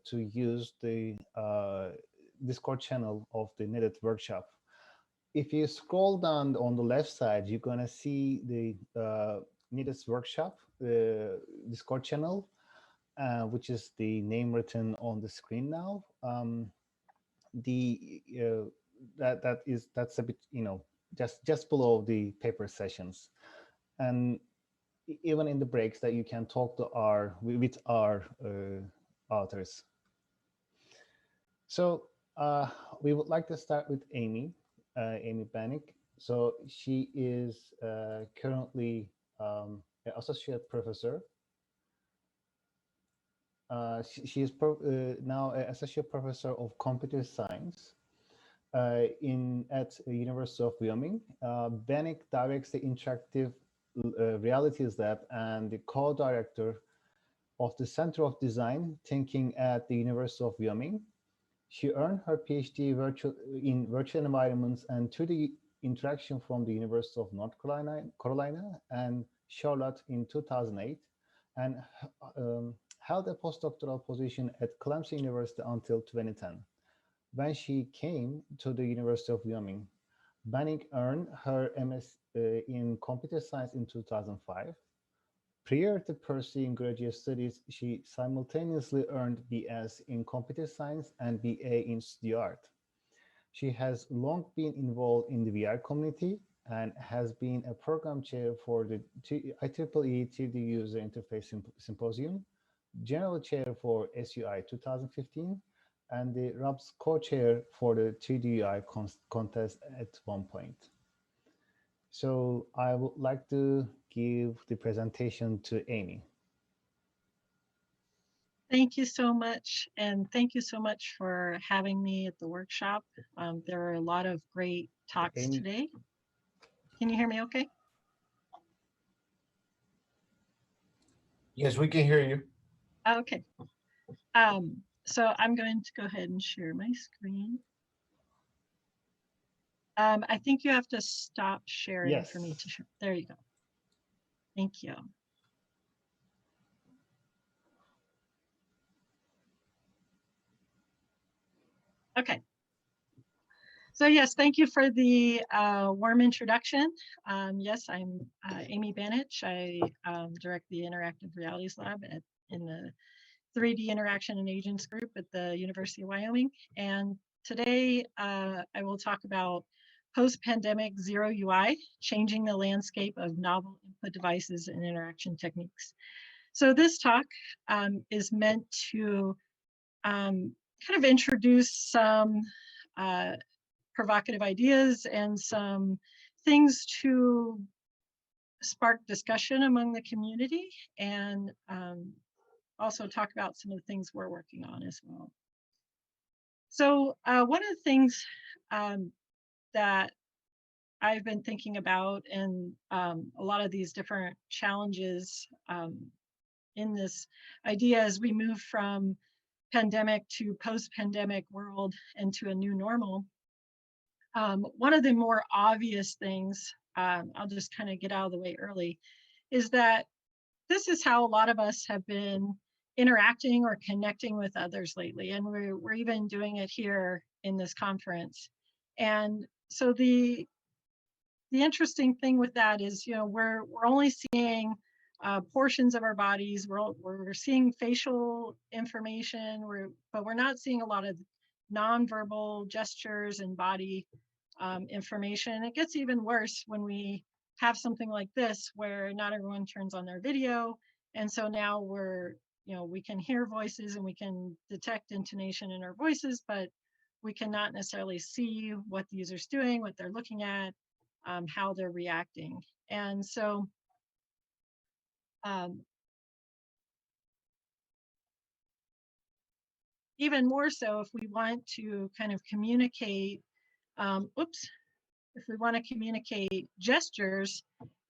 to use the Discord channel of the knitted workshop. If you scroll down on the left side, you're gonna see the knitted workshop Discord channel, which is the name written on the screen now. The that's a bit, just below the paper sessions, and even in the breaks that you can talk to our with our authors. So we would like to start with Amy, Amy Bannick. So she is currently an associate professor. She is now an associate professor of computer science in at the University of Wyoming. Bannick directs the Interactive Realities Lab and the co-director of the Center of Design Thinking at the University of Wyoming. She earned her PhD in virtual environments and 2D interaction from the University of North Carolina and Charlotte in 2008, and held a postdoctoral position at Clemson University until 2010. When she came to the University of Wyoming, Bannick earned her MS in computer science in 2005. Prior to pursuing graduate studies, she simultaneously earned BS in computer science and BA in studio art. She has long been involved in the VR community and has been a program chair for the IEEE 3D User Interface Symposium, general chair for SUI 2015, and the RUBS co-chair for the 3D UI contest at one point. So I would like to give the presentation to Amy. Thank you so much. And thank you so much for having me at the workshop. There are a lot of great talks Amy. today. Can you hear me okay? Yes, we can hear you. Okay. So I'm going to go ahead and share my screen. I think you have to stop sharing for me to share. There you go. Thank you. Okay. So yes, thank you for the warm introduction. Yes, I'm Amy Banich. I direct the Interactive Realities Lab in the 3D Interaction and Agents group at the University of Wyoming. And today I will talk about post-pandemic zero UI, changing the landscape of novel input devices and interaction techniques. So this talk is meant to kind of introduce some provocative ideas and some things to spark discussion among the community, and also talk about some of the things we're working on as well. So one of the things that I've been thinking about, and a lot of these different challenges in this idea as we move from pandemic to post-pandemic world and to a new normal, one of the more obvious things, I'll just kind of get out of the way early, is that this is how a lot of us have been interacting or connecting with others lately. And we're even doing it here in this conference. And so the interesting thing with that is, we're only seeing portions of our bodies. We're seeing facial information, but we're not seeing a lot of nonverbal gestures and body information. It gets even worse when we have something like this, where not everyone turns on their video. And so now we can hear voices and we can detect intonation in our voices, but we cannot necessarily see what the user's doing, what they're looking at, how they're reacting. And so even more so, if we want to kind of communicate, if we want to communicate gestures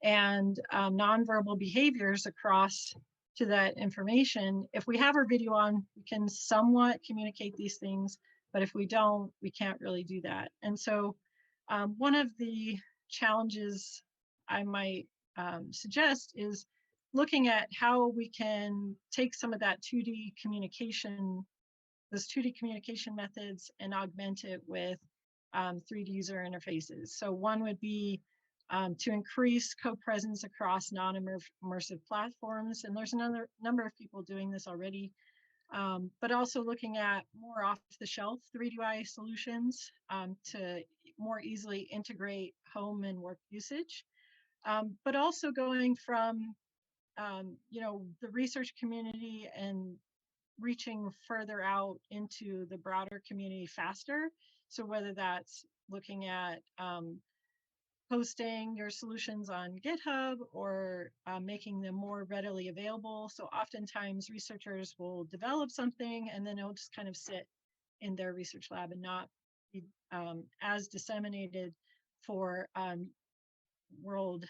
and nonverbal behaviors across to that information, if we have our video on, we can somewhat communicate these things, but if we don't, we can't really do that. And so one of the challenges I might suggest is looking at how we can take some of that 2D communication those 2D communication methods and augment it with 3D user interfaces. So one would be to increase co-presence across non-immersive platforms. And there's another number of people doing this already, but also looking at more off-the-shelf 3D solutions to more easily integrate home and work usage. But also going from, the research community and reaching further out into the broader community faster. So whether that's looking at posting your solutions on GitHub or making them more readily available. So oftentimes researchers will develop something and then it'll just kind of sit in their research lab and not be as disseminated for world,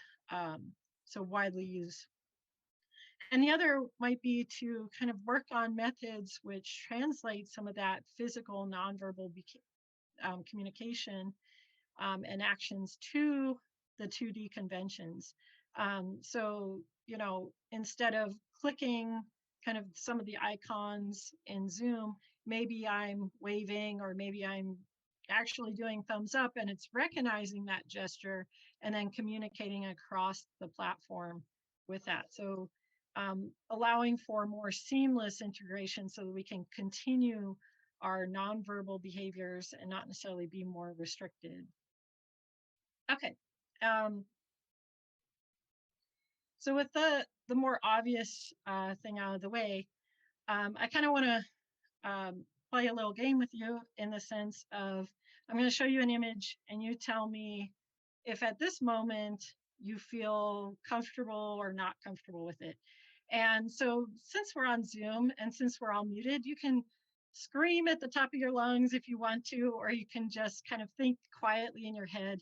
so widely used. And the other might be to kind of work on methods which translate some of that physical nonverbal communication and actions to the 2D conventions. So, instead of clicking kind of some of the icons in Zoom, maybe I'm waving or maybe I'm actually doing thumbs up and it's recognizing that gesture and then communicating across the platform with that. So allowing for more seamless integration so that we can continue our nonverbal behaviors and not necessarily be more restricted. Okay. So with the more obvious thing out of the way, I kind of want to play a little game with you in the sense of I'm going to show you an image and you tell me if at this moment you feel comfortable or not comfortable with it. And so since we're on Zoom and since we're all muted, you can scream at the top of your lungs if you want to, or you can just kind of think quietly in your head.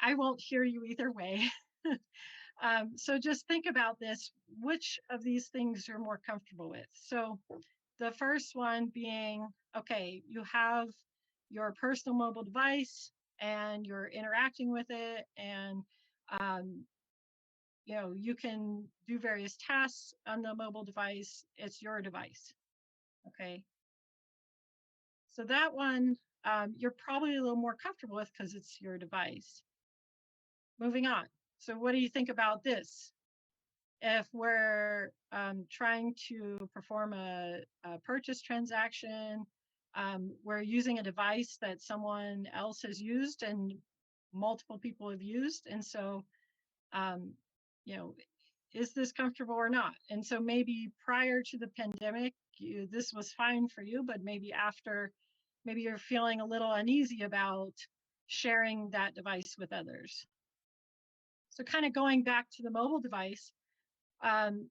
I won't hear you either way. So just think about this, which of these things you're more comfortable with. So the first one being, okay, you have your personal mobile device and you're interacting with it and you can do various tasks on the mobile device. It's your device. Okay. So that one you're probably a little more comfortable with because it's your device. Moving on. So what do you think about this? If we're trying to perform a purchase transaction, we're using a device that someone else has used and multiple people have used. And so, is this comfortable or not? And so maybe prior to the pandemic, this was fine for you, but maybe after, maybe you're feeling a little uneasy about sharing that device with others. So kind of going back to the mobile device, um,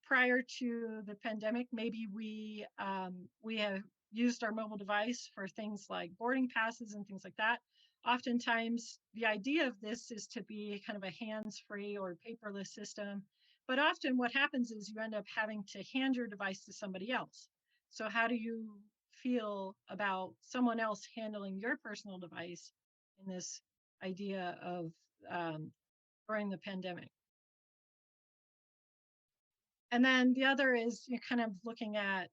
prior to the pandemic, maybe we have used our mobile device for things like boarding passes and things like that. Oftentimes, the idea of this is to be kind of a hands-free or paperless system. But often what happens is you end up having to hand your device to somebody else. So how do you feel about someone else handling your personal device in this idea of during the pandemic? And then the other is you're kind of looking at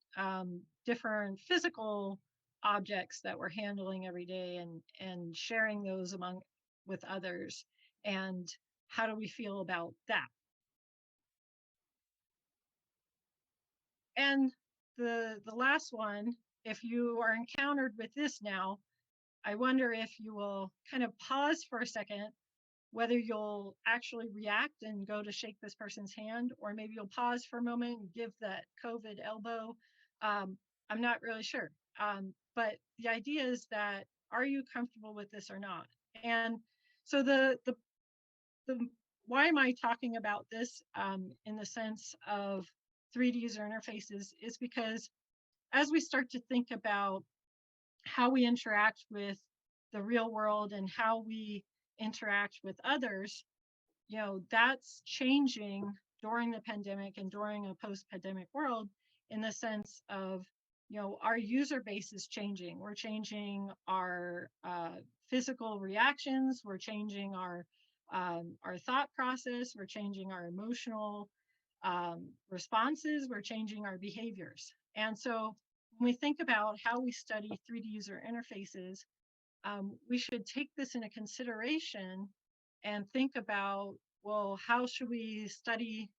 different physical objects that we're handling every day and sharing those with others. And how do we feel about that? And the last one, if you are encountered with this now, I wonder if you will kind of pause for a second, whether you'll actually react and go to shake this person's hand, or maybe you'll pause for a moment and give that COVID elbow. I'm not really sure. But the idea is that, are you comfortable with this or not? And so the why am I talking about this in the sense of 3D user interfaces is because as we start to think about how we interact with the real world and how we interact with others, that's changing during the pandemic and during a post-pandemic world in the sense of, our user base is changing. We're changing our physical reactions. We're changing our thought process. We're changing our emotional responses. We're changing our behaviors. And so when we think about how we study 3D user interfaces, we should take this into consideration and think about, well, how should we study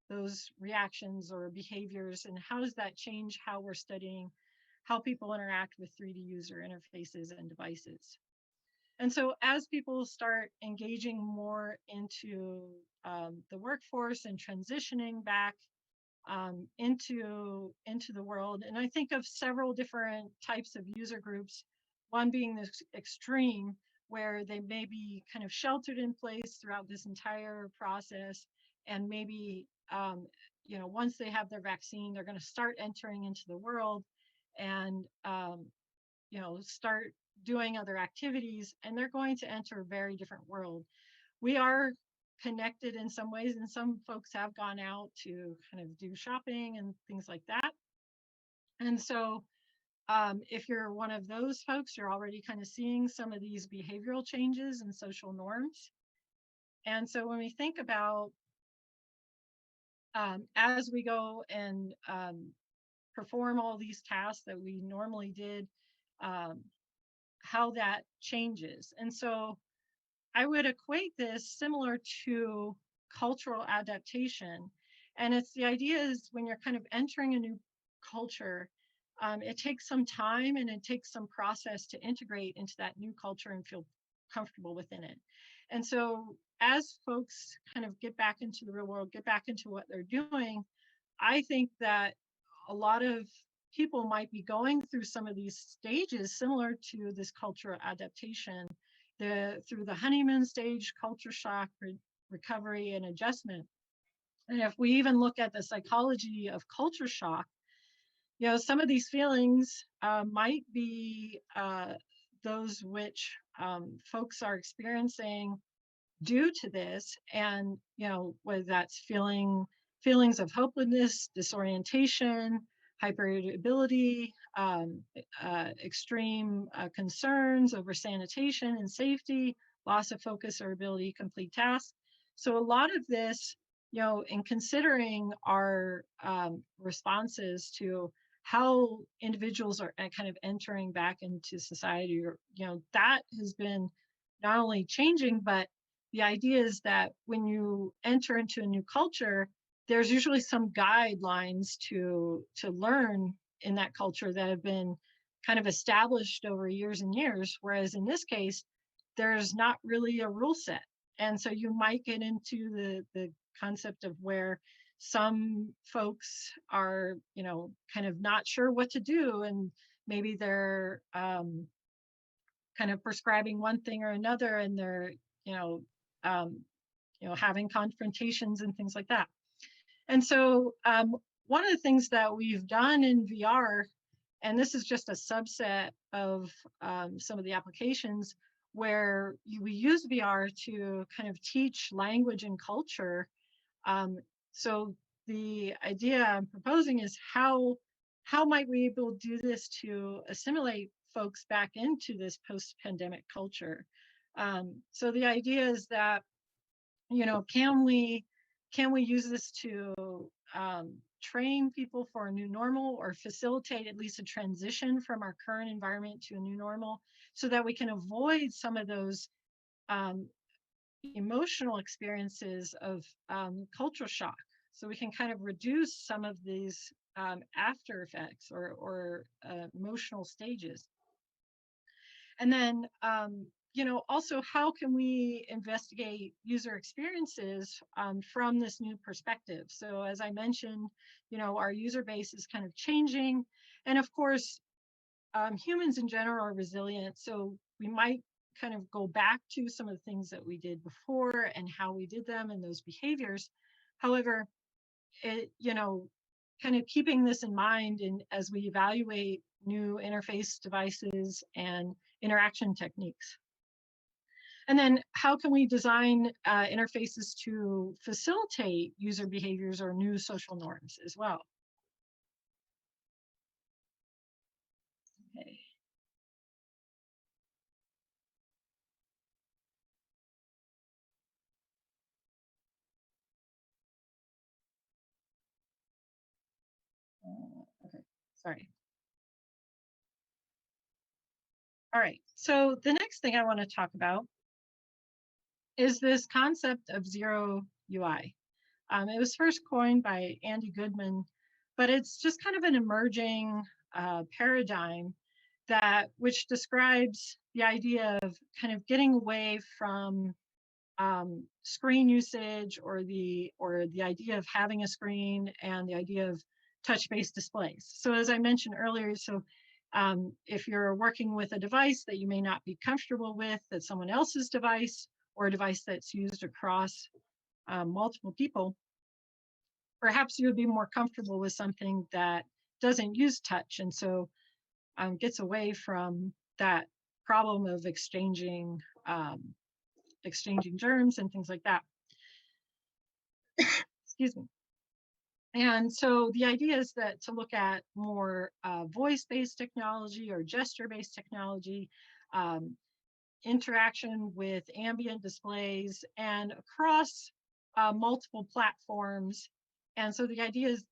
those reactions or behaviors, and how does that change how we're studying how people interact with 3D user interfaces and devices? And so as people start engaging more into the workforce and transitioning back into the world, and I think of several different types of user groups, one being this extreme where they may be kind of sheltered in place throughout this entire process, and maybe once they have their vaccine, they're going to start entering into the world and start doing other activities, and they're going to enter a very different world. We are connected in some ways, and some folks have gone out to kind of do shopping and things like that. And so if you're one of those folks, you're already kind of seeing some of these behavioral changes and social norms. And so when we think about as we go and perform all these tasks that we normally did, um, how that changes. And so I would equate this similar to cultural adaptation. And it's the idea is when you're kind of entering a new culture, it takes some time and it takes some process to integrate into that new culture and feel comfortable within it. And so as folks kind of get back into the real world, get back into what they're doing, I think that a lot of people might be going through some of these stages similar to this cultural adaptation, through the honeymoon stage, culture shock, recovery, and adjustment. And if we even look at the psychology of culture shock, some of these feelings might be those which folks are experiencing due to this, and whether that's feelings of hopelessness, disorientation, hyperirritability, extreme concerns over sanitation and safety, loss of focus or ability to complete tasks. So a lot of this, in considering our responses to how individuals are kind of entering back into society, or that has been not only changing, but the idea is that when you enter into a new culture, there's usually some guidelines to learn in that culture that have been kind of established over years and years. Whereas in this case, there's not really a rule set. And so you might get into the concept of where some folks are, kind of not sure what to do. And maybe they're kind of prescribing one thing or another, and they're, um, having confrontations and things like that. And so one of the things that we've done in VR, and this is just a subset of some of the applications where we use VR to kind of teach language and culture. So the idea I'm proposing is how might we be able to do this to assimilate folks back into this post-pandemic culture? So the idea is that, can we use this to train people for a new normal, or facilitate at least a transition from our current environment to a new normal, so that we can avoid some of those emotional experiences of cultural shock, so we can kind of reduce some of these after effects or emotional stages. And then also, how can we investigate user experiences from this new perspective? So as I mentioned, our user base is kind of changing, and of course humans in general are resilient, so we might kind of go back to some of the things that we did before and how we did them and those behaviors. However, it, kind of keeping this in mind, and as we evaluate new interface devices and interaction techniques. And then how can we design interfaces to facilitate user behaviors or new social norms as well? Okay. Okay, sorry. All right, so the next thing I want to talk about is this concept of zero UI. It was first coined by Andy Goodman, but it's just kind of an emerging paradigm that which describes the idea of kind of getting away from screen usage or the idea of having a screen and the idea of touch-based displays. So as I mentioned earlier, so if you're working with a device that you may not be comfortable with, that's someone else's device or a device that's used across multiple people, perhaps you would be more comfortable with something that doesn't use touch and so gets away from that problem of exchanging germs and things like that. Excuse me. And so the idea is that to look at more voice-based technology or gesture-based technology, um, interaction with ambient displays and across multiple platforms. And so the idea is,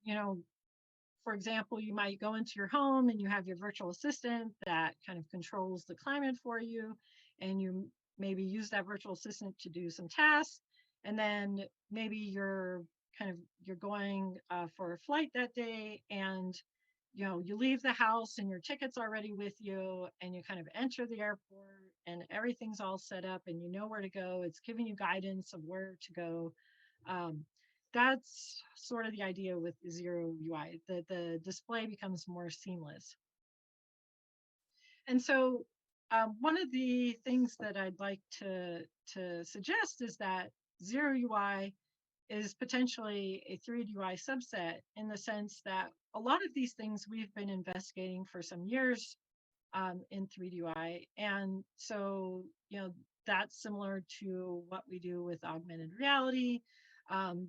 for example, you might go into your home and you have your virtual assistant that kind of controls the climate for you, and you maybe use that virtual assistant to do some tasks, and then maybe you're going for a flight that day, and you leave the house and your ticket's already with you, and you kind of enter the airport and everything's all set up and you know where to go. It's giving you guidance of where to go. um, that's sort of the idea with zero UI, that the display becomes more seamless. And so one of the things that I'd like to suggest is that zero UI is potentially a 3D UI subset, in the sense that a lot of these things we've been investigating for some years in 3D UI. And so, that's similar to what we do with augmented reality.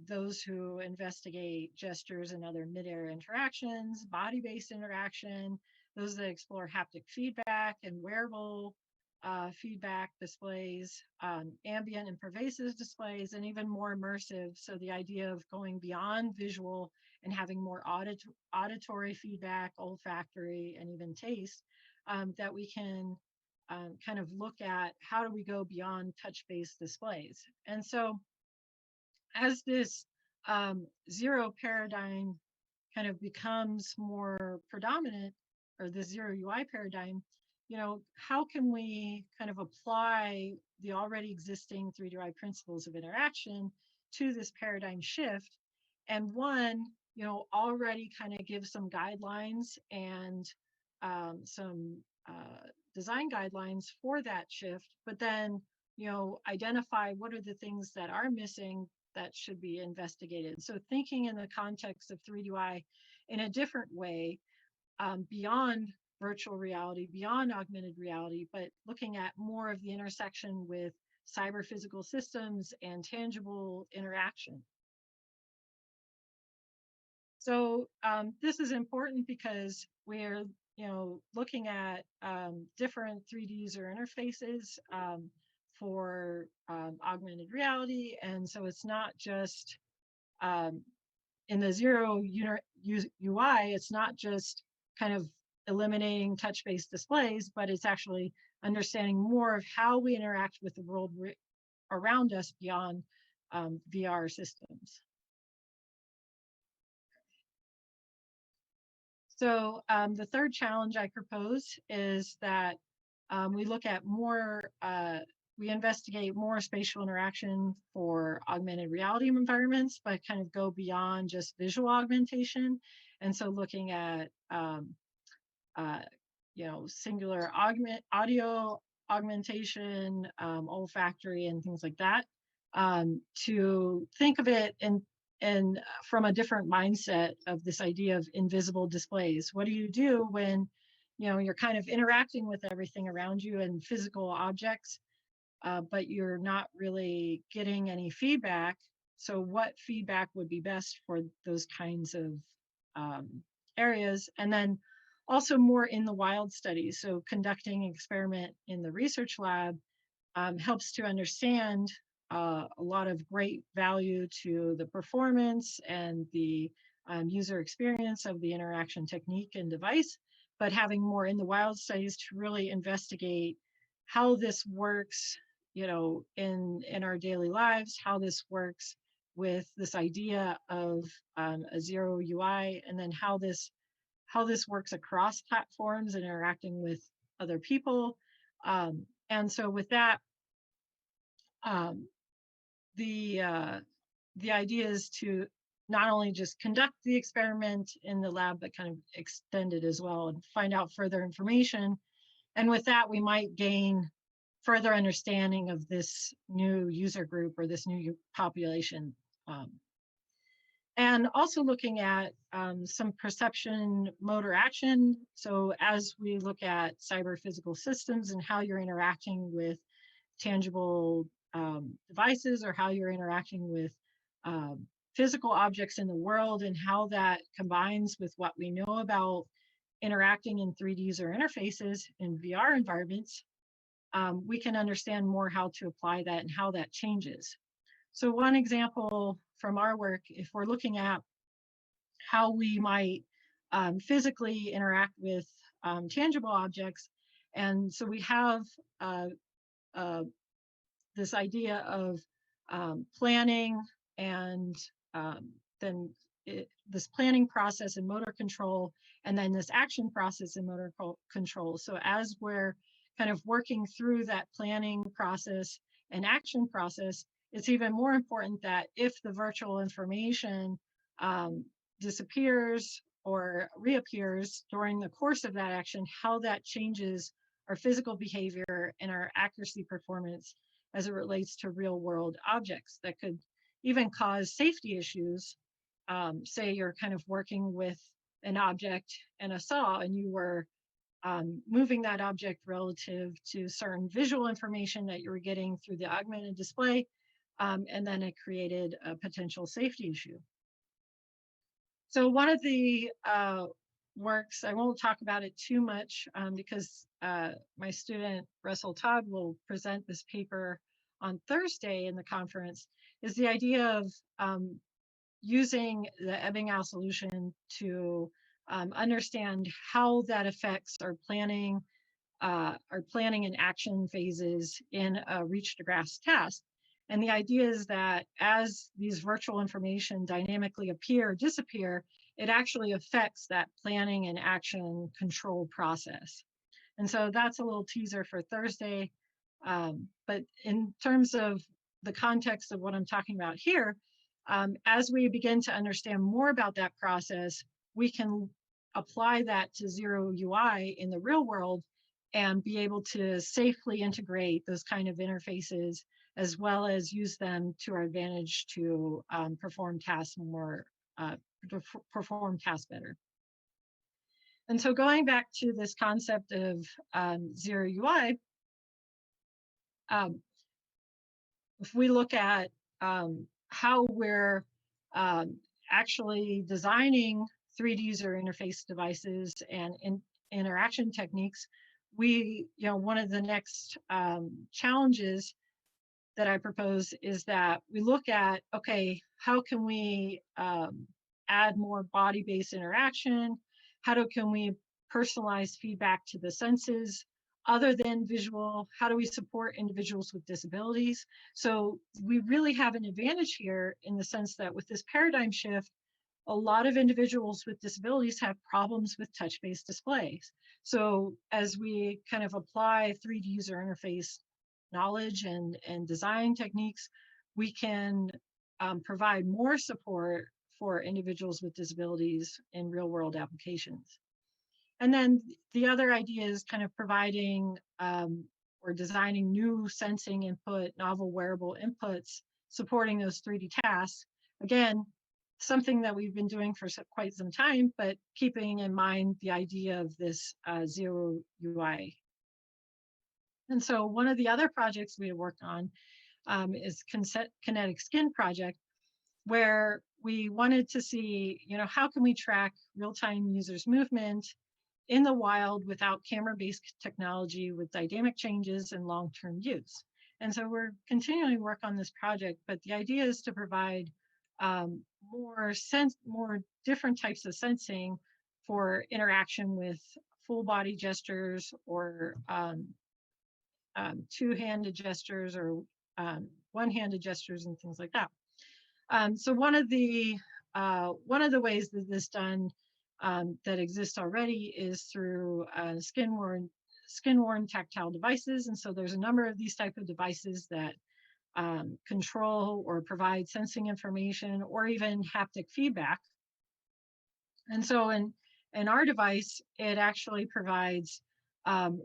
Those who investigate gestures and other mid-air interactions, body-based interaction, those that explore haptic feedback and wearable feedback displays, ambient and pervasive displays, and even more immersive. So the idea of going beyond visual and having more auditory feedback, olfactory, and even taste, that we can kind of look at how do we go beyond touch-based displays. And so as this zero paradigm kind of becomes more predominant, or the zero UI paradigm, how can we kind of apply the already existing 3D principles of interaction to this paradigm shift? And one, already kind of give some guidelines and some design guidelines for that shift, but then, identify what are the things that are missing that should be investigated. So thinking in the context of 3D in a different way, beyond virtual reality, beyond augmented reality, but looking at more of the intersection with cyber physical systems and tangible interaction. So this is important because we're looking at different 3D user interfaces for augmented reality. And so it's not just in the zero UI, it's not just kind of eliminating touch-based displays, but it's actually understanding more of how we interact with the world around us beyond VR systems. So the third challenge I propose is that we look at more, we investigate more spatial interaction for augmented reality environments, but kind of go beyond just visual augmentation. And so looking at, singular audio augmentation, olfactory, and things like that, to think of it and from a different mindset of this idea of invisible displays. What do you do when you're kind of interacting with everything around you and physical objects, but you're not really getting any feedback? So what feedback would be best for those kinds of areas? And then also more in the wild studies. So conducting an experiment in the research lab helps to understand a lot of great value to the performance and the user experience of the interaction technique and device, but having more in the wild studies to really investigate how this works, you know, in our daily lives, how this works with this idea of a zero UI, and then how this works across platforms and interacting with other people. And so with that, um, the idea is to not only just conduct the experiment in the lab, but kind of extend it as well and find out further information. And with that, we might gain further understanding of this new user group or this new population. And also looking at some perception motor action. So as we look at cyber physical systems and how you're interacting with tangible devices, or how you're interacting with physical objects in the world, and how that combines with what we know about interacting in 3D user interfaces in VR environments, we can understand more how to apply that and how that changes. So one example from our work, if we're looking at how we might physically interact with tangible objects, and so we have uh, this idea of planning, and then this planning process and motor control, and then this action process and motor control. So as we're kind of working through that planning process and action process, it's even more important that if the virtual information disappears or reappears during the course of that action, how that changes our physical behavior and our accuracy performance as it relates to real world objects that could even cause safety issues. Say you're kind of working with an object and a saw, and you were moving that object relative to certain visual information that you were getting through the augmented display, and then it created a potential safety issue. So one of the works, I won't talk about it too much because my student Russell Todd will present this paper on Thursday in the conference, is the idea of using the Ebbinghaus solution to understand how that affects our planning and action phases in a reach to grasp task. And the idea is that as these virtual information dynamically appear or disappear, it actually affects that planning and action control process. And so that's a little teaser for Thursday. But in terms of the context of what I'm talking about here, as we begin to understand more about that process, we can apply that to zero UI in the real world and be able to safely integrate those kind of interfaces, as well as use them to our advantage to perform tasks better. And so going back to this concept of zero UI, if we look at how we're actually designing 3D user interface devices and interaction techniques, one of the next challenges that I propose is that we look at, okay, how can we add more body-based interaction? Can we personalize feedback to the senses other than visual? How do we support individuals with disabilities? So we really have an advantage here in the sense that with this paradigm shift, a lot of individuals with disabilities have problems with touch-based displays. So as we kind of apply 3D user interface knowledge and design techniques, we can provide more support for individuals with disabilities in real world applications. And then the other idea is kind of providing or designing new sensing input, novel wearable inputs, supporting those 3D tasks. Again, something that we've been doing for quite some time, but keeping in mind the idea of this zero UI. And so one of the other projects we have worked on is Kinetic Skin project, where we wanted to see, how can we track real-time users' movement in the wild without camera-based technology with dynamic changes and long-term use. And so we're continuing to work on this project, but the idea is to provide more different types of sensing for interaction with full body gestures or two-handed gestures or one-handed gestures and things like that. So one of the ways that this is done that exists already is through skin-worn tactile devices. And so there's a number of these type of devices that control or provide sensing information or even haptic feedback. And so in our device, it actually provides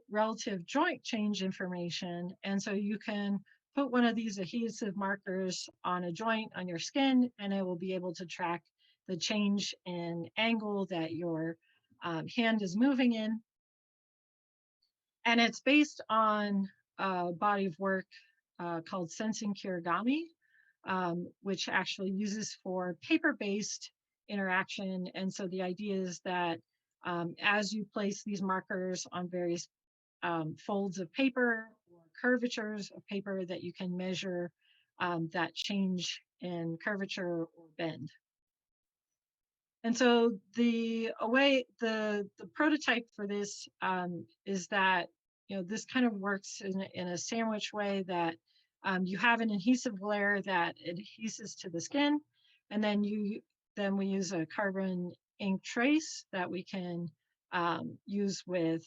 relative joint change information. And so you can put one of these adhesive markers on a joint on your skin, and it will be able to track the change in angle that your hand is moving in. And it's based on a body of work called Sensing Kirigami, which actually uses for paper-based interaction. And so the idea is that as you place these markers on various folds of paper or curvatures of paper, that you can measure that change in curvature or bend. And so the prototype for this is that, you know, this kind of works in a sandwich way that you have an adhesive layer that adheses to the skin, and then we use a carbon ink trace that we can use with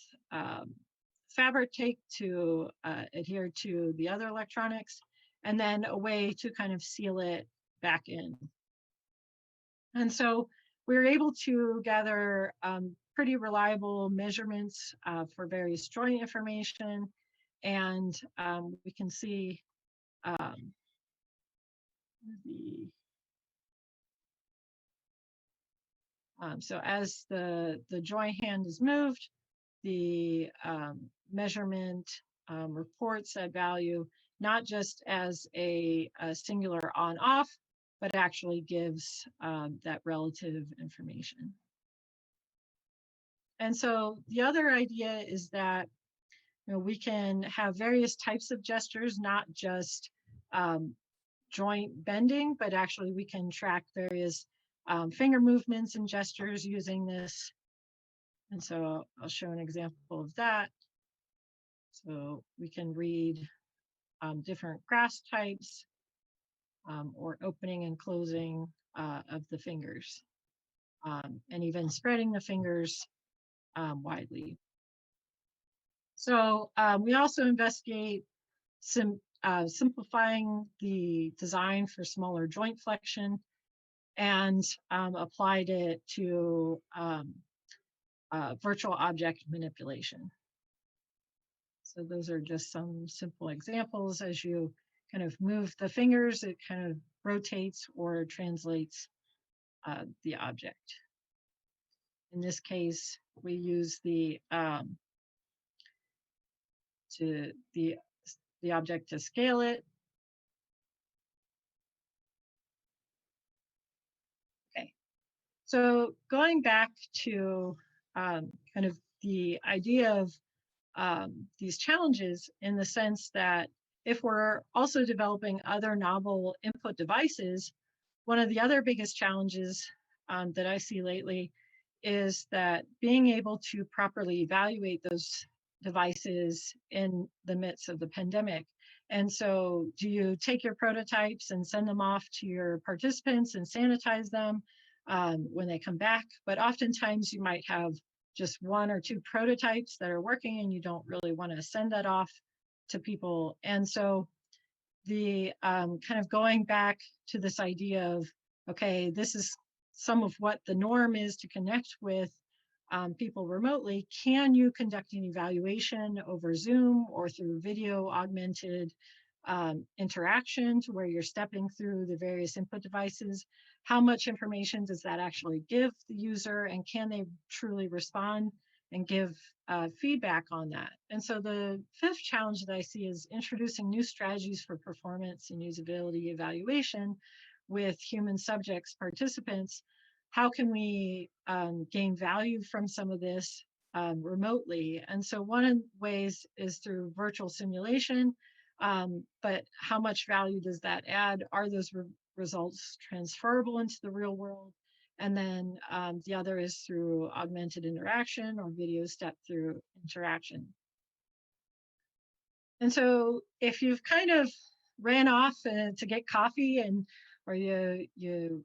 fabric tape to adhere to the other electronics, and then a way to kind of seal it back in. And so we're able to gather pretty reliable measurements for various joint information, and we can see so as the joint hand is moved, the measurement reports that value not just as a singular on-off, but actually gives that relative information. And so the other idea is that, you know, we can have various types of gestures, not just joint bending, but actually we can track various finger movements and gestures using this. And so I'll show an example of that. So we can read different grasp types or opening and closing of the fingers, and even spreading the fingers widely. So we also investigate simplifying the design for smaller joint flexion and applied it to virtual object manipulation. So those are just some simple examples. As you kind of move the fingers, it kind of rotates or translates the object. In this case, we use the object to scale it. Okay, so going back to kind of the idea of these challenges, in the sense that if we're also developing other novel input devices, one of the other biggest challenges that I see lately is that being able to properly evaluate those devices in the midst of the pandemic. And so do you take your prototypes and send them off to your participants and sanitize them when they come back? But oftentimes you might have just one or two prototypes that are working and you don't really want to send that off to people. And so the kind of going back to this idea of, okay, this is some of what the norm is to connect with people remotely. Can you conduct an evaluation over Zoom or through video augmented interaction to where you're stepping through the various input devices? How much information does that actually give the user, and can they truly respond and give feedback on that? And so the fifth challenge that I see is introducing new strategies for performance and usability evaluation with human subjects, participants. How can we gain value from some of this remotely? And so one of the ways is through virtual simulation, but how much value does that add? Are those results transferable into the real world? And then the other is through augmented interaction or video step through interaction. And so if you've kind of ran off to get coffee and or you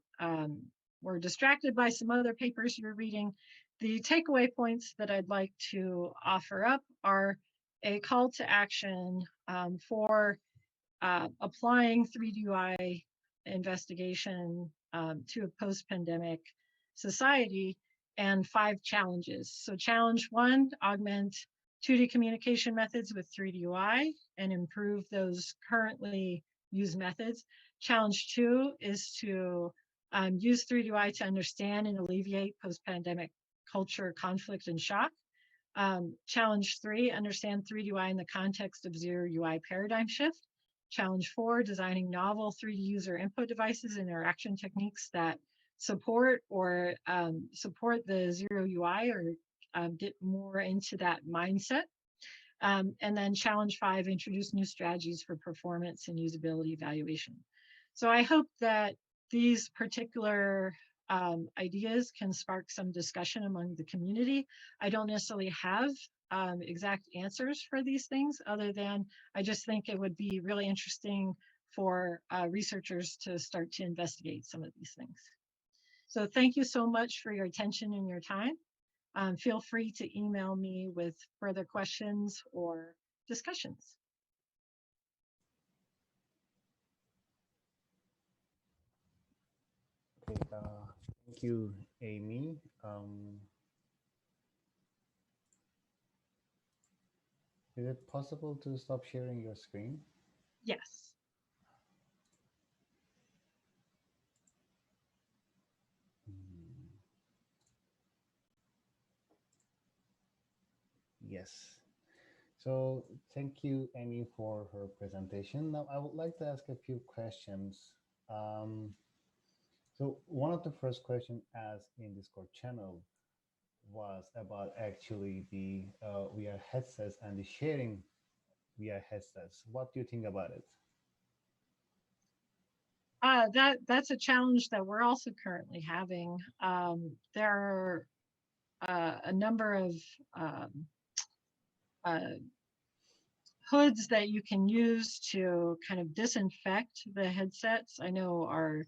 were distracted by some other papers you're reading, the takeaway points that I'd like to offer up are a call to action for applying 3D UI investigation to a post-pandemic society, and 5 challenges. So challenge 1, augment 2D communication methods with 3D UI and improve those currently used methods. Challenge 2 is to use 3D UI to understand and alleviate post-pandemic culture conflict and shock. Challenge 3, understand 3D UI in the context of zero UI paradigm shift. Challenge 4, designing novel 3D user input devices and interaction techniques that support or support the zero UI or get more into that mindset. And then challenge 5, introduce new strategies for performance and usability evaluation. So I hope that these particular ideas can spark some discussion among the community. I don't necessarily have exact answers for these things, other than I just think it would be really interesting for researchers to start to investigate some of these things. So thank you so much for your attention and your time. Feel free to email me with further questions or discussions. Okay, thank you, Amy. Is it possible to stop sharing your screen? Yes. Yes. So thank you, Amy, for her presentation. Now I would like to ask a few questions. So one of the first questions asked in Discord channel was about actually the VR headsets and the sharing VR headsets. What do you think about it? That's a challenge that we're also currently having. There are a number of hoods that you can use to kind of disinfect the headsets. I know our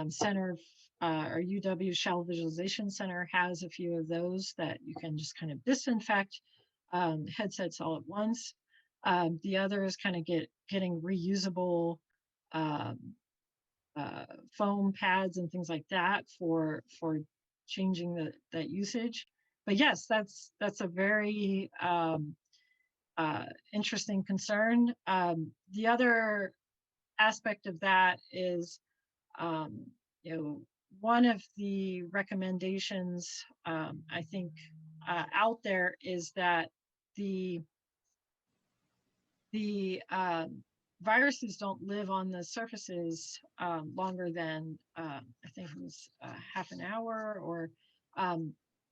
center, our UW Shell Visualization Center has a few of those that you can just kind of disinfect headsets all at once. The other is kind of getting reusable foam pads and things like that for changing that usage. But yes, that's a very interesting concern. The other aspect of that is, you know, one of the recommendations I think out there is that the viruses don't live on the surfaces longer than I think it was half an hour, or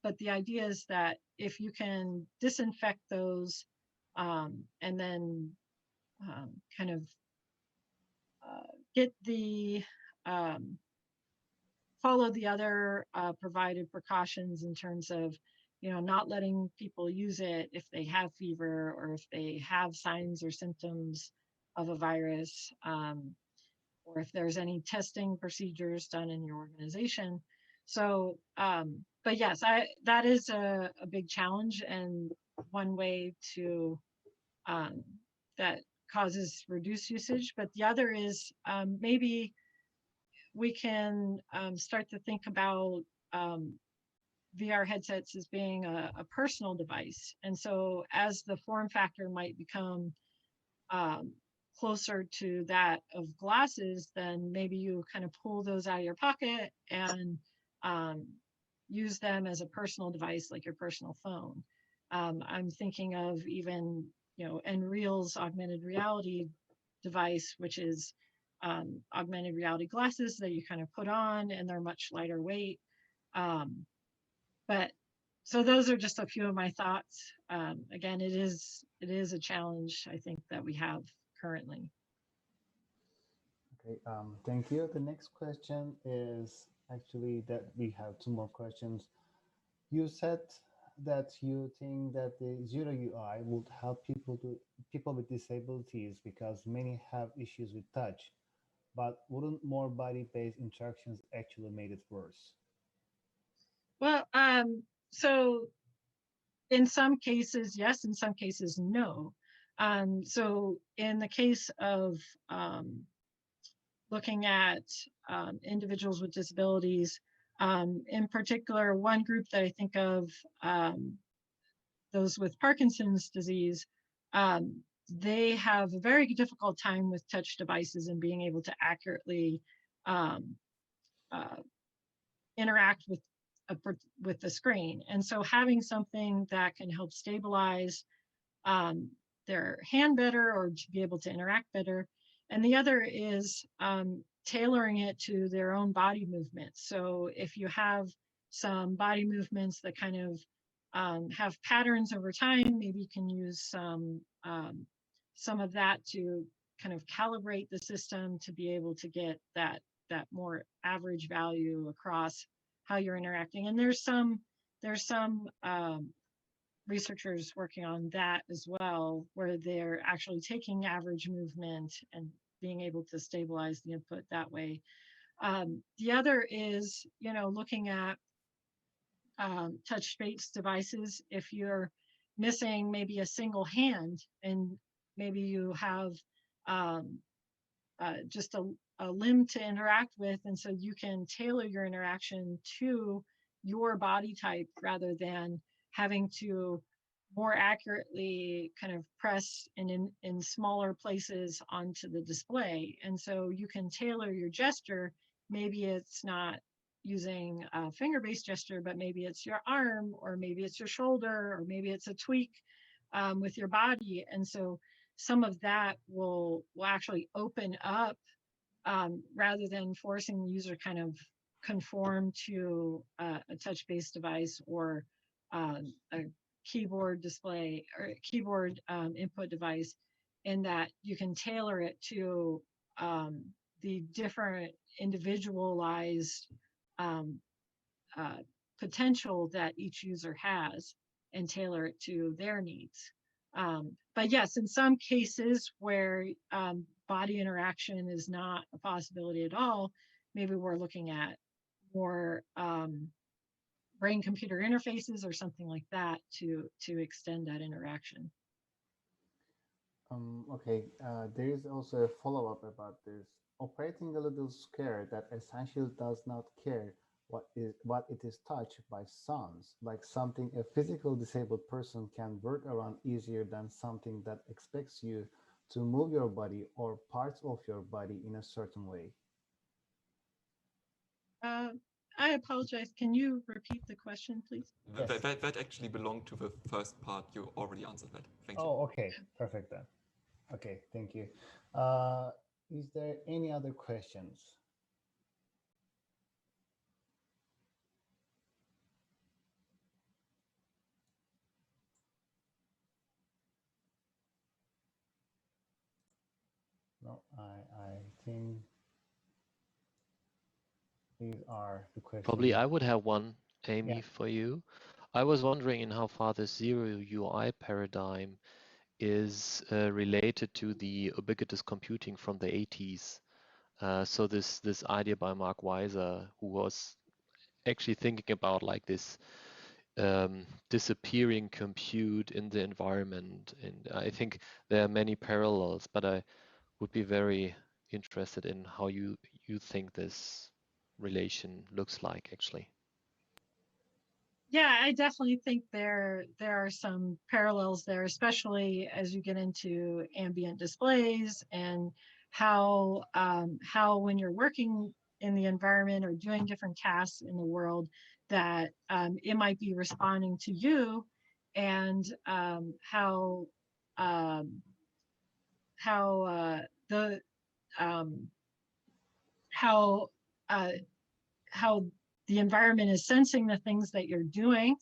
but the idea is that if you can disinfect those and then kind of get the follow the other provided precautions in terms of, you know, not letting people use it if they have fever or if they have signs or symptoms of a virus, or if there's any testing procedures done in your organization. So, but yes, that is a big challenge, and one way to that causes reduced usage. But the other is maybe we can start to think about VR headsets as being a personal device. And so as the form factor might become closer to that of glasses, then maybe you kind of pull those out of your pocket and use them as a personal device, like your personal phone. I'm thinking of even, you know, Nreal's augmented reality device, which is augmented reality glasses that you kind of put on, and they're much lighter weight. But so those are just a few of my thoughts. Again, it is a challenge, I think, that we have currently. Okay, thank you. The next question is Actually, that we have two more questions. You said that you think that the zero UI would help people with disabilities because many have issues with touch, but wouldn't more body-based interactions actually made it worse? Well, so in some cases, yes, in some cases, no. So in the case of looking at individuals with disabilities, in particular, one group that I think of, those with Parkinson's disease, they have a very difficult time with touch devices and being able to accurately um, uh, interact a, with the screen. And so having something that can help stabilize um, their hand better or to be able to interact better. And the other is tailoring it to their own body movements. So if you have some body movements that kind of have patterns over time, maybe you can use some of that to kind of calibrate the system to be able to get that more average value across how you're interacting. And there's some researchers working on that as well, where they're actually taking average movement and being able to stabilize the input that way. The other is, looking at touch-based devices. If you're missing maybe a single hand and maybe you have um, just a limb to interact with, and so you can tailor your interaction to your body type rather than having to more accurately kind of press in smaller places onto the display. And so you can tailor your gesture. Maybe it's not using a finger-based gesture, but maybe it's your arm, or maybe it's your shoulder, or maybe it's a tweak with your body. And so some of that will actually open up rather than forcing the user kind of conform to a touch-based device or a keyboard display or keyboard input device, in that you can tailor it to the different individualized um, uh, potential that each user has and tailor it to their needs. But yes, in some cases where body interaction is not a possibility at all, maybe we're looking at more brain-computer interfaces or something like that to extend that interaction. Okay, there is also a follow-up about this. Operating a little scared that essentially does not care what it is touched by sounds, like something a physical disabled person can work around easier than something that expects you to move your body or parts of your body in a certain way. Uh, I apologize. Can you repeat the question, please? Yes. That actually belonged to the first part. You already answered that. Thank you. Oh, okay, perfect then. Okay, thank you. Uh, is there any other questions? No, I think these are the Probably questions. I would have one, Yeah. Amy, for you. I was wondering in how far the zero UI paradigm is related to the ubiquitous computing from the 80s. So this idea by Mark Weiser, who was actually thinking about like this disappearing compute in the environment, and I think there are many parallels. But I would be very interested in how you think this relation looks like actually. Yeah, I definitely think there are some parallels there, especially as you get into ambient displays and how when you're working in the environment or doing different tasks in the world, that it might be responding to you, and um, how the um, how uh, how the environment is sensing the things that you're doing.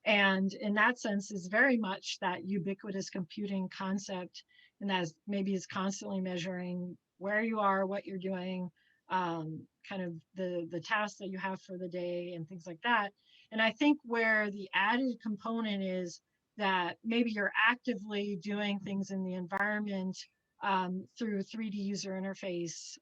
And in that sense is very much that ubiquitous computing concept, and that maybe is constantly measuring where you are, what you're doing, kind of the tasks that you have for the day and things like that. And I think where the added component is that maybe you're actively doing things in the environment through 3D user interface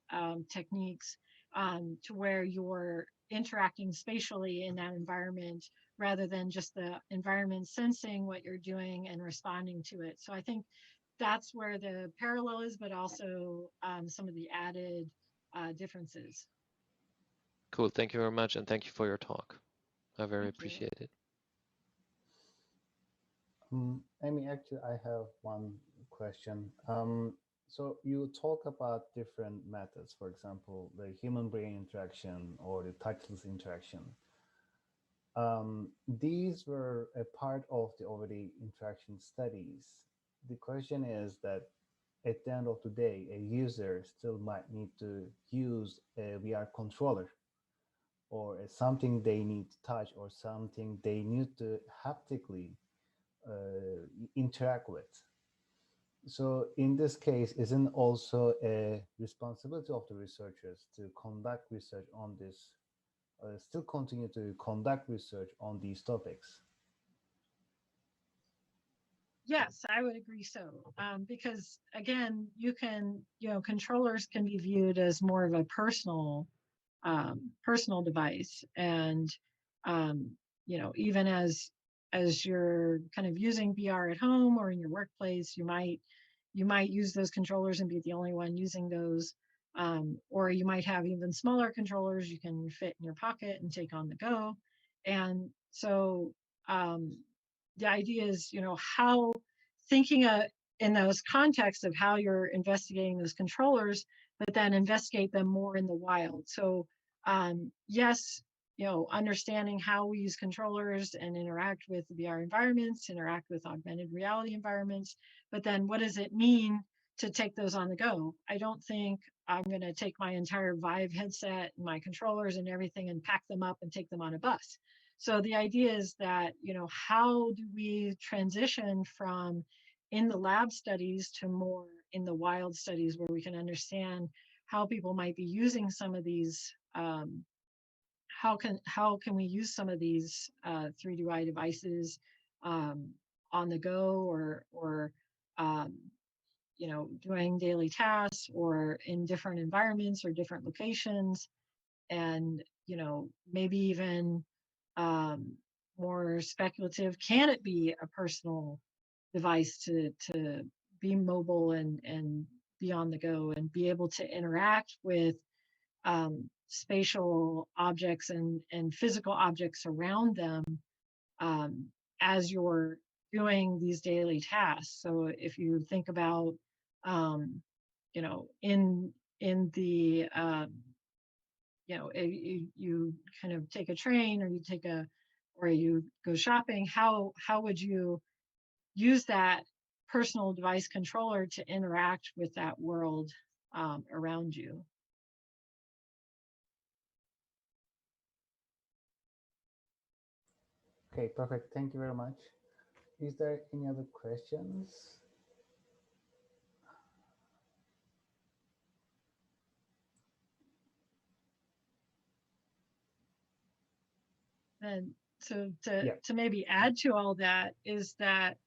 techniques to where you're interacting spatially in that environment rather than just the environment sensing what you're doing and responding to it. So I think that's where the parallel is, but also some of the added differences. Cool. Thank you very much, and thank you for your talk. I very Thank you. appreciate it. Amy, actually, I have one question. So you talk about different methods, for example, the human-brain interaction or the touchless interaction. These were a part of the already interaction studies. The question is that at the end of the day, a user still might need to use a VR controller or something they need to touch or something they need to haptically interact with. So in this case, isn't also a responsibility of the researchers to conduct research on this, still continue to conduct research on these topics? Yes, I would agree so. Because again, controllers can be viewed as more of a personal device. And, even as you're kind of using VR at home or in your workplace, you might use those controllers and be the only one using those. Or you might have even smaller controllers you can fit in your pocket and take on the go. And so the idea is, how thinking in those contexts of how you're investigating those controllers, but then investigate them more in the wild. So yes, understanding how we use controllers and interact with VR environments, interact with augmented reality environments, but then what does it mean to take those on the go? I don't think I'm going to take my entire Vive headset and my controllers and everything and pack them up and take them on a bus. So the idea is that, how do we transition from in the lab studies to more in the wild studies where we can understand how people might be using some of these, how can we use some of these 3DI devices on the go or doing daily tasks or in different environments or different locations, and maybe even more speculative, can it be a personal device to be mobile and be on the go and be able to interact with spatial objects and physical objects around them as you're doing these daily tasks. So if you think about, in the, you kind of take a train or you go shopping, how would you use that personal device controller to interact with that world around you? Okay, perfect. Thank you very much. Is there any other questions? And so to maybe add to all that is that,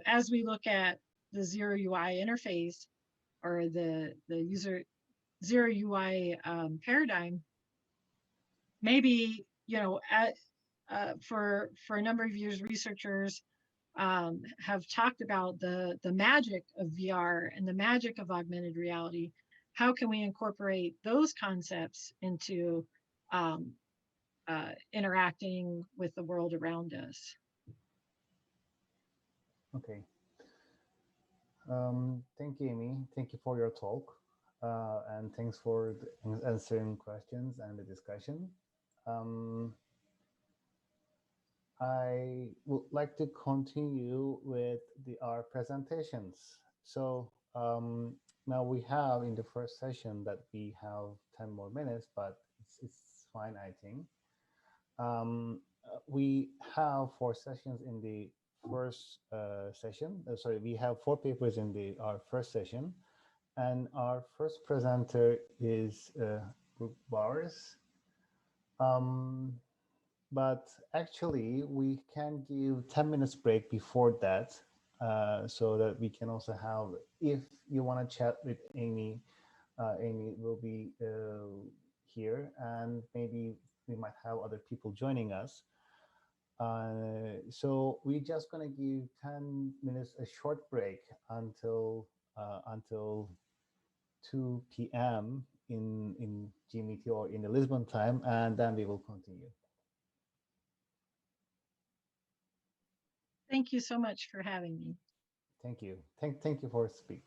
as we look at the zero UI interface or the user zero UI paradigm, maybe, for a number of years, researchers have talked about the magic of VR and the magic of augmented reality. How can we incorporate those concepts into interacting with the world around us? Okay. Thank you, Amy. Thank you for your talk. And thanks for answering questions and the discussion. I would like to continue with our presentations. So now we have in the first session that we have 10 more minutes, but it's fine, I think. We have 4 sessions in the first session. Sorry, we have 4 papers in our first session. And our first presenter is Brooke Bowers. But actually, we can give 10 minutes break before that, so that we can also have, if you want to chat with Amy, Amy will be here, and maybe we might have other people joining us. So we're just going to give 10 minutes, a short break until 2 p.m. in GMT or in the Lisbon time, and then we will continue. Thank you so much for having me. Thank you. Thank you for speaking.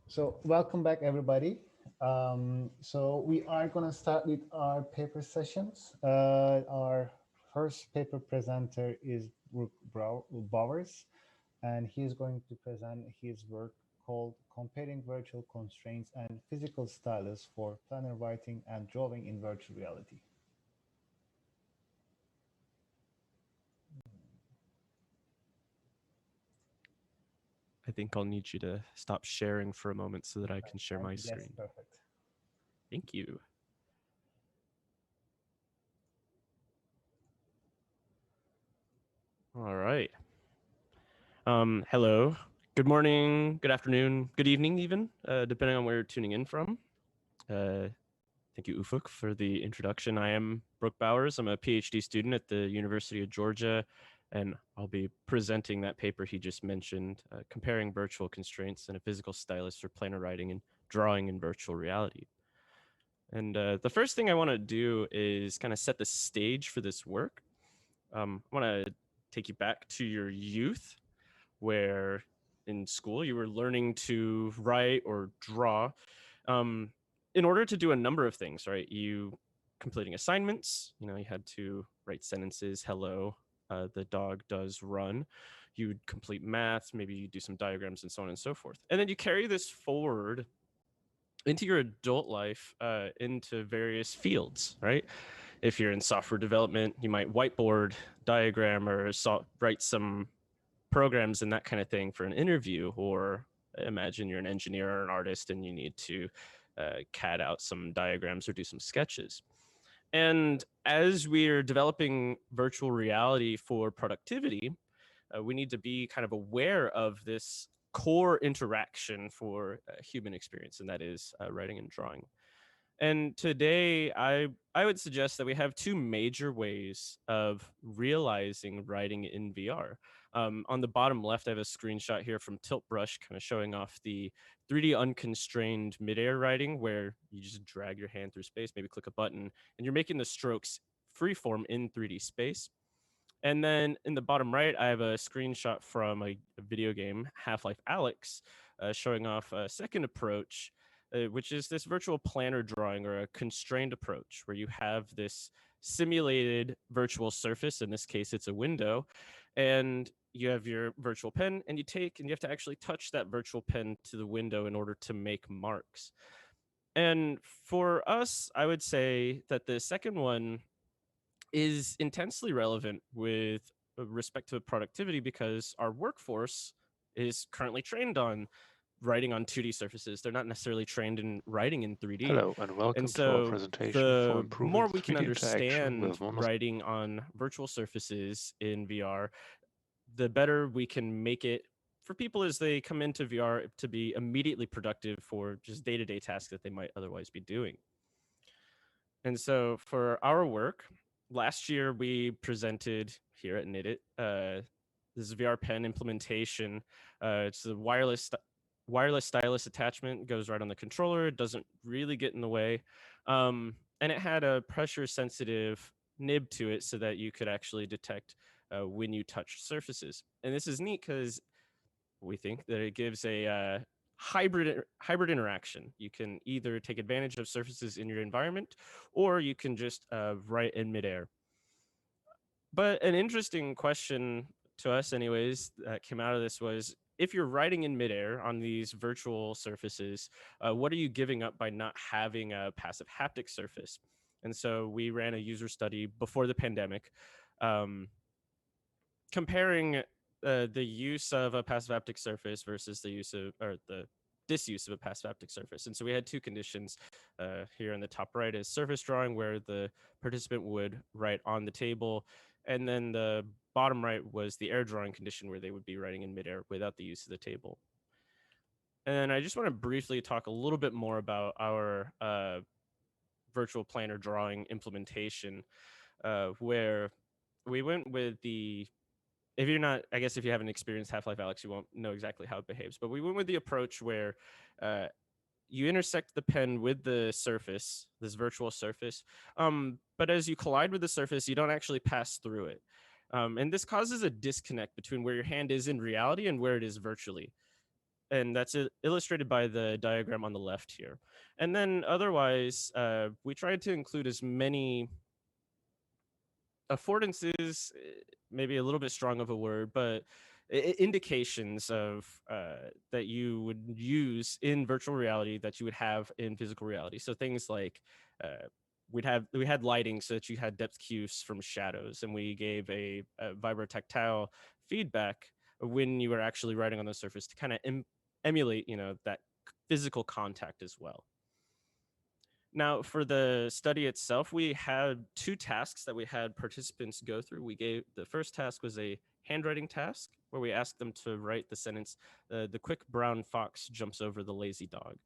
So welcome back, everybody. So we are going to start with our paper sessions. Our first paper presenter is Brooke Bowers, and he's going to present his work called Comparing Virtual Constraints and Physical Stylus for Planner Writing and Drawing in Virtual Reality. I think I'll need you to stop sharing for a moment so that I can share my Yes, screen. perfect. Thank you. All right. Hello. Good morning, good afternoon, good evening even, depending on where you're tuning in from. Thank you, Ufuk, for the introduction. I am Brooke Bowers. I'm a PhD student at the University of Georgia, and I'll be presenting that paper he just mentioned, comparing virtual constraints and a physical stylus for planar writing and drawing in virtual reality. And the first thing I want to do is kind of set the stage for this work. I want to take you back to your youth, where in school you were learning to write or draw in order to do a number of things, right? You completing assignments, you had to write sentences, hello, the dog does run. You'd complete math, maybe you do some diagrams and so on and so forth. And then you carry this forward into your adult life, into various fields, right? If you're in software development, you might whiteboard, diagram, or write some programs and that kind of thing for an interview. Or imagine you're an engineer or an artist and you need to CAD out some diagrams or do some sketches. And as we're developing virtual reality for productivity, we need to be kind of aware of this core interaction for human experience, and that is writing and drawing. And today, I would suggest that we have two major ways of realizing writing in VR. On the bottom left, I have a screenshot here from Tilt Brush, kind of showing off the 3D unconstrained midair writing, where you just drag your hand through space, maybe click a button, and you're making the strokes freeform in 3D space. And then in the bottom right, I have a screenshot from a video game, Half-Life Alyx, showing off a second approach, which is this virtual planner drawing, or a constrained approach, where you have this simulated virtual surface. In this case, it's a window, and you have your virtual pen, and you have to actually touch that virtual pen to the window in order to make marks. And for us, I would say that the second one is intensely relevant with respect to productivity, because our workforce is currently trained on writing on 2D surfaces. They're not necessarily trained in writing in 3D. Hello and welcome And to our so presentation for the improving more we can 3D interaction understand with one of writing on virtual surfaces in VR, the better we can make it for people as they come into VR to be immediately productive for just day-to-day tasks that they might otherwise be doing. And so for our work, last year we presented here at Knit It, this VR pen implementation. It's a wireless stylus attachment, goes right on the controller. It doesn't really get in the way. And it had a pressure sensitive nib to it so that you could actually detect when you touch surfaces. And this is neat because we think that it gives a hybrid interaction. You can either take advantage of surfaces in your environment, or you can just write in midair. But an interesting question to us anyways that came out of this was, if you're writing in midair on these virtual surfaces, what are you giving up by not having a passive haptic surface? And so we ran a user study before the pandemic, comparing the use of a passive haptic surface versus the disuse of a passive haptic surface. And so we had two conditions. Here on the top right is surface drawing, where the participant would write on the table. And then the bottom right was the air drawing condition, where they would be writing in midair without the use of the table. And I just want to briefly talk a little bit more about our virtual planner drawing implementation, where we went with the if you haven't experienced Half-Life Alyx, you won't know exactly how it behaves. But we went with the approach where you intersect the pen with the surface, this virtual surface. But as you collide with the surface, you don't actually pass through it. And this causes a disconnect between where your hand is in reality and where it is virtually. and that's illustrated by the diagram on the left here. And then otherwise, we tried to include as many affordances, maybe a little bit strong of a word, but indications of that you would use in virtual reality that you would have in physical reality. So things like we had lighting so that you had depth cues from shadows, and we gave a vibrotactile feedback when you were actually writing on the surface to kind of emulate, that physical contact as well. Now, for the study itself, we had 2 tasks that we had participants go through. The first task was a handwriting task where we asked them to write the sentence, "The quick brown fox jumps over the lazy dog."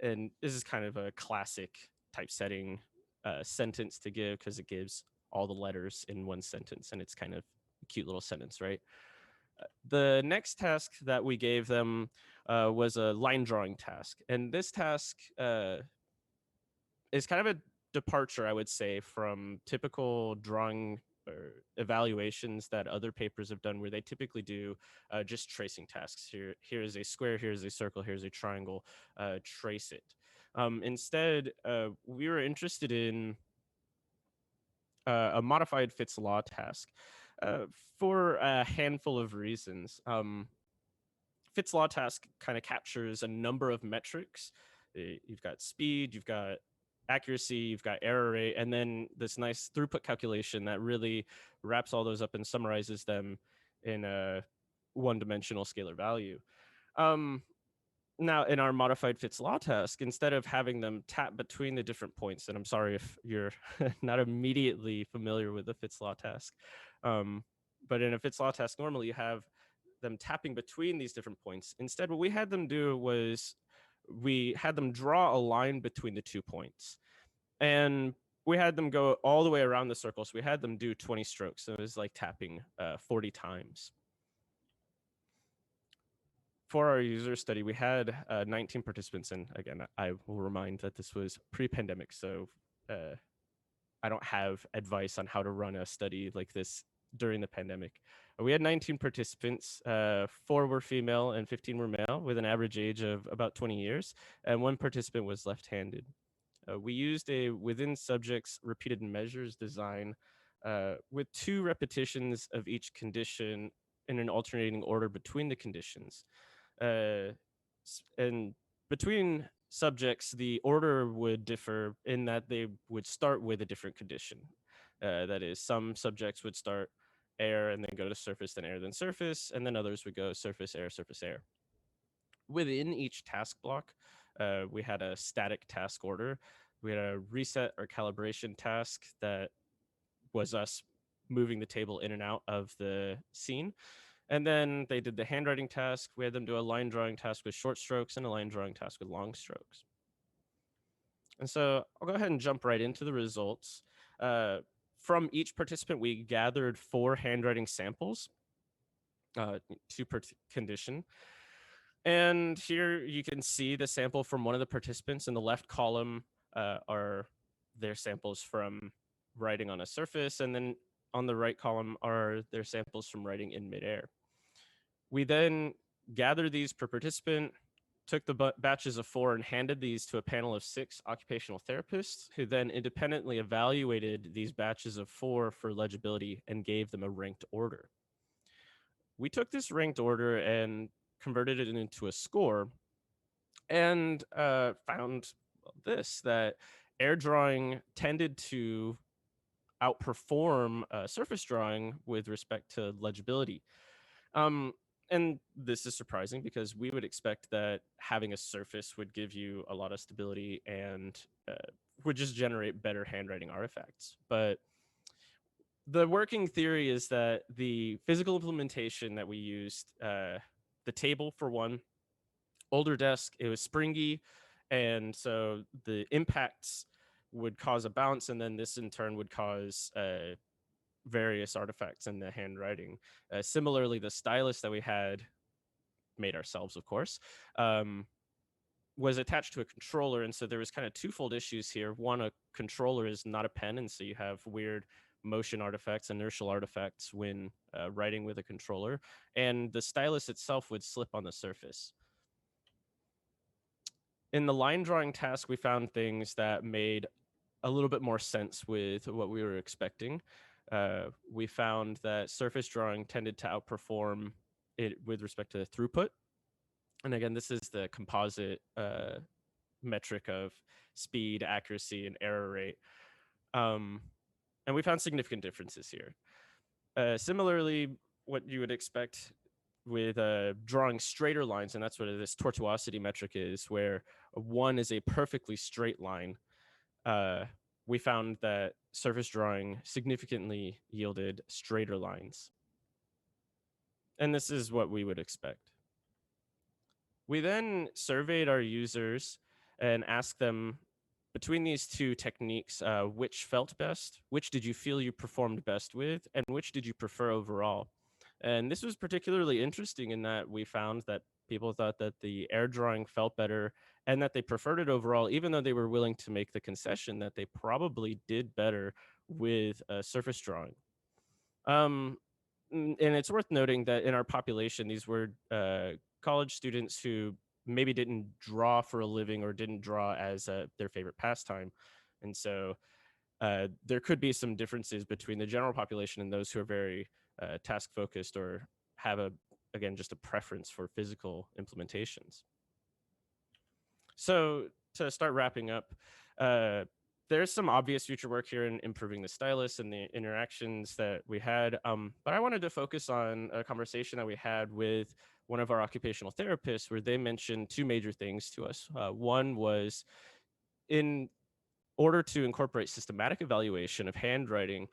And this is kind of a classic typesetting sentence to give because it gives all the letters in one sentence, and it's kind of a cute little sentence, right? The next task that we gave them was a line drawing task. And this task is kind of a departure, I would say, from typical drawing or evaluations that other papers have done, where they typically do just tracing tasks. Here is a square, here is a circle, here's a triangle, trace it. Instead, we were interested in a modified Fitts law task for a handful of reasons. Fitts law task kind of captures a number of metrics. You've got speed, you've got accuracy, you've got error rate, and then this nice throughput calculation that really wraps all those up and summarizes them in a one-dimensional scalar value. Now, in our modified Fitts law task, instead of having them tap between the different points, and I'm sorry if you're not immediately familiar with the Fitts law task, but in a Fitts law task, normally you have them tapping between these different points. Instead, what we had them do was we had them draw a line between the 2 points, and we had them go all the way around the circle. So we had them do 20 strokes. So it was like tapping 40 times. For our user study, we had 19 participants. And again, I will remind that this was pre-pandemic. So I don't have advice on how to run a study like this during the pandemic. We had 19 participants, 4 were female and 15 were male, with an average age of about 20 years, and 1 participant was left-handed. We used a within subjects repeated measures design with 2 repetitions of each condition in an alternating order between the conditions. And between subjects, the order would differ in that they would start with a different condition. That is, some subjects would start air and then go to surface, then air, then surface, and then others would go surface, air, surface, air. Within each task block, we had a static task order. We had a reset or calibration task that was us moving the table in and out of the scene. And then they did the handwriting task. We had them do a line drawing task with short strokes and a line drawing task with long strokes. And so I'll go ahead and jump right into the results. From each participant, we gathered 4 handwriting samples, 2 per condition. And here you can see the sample from one of the participants. In the left column are their samples from writing on a surface. And then on the right column are their samples from writing in midair. We then gathered these per participant, took the batches of 4 and handed these to a panel of 6 occupational therapists, who then independently evaluated these batches of 4 for legibility and gave them a ranked order. We took this ranked order and converted it into a score, and found this, that air drawing tended to outperform surface drawing with respect to legibility. And this is surprising because we would expect that having a surface would give you a lot of stability and would just generate better handwriting artifacts. But the working theory is that the physical implementation that we used, the table for one, older desk, it was springy, and so the impacts would cause a bounce, and then this in turn would cause various artifacts in the handwriting. Similarly, the stylus that we had, made ourselves, of course, was attached to a controller, and so there was kind of twofold issues here. One, a controller is not a pen, and so you have weird motion artifacts, inertial artifacts when writing with a controller, and the stylus itself would slip on the surface. In the line drawing task, we found things that made a little bit more sense with what we were expecting. We found that surface drawing tended to outperform it with respect to throughput. And again, this is the composite metric of speed, accuracy, and error rate. And we found significant differences here. Similarly, what you would expect with drawing straighter lines, and that's what this tortuosity metric is, where one is a perfectly straight line. We found that surface drawing significantly yielded straighter lines. And this is what we would expect. We then surveyed our users and asked them, between these two techniques, which felt best, which did you feel you performed best with, and which did you prefer overall? And this was particularly interesting in that we found that people thought that the air drawing felt better and that they preferred it overall, even though they were willing to make the concession that they probably did better with surface drawing. And it's worth noting that in our population, these were college students who maybe didn't draw for a living or didn't draw as their favorite pastime. And so there could be some differences between the general population and those who are very task focused or have again, just a preference for physical implementations. So to start wrapping up, there's some obvious future work here in improving the stylus and the interactions that we had. But I wanted to focus on a conversation that we had with one of our occupational therapists where they mentioned two major things to us. One was, in order to incorporate systematic evaluation of handwriting,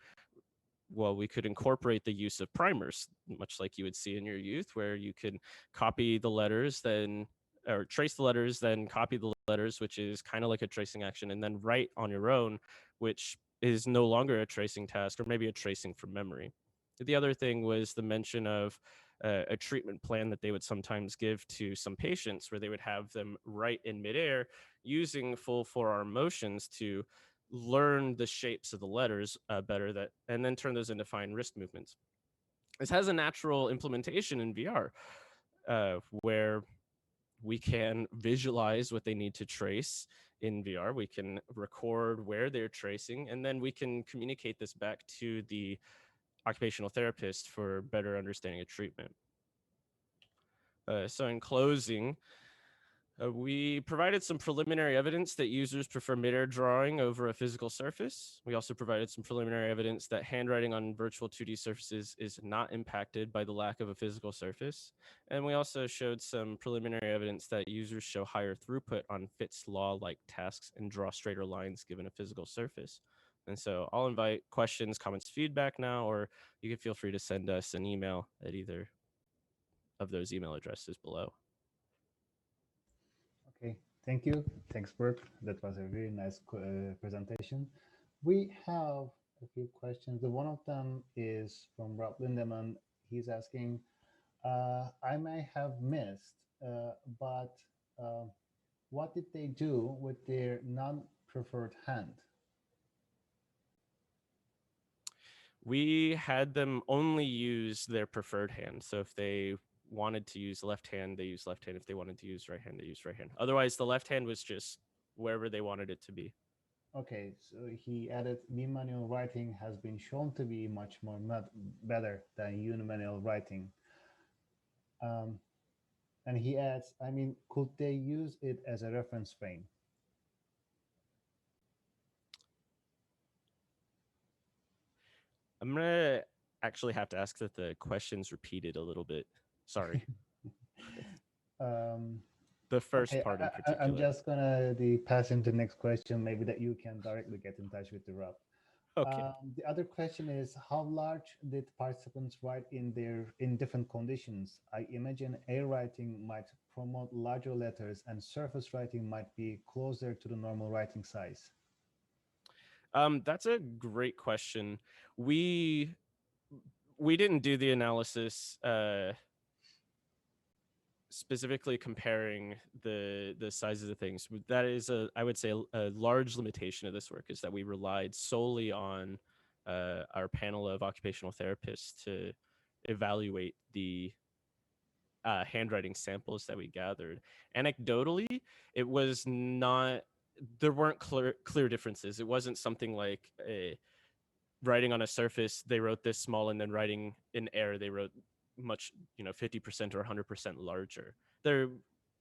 well, we could incorporate the use of primers, much like you would see in your youth, where you can copy the letters, then or trace the letters, then copy the letters, which is kind of like a tracing action, and then write on your own, which is no longer a tracing task, or maybe a tracing from memory. The other thing was the mention of a treatment plan that they would sometimes give to some patients, where they would have them write in midair using full forearm motions to learn the shapes of the letters better, and then turn those into fine wrist movements. This has a natural implementation in VR, where we can visualize what they need to trace in VR. We can record where they're tracing, and then we can communicate this back to the occupational therapist for better understanding of treatment. So in closing, we provided some preliminary evidence that users prefer mid-air drawing over a physical surface. We also provided some preliminary evidence that handwriting on virtual 2D surfaces is not impacted by the lack of a physical surface. And we also showed some preliminary evidence that users show higher throughput on Fitts law-like tasks and draw straighter lines given a physical surface. And so I'll invite questions, comments, feedback now, or you can feel free to send us an email at either of those email addresses below. Okay, thank you. Thanks, Bert. That was a very nice presentation. We have a few questions. One of them is from Rob Lindemann. He's asking, I may have missed, but what did they do with their non-preferred hand? We had them only use their preferred hand. So if they wanted to use left hand, they use left hand. If they wanted to use right hand, they use right hand. Otherwise, the left hand was just wherever they wanted it to be. Okay, so he added, bimanual writing has been shown to be much more better than unimanual writing. And he adds, I mean, could they use it as a reference frame? I'm gonna actually have to ask that the question's repeated a little bit. Sorry. The first okay, part in particular. I'm just gonna pass into the next question, maybe that you can directly get in touch with the Rob. Okay. The other question is, how large did participants write in different conditions? I imagine air writing might promote larger letters and surface writing might be closer to the normal writing size. That's a great question. We didn't do the analysis specifically comparing the sizes of things. That is I would say a large limitation of this work, is that we relied solely on our panel of occupational therapists to evaluate the handwriting samples that we gathered. Anecdotally, it was not, there weren't clear differences. It wasn't something like writing on a surface, they wrote this small, and then writing in air, they wrote much, 50% or 100% larger. There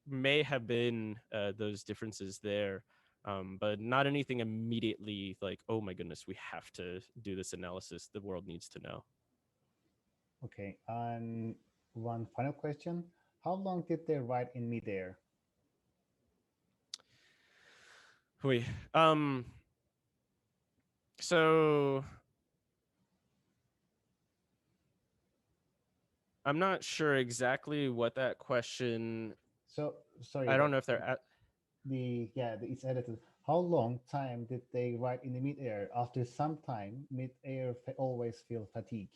may have been those differences there, but not anything immediately like, oh my goodness, we have to do this analysis. The world needs to know. Okay, and one final question. How long did they write in midair? Wait, so I'm not sure exactly what that question. So, sorry. I don't know if they're at. It's edited. How long time did they write in the midair? After some time, midair always feel fatigue.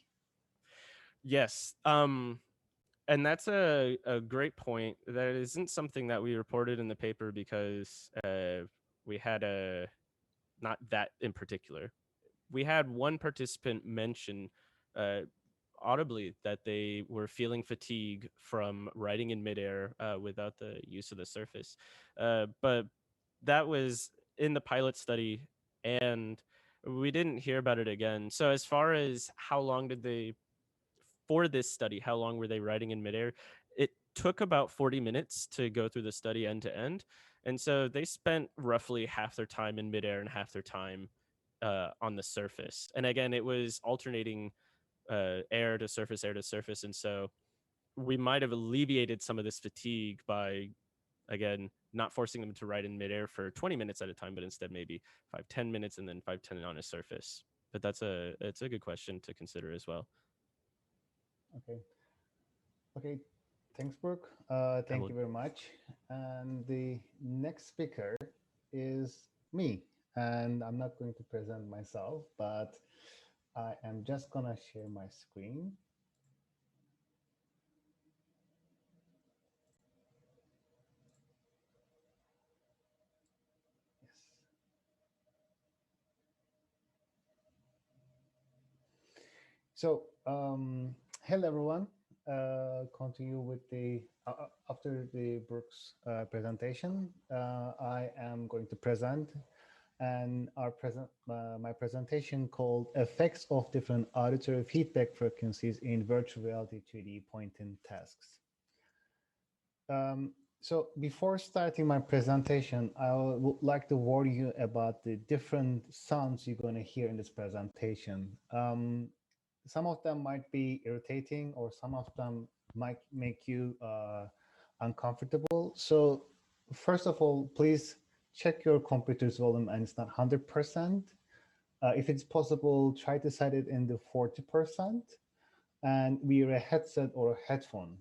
Yes. And that's a great point. That isn't something that we reported in the paper because we had not that in particular. We had one participant mention audibly that they were feeling fatigue from writing in midair without the use of the surface. But that was in the pilot study, and we didn't hear about it again. So as far as how long did they, for this study, how long were they writing in midair? It took about 40 minutes to go through the study end to end. And so they spent roughly half their time in midair and half their time on the surface. And again, it was alternating air to surface, air to surface. And so we might have alleviated some of this fatigue by, again, not forcing them to write in midair for 20 minutes at a time, but instead maybe 5-10 minutes and then 5-10 on a surface. But it's a good question to consider as well. Okay. Okay. Thanks, Brooke. Thank you very much. And the next speaker is me. And I'm not going to present myself, but I am just going to share my screen. Yes. So, hello, everyone. Continue with the after the Brooks presentation. I am going to present my presentation called Effects of Different Auditory Feedback Frequencies in Virtual Reality 3D Point-in Tasks. So before starting my presentation, I would like to warn you about the different sounds you're going to hear in this presentation. Some of them might be irritating, or some of them might make you uncomfortable. So first of all, please check your computer's volume and it's not 100%. If it's possible, try to set it in the 40% and wear a headset or a headphone.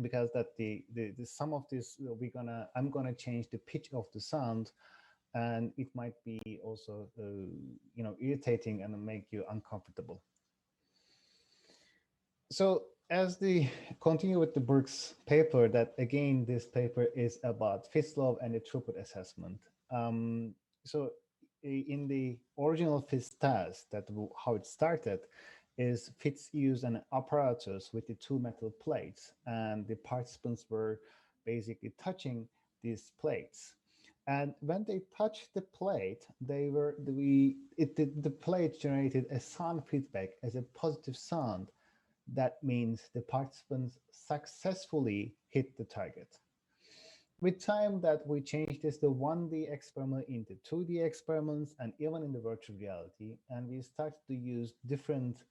Because that the some of this I'm gonna change the pitch of the sound, and it might be also irritating and make you uncomfortable. So as the continue with the Brooks paper, that again this paper is about Fitts law and the throughput assessment. So in the original Fitts task, that how it started is Fitts used an apparatus with the two metal plates, and the participants were basically touching these plates. And when they touched the plate, the plate generated a sound feedback as a positive sound. That means the participants successfully hit the target. With time that we changed this, the 1D experiment into 2D experiments, and even in the virtual reality, and we started to use different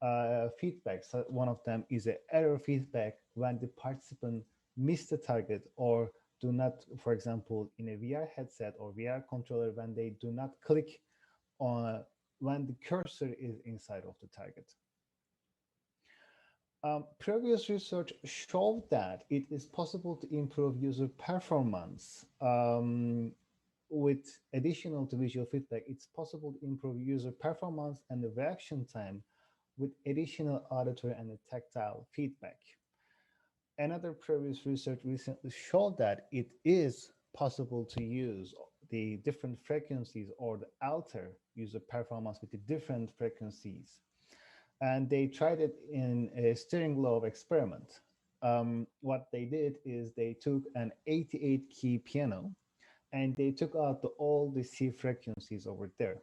feedbacks. So one of them is an error feedback when the participant missed the target or do not, for example, in a VR headset or VR controller, when they do not click on when the cursor is inside of the target. Previous research showed that it is possible to improve user performance with additional to visual feedback. It's possible to improve user performance and the reaction time with additional auditory and tactile feedback. Another previous research recently showed that it is possible to use the different frequencies or the alter user performance with the different frequencies. And they tried it in a steering globe experiment. What they did is they took an 88 key piano and they took out all the C frequencies over there.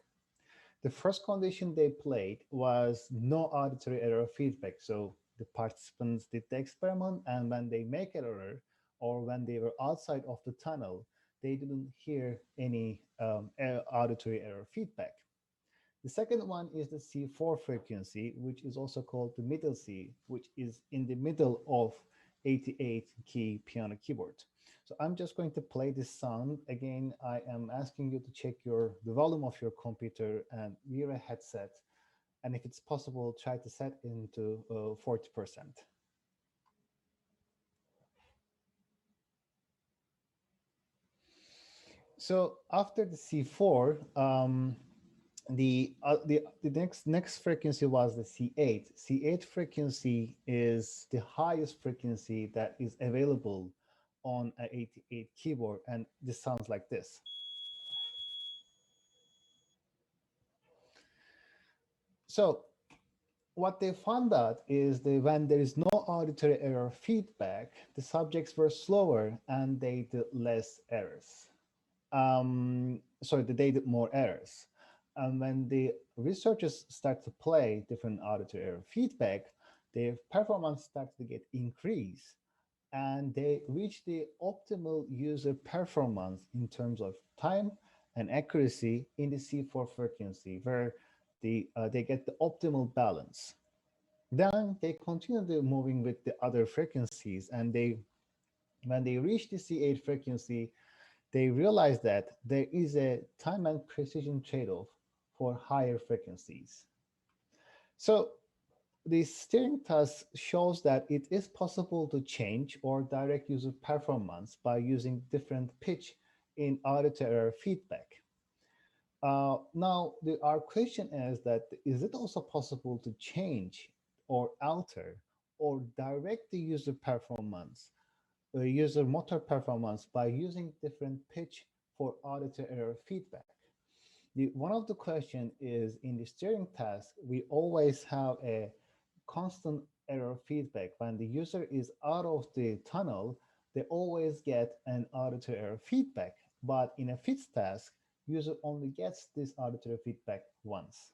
The first condition they played was no auditory error feedback. So the participants did the experiment, and when they make an error or when they were outside of the tunnel, they didn't hear any auditory error feedback. The second one is the C4 frequency, which is also called the middle C, which is in the middle of 88 key piano keyboard. So I'm just going to play this sound. Again, I am asking you to check the volume of your computer and wear a headset. And if it's possible, try to set into 40%. So after the C4, the next frequency was the C8. C8 frequency is the highest frequency that is available on an 88 keyboard, and this sounds like this. So what they found out is that when there is no auditory error feedback, the subjects were slower and they did less errors. They did more errors. And when the researchers start to play different auditory error feedback, their performance starts to get increased, and they reach the optimal user performance in terms of time and accuracy in the C4 frequency, where they get the optimal balance. Then they continue moving with the other frequencies, and when they reach the C8 frequency, they realize that there is a time and precision trade-off for higher frequencies. So the steering task shows that it is possible to change or direct user performance by using different pitch in auditory error feedback. Now, our question is it also possible to change or alter or direct the user performance, user motor performance by using different pitch for auditory error feedback? One of the question is in the steering task, we always have a constant error feedback. When the user is out of the tunnel, they always get an auditory error feedback. But in a fits task, user only gets this auditory feedback once.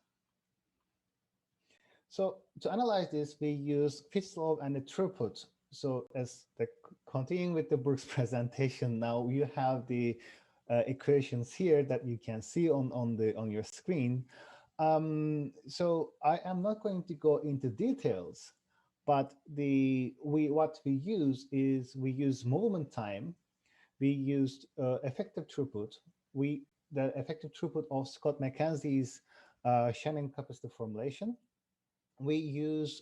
So to analyze this, we use fits slope and the throughput. So continuing with the Brooks presentation, now you have the equations here that you can see on your screen. So I am not going to go into details, but what we use is we use movement time, we used effective throughput. The effective throughput of Scott McKenzie's Shannon capacitor formulation. We use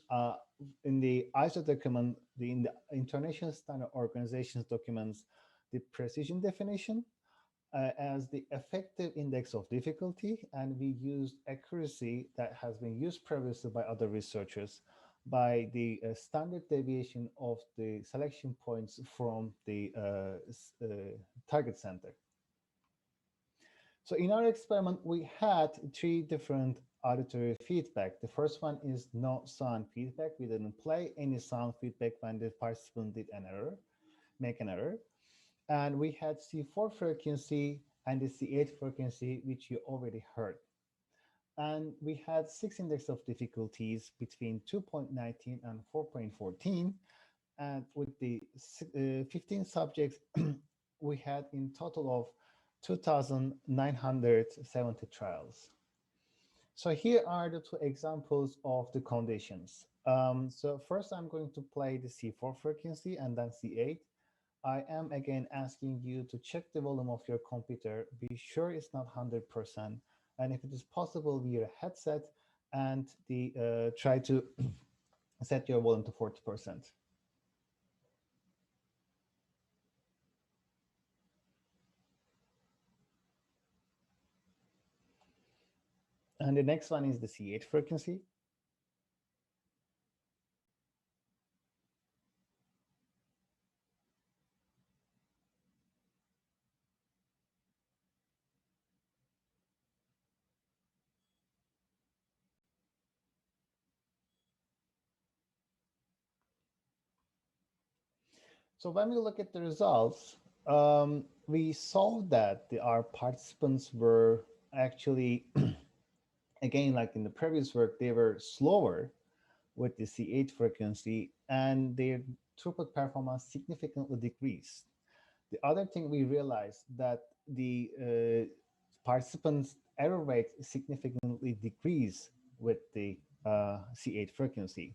in the ISO document, in the International Standard Organizations documents, the precision definition as the effective index of difficulty, and we used accuracy that has been used previously by other researchers by the standard deviation of the selection points from the target center. So in our experiment, we had 3 different auditory feedback. The first one is no sound feedback. We didn't play any sound feedback when the participant did make an error. And we had C4 frequency and the C8 frequency, which you already heard. And we had 6 index of difficulties between 2.19 and 4.14. And with the 15 subjects, we had in total of 2,970 trials. So here are the 2 examples of the conditions. So first I'm going to play the C4 frequency and then C8. I am again asking you to check the volume of your computer, be sure it's not 100%, and if it is possible, wear a headset and try to set your volume to 40%. And the next one is the C8 frequency. So when we look at the results, we saw that our participants were actually, again, like in the previous work, they were slower with the C8 frequency and their throughput performance significantly decreased. The other thing we realized that the participants' error rate significantly decreased with the C8 frequency.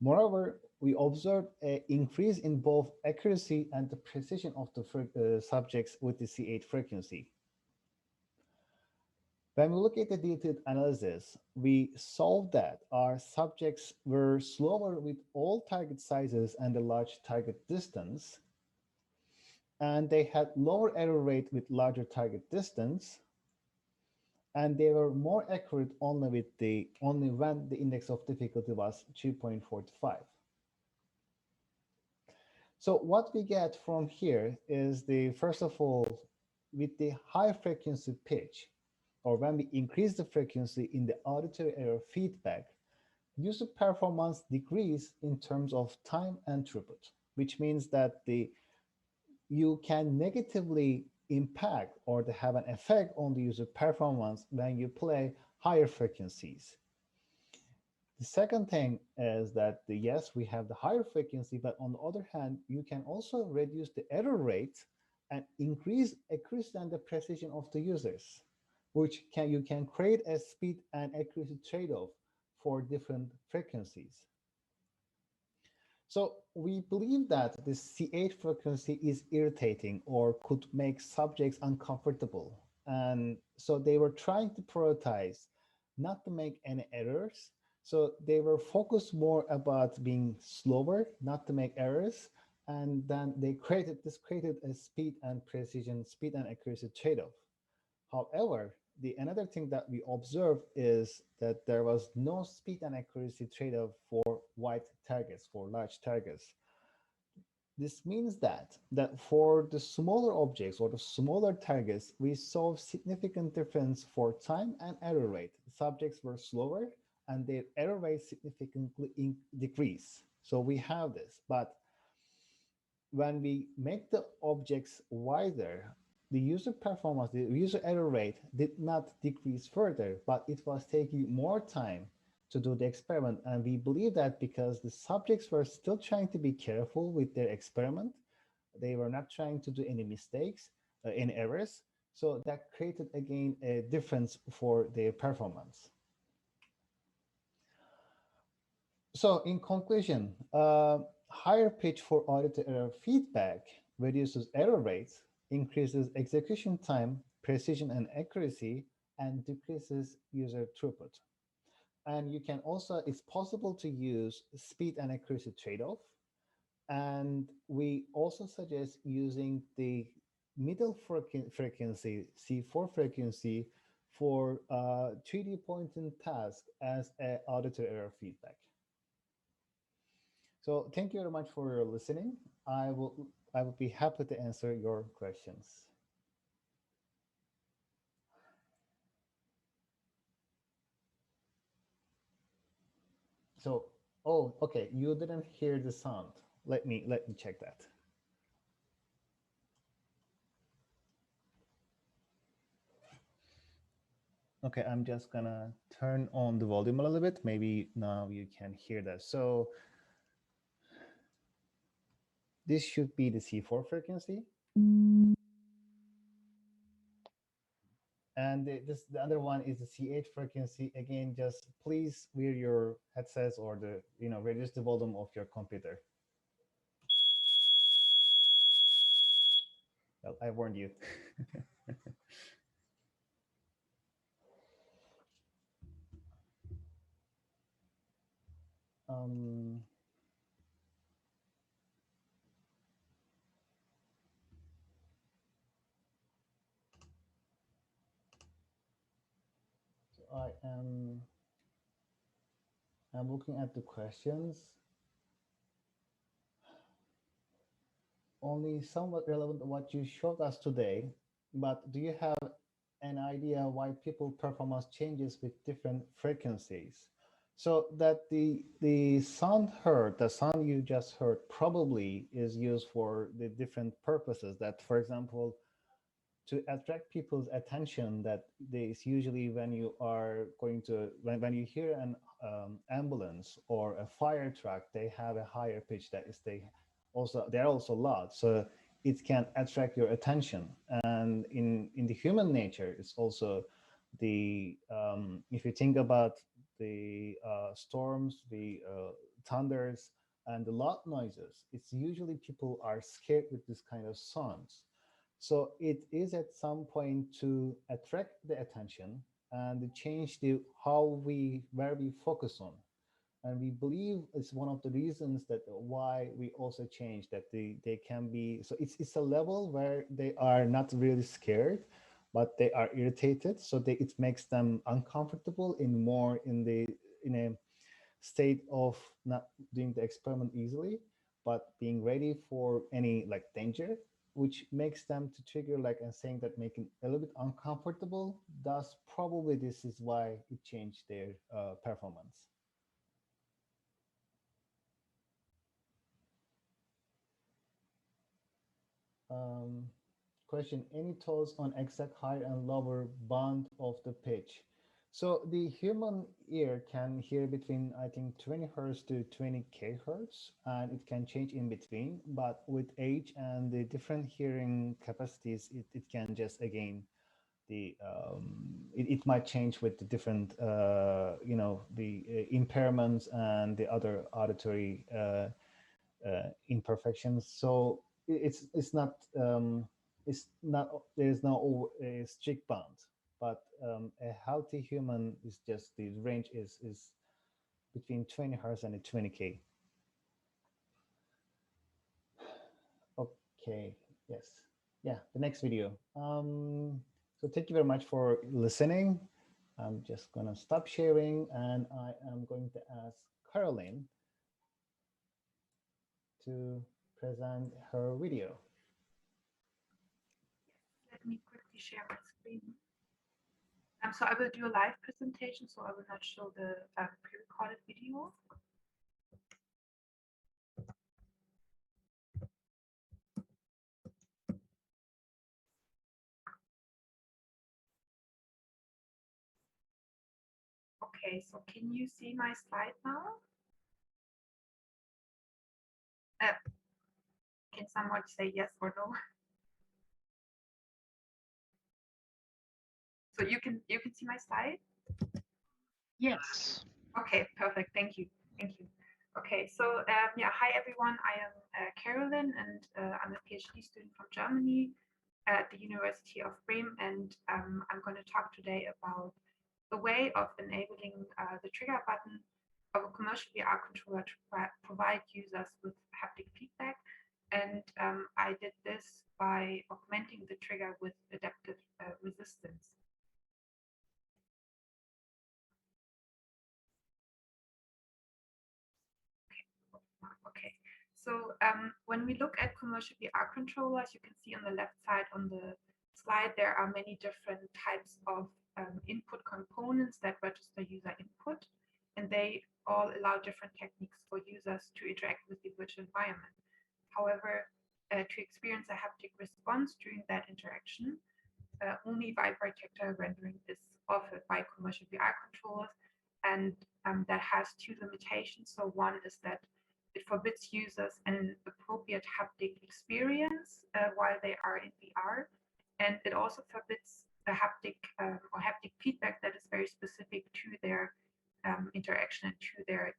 Moreover, we observed an increase in both accuracy and the precision of the subjects with the C8 frequency. When we look at the detailed analysis, we saw that our subjects were slower with all target sizes and a large target distance, and they had lower error rate with larger target distance, and they were more accurate only when the index of difficulty was 2.45. So what we get from here is first of all, with the high frequency pitch, or when we increase the frequency in the auditory error feedback, user performance decrease in terms of time and throughput, which means that you can negatively impact or to have an effect on the user performance when you play higher frequencies. The second thing is that yes, we have the higher frequency, but on the other hand, you can also reduce the error rate and increase accuracy and the precision of the users, which you can create a speed and accuracy trade-off for different frequencies. So we believe that the C8 frequency is irritating or could make subjects uncomfortable. And so they were trying to prioritize not to make any errors. So they were focused more about being slower, not to make errors. And then this created a speed and precision, speed and accuracy trade-off. However, another thing that we observed is that there was no speed and accuracy trade-off for wide targets, for large targets. This means that for the smaller objects or the smaller targets, we saw significant difference for time and error rate. Subjects were slower and their error rate significantly decreased. So we have this, but when we make the objects wider, the user performance, the user error rate did not decrease further, but it was taking more time to do the experiment. And we believe that because the subjects were still trying to be careful with their experiment, they were not trying to do any mistakes, any errors. So that created, again, a difference for their performance. So in conclusion, higher pitch for auditory error feedback reduces error rates, increases execution time, precision and accuracy, and decreases user throughput. And you can also, it's possible to use speed and accuracy trade-off. And we also suggest using the middle frequency, C4 frequency, for 3D pointing task as an auditory error feedback. So thank you very much for your listening. I will be happy to answer your questions. So, oh, okay, you didn't hear the sound. Let me check that. Okay, I'm just gonna turn on the volume a little bit. Maybe now you can hear that. So this should be the C4 frequency. And the other one is the C8 frequency. Again, just please wear your headsets or reduce the volume of your computer. Well, I warned you. So I'm looking at the questions. Only somewhat relevant to what you showed us today, but do you have an idea why people performance changes with different frequencies? So that the sound heard, the sound you just heard probably is used for the different purposes. That, for example, to attract people's attention, that is usually when you are going to when you hear an ambulance or a fire truck, they have a higher pitch, that is they're also loud, so it can attract your attention. And in the human nature, it's also the if you think about the storms, the thunders and the loud noises, it's usually people are scared with this kind of sounds. So it is at some point to attract the attention and to change the where we focus on. And we believe it's one of the reasons that why we also change, that they can be, so it's a level where they are not really scared, but they are irritated. So it makes them uncomfortable in a state of not doing the experiment easily, but being ready for any like danger, which makes them to trigger like and saying that making a little bit uncomfortable. Thus, probably this is why it changed their performance. Um, Question, any thoughts on exact higher and lower bound of the pitch? So the human ear can hear between, I think, 20 hertz to 20 kHz, and it can change in between. But with age and the different hearing capacities, it can just again it might change with the different the impairments and the other auditory imperfections. So it's not there is no a strict bound, but a healthy human is just the range is between 20 hertz and 20K. Okay, yes, yeah, the next video. So thank you very much for listening. I'm just gonna stop sharing and I am going to ask Caroline to present her video. Let me quickly share my screen. So I will do a live presentation, so I will not show the pre-recorded video. Okay, so can you see my slide now? Can someone say yes or no? So you can see my slide? Yes. Okay, perfect. Thank you. Thank you. Okay, so yeah, hi everyone. I am Carolyn, and I'm a PhD student from Germany at the University of Bremen, and I'm going to talk today about the way of enabling the trigger button of a commercial VR controller to provide users with haptic feedback. And I did this by augmenting the trigger with adaptive resistance. Okay, so when we look at commercial VR controllers, you can see on the left side on the slide, there are many different types of input components that register user input, and they all allow different techniques for users to interact with the virtual environment. However, to experience a haptic response during that interaction, only vibratactile rendering is offered by commercial VR controllers, and that has two limitations. So one is that it forbids users an appropriate haptic experience while they are in VR, and it also forbids a haptic or haptic feedback that is very specific to their interaction and to their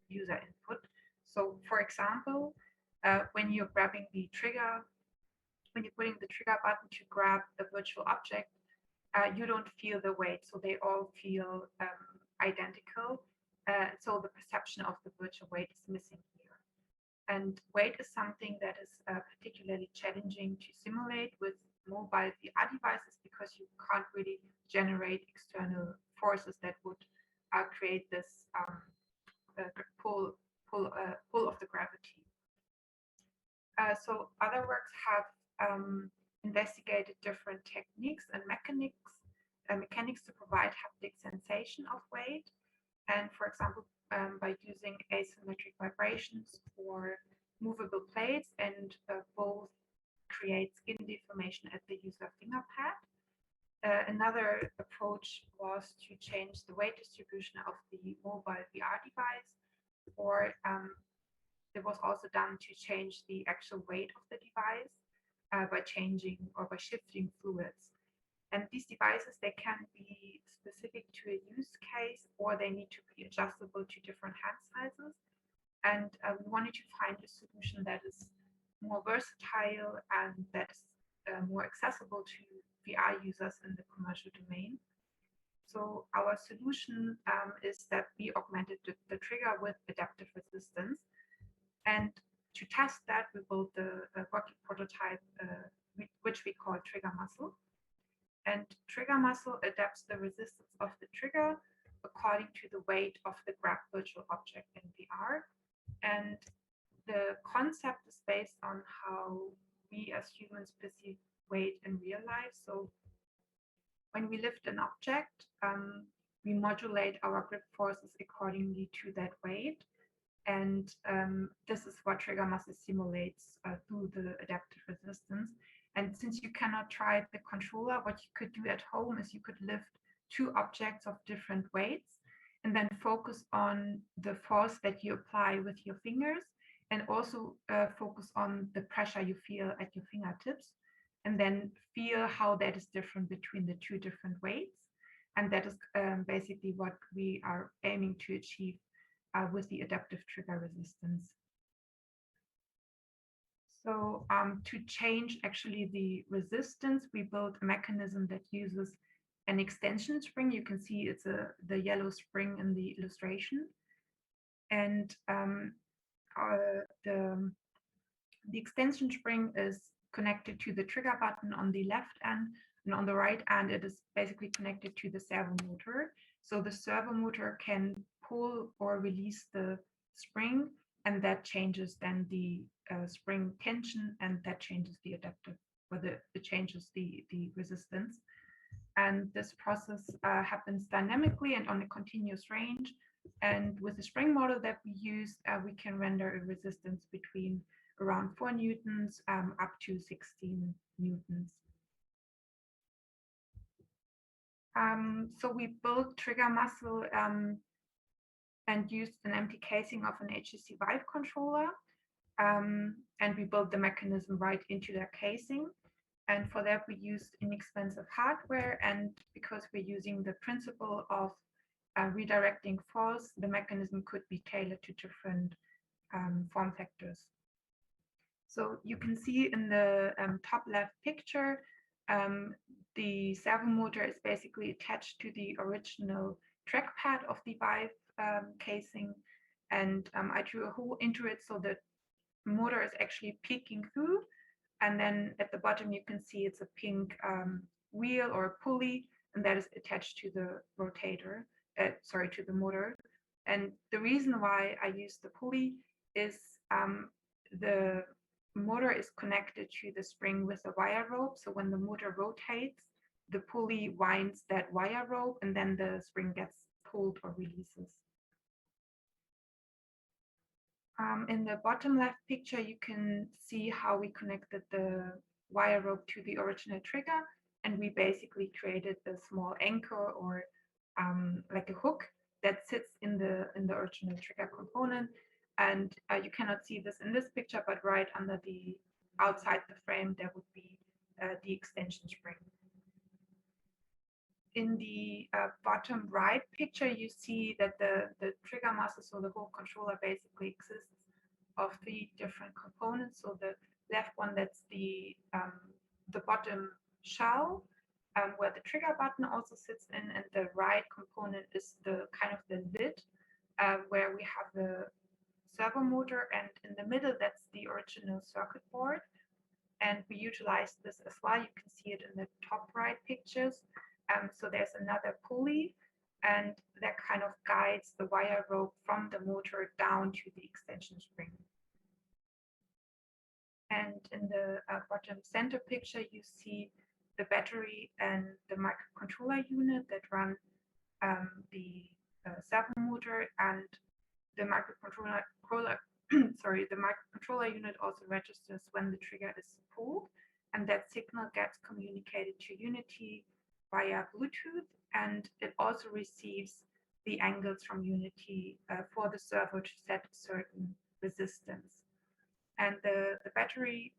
user input. So, for example, when you're grabbing the trigger, when you're putting the trigger button to grab a virtual object, you don't feel the weight, so they all feel identical. So the perception of the virtual weight is missing here. And weight is something that is particularly challenging to simulate with mobile VR devices because you can't really generate external forces that would create this pull of the gravity. So other works have investigated different techniques and mechanics to provide haptic sensation of weight. And for example, by using asymmetric vibrations or movable plates, and both create skin deformation at the user finger pad. Another approach was to change the weight distribution of the mobile VR device, or it was also done to change the actual weight of the device by changing or by shifting fluids. And these devices, they can be specific to a use case, or they need to be adjustable to different hand sizes. And we wanted to find a solution that is more versatile and that is more accessible to VR users in the commercial domain. So our solution is that we augmented the trigger with adaptive resistance. And to test that, we built the working prototype, which we call trigger muscle. And trigger muscle adapts the resistance of the trigger according to the weight of the grab virtual object in VR. And the concept is based on how we as humans perceive weight in real life. So when we lift an object, we modulate our grip forces accordingly to that weight. And this is what trigger muscle simulates through the adaptive resistance. And since you cannot try the controller, what you could do at home is you could lift two objects of different weights and then focus on the force that you apply with your fingers, and also focus on the pressure you feel at your fingertips, and then feel how that is different between the two different weights. And that is basically what we are aiming to achieve with the adaptive trigger resistance. So to change actually the resistance, we built a mechanism that uses an extension spring. You can see it's the yellow spring in the illustration. And the extension spring is connected to the trigger button on the left end, and on the right end, it is basically connected to the servo motor. So the servo motor can pull or release the spring, and that changes then the spring tension, and that changes the adaptive, or it changes the resistance. And this process happens dynamically and on a continuous range. And with the spring model that we use, we can render a resistance between around 4 newtons up to 16 newtons. So we built trigger muscle and used an empty casing of an HTC Vive controller. And we built the mechanism right into their casing. And for that, we used inexpensive hardware. And because we're using the principle of redirecting force, the mechanism could be tailored to different form factors. So you can see in the top left picture, the servo motor is basically attached to the original trackpad of the Vive casing. And I drew a hole into it so the motor is actually peeking through. And then at the bottom, you can see it's a pink wheel or a pulley, and that is attached to the rotator, to the motor. And the reason why I use the pulley is the motor is connected to the spring with a wire rope. So when the motor rotates, the pulley winds that wire rope, and then the spring gets pulled or releases. In the bottom left picture, you can see how we connected the wire rope to the original trigger, and we basically created a small anchor or like a hook that sits in the original trigger component. And you cannot see this in this picture, but right under the outside the frame, there would be the extension spring. In the bottom right picture, you see that the trigger muscle, so the whole controller basically exists of 3 different components. So the left one, that's the bottom shell, where the trigger button also sits in, and the right component is the kind of the lid, where we have the servo motor, and in the middle, that's the original circuit board. And we utilize this as well. You can see it in the top right pictures. So there's another pulley, and that kind of guides the wire rope from the motor down to the extension spring. And in the bottom center picture, you see the battery and the microcontroller unit that run the servo motor, and the microcontroller sorry, the microcontroller unit also registers when the trigger is pulled, and that signal gets communicated to Unity via Bluetooth, and it also receives the angles from Unity for the servo to set a certain resistance. And the battery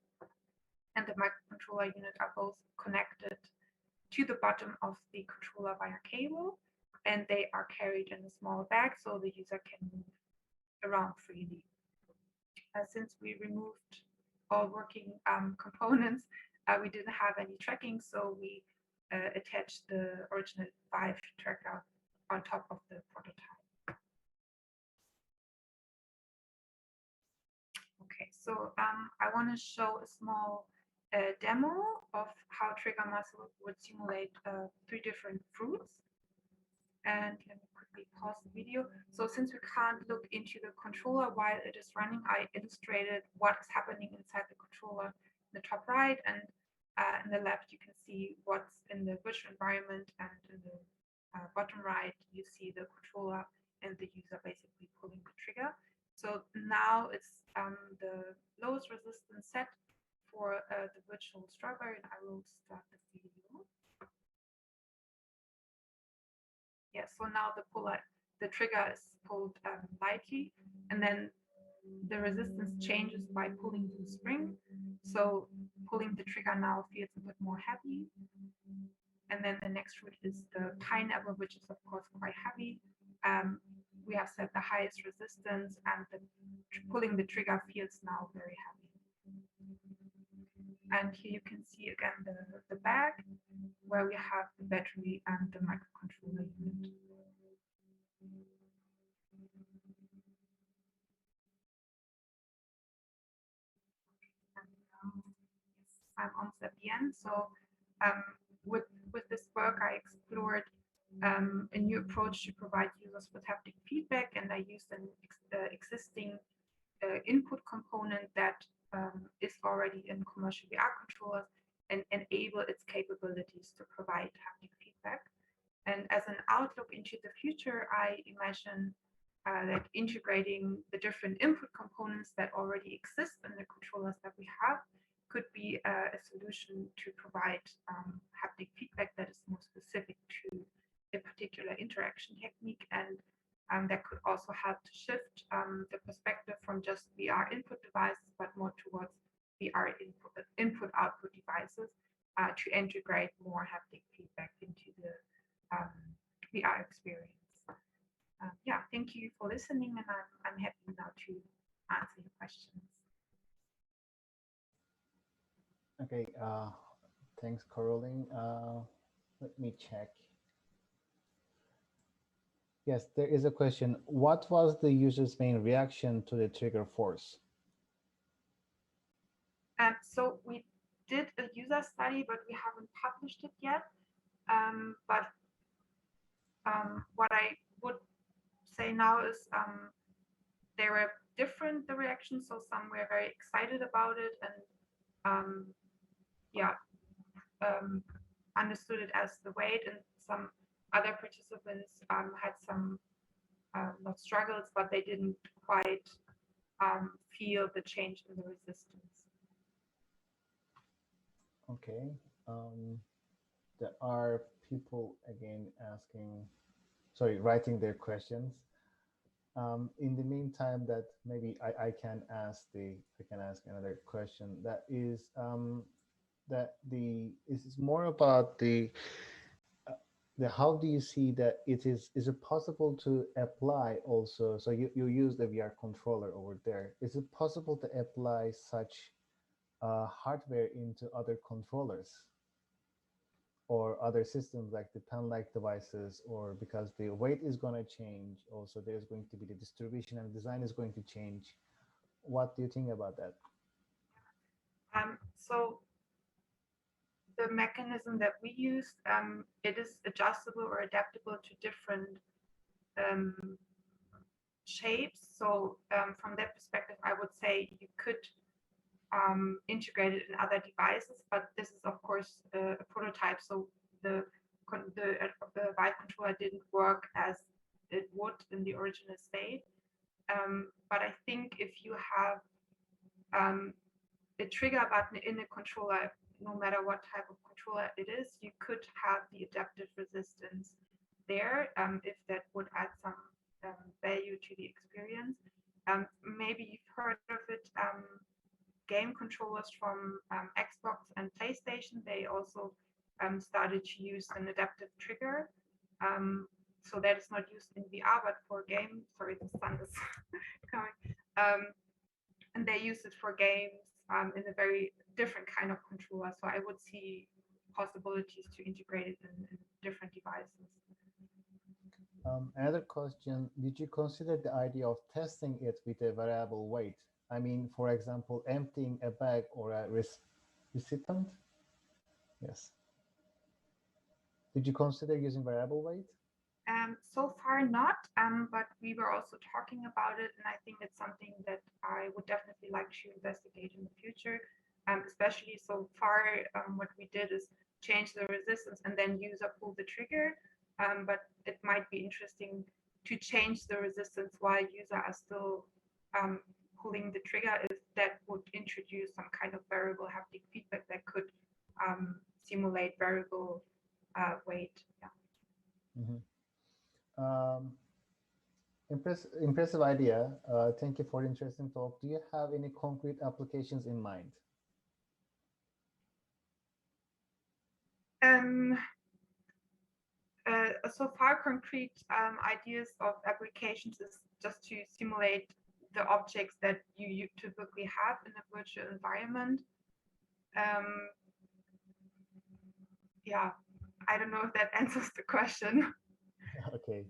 and the microcontroller unit are both connected to the bottom of the controller via cable, and they are carried in a small bag so the user can move around freely. Since we removed all working components, we didn't have any tracking, so we attached the original 5 tracker on top of the prototype. Okay, so I want to show a small demo of how trigger muscle would simulate 3 different fruits. And let me quickly pause the video. So since we can't look into the controller while it is running, I illustrated what is happening inside the controller in the top right, and in the left you can see what's in the virtual environment, and in the bottom right you see the controller and the user basically pulling the trigger. So now it's the lowest resistance set for the virtual strawberry, and I will start the video. Yeah, so now the trigger is pulled lightly, and then the resistance changes by pulling the spring. So pulling the trigger now feels a bit more heavy. And then the next fruit is the pineapple, which is of course quite heavy. We have set the highest resistance, and pulling the trigger feels now very heavy. And here you can see again the bag where we have the battery and the microcontroller unit. I'm almost at the end. So with this work, I explored a new approach to provide users with haptic feedback, and I used an existing input component that is already in commercial VR controllers and enable its capabilities to provide haptic feedback. And as an outlook into the future, I imagine that integrating the different input components that already exist in the controllers that we have could be a solution to provide haptic feedback that is more specific to a particular interaction technique, and that could also help to shift the perspective from just VR input devices, but more towards VR input-output devices to integrate more haptic feedback into the VR experience. Yeah, thank you for listening, and I'm happy now to answer your questions. Okay, thanks, Caroline. Let me check. Yes, there is a question. What was the user's main reaction to the trigger force? So we did a user study, but we haven't published it yet. What I would say now is they were different, the reactions. So some were very excited about it, and understood it as the weight, and some other participants had some not struggles, but they didn't quite feel the change in the resistance. Okay. There are people again writing their questions. In the meantime, that maybe I can ask another question. That is this is more about the how do you see that is it possible to apply also? So you use the VR controller over there. Is it possible to apply such hardware into other controllers or other systems like the pen-like devices, or because the weight is going to change, also there's going to be the distribution and design is going to change. What do you think about that? So the mechanism that we used, it is adjustable or adaptable to different shapes. So from that perspective, I would say you could integrate it in other devices, but this is of course a prototype. So the Vive controller didn't work as it would in the original state. But I think if you have a trigger button in a controller, no matter what type of controller it is, you could have the adaptive resistance there, if that would add some value to the experience. Maybe you've heard of it, game controllers from Xbox and PlayStation, they also started to use an adaptive trigger. So that is not used in VR, but for game, sorry, the sun is coming. And they use it for games in a very different kind of controller. So I would see possibilities to integrate it in different devices. Another question, did you consider the idea of testing it with a variable weight? I mean, for example, emptying a bag or a recipient? Yes. Did you consider using variable weight? So far not, but we were also talking about it, and I think it's something that I would definitely like to investigate in the future. Especially so far, what we did is change the resistance and then user pull the trigger. But it might be interesting to change the resistance while user are still pulling the trigger, if that would introduce some kind of variable haptic feedback that could simulate variable weight. Yeah. Mm-hmm. Impressive idea. Thank you for the interesting talk. Do you have any concrete applications in mind? So far, concrete ideas of applications is just to simulate the objects that you typically have in a virtual environment. Yeah, I don't know if that answers the question. Okay.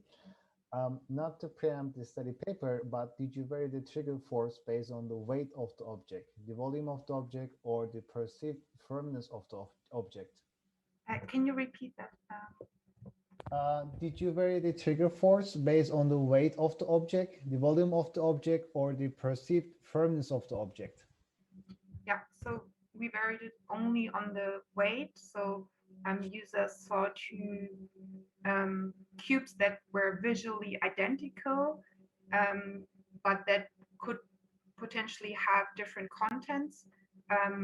Not to preempt the study paper, but did you vary the trigger force based on the weight of the object, the volume of the object, or the perceived firmness of the object? Can you repeat that? Did you vary the trigger force based on the weight of the object, the volume of the object, or the perceived firmness of the object? Yeah, so we varied it only on the weight. So users saw two cubes that were visually identical, but that could potentially have different contents.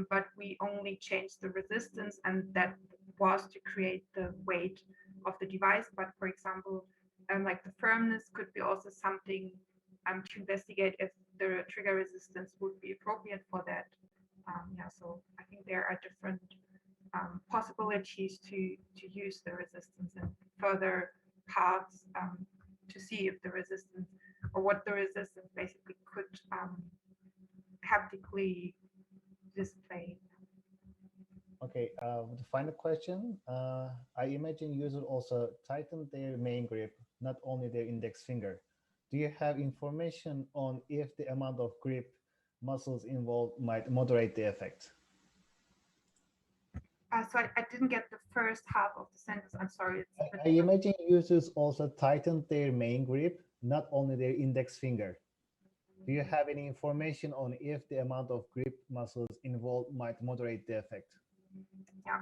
But we only changed the resistance, and that was to create the weight of the device. But for example, like the firmness could be also something to investigate if the trigger resistance would be appropriate for that. Yeah, so I think there are different possibilities to use the resistance in further paths to see if the resistance or what the resistance basically could haptically display. Okay, the final question. I imagine users also tighten their main grip, not only their index finger. Do you have information on if the amount of grip muscles involved might moderate the effect? So I didn't get the first half of the sentence. I'm sorry. I imagine users also tighten their main grip, not only their index finger. Do you have any information on if the amount of grip muscles involved might moderate the effect? Yeah.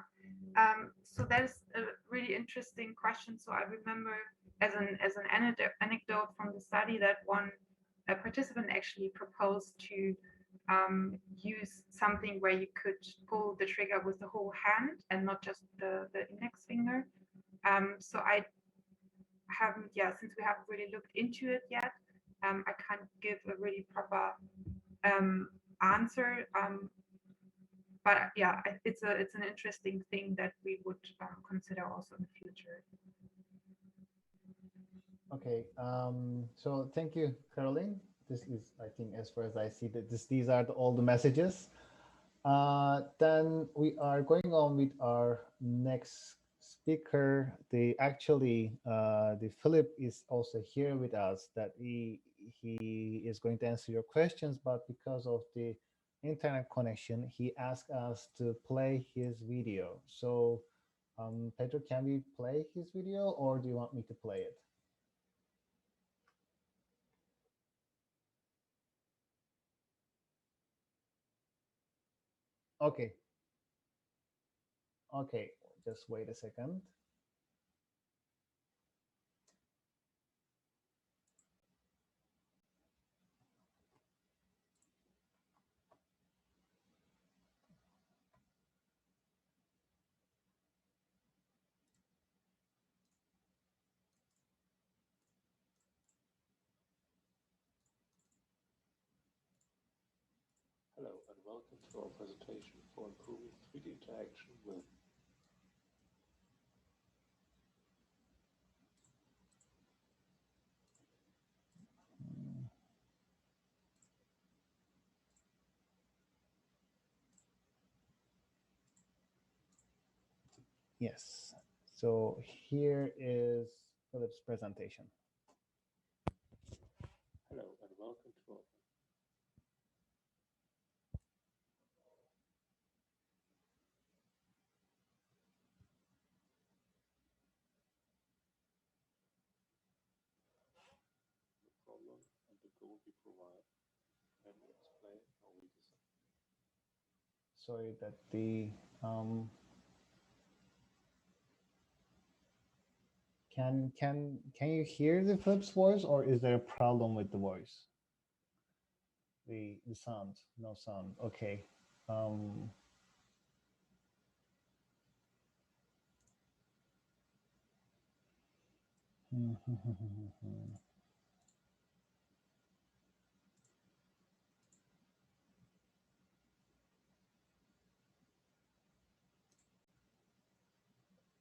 So that is a really interesting question. So I remember as an anecdote from the study that one participant actually proposed to use something where you could pull the trigger with the whole hand and not just the index finger. So I haven't, since we haven't really looked into it yet, I can't give a really proper answer. But yeah, it's an interesting thing that we would consider also in the future. Okay, so thank you, Caroline. This is, I think, as far as I see, that these are all the messages. Then we are going on with our next speaker. The Philip is also here with us. That he is going to answer your questions, but because of the internet connection, he asked us to play his video. So, Pedro, can we play his video, or do you want me to play it? Okay. Okay, just wait a second. welcome to our presentation for improving 3D interaction with Yes. So here is Philip's presentation. Hello and welcome to our problem and the goal we provide. Let me explain how we design. Sorry that the can you hear the Philip's voice, or is there a problem with the voice? The sound, no sound. Okay. Um,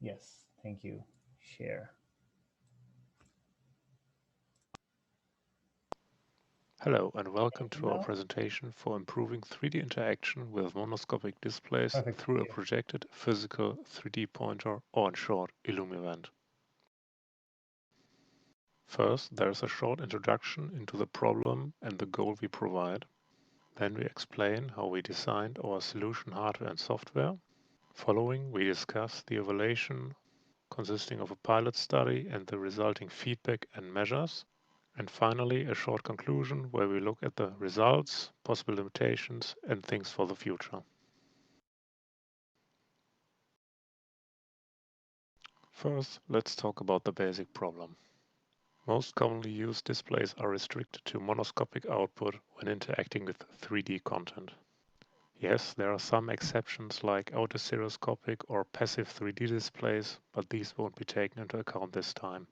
yes, thank you. Share. Hello and welcome to our presentation for improving 3D interaction with monoscopic displays Perfect. through a projected physical 3D pointer, or in short, Illumivent. First, there is a short introduction into the problem and the goal we provide. Then we explain how we designed our solution hardware and software. Following, we discuss the evaluation consisting of a pilot study and the resulting feedback and measures. And finally, a short conclusion where we look at the results, possible limitations, and things for the future. First, let's talk about the basic problem. Most commonly used displays are restricted to monoscopic output when interacting with 3D content. Yes, there are some exceptions like autostereoscopic or passive 3D displays, but these won't be taken into account this time.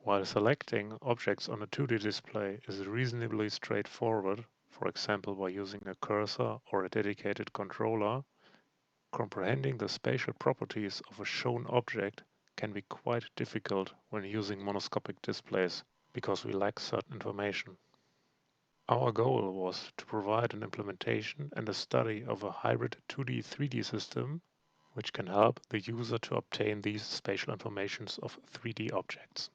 While selecting objects on a 2D display is reasonably straightforward, for example by using a cursor or a dedicated controller, comprehending the spatial properties of a shown object can be quite difficult when using monoscopic displays because we lack certain information. Our goal was to provide an implementation and a study of a hybrid 2D-3D system which can help the user to obtain these spatial informations of 3D objects.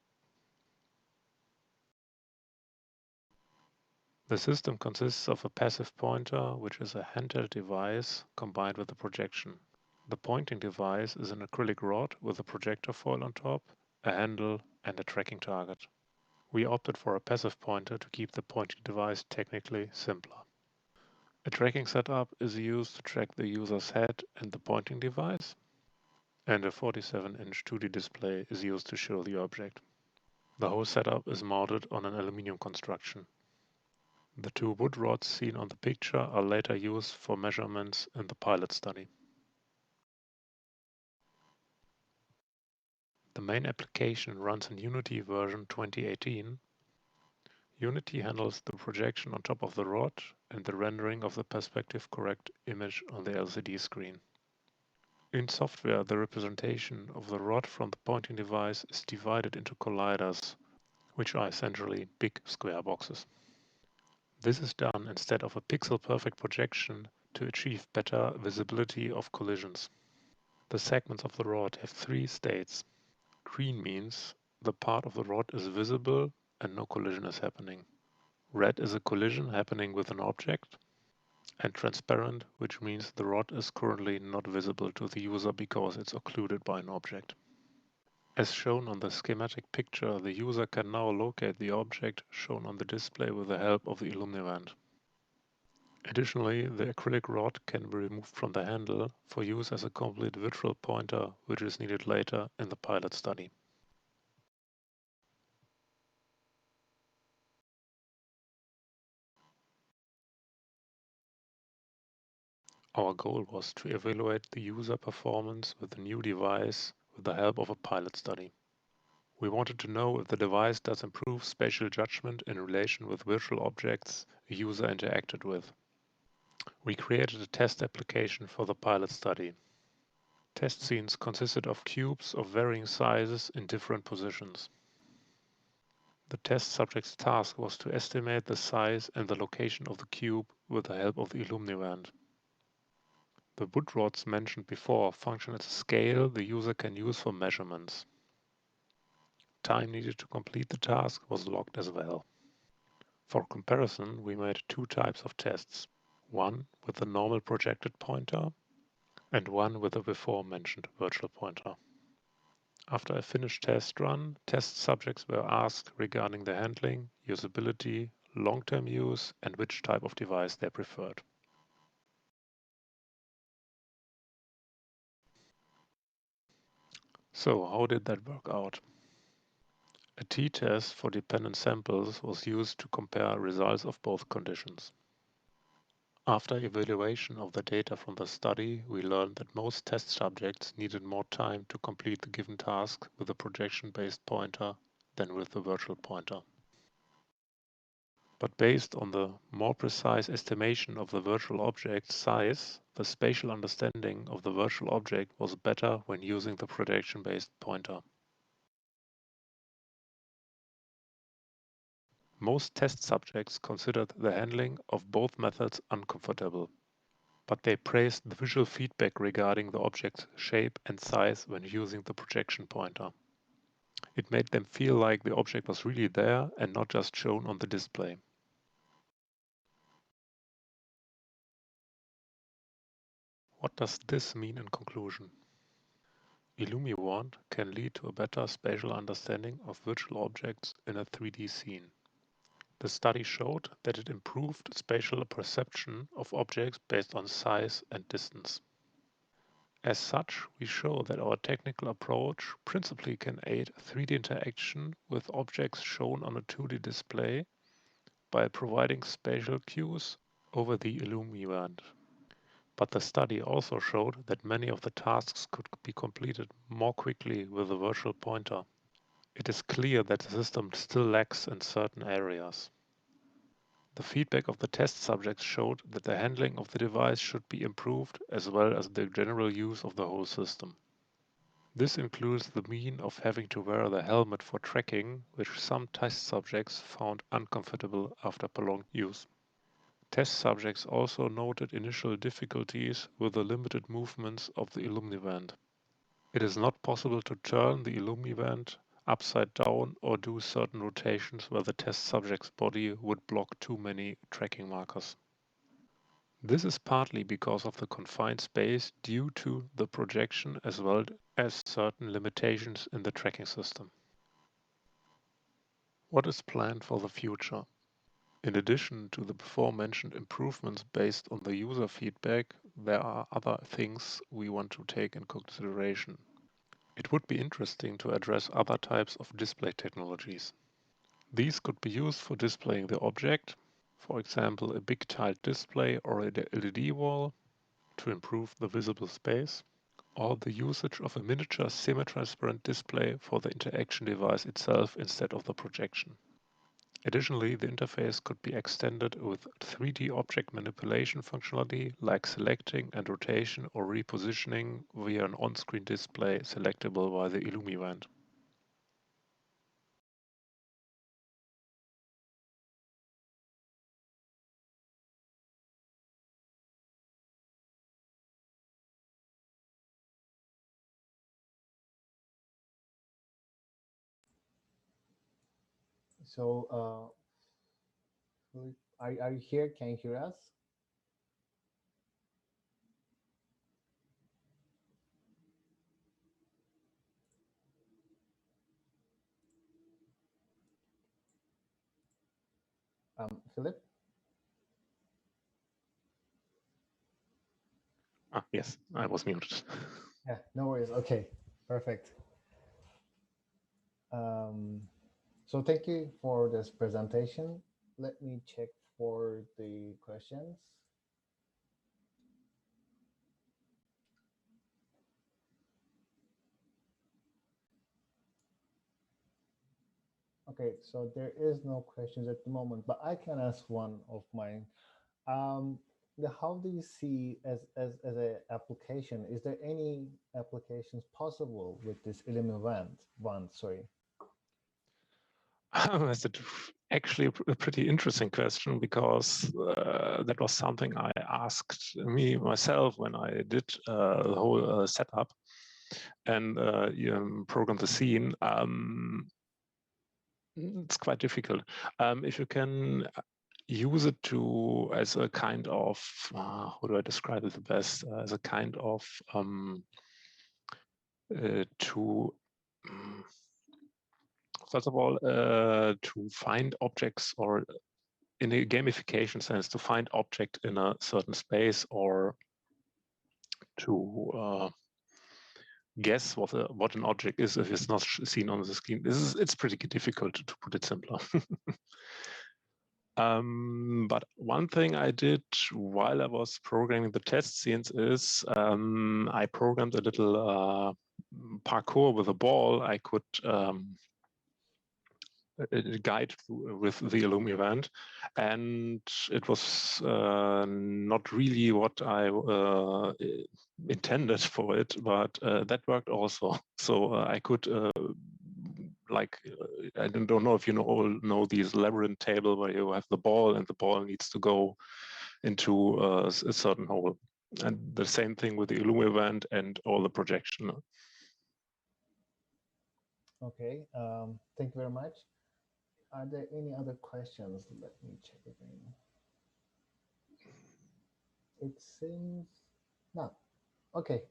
The system consists of a passive pointer, which is a handheld device combined with a projection. The pointing device is an acrylic rod with a projector foil on top, a handle, and a tracking target. We opted for a passive pointer to keep the pointing device technically simpler. A tracking setup is used to track the user's head and the pointing device, and a 47-inch 2D display is used to show the object. The whole setup is mounted on an aluminum construction. The two wood rods seen on the picture are later used for measurements in the pilot study. The main application runs in Unity version 2018. Unity handles the projection on top of the rod and the rendering of the perspective correct image on the LCD screen. In software, the representation of the rod from the pointing device is divided into colliders, which are essentially big square boxes. This is done instead of a pixel-perfect projection to achieve better visibility of collisions. The segments of the rod have three states. Green means the part of the rod is visible and no collision is happening. Red is a collision happening with an object. And transparent, which means the rod is currently not visible to the user because it's occluded by an object. As shown on the schematic picture, the user can now locate the object shown on the display with the help of the Illumivent. Additionally, the acrylic rod can be removed from the handle for use as a complete virtual pointer, which is needed later in the pilot study. Our goal was to evaluate the user performance with the new device with the help of a pilot study. We wanted to know if the device does improve spatial judgment in relation with virtual objects a user interacted with. We created a test application for the pilot study. Test scenes consisted of cubes of varying sizes in different positions. The test subject's task was to estimate the size and the location of the cube with the help of the Illumnivand. The wood rods mentioned before function as a scale the user can use for measurements. Time needed to complete the task was logged as well. For comparison, we made two types of tests, one with the normal projected pointer and one with the before mentioned virtual pointer. After a finished test run, test subjects were asked regarding the handling, usability, long-term use, and which type of device they preferred. So how did that work out? A t-test for dependent samples was used to compare results of both conditions. After evaluation of the data from the study, we learned that most test subjects needed more time to complete the given task with a projection-based pointer than with the virtual pointer. But based on the more precise estimation of the virtual object's size, the spatial understanding of the virtual object was better when using the projection-based pointer. Most test subjects considered the handling of both methods uncomfortable, but they praised the visual feedback regarding the object's shape and size when using the projection pointer. It made them feel like the object was really there and not just shown on the display. What does this mean in conclusion? IllumiWand can lead to a better spatial understanding of virtual objects in a 3D scene. The study showed that it improved spatial perception of objects based on size and distance. As such, we show that our technical approach principally can aid 3D interaction with objects shown on a 2D display by providing spatial cues over the IllumiWand. But the study also showed that many of the tasks could be completed more quickly with a virtual pointer. It is clear that the system still lacks in certain areas. The feedback of the test subjects showed that the handling of the device should be improved as well as the general use of the whole system. This includes the mean of having to wear the helmet for tracking, which some test subjects found uncomfortable after prolonged use. Test subjects also noted initial difficulties with the limited movements of the Illumnivand. It is not possible to turn the Illumnivand upside down or do certain rotations where the test subject's body would block too many tracking markers. This is partly because of the confined space due to the projection as well as certain limitations in the tracking system. What is planned for the future? In addition to the before mentioned improvements based on the user feedback, there are other things we want to take in consideration. It would be interesting to address other types of display technologies. These could be used for displaying the object, for example a big tiled display or a LED wall, to improve the visible space, or the usage of a miniature semi-transparent display for the interaction device itself instead of the projection. Additionally, the interface could be extended with 3D object manipulation functionality like selecting and rotation or repositioning via an on-screen display selectable by the IllumiWand. So, are you here? Can you hear us? Philip? Yes, I was muted. Yeah, no worries. Okay, perfect. So thank you for this presentation. Let me check for the questions. Okay, so there is no questions at the moment, but I can ask one of mine. Um, how do you see as a application? Is there any applications possible with this Illumivant one? Sorry. That's actually a pretty interesting question, because that was something I asked me myself when I did the whole setup and program the scene. It's quite difficult. If you can use it to as a kind of how do I describe it the best? As a kind of to first of all to find objects, or in a gamification sense, to find object in a certain space, or to guess what an object is if it's not seen on the screen. It's pretty difficult, to put it simpler. But one thing I did while I was programming the test scenes is I programmed a little parkour with a ball I could guide with the Illumivant, and it was not really what I intended for it, but that worked also. So I could I don't know if you all know these labyrinth table where you have the ball and the ball needs to go into a certain hole, and the same thing with the Illumivant and all the projection. Okay, thank you very much. Are there any other questions? Let me check again. It seems no. Okay,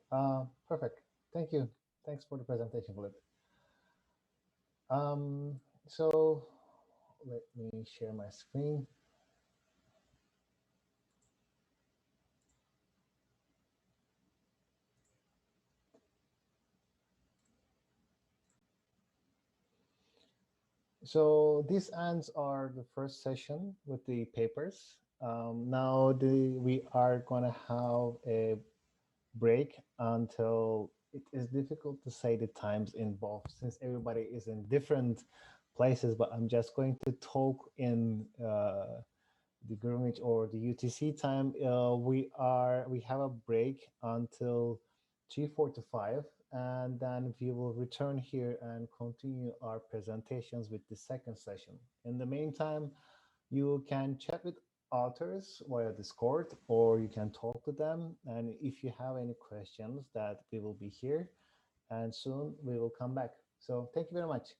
perfect. Thank you. Thanks for the presentation, Philip. So let me share my screen. So these ends are the first session with the papers. Now we are going to have a break until it is difficult to say the times involved since everybody is in different places, but I'm just going to talk in the Greenwich or the UTC time. We have a break until 3:45, and then we will return here and continue our presentations with the second session. In the meantime, you can chat with authors via Discord, or you can talk to them. And if you have any questions, that we will be here, and soon we will come back. So thank you very much.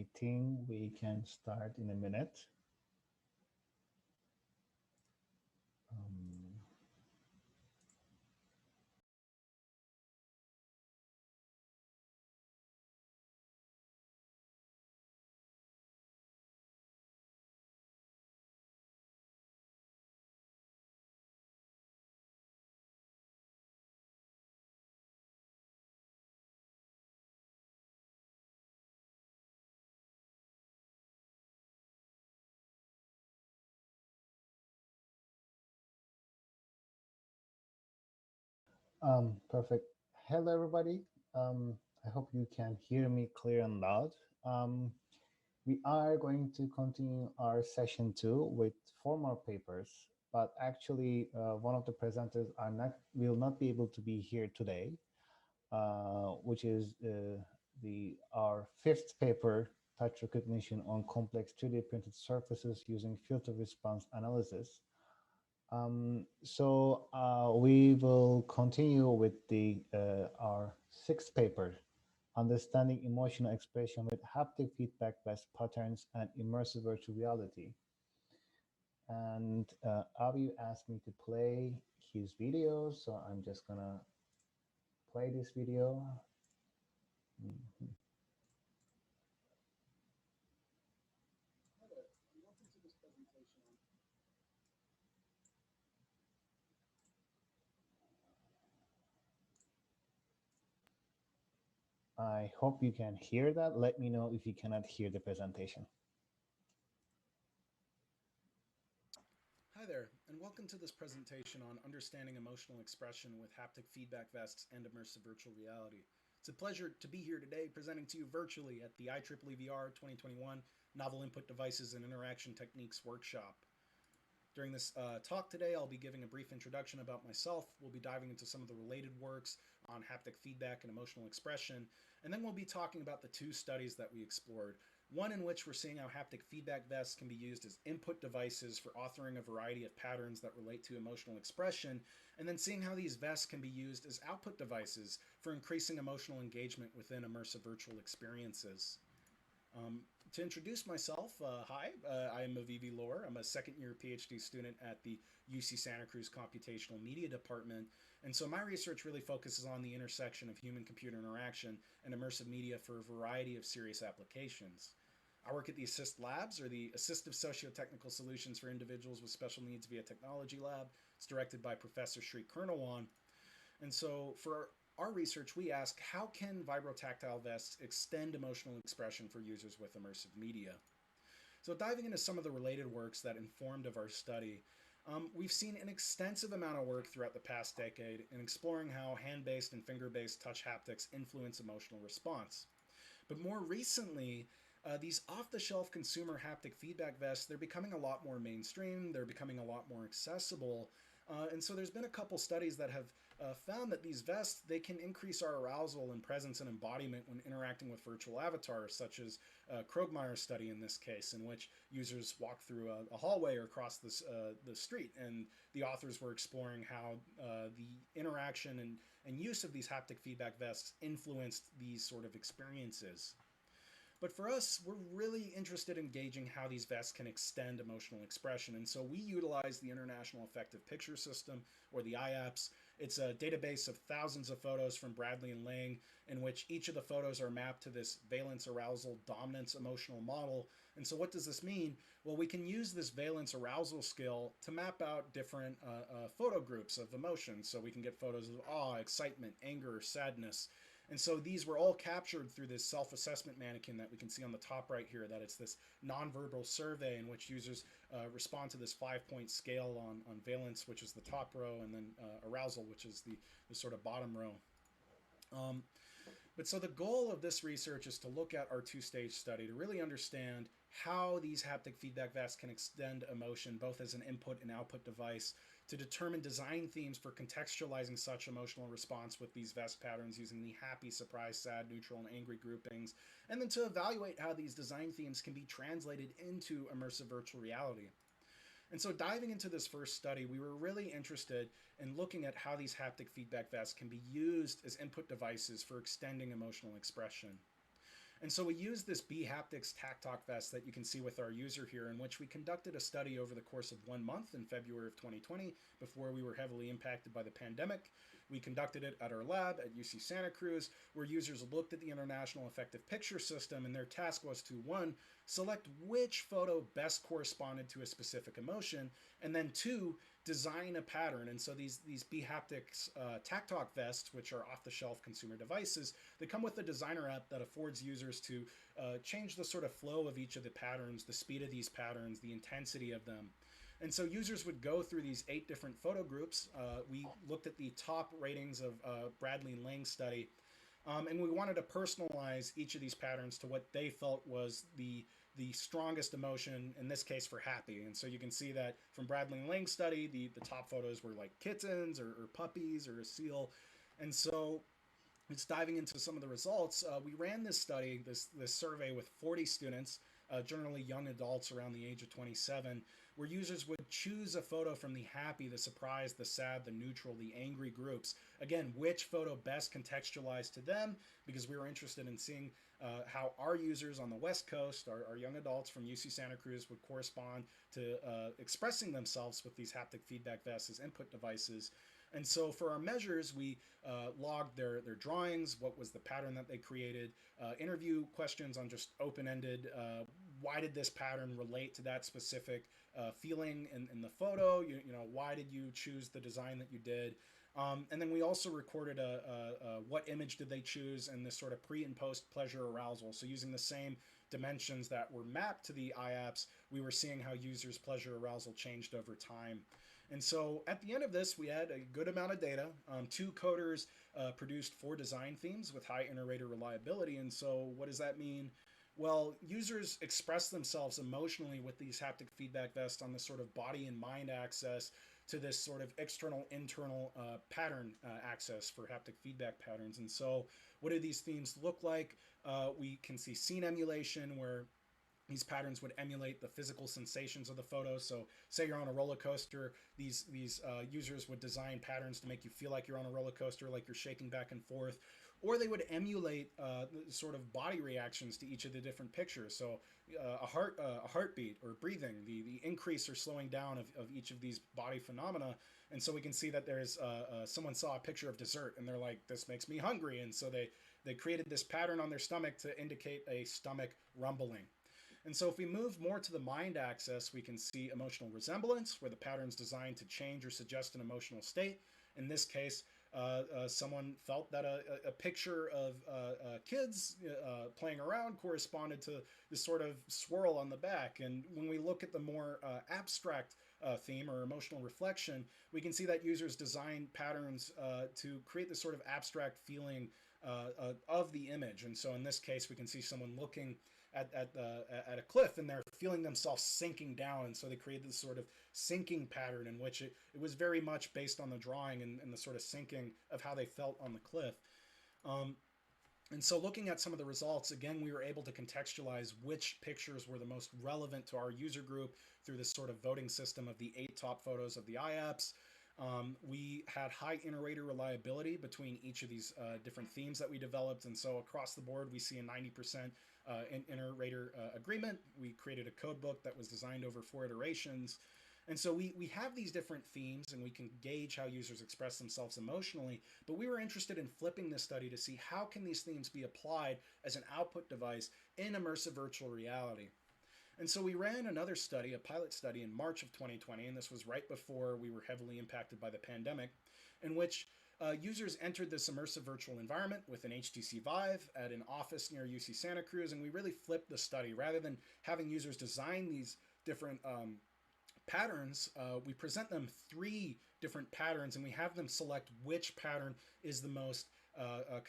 I think we can start in a minute. Um, Perfect. Hello, everybody. I hope you can hear me clear and loud. We are going to continue our session 2 with 4 more papers, but actually one of the presenters will not be able to be here today, which is our 5th paper, touch recognition on complex 3D printed surfaces using filter response analysis. We will continue with our 6th paper, understanding emotional expression with haptic feedback-based patterns and immersive virtual reality. And Avi asked me to play his video, so I'm just gonna play this video. Mhm. I hope you can hear that. Let me know if you cannot hear the presentation. Hi there, and welcome to this presentation on understanding emotional expression with haptic feedback vests and immersive virtual reality. It's a pleasure to be here today presenting to you virtually at the IEEE VR 2021 Novel Input Devices and Interaction Techniques Workshop. During this talk today, I'll be giving a brief introduction about myself. We'll be diving into some of the related works on haptic feedback and emotional expression, and then we'll be talking about the 2 studies that we explored. One in which we're seeing how haptic feedback vests can be used as input devices for authoring a variety of patterns that relate to emotional expression, and then seeing how these vests can be used as output devices for increasing emotional engagement within immersive virtual experiences. To introduce myself, hi, I am Avivi Lohr. I'm a second-year PhD student at the UC Santa Cruz Computational Media Department, and so my research really focuses on the intersection of human-computer interaction and immersive media for a variety of serious applications. I work at the ASSIST Labs, or the Assistive Socio-Technical Solutions for Individuals with Special Needs via Technology Lab. It's directed by Professor Sri Kurnawan. And so for our research, we ask, how can vibrotactile vests extend emotional expression for users with immersive media? So diving into some of the related works that informed of our study, we've seen an extensive amount of work throughout the past decade in exploring how hand-based and finger-based touch haptics influence emotional response. But more recently, these off-the-shelf consumer haptic feedback vests, they're becoming a lot more mainstream, they're becoming a lot more accessible, and so there's been a couple studies that have found that these vests, they can increase our arousal and presence and embodiment when interacting with virtual avatars, such as Krogmeyer's study in this case, in which users walk through a hallway or across the street, and the authors were exploring how the interaction and use of these haptic feedback vests influenced these sort of experiences. But for us, we're really interested in gauging how these vests can extend emotional expression. And so we utilize the International Affective Picture System, or the IAPS. It's a database of thousands of photos from Bradley and Lang, in which each of the photos are mapped to this valence, arousal, dominance emotional model. And so what does this mean? Well, we can use this valence arousal skill to map out different photo groups of emotions. So we can get photos of awe, excitement, anger, sadness. And so these were all captured through this self-assessment mannequin that we can see on the top right here, that it's this nonverbal survey in which users respond to this 5-point scale on valence, which is the top row, and then arousal, which is the sort of bottom row. But so the goal of this research is to look at our 2-stage study to really understand how these haptic feedback vests can extend emotion, both as an input and output device, to determine design themes for contextualizing such emotional response with these vest patterns using the happy, surprised, sad, neutral, and angry groupings, and then to evaluate how these design themes can be translated into immersive virtual reality. And so diving into this first study, we were really interested in looking at how these haptic feedback vests can be used as input devices for extending emotional expression. And so we used this B-Haptics TacTalk vest that you can see with our user here, in which we conducted a study over the course of 1 month in February of 2020, before we were heavily impacted by the pandemic. We conducted it at our lab at UC Santa Cruz, where users looked at the International Effective Picture System, and their task was to, one, select which photo best corresponded to a specific emotion, and then two, design a pattern. And so these B-Haptics TacTalk vests, which are off-the-shelf consumer devices, they come with a designer app that affords users to change the sort of flow of each of the patterns, the speed of these patterns, the intensity of them. And so users would go through these 8 different photo groups. We looked at the top ratings of Bradley and Lang's study, and we wanted to personalize each of these patterns to what they felt was the strongest emotion, in this case for happy. And so you can see that from Bradley and Lang's study, the top photos were like kittens or puppies or a seal. And so it's diving into some of the results. We ran this study, this survey with 40 students, generally young adults around the age of 27, where users would choose a photo from the happy, the surprised, the sad, the neutral, the angry groups. Again, which photo best contextualized to them, because we were interested in seeing how our users on the West Coast, our young adults from UC Santa Cruz, would correspond to expressing themselves with these haptic feedback vests as input devices. And so for our measures, we logged their drawings, what was the pattern that they created, interview questions on just open-ended, why did this pattern relate to that specific feeling in the photo, you know, why did you choose the design that you did, and then we also recorded what image did they choose and this sort of pre and post pleasure arousal. So using the same dimensions that were mapped to the IAPS, we were seeing how users' pleasure arousal changed over time. And so at the end of this, we had a good amount of data. 2 coders produced 4 design themes with high inter-rater reliability. And so what does that mean? Well, users express themselves emotionally with these haptic feedback vests on this sort of body and mind access to this sort of external internal pattern access for haptic feedback patterns. And so what do these themes look like? We can see scene emulation, where these patterns would emulate the physical sensations of the photo. So say you're on a roller coaster, these users would design patterns to make you feel like you're on a roller coaster, like you're shaking back and forth. Or they would emulate sort of body reactions to each of the different pictures. So a heartbeat or breathing, the increase or slowing down of each of these body phenomena. And so we can see that there's someone saw a picture of dessert and they're like, this makes me hungry. And so they created this pattern on their stomach to indicate a stomach rumbling. And so if we move more to the mind axis, we can see emotional resemblance, where the pattern's designed to change or suggest an emotional state. In this case, someone felt that a picture of kids playing around corresponded to this sort of swirl on the back. And when we look at the more abstract theme or emotional reflection, we can see that users design patterns to create this sort of abstract feeling of the image. And so in this case, we can see someone looking at a cliff and they're feeling themselves sinking down, and so they created this sort of sinking pattern in which it was very much based on the drawing and the sort of sinking of how they felt on the cliff. And so looking at some of the results, again, we were able to contextualize which pictures were the most relevant to our user group through this sort of voting system of the 8 top photos of the IAPS. We had high inter-rater reliability between each of these different themes that we developed, and so across the board we see a 90% inter-rater agreement. We created a code book that was designed over 4 iterations. And so we have these different themes and we can gauge how users express themselves emotionally, but we were interested in flipping this study to see how can these themes be applied as an output device in immersive virtual reality. And so we ran another study, a pilot study in March of 2020, and this was right before we were heavily impacted by the pandemic, in which users entered this immersive virtual environment with an HTC Vive at an office near UC Santa Cruz, and we really flipped the study. Rather than having users design these different patterns, we present them 3 different patterns and we have them select which pattern is the most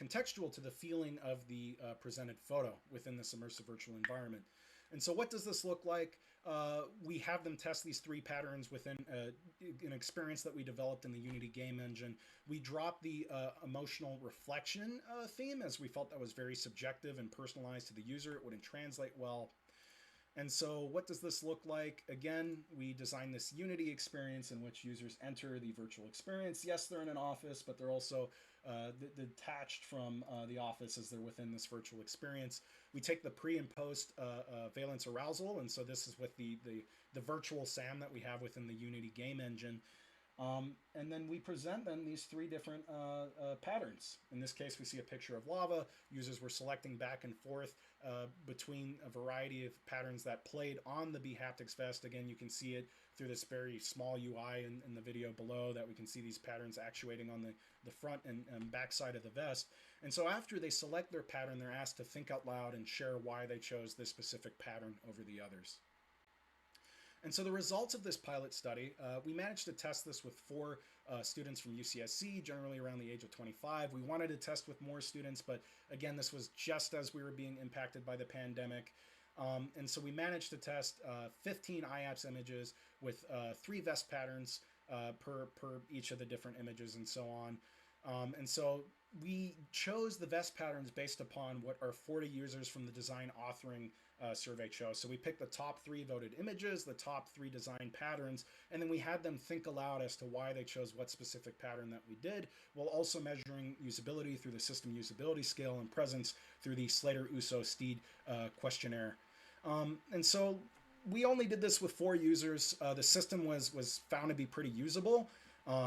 contextual to the feeling of the presented photo within this immersive virtual environment. And so what does this look like? We have them test these 3 patterns within an experience that we developed in the Unity game engine. We dropped the emotional reflection theme, as we felt that was very subjective and personalized to the user. It wouldn't translate well. And so what does this look like? Again, we design this Unity experience in which users enter the virtual experience. Yes, they're in an office, but they're also detached from the office as they're within this virtual experience. We take the pre and post valence arousal, and so this is with the virtual SAM that we have within the Unity game engine. And then we present them these three different patterns. In this case, we see a picture of lava. Users were selecting back and forth between a variety of patterns that played on the bHaptics vest. Again, you can see it through this very small UI in the video below, that we can see these patterns actuating on the front and back side of the vest. And so after they select their pattern, they're asked to think out loud and share why they chose this specific pattern over the others. And so the results of this pilot study, we managed to test this with 4 students from UCSC, generally around the age of 25. We wanted to test with more students, but again, this was just as we were being impacted by the pandemic. And so we managed to test 15 IAPS images with 3 vest patterns per each of the different images and so on. And so we chose the vest patterns based upon what our 40 users from the design authoring survey chose. So we picked the top 3 voted images, the top 3 design patterns, and then we had them think aloud as to why they chose what specific pattern that we did, while also measuring usability through the system usability scale and presence through the Slater-Uso-Steed questionnaire. And so we only did this with 4 users. The system was found to be pretty usable.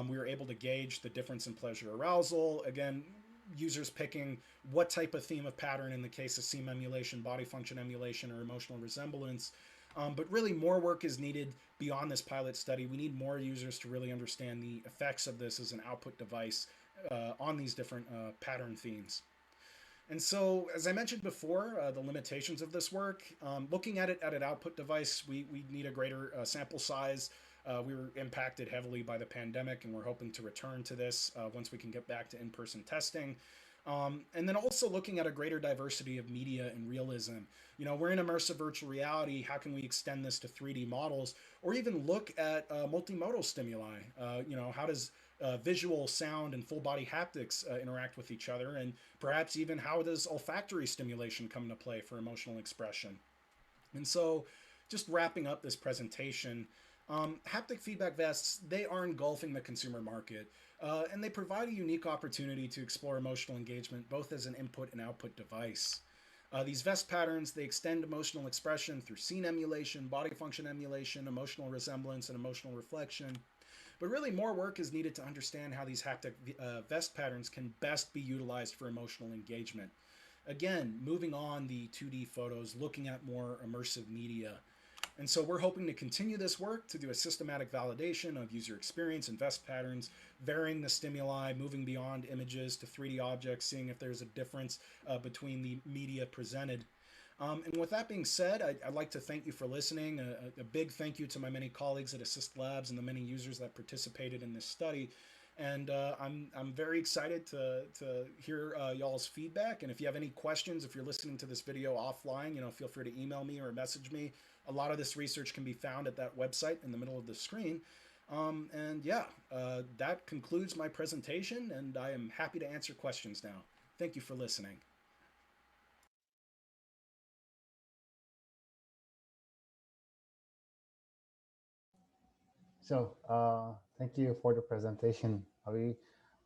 We were able to gauge the difference in pleasure arousal. Again, users picking what type of theme of pattern in the case of SEAM emulation, body function emulation, or emotional resemblance. But really more work is needed beyond this pilot study. We need more users to really understand the effects of this as an output device on these different pattern themes. And so, as I mentioned before, the limitations of this work, looking at it at an output device, we need a greater sample size. We were impacted heavily by the pandemic, and we're hoping to return to this once we can get back to in-person testing. And then also looking at a greater diversity of media and realism. You know, we're in immersive virtual reality. How can we extend this to 3D models, or even look at multimodal stimuli? You know, how does visual, sound, and full body haptics interact with each other? And perhaps even how does olfactory stimulation come into play for emotional expression? And so just wrapping up this presentation, haptic feedback vests, they are engulfing the consumer market, and they provide a unique opportunity to explore emotional engagement, both as an input and output device. These vest patterns, they extend emotional expression through scene emulation, body function emulation, emotional resemblance, and emotional reflection. But really more work is needed to understand how these haptic vest patterns can best be utilized for emotional engagement. Again, moving on the 2D photos, looking at more immersive media. And so we're hoping to continue this work to do a systematic validation of user experience and vest patterns, varying the stimuli, moving beyond images to 3D objects, seeing if there's a difference between the media presented. And with that being said, I'd like to thank you for listening. A big thank you to my many colleagues at Assist Labs and the many users that participated in this study. And I'm very excited to hear y'all's feedback. And if you have any questions, if you're listening to this video offline, you know, feel free to email me or message me. A lot of this research can be found at that website in the middle of the screen. And yeah, that concludes my presentation, and I am happy to answer questions now. Thank you for listening. So thank you for the presentation, Avi.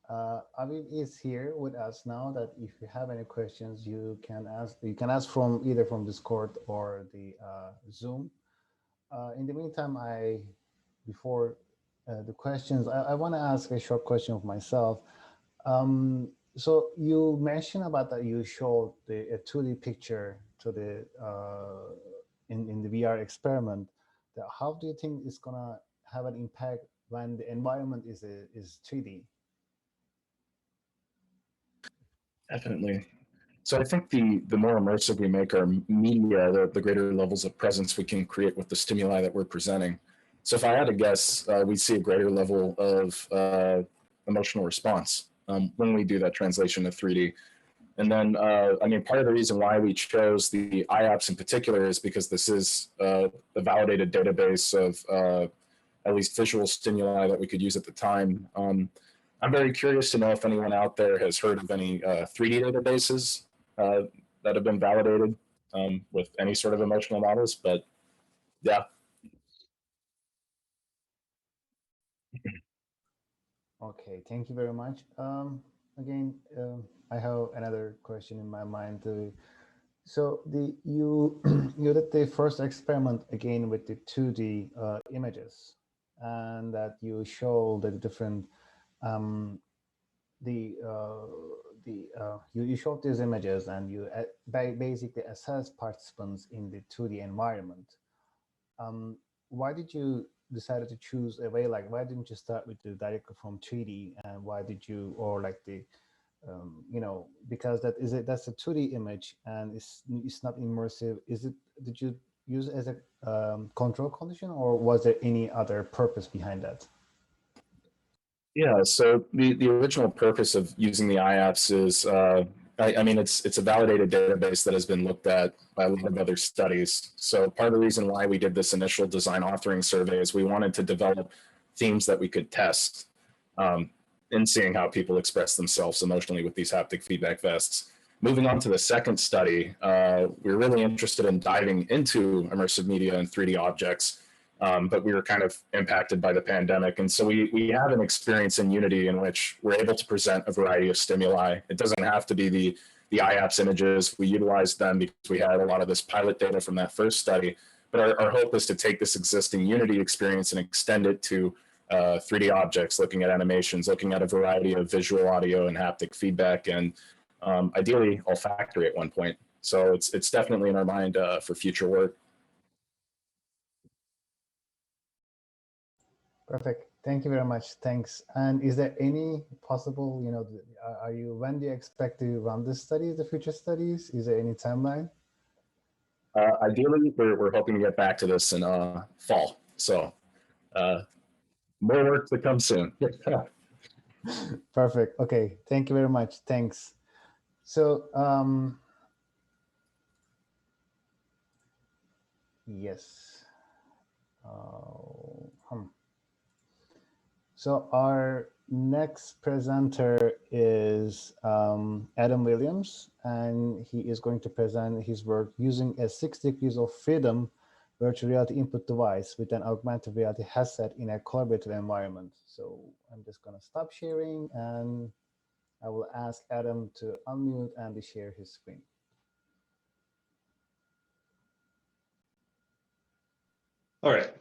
Avi is here with us now. That if you have any questions, you can ask. You can ask from either from Discord or the Zoom. In the meantime, before the questions, I want to ask a short question of myself. So you mentioned about that you showed a 2D picture to the in the VR experiment. How do you think it's gonna have an impact when the environment is 3D? Definitely. So I think the more immersive we make our media, the greater levels of presence we can create with the stimuli that we're presenting. So if I had to guess, we'd see a greater level of emotional response when we do that translation to 3D. And then, I mean, part of the reason why we chose the IAPS in particular is because this is a validated database of at least visual stimuli that we could use at the time. I'm very curious to know if anyone out there has heard of any 3D databases that have been validated with any sort of emotional models, but Yeah. Okay, thank you very much. Again, I have another question in my mind. So the you you did the first experiment again with the 2D images, and that you show the different the you showed these images, and you basically assess participants in the 2D environment. Why did you decided to choose a way, like why didn't you start with the directly from 3D, and why did you, or like the you know, because that's a 2D image and it's not immersive. Is it, did you use it as a control condition, or was there any other purpose behind that? Yeah, so the original purpose of using the IAPS is, I mean, it's a validated database that has been looked at by a lot of other studies. So part of the reason why we did this initial design authoring survey is we wanted to develop themes that we could test in seeing how people express themselves emotionally with these haptic feedback vests. Moving on to the second study, we were really interested in diving into immersive media and 3D objects. But we were kind of impacted by the pandemic. And so we have an experience in Unity in which we're able to present a variety of stimuli. It doesn't have to be the IAPS images. We utilized them because we had a lot of this pilot data from that first study. But our hope is to take this existing Unity experience and extend it to 3D objects, looking at animations, looking at a variety of visual, audio, and haptic feedback, and ideally olfactory at one point. So it's definitely in our mind for future work. Perfect. Thank you very much. Thanks. And is there any possible, you know, when do you expect to run this study, the future studies? Is there any timeline? Ideally, we're hoping to get back to this in fall. So more work to come soon. Perfect. Okay. Thank you very much. Thanks. So, yes. So our next presenter is Adam Williams, and he is going to present his work using a 6 degrees of freedom virtual reality input device with an augmented reality headset in a collaborative environment. So I'm just going to stop sharing, and I will ask Adam to unmute and share his screen. All right.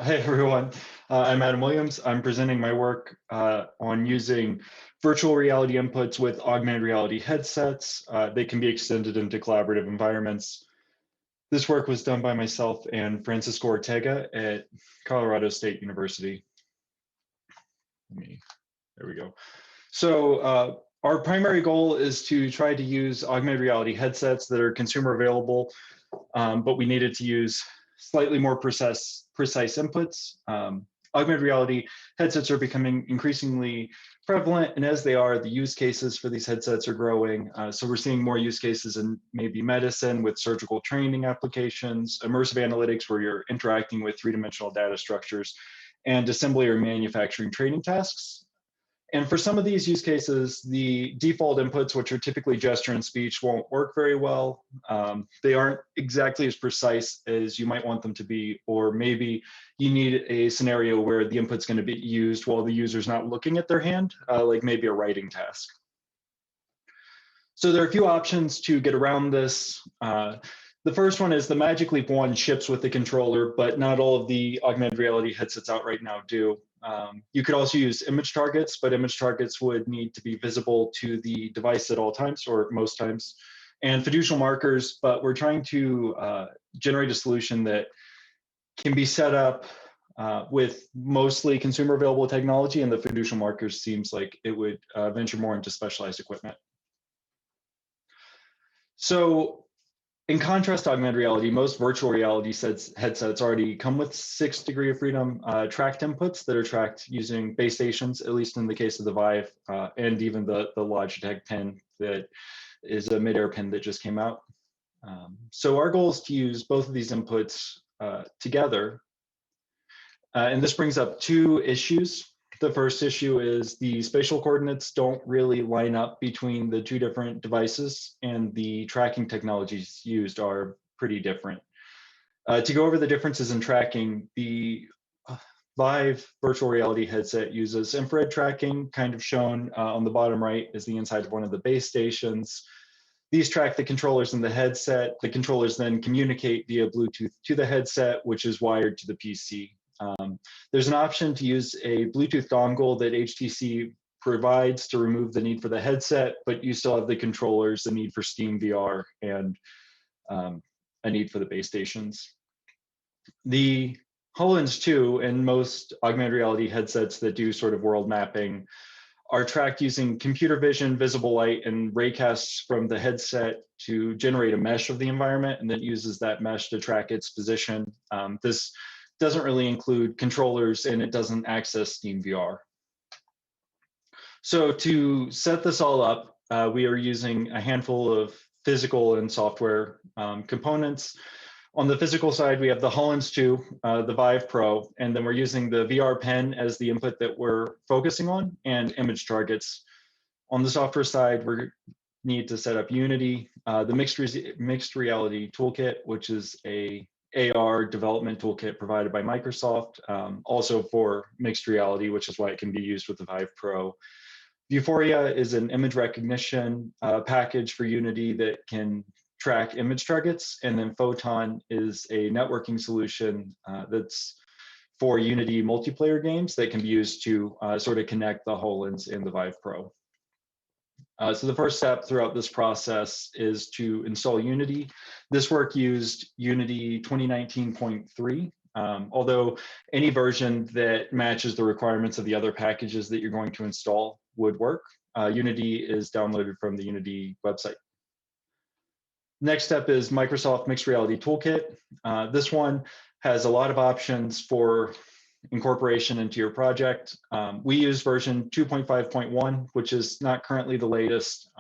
Hey, everyone. I'm Adam Williams. I'm presenting my work on using virtual reality inputs with augmented reality headsets. They can be extended into collaborative environments. This work was done by myself and Francisco Ortega at Colorado State University. There we go. So our primary goal is to try to use augmented reality headsets that are consumer available, but we needed to use slightly more precise inputs. Augmented reality headsets are becoming increasingly prevalent, and as they are, the use cases for these headsets are growing. So we're seeing more use cases in maybe medicine with surgical training applications, immersive analytics where you're interacting with three-dimensional data structures, and assembly or manufacturing training tasks. And for some of these use cases, the default inputs, which are typically gesture and speech, won't work very well. They aren't exactly as precise as you might want them to be, or maybe you need a scenario where the input's going to be used while the user's not looking at their hand, like maybe a writing task. So there are a few options to get around this. The first one is the Magic Leap 1 ships with the controller, but not all of the augmented reality headsets out right now do. You could also use image targets, but image targets would need to be visible to the device at all times, or most times, and fiducial markers, but we're trying to generate a solution that can be set up with mostly consumer available technology, and the fiducial markers seems like it would venture more into specialized equipment. So in contrast to augmented reality, most virtual reality headsets already come with 6 degrees of freedom tracked inputs that are tracked using base stations, at least in the case of the Vive, and even the Logitech pen that is a mid-air pen that just came out. So our goal is to use both of these inputs together. And this brings up two issues. The first issue is the spatial coordinates don't really line up between the two different devices, and the tracking technologies used are pretty different. To go over the differences in tracking, the Vive virtual reality headset uses infrared tracking, kind of shown on the bottom right is the inside of one of the base stations. These track the controllers in the headset. The controllers then communicate via Bluetooth to the headset, which is wired to the PC. There's an option to use a Bluetooth dongle that HTC provides to remove the need for the headset, but you still have the controllers, the need for Steam VR, and a need for the base stations. The HoloLens 2 and most augmented reality headsets that do sort of world mapping are tracked using computer vision, visible light, and raycasts from the headset to generate a mesh of the environment, and then uses that mesh to track its position. This doesn't really include controllers, and it doesn't access Steam VR. So to set this all up, we are using a handful of physical and software components. On the physical side, we have the HoloLens 2, the Vive Pro, and then we're using the VR pen as the input that we're focusing on, and image targets. On the software side, we need to set up Unity, the mixed reality toolkit, which is a AR development toolkit provided by Microsoft, also for mixed reality, which is why it can be used with the Vive Pro. Vuforia is an image recognition package for Unity that can track image targets, and then Photon is a networking solution that's for Unity multiplayer games that can be used to sort of connect the HoloLens and the Vive Pro. So the first step throughout this process is to install Unity. This work used Unity 2019.3, although any version that matches the requirements of the other packages that you're going to install would work. Unity is downloaded from the Unity website. Next step is Microsoft Mixed Reality Toolkit. This one has a lot of options for incorporation into your project. We use version 2.5.1, which is not currently the latest.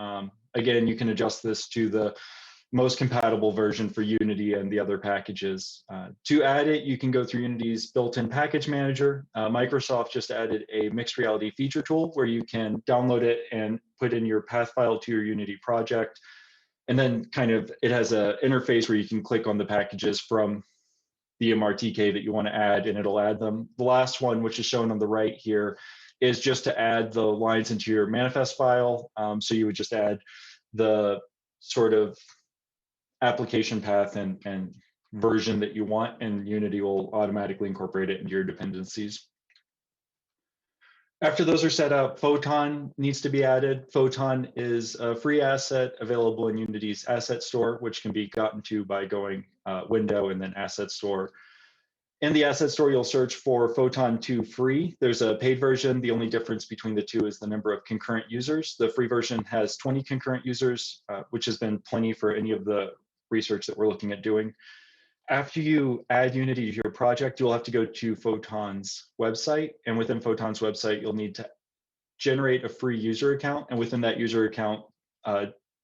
Again, you can adjust this to the most compatible version for Unity and the other packages. To add it, you can go through Unity's built-in package manager. Microsoft just added a mixed reality feature tool where you can download it and put in your path file to your Unity project. And then kind of, it has an interface where you can click on the packages from the MRTK that you want to add, and it'll add them. The last one, which is shown on the right here, is just to add the lines into your manifest file. So you would just add the sort of application path and version that you want, and Unity will automatically incorporate it into your dependencies. After those are set up, Photon needs to be added. Photon is a free asset available in Unity's asset store, which can be gotten to by going Window and then Asset Store. In the Asset Store, you'll search for Photon 2 free. There's a paid version. The only difference between the two is the number of concurrent users. The free version has 20 concurrent users, which has been plenty for any of the research that we're looking at doing. After you add Unity to your project, you'll have to go to Photon's website. And within Photon's website, you'll need to generate a free user account. And within that user account,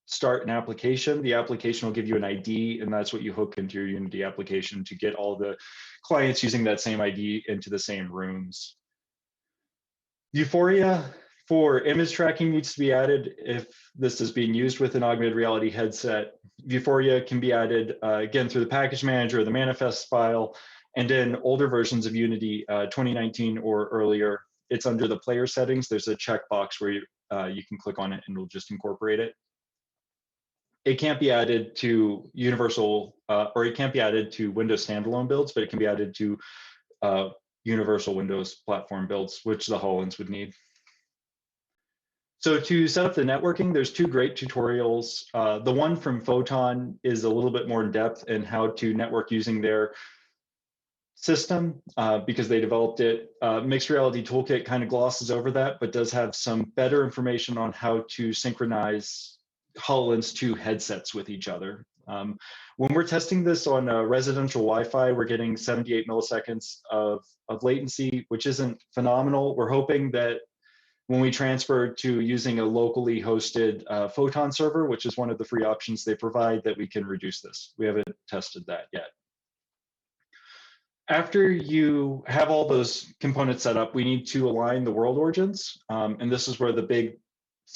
start an application. The application will give you an ID, and that's what you hook into your Unity application to get all the clients using that same ID into the same rooms. Vuforia for image tracking needs to be added if this is being used with an augmented reality headset. Vuforia can be added again through the package manager or the manifest file, and in older versions of Unity 2019 or earlier, it's under the player settings. There's a checkbox where you can click on it and it'll just incorporate it. It can't be added to universal, or it can't be added to Windows standalone builds, but it can be added to universal Windows platform builds, which the HoloLens would need. So to set up the networking, there's two great tutorials. The one from Photon is a little bit more in depth in how to network using their system because they developed it. Mixed Reality Toolkit kind of glosses over that, but does have some better information on how to synchronize HoloLens 2 headsets with each other. When we're testing this on residential Wi-Fi, we're getting 78 milliseconds of latency, which isn't phenomenal. We're hoping that when we transfer to using a locally hosted Photon server, which is one of the free options they provide, that we can reduce this. We haven't tested that yet. After you have all those components set up, we need to align the world origins. And this is where the big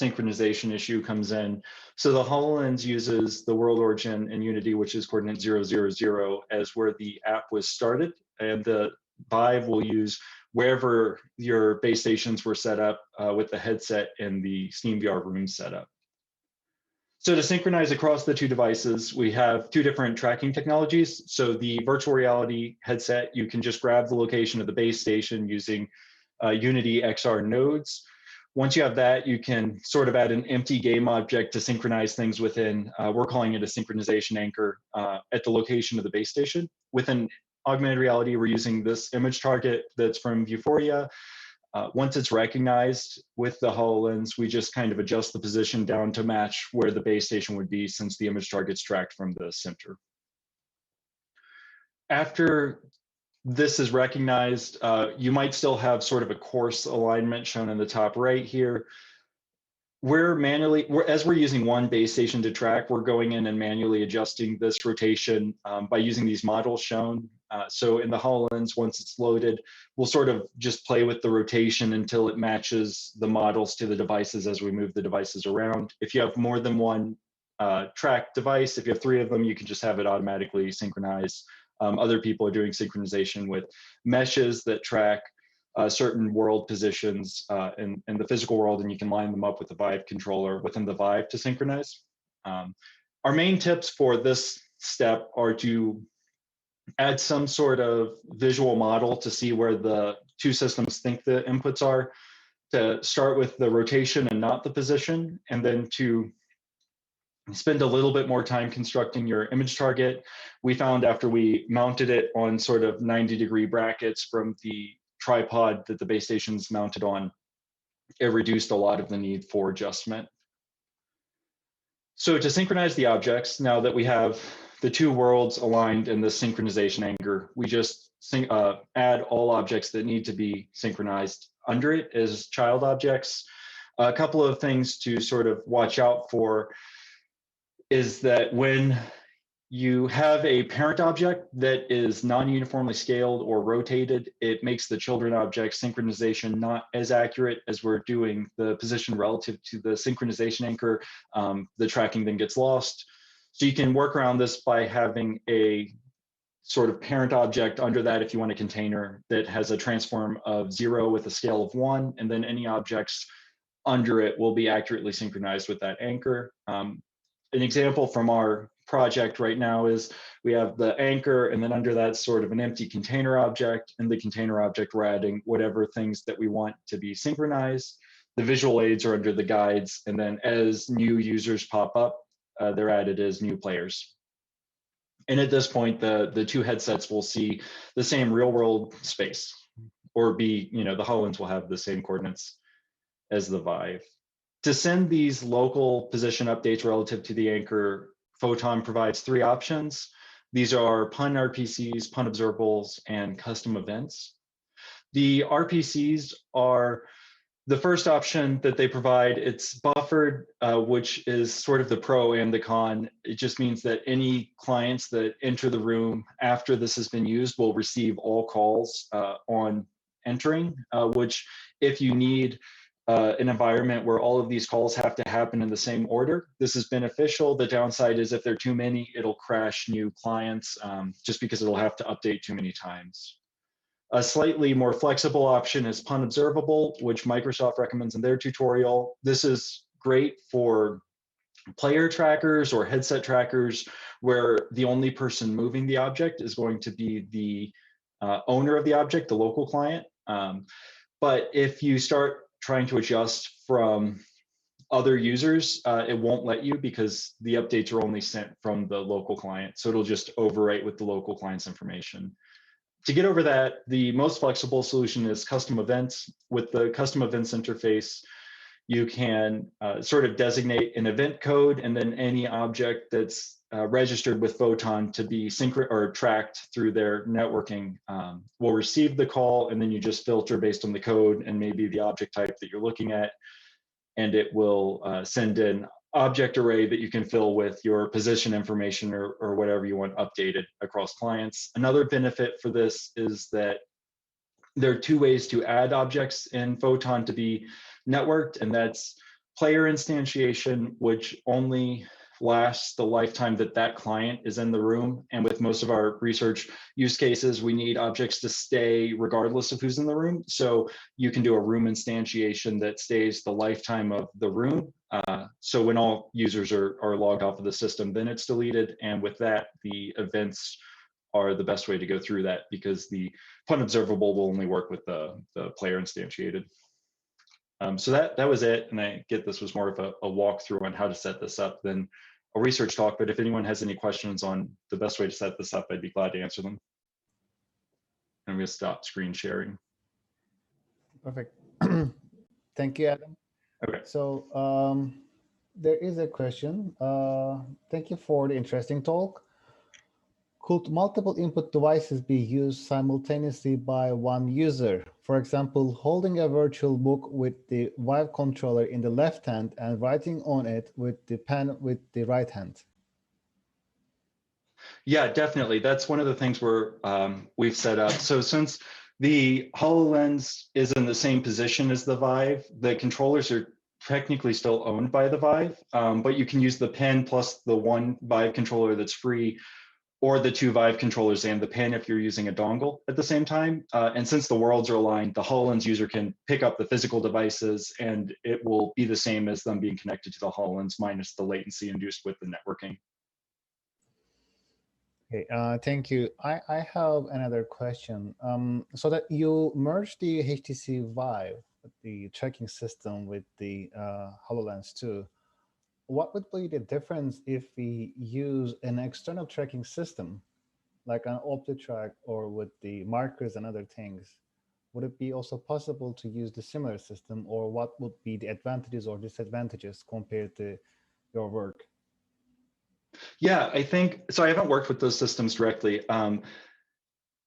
synchronization issue comes in. So the HoloLens uses the world origin in Unity, which is coordinate 000 as where the app was started. And the Vive will use wherever your base stations were set up with the headset and the SteamVR room setup. So to synchronize across the two devices, we have two different tracking technologies. So the virtual reality headset, you can just grab the location of the base station using Unity XR nodes. Once you have that, you can sort of add an empty game object to synchronize things within, we're calling it a synchronization anchor at the location of the base station. Within augmented reality, we're using this image target that's from Vuforia. Once it's recognized with the HoloLens, we just kind of adjust the position down to match where the base station would be since the image target's tracked from the center. After this is recognized, you might still have sort of a coarse alignment shown in the top right here. As we're using one base station to track, we're going in and manually adjusting this rotation by using these models shown. So in the HoloLens, once it's loaded, we'll sort of just play with the rotation until it matches the models to the devices as we move the devices around. If you have more than one track device, if you have 3 of them, you can just have it automatically synchronize. Other people are doing synchronization with meshes that track certain world positions in the physical world, and you can line them up with the Vive controller within the Vive to synchronize. Our main tips for this step are to add some sort of visual model to see where the two systems think the inputs are, to start with the rotation and not the position, and then to spend a little bit more time constructing your image target. We found after we mounted it on sort of 90-degree brackets from the tripod that the base station's mounted on, it reduced a lot of the need for adjustment. So to synchronize the objects, now that we have the two worlds aligned in the synchronization anchor, we just add all objects that need to be synchronized under it as child objects. A couple of things to sort of watch out for is that when you have a parent object that is non-uniformly scaled or rotated, it makes the children object synchronization not as accurate as we're doing the position relative to the synchronization anchor. The tracking then gets lost. So you can work around this by having a sort of parent object under that if you want a container that has a transform of 0 with a scale of 1, and then any objects under it will be accurately synchronized with that anchor. An example from our project right now is we have the anchor, and then under that sort of an empty container object. In the container object, we're adding whatever things that we want to be synchronized. The visual aids are under the guides, and then as new users pop up, they're added as new players. And at this point, the two headsets will see the same real world space, or be, the HoloLens will have the same coordinates as the Vive. To send these local position updates relative to the anchor, Photon provides 3 options. These are pun RPCs, pun observables, and custom events. The RPCs are the first option that they provide. It's buffered, which is sort of the pro and the con. It just means that any clients that enter the room after this has been used will receive all calls on entering, which if you need an environment where all of these calls have to happen in the same order, this is beneficial. The downside is if there are too many, it'll crash new clients just because it'll have to update too many times. A slightly more flexible option is pun observable, which Microsoft recommends in their tutorial. This is great for player trackers or headset trackers where the only person moving the object is going to be the owner of the object, the local client. But if you start trying to adjust from other users, it won't let you because the updates are only sent from the local client. So it'll just overwrite with the local client's information. To get over that, the most flexible solution is custom events. With the custom events interface, you can sort of designate an event code, and then any object that's registered with Photon to be tracked through their networking will receive the call, and then you just filter based on the code and maybe the object type that you're looking at, and it will send an object array that you can fill with your position information or whatever you want updated across clients. Another benefit for this is that there are 2 ways to add objects in Photon to be networked, and that's player instantiation, which only lasts the lifetime that that client is in the room. And with most of our research use cases, we need objects to stay regardless of who's in the room. So you can do a room instantiation that stays the lifetime of the room. So when all users are logged off of the system, then it's deleted. And with that, the events are the best way to go through that, because the pun observable will only work with the player instantiated. So that was it. And I get this was more of a walkthrough on how to set this up than a research talk. But if anyone has any questions on the best way to set this up, I'd be glad to answer them. I'm going to stop screen sharing. Perfect. Thank you, Adam. Okay. So there is a question. Thank you for the interesting talk. Could multiple input devices be used simultaneously by one user? For example, holding a virtual book with the Vive controller in the left hand and writing on it with the pen with the right hand. Yeah, definitely. That's one of the things we've set up. So since the HoloLens is in the same position as the Vive, the controllers are technically still owned by the Vive, but you can use the pen plus the one Vive controller that's free, or the two Vive controllers and the pen if you're using a dongle at the same time. And since the worlds are aligned, the HoloLens user can pick up the physical devices and it will be the same as them being connected to the HoloLens minus the latency induced with the networking. Okay, thank you. I have another question. So that you merged the HTC Vive, the tracking system, with the HoloLens 2. What would be the difference if we use an external tracking system, like an OptiTrack or with the markers and other things? Would it be also possible to use the similar system, or what would be the advantages or disadvantages compared to your work? Yeah, I think, so I haven't worked with those systems directly.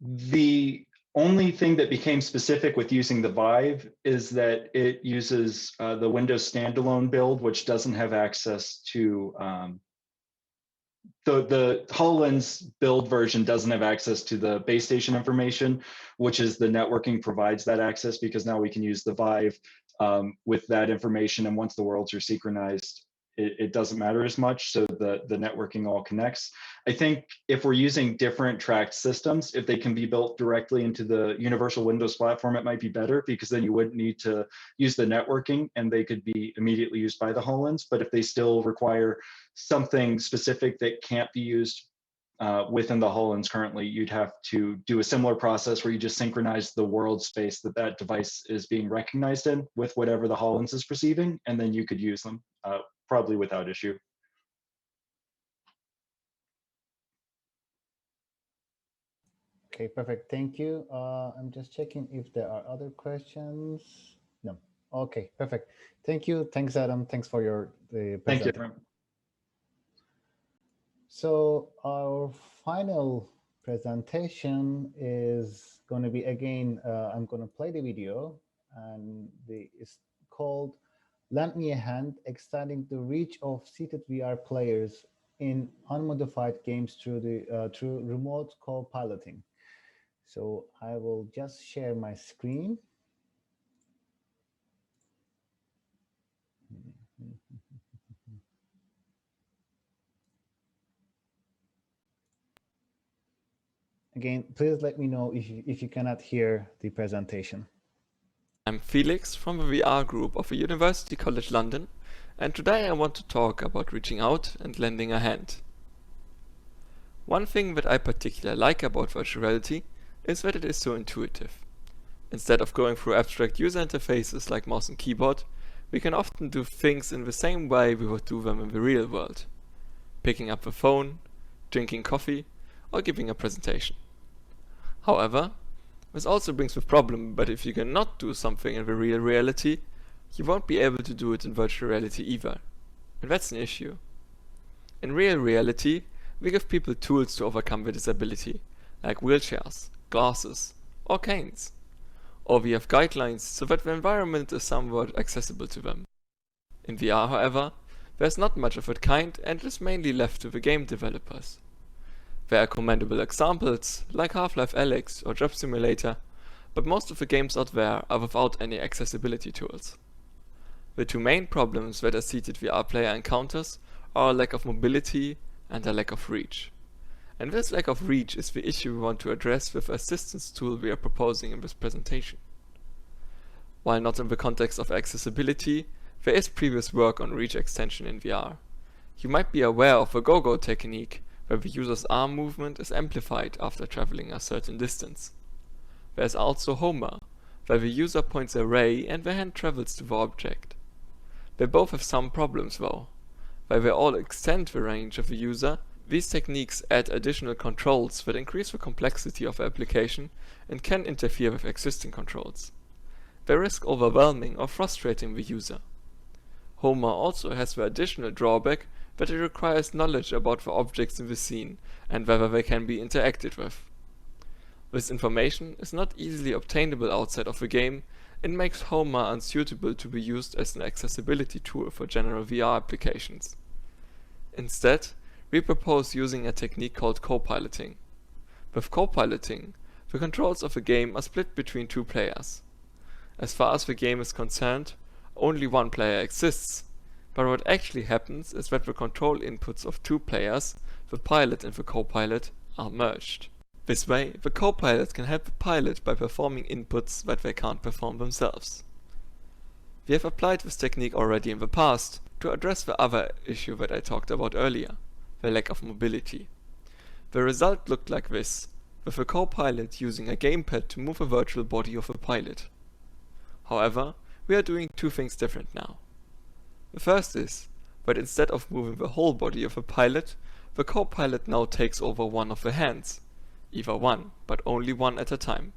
The only thing that became specific with using the Vive is that it uses the Windows standalone build, which doesn't have access to, the HoloLens build version doesn't have access to the base station information, which is the networking provides that access, because now we can use the Vive with that information. And once the worlds are synchronized, it doesn't matter as much. So the networking all connects. I think if we're using different tracked systems, if they can be built directly into the universal Windows platform, it might be better, because then you wouldn't need to use the networking and they could be immediately used by the HoloLens. But if they still require something specific that can't be used within the HoloLens currently, you'd have to do a similar process where you just synchronize the world space that that device is being recognized in with whatever the HoloLens is perceiving, and then you could use them probably without issue. Okay, perfect. Thank you. I'm just checking if there are other questions. No. Okay, perfect. Thank you. Thanks, Adam. Thanks for your Thank presentation. you. So our final presentation is going to be, again, I'm going to play the video, and it's called Lend Me a Hand, Extending the Reach of Seated VR Players in Unmodified Games through Remote Co-Piloting. So I will just share my screen. Again, please let me know if you cannot hear the presentation. I'm Felix from the VR group of the University College London, and today I want to talk about reaching out and lending a hand. One thing that I particularly like about virtual reality is that it is so intuitive. Instead of going through abstract user interfaces like mouse and keyboard, we can often do things in the same way we would do them in the real world. Picking up the phone, drinking coffee, or giving a presentation. However, this also brings the problem that if you cannot do something in the real reality, you won't be able to do it in virtual reality either. And that's an issue. In real reality, we give people tools to overcome their disability, like wheelchairs, glasses, or canes. Or we have guidelines so that the environment is somewhat accessible to them. In VR, however, there's not much of that kind, and it is mainly left to the game developers. There are commendable examples, like Half-Life Alyx or Job Simulator, but most of the games out there are without any accessibility tools. The two main problems that a seated VR player encounters are a lack of mobility and a lack of reach. And this lack of reach is the issue we want to address with the assistance tool we are proposing in this presentation. While not in the context of accessibility, there is previous work on reach extension in VR. You might be aware of the go-go technique, where the user's arm movement is amplified after traveling a certain distance. There is also Homer, where the user points a ray and the hand travels to the object. They both have some problems though. While they all extend the range of the user, these techniques add additional controls that increase the complexity of the application and can interfere with existing controls. They risk overwhelming or frustrating the user. Homer also has the additional drawback that it requires knowledge about the objects in the scene and whether they can be interacted with. This information is not easily obtainable outside of the game and makes Homer unsuitable to be used as an accessibility tool for general VR applications. Instead, we propose using a technique called co-piloting. With co-piloting, the controls of the game are split between two players. As far as the game is concerned, only one player exists, but what actually happens is that the control inputs of two players, the pilot and the co-pilot, are merged. This way, the co-pilot can help the pilot by performing inputs that they can't perform themselves. We have applied this technique already in the past to address the other issue that I talked about earlier, the lack of mobility. The result looked like this, with the co-pilot using a gamepad to move a virtual body of the pilot. However, we are doing two things different now. The first is that instead of moving the whole body of a pilot, the co-pilot now takes over one of the hands. Either one, but only one at a time.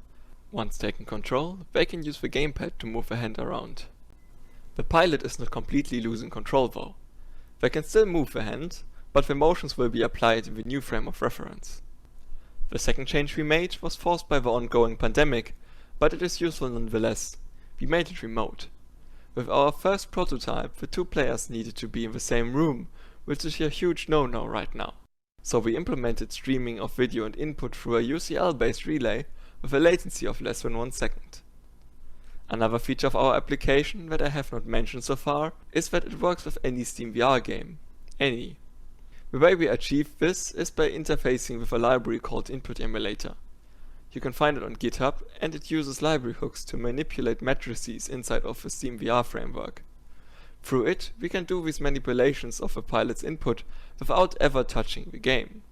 Once taking control, they can use the gamepad to move the hand around. The pilot is not completely losing control though. They can still move the hand, but the motions will be applied in the new frame of reference. The second change we made was forced by the ongoing pandemic, but it is useful nonetheless. We made it remote. With our first prototype, the two players needed to be in the same room, which is a huge no-no right now. So we implemented streaming of video and input through a UCL-based relay with a latency of less than 1 second. Another feature of our application that I have not mentioned so far is that it works with any Steam VR game. Any. The way we achieve this is by interfacing with a library called Input Emulator. You can find it on GitHub, and it uses library hooks to manipulate matrices inside of the Steam VR framework. Through it, we can do these manipulations of the pilot's input without ever touching the game.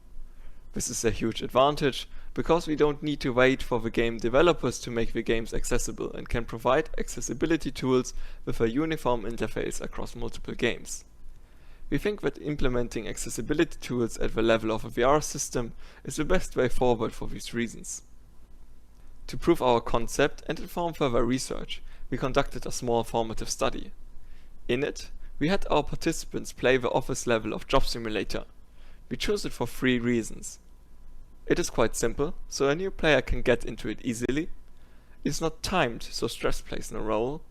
This is a huge advantage, because we don't need to wait for the game developers to make the games accessible and can provide accessibility tools with a uniform interface across multiple games. We think that implementing accessibility tools at the level of a VR system is the best way forward for these reasons. To prove our concept and inform further research, we conducted a small formative study. In it, we had our participants play the office level of Job Simulator. We chose it for 3 reasons. It is quite simple, so a new player can get into it easily. It is not timed, so stress plays no role.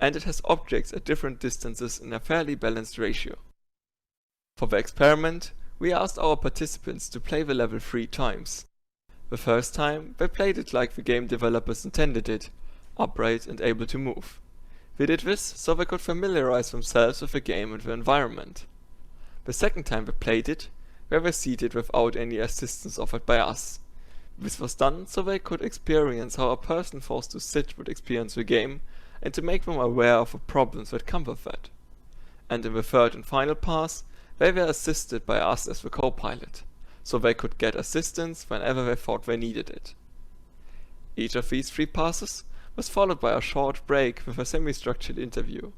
And it has objects at different distances in a fairly balanced ratio. For the experiment, we asked our participants to play the level 3 times. The first time, they played it like the game developers intended it, upright and able to move. We did this so they could familiarize themselves with the game and the environment. The second time they played it, they were seated without any assistance offered by us. This was done so they could experience how a person forced to sit would experience the game and to make them aware of the problems that come with that. And in the third and final pass, they were assisted by us as the co-pilot, so they could get assistance whenever they thought they needed it. Each of these 3 passes was followed by a short break with a semi-structured interview.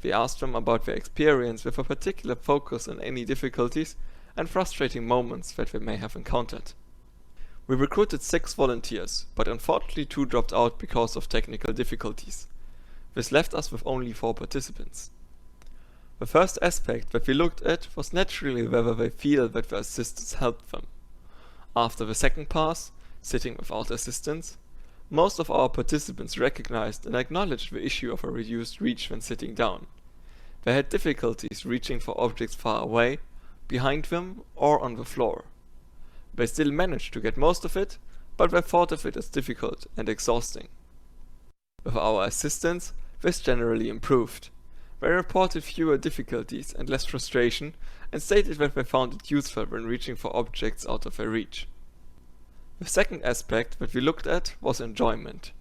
We asked them about their experience with a particular focus on any difficulties and frustrating moments that they may have encountered. We recruited 6 volunteers, but unfortunately 2 dropped out because of technical difficulties. This left us with only 4 participants. The first aspect that we looked at was naturally whether they feel that the assistance helped them. After the second pass, sitting without assistance, most of our participants recognized and acknowledged the issue of a reduced reach when sitting down. They had difficulties reaching for objects far away, behind them, or on the floor. They still managed to get most of it, but they thought of it as difficult and exhausting. With our assistance, this generally improved. They reported fewer difficulties and less frustration, and stated that they found it useful when reaching for objects out of their reach. The second aspect that we looked at was enjoyment.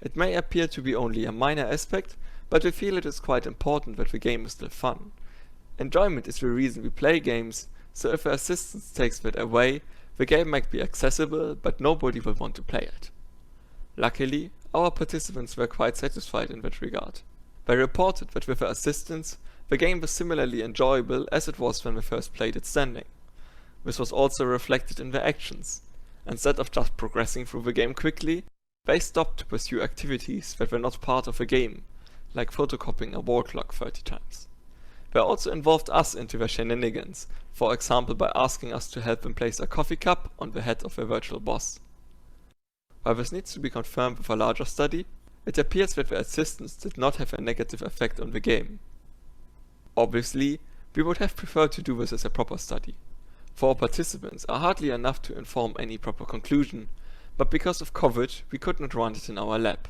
It may appear to be only a minor aspect, but we feel it is quite important that the game is still fun. Enjoyment is the reason we play games, so if the assistance takes that away, the game might be accessible, but nobody will want to play it. Luckily, our participants were quite satisfied in that regard. They reported that with the assistance, the game was similarly enjoyable as it was when we first played it standing. This was also reflected in their actions. Instead of just progressing through the game quickly, they stopped to pursue activities that were not part of the game, like photocopying a wall clock 30 times. They also involved us into their shenanigans, for example by asking us to help them place a coffee cup on the head of their virtual boss. While this needs to be confirmed with a larger study, it appears that the assistance did not have a negative effect on the game. Obviously, we would have preferred to do this as a proper study. 4 participants are hardly enough to inform any proper conclusion, but because of COVID, we could not run it in our lab.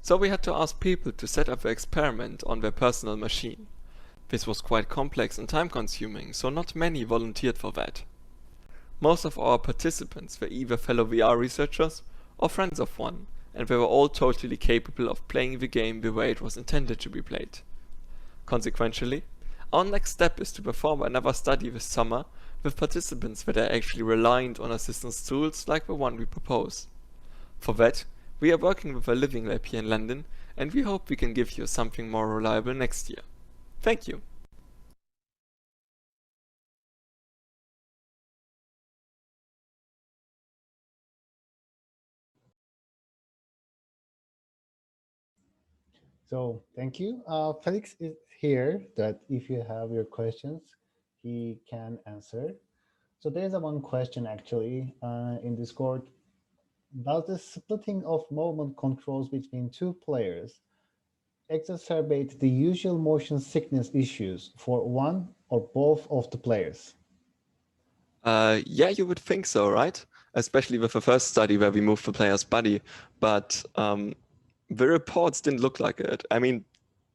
So we had to ask people to set up the experiment on their personal machine. This was quite complex and time-consuming, so not many volunteered for that. Most of our participants were either fellow VR researchers or friends of one, and they were all totally capable of playing the game the way it was intended to be played. Consequently, our next step is to perform another study this summer with participants that are actually reliant on assistance tools like the one we propose. For that, we are working with a living lab here in London, and we hope we can give you something more reliable next year. Thank you. So thank you. Felix is here that if you have your questions, he can answer. So there's a one question actually in Discord. Does the splitting of movement controls between 2 players exacerbate the usual motion sickness issues for one or both of the players? Yeah, you would think so, right? Especially with the first study where we moved the player's body, but the reports didn't look like it. I mean,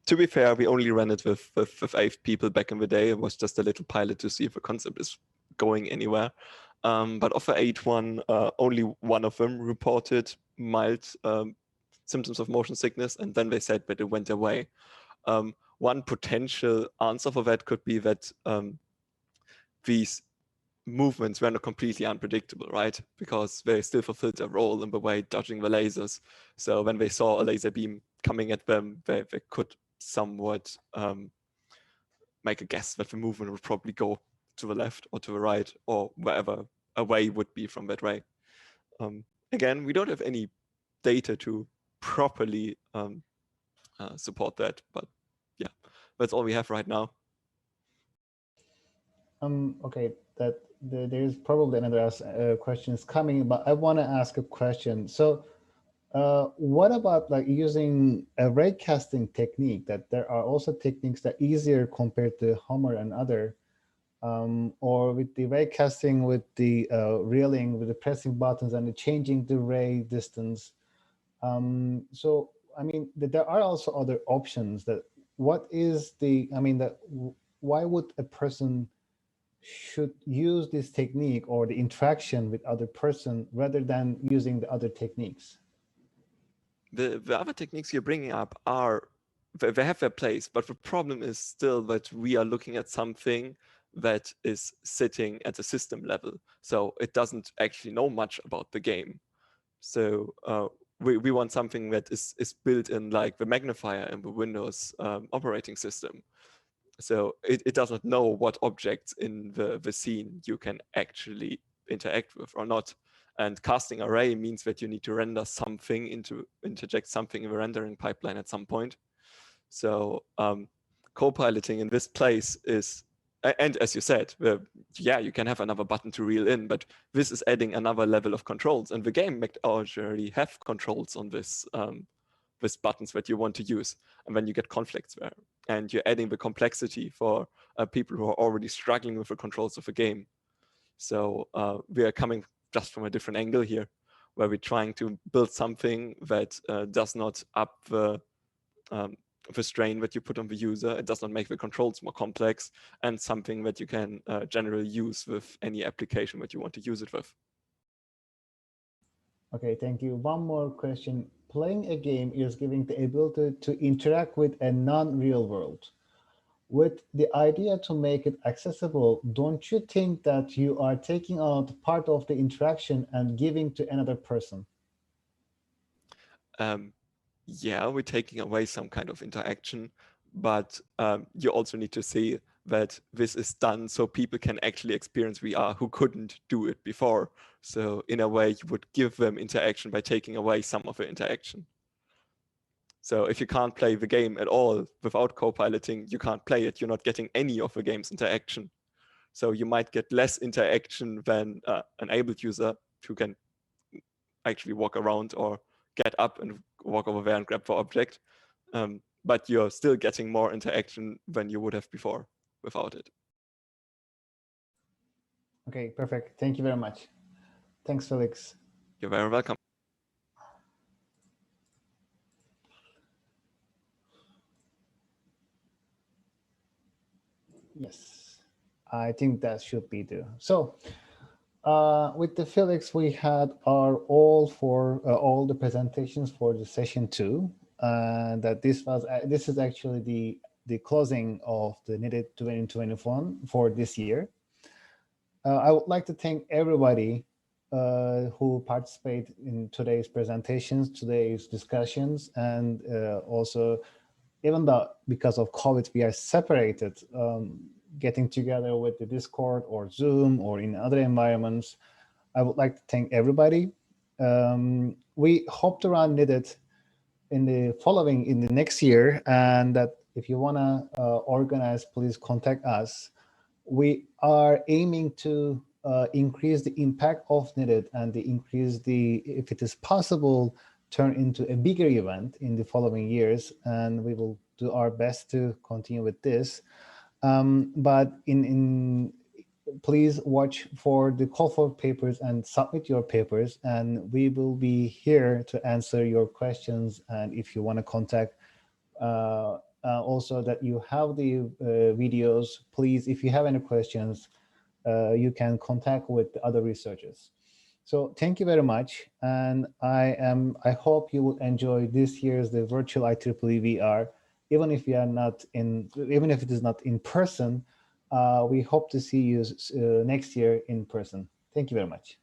to be fair, we only ran it with 8 people back in the day. It was just a little pilot to see if the concept is going anywhere. But of the 8 one, only one of them reported mild symptoms of motion sickness, and then they said that it went away. One potential answer for that could be that these movements were not completely unpredictable, right? Because they still fulfilled their role in the way dodging the lasers. So when they saw a laser beam coming at them, they could somewhat make a guess that the movement would probably go to the left or to the right or wherever a way would be from that way. Again, we don't have any data to properly support that, but yeah, that's all we have right now. Okay, there's probably another questions coming, but I want to ask a question. So what about like using a raycasting technique? That there are also techniques that are easier compared to Homer and other, or with the raycasting, with the reeling, with the pressing buttons and the changing the ray distance. So I mean, there are also other options. That what is the? I mean, that why would a person should use this technique or the interaction with other person rather than using the other techniques? The other techniques you're bringing up are, they have their place, but the problem is still that we are looking at something that is sitting at the system level. So it doesn't actually know much about the game. So we want something that is built in like the magnifier in the Windows operating system. So it does not know what objects in the scene you can actually interact with or not. And casting array means that you need to render something interject something in the rendering pipeline at some point. So co-piloting in this place is, and as you said, yeah, you can have another button to reel in, but this is adding another level of controls. And the game might already have controls on this with buttons that you want to use, and then you get conflicts there. And you're adding the complexity for people who are already struggling with the controls of a game. So we are coming just from a different angle here, where we're trying to build something that does not up the the strain that you put on the user. It does not make the controls more complex, and something that you can generally use with any application that you want to use it with. Okay, thank you. One more question. Playing a game is giving the ability to interact with a non-real world. With the idea to make it accessible, don't you think that you are taking out part of the interaction and giving to another person? Yeah, we're taking away some kind of interaction, but you also need to see that this is done so people can actually experience VR who couldn't do it before. So in a way, you would give them interaction by taking away some of the interaction. So if you can't play the game at all without co-piloting, you can't play it. You're not getting any of the game's interaction. So you might get less interaction than an abled user who can actually walk around or get up and walk over there and grab the object. But you're still getting more interaction than you would have before without it. Okay, perfect. Thank you very much. Thanks, Felix. You're very welcome. Yes, I think that should be there. So with the Felix, we had our all the presentations for the session 2. That this is actually the closing of the NIDIT 2021 for this year. I would like to thank everybody who participated in today's presentations, today's discussions, and also, even though because of COVID we are separated, getting together with the Discord or Zoom or in other environments, I would like to thank everybody. We hope to run NIDIT in the next year, and that if you want to organize, please contact us. We are aiming to increase the impact of NIDIT and if it is possible, turn into a bigger event in the following years, and we will do our best to continue with this. But please watch for the call for papers and submit your papers, and we will be here to answer your questions. And if you want to contact also that you have the videos, please, if you have any questions, you can contact with the other researchers. So thank you very much. And I hope you will enjoy this year's the virtual IEEE VR, even if it is not in person. We hope to see you next year in person. Thank you very much.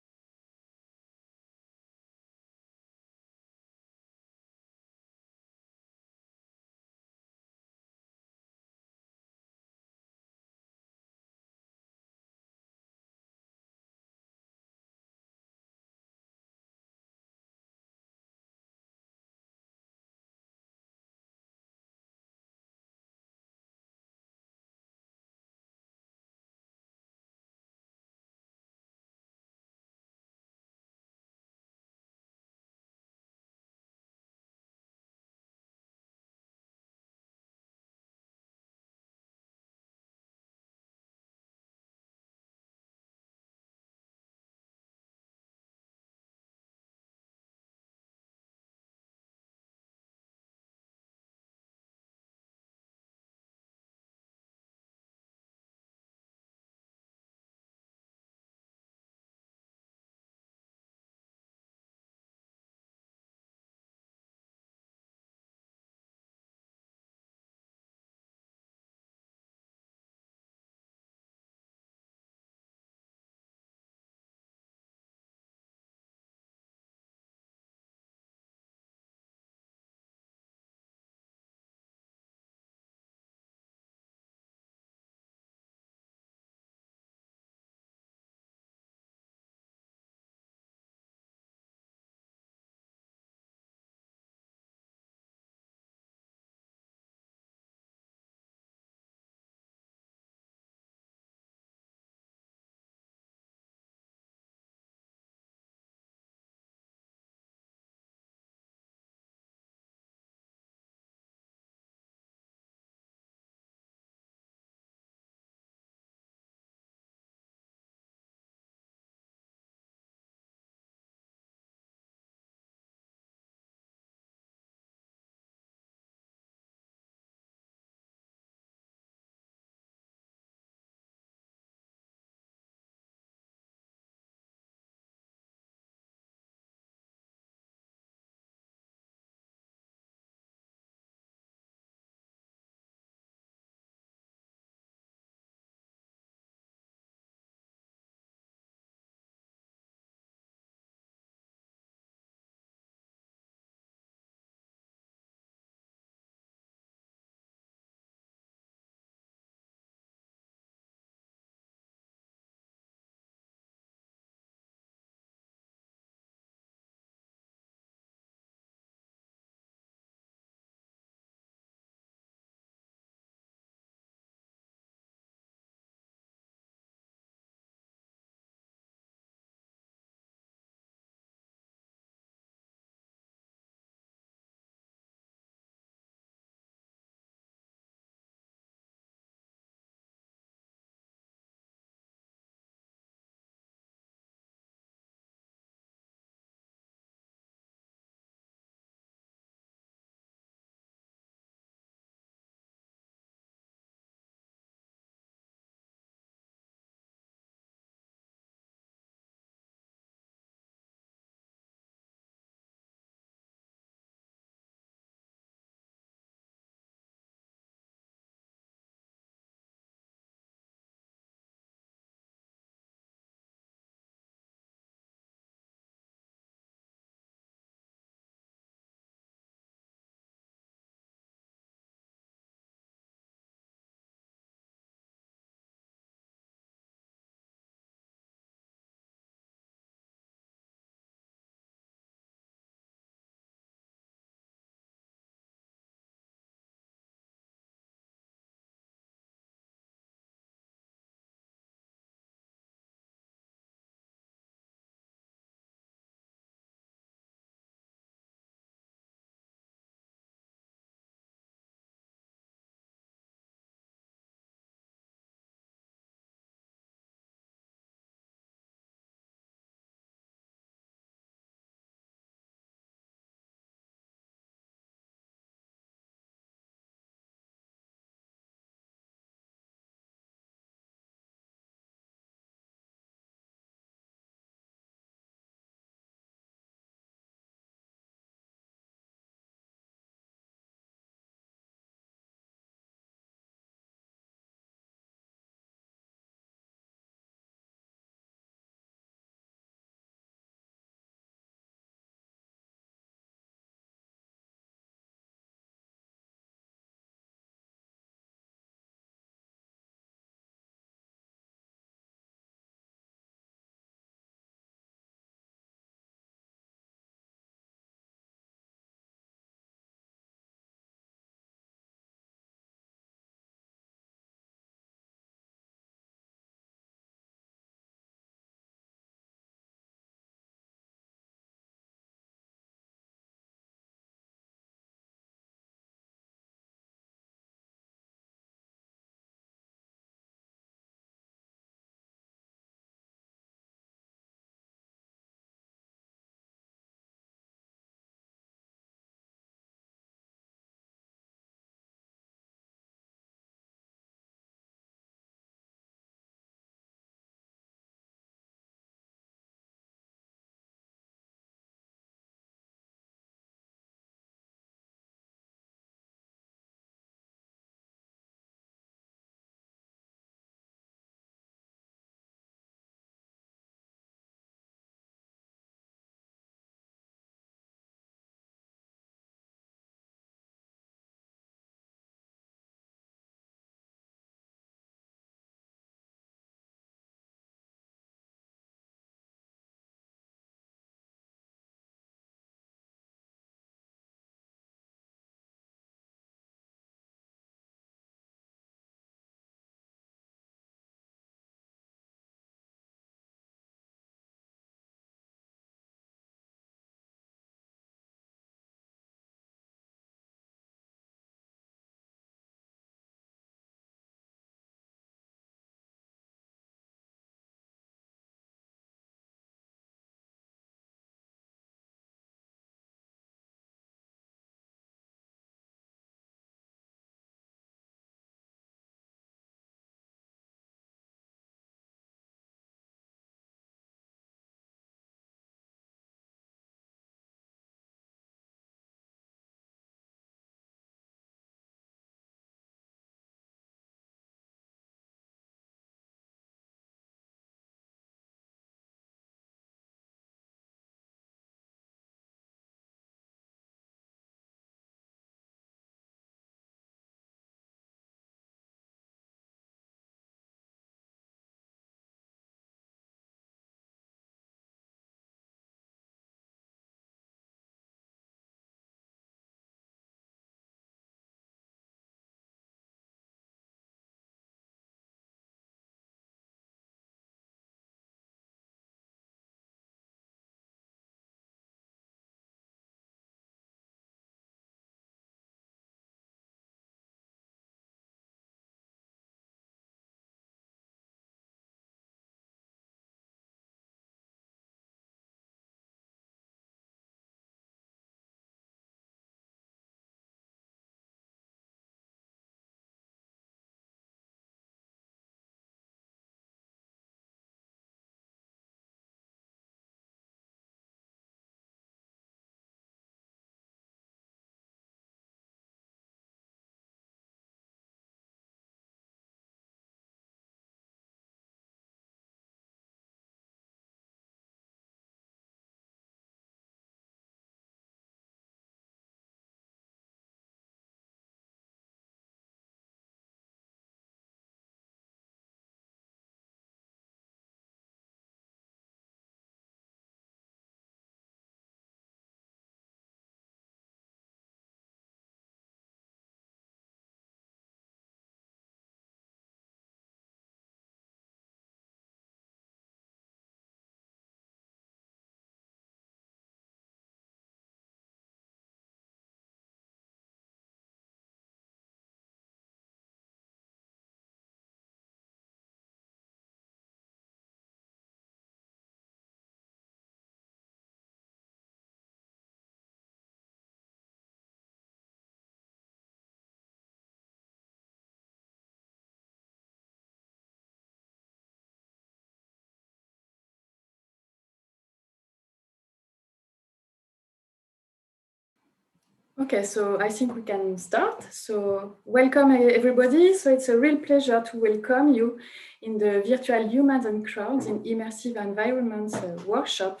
Okay, so I think we can start. So welcome everybody. So it's a real pleasure to welcome you in the Virtual Humans and Crowds in Immersive Environments workshop.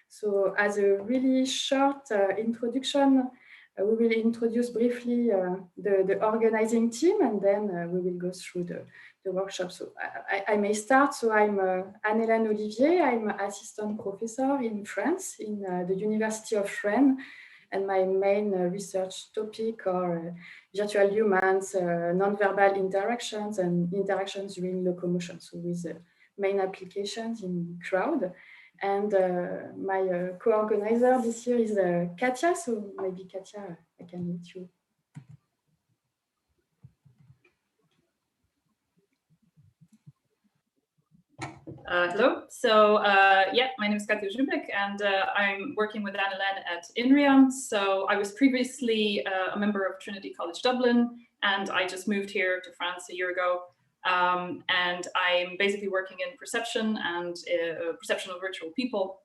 So as a really short introduction, we will introduce briefly the organizing team, and then we will go through the workshop. So I may start. So I'm Anne-Hélène Olivier. I'm assistant professor in France in the University of Rennes. And my main research topic are virtual humans, non-verbal interactions, and interactions during locomotion. So with main applications in crowd. And my co-organizer this year is Katia. So maybe Katia, I can meet you. Hello. So yeah, my name is Katia Zubek, and I'm working with Anne-Hélène at INRIA. So I was previously a member of Trinity College Dublin, and I just moved here to France a year ago. And I'm basically working in perception and perception of virtual people.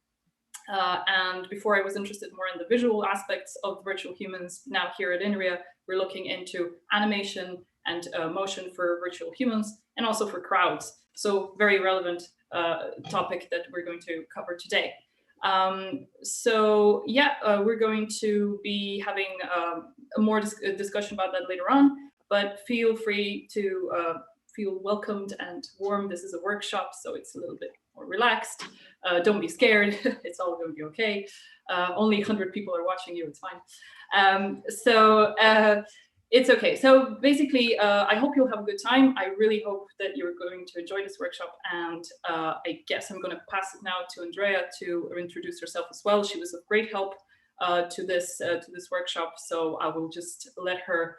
And before I was interested more in the visual aspects of virtual humans. Now here at INRIA, we're looking into animation and motion for virtual humans, and also for crowds. So very relevant topic that we're going to cover today. So yeah, we're going to be having a more discussion about that later on, but feel free to feel welcomed and warm. This is a workshop, so it's a little bit more relaxed. Don't be scared, it's all going to be okay. Only 100 people are watching you, it's fine. It's okay. So basically, I hope you'll have a good time. I really hope that you're going to enjoy this workshop. And I guess I'm going to pass it now to Andrea to introduce herself as well. She was of great help to this workshop. So I will just let her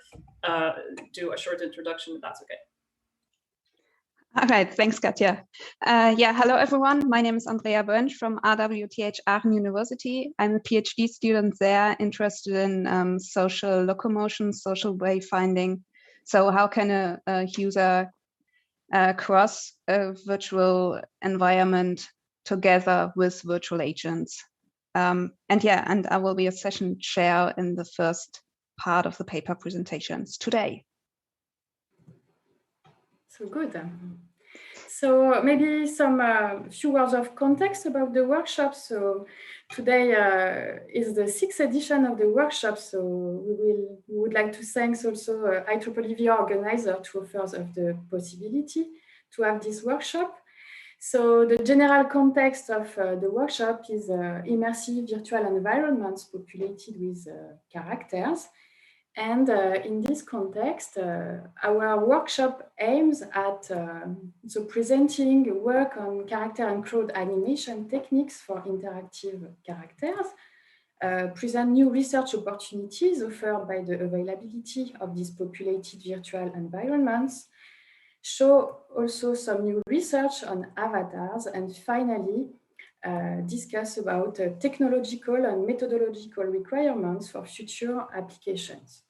do a short introduction, if that's okay. All right, thanks, Katja. Yeah, hello, everyone. My name is Andrea Bönsch from RWTH Aachen University. I'm a PhD student there, interested in social locomotion, social wayfinding. So how can a user cross a virtual environment together with virtual agents? And I will be a session chair in the first part of the paper presentations today. So good. So maybe some few words of context about the workshop. So today is the 6th edition of the workshop. So we would like to thank also IEEE organizer to offer us the possibility to have this workshop. So the general context of the workshop is immersive virtual environments populated with characters. And in this context, our workshop aims at presenting work on character and crowd animation techniques for interactive characters, present new research opportunities offered by the availability of these populated virtual environments, show also some new research on avatars, and finally, discuss about technological and methodological requirements for future applications.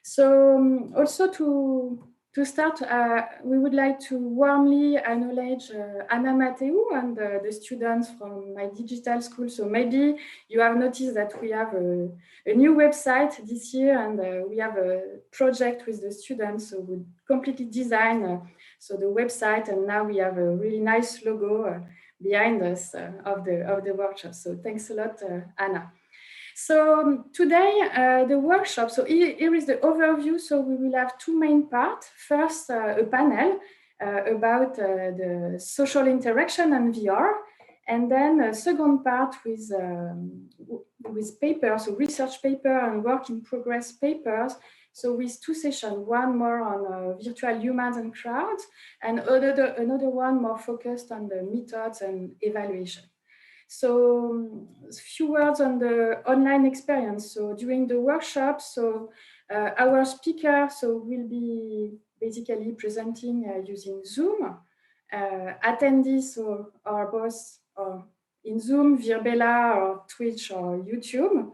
So also to start, we would like to warmly acknowledge Anna Mateu and the students from my digital school. So maybe you have noticed that we have a new website this year, and we have a project with the students. So we completely design so the website, and now we have a really nice logo behind us of the workshop. So thanks a lot, Anna. So today, the workshop, so here is the overview. So we will have two main parts. First, a panel about the social interaction and VR. And then a second part with papers, so research paper and work in progress papers. So with two sessions, one more on virtual humans and crowds, and another one more focused on the methods and evaluation. So a few words on the online experience. So during the workshop, so our speaker will be basically presenting using Zoom. Attendees are both in Zoom, Virbela, or Twitch, or YouTube.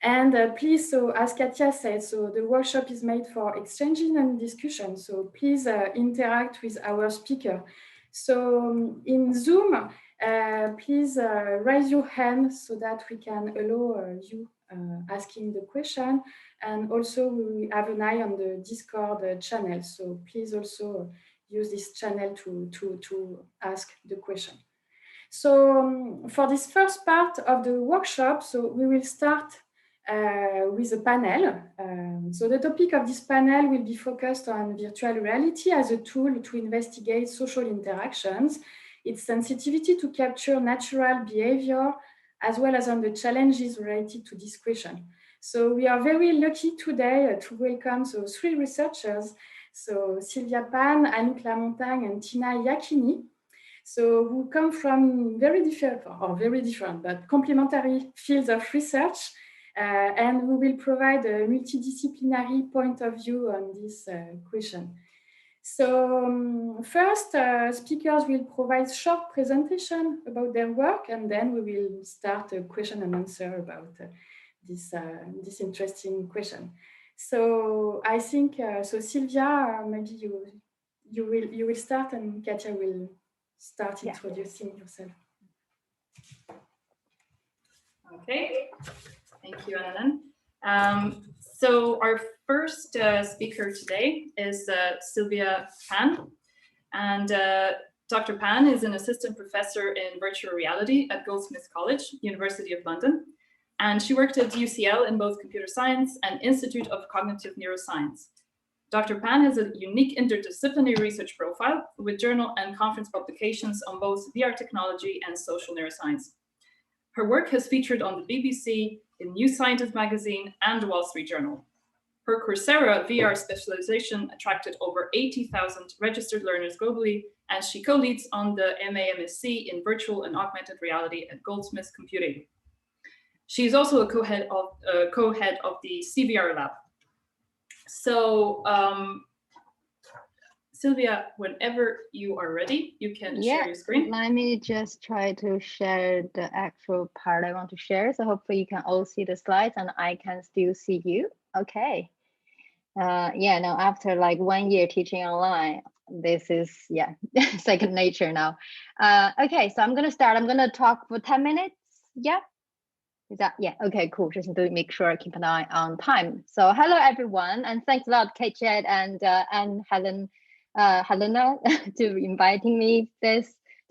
And please, so as Katia said, so the workshop is made for exchanging and discussion. So please interact with our speaker. So in Zoom, please raise your hand so that we can allow you asking the question. And also we have an eye on the Discord channel. So please also use this channel to ask the question. So for this first part of the workshop, so we will start with a panel. So the topic of this panel will be focused on virtual reality as a tool to investigate social interactions, its sensitivity to capture natural behavior, as well as on the challenges related to this question. So we are very lucky today to welcome three researchers, so Sylvia Pan, Anouk Lamontagne, and Tina Iachini, so who come from very different, but complementary fields of research, and we will provide a multidisciplinary point of view on this question. So first, speakers will provide short presentation about their work, and then we will start a question and answer about this interesting question. So I think so Sylvia, maybe you will start, and Katia will start introducing yourself. Okay, thank you, Annalyn. So our first speaker today is Sylvia Pan, and Dr. Pan is an assistant professor in virtual reality at Goldsmiths College, University of London, and she worked at UCL in both computer science and Institute of Cognitive Neuroscience. Dr. Pan has a unique interdisciplinary research profile with journal and conference publications on both VR technology and social neuroscience. Her work has featured on the BBC, in New Scientist magazine, and the Wall Street Journal. Her Coursera VR specialization attracted over 80,000 registered learners globally, and she co-leads on the MA-MSc in virtual and augmented reality at Goldsmiths Computing. She is also a co-head of the CVR lab. So, Sylvia, whenever you are ready, you can share your screen. Let me just try to share the actual part I want to share. So hopefully you can all see the slides and I can still see you. Okay. Yeah, now after like 1 year teaching online, this is, second nature now. Okay, so I'm gonna start. I'm gonna talk for 10 minutes. Yeah. Is that, okay, cool. Just to make sure I keep an eye on time. So hello everyone, and thanks a lot, Kate and Helena to inviting me to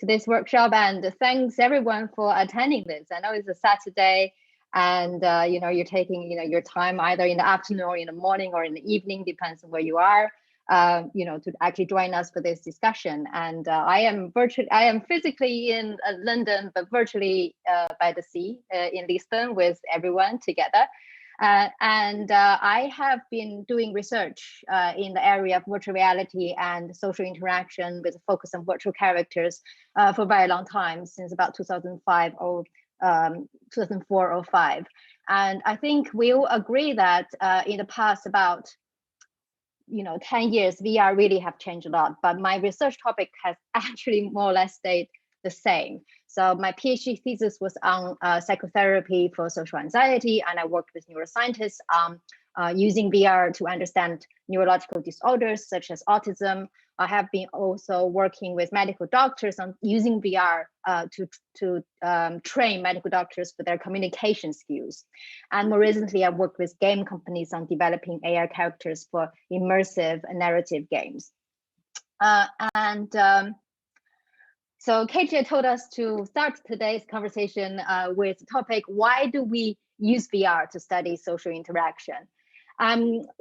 this workshop, and thanks everyone for attending this. I know it's a Saturday, and you're taking your time either in the afternoon or in the morning or in the evening, depends on where you are. To actually join us for this discussion. And I am physically in London, but virtually by the sea in Lisbon with everyone together. And I have been doing research in the area of virtual reality and social interaction with a focus on virtual characters for a very long time, since about 2005 or 2004 or 5. And I think we'll agree that in the past about 10 years, VR really have changed a lot, but my research topic has actually more or less stayed the same. So my PhD thesis was on psychotherapy for social anxiety, and I worked with neuroscientists using VR to understand neurological disorders such as autism. I have been also working with medical doctors on using VR to train medical doctors for their communication skills. And more recently, I've worked with game companies on developing AR characters for immersive narrative games. So Kate told us to start today's conversation with the topic, why do we use VR to study social interaction?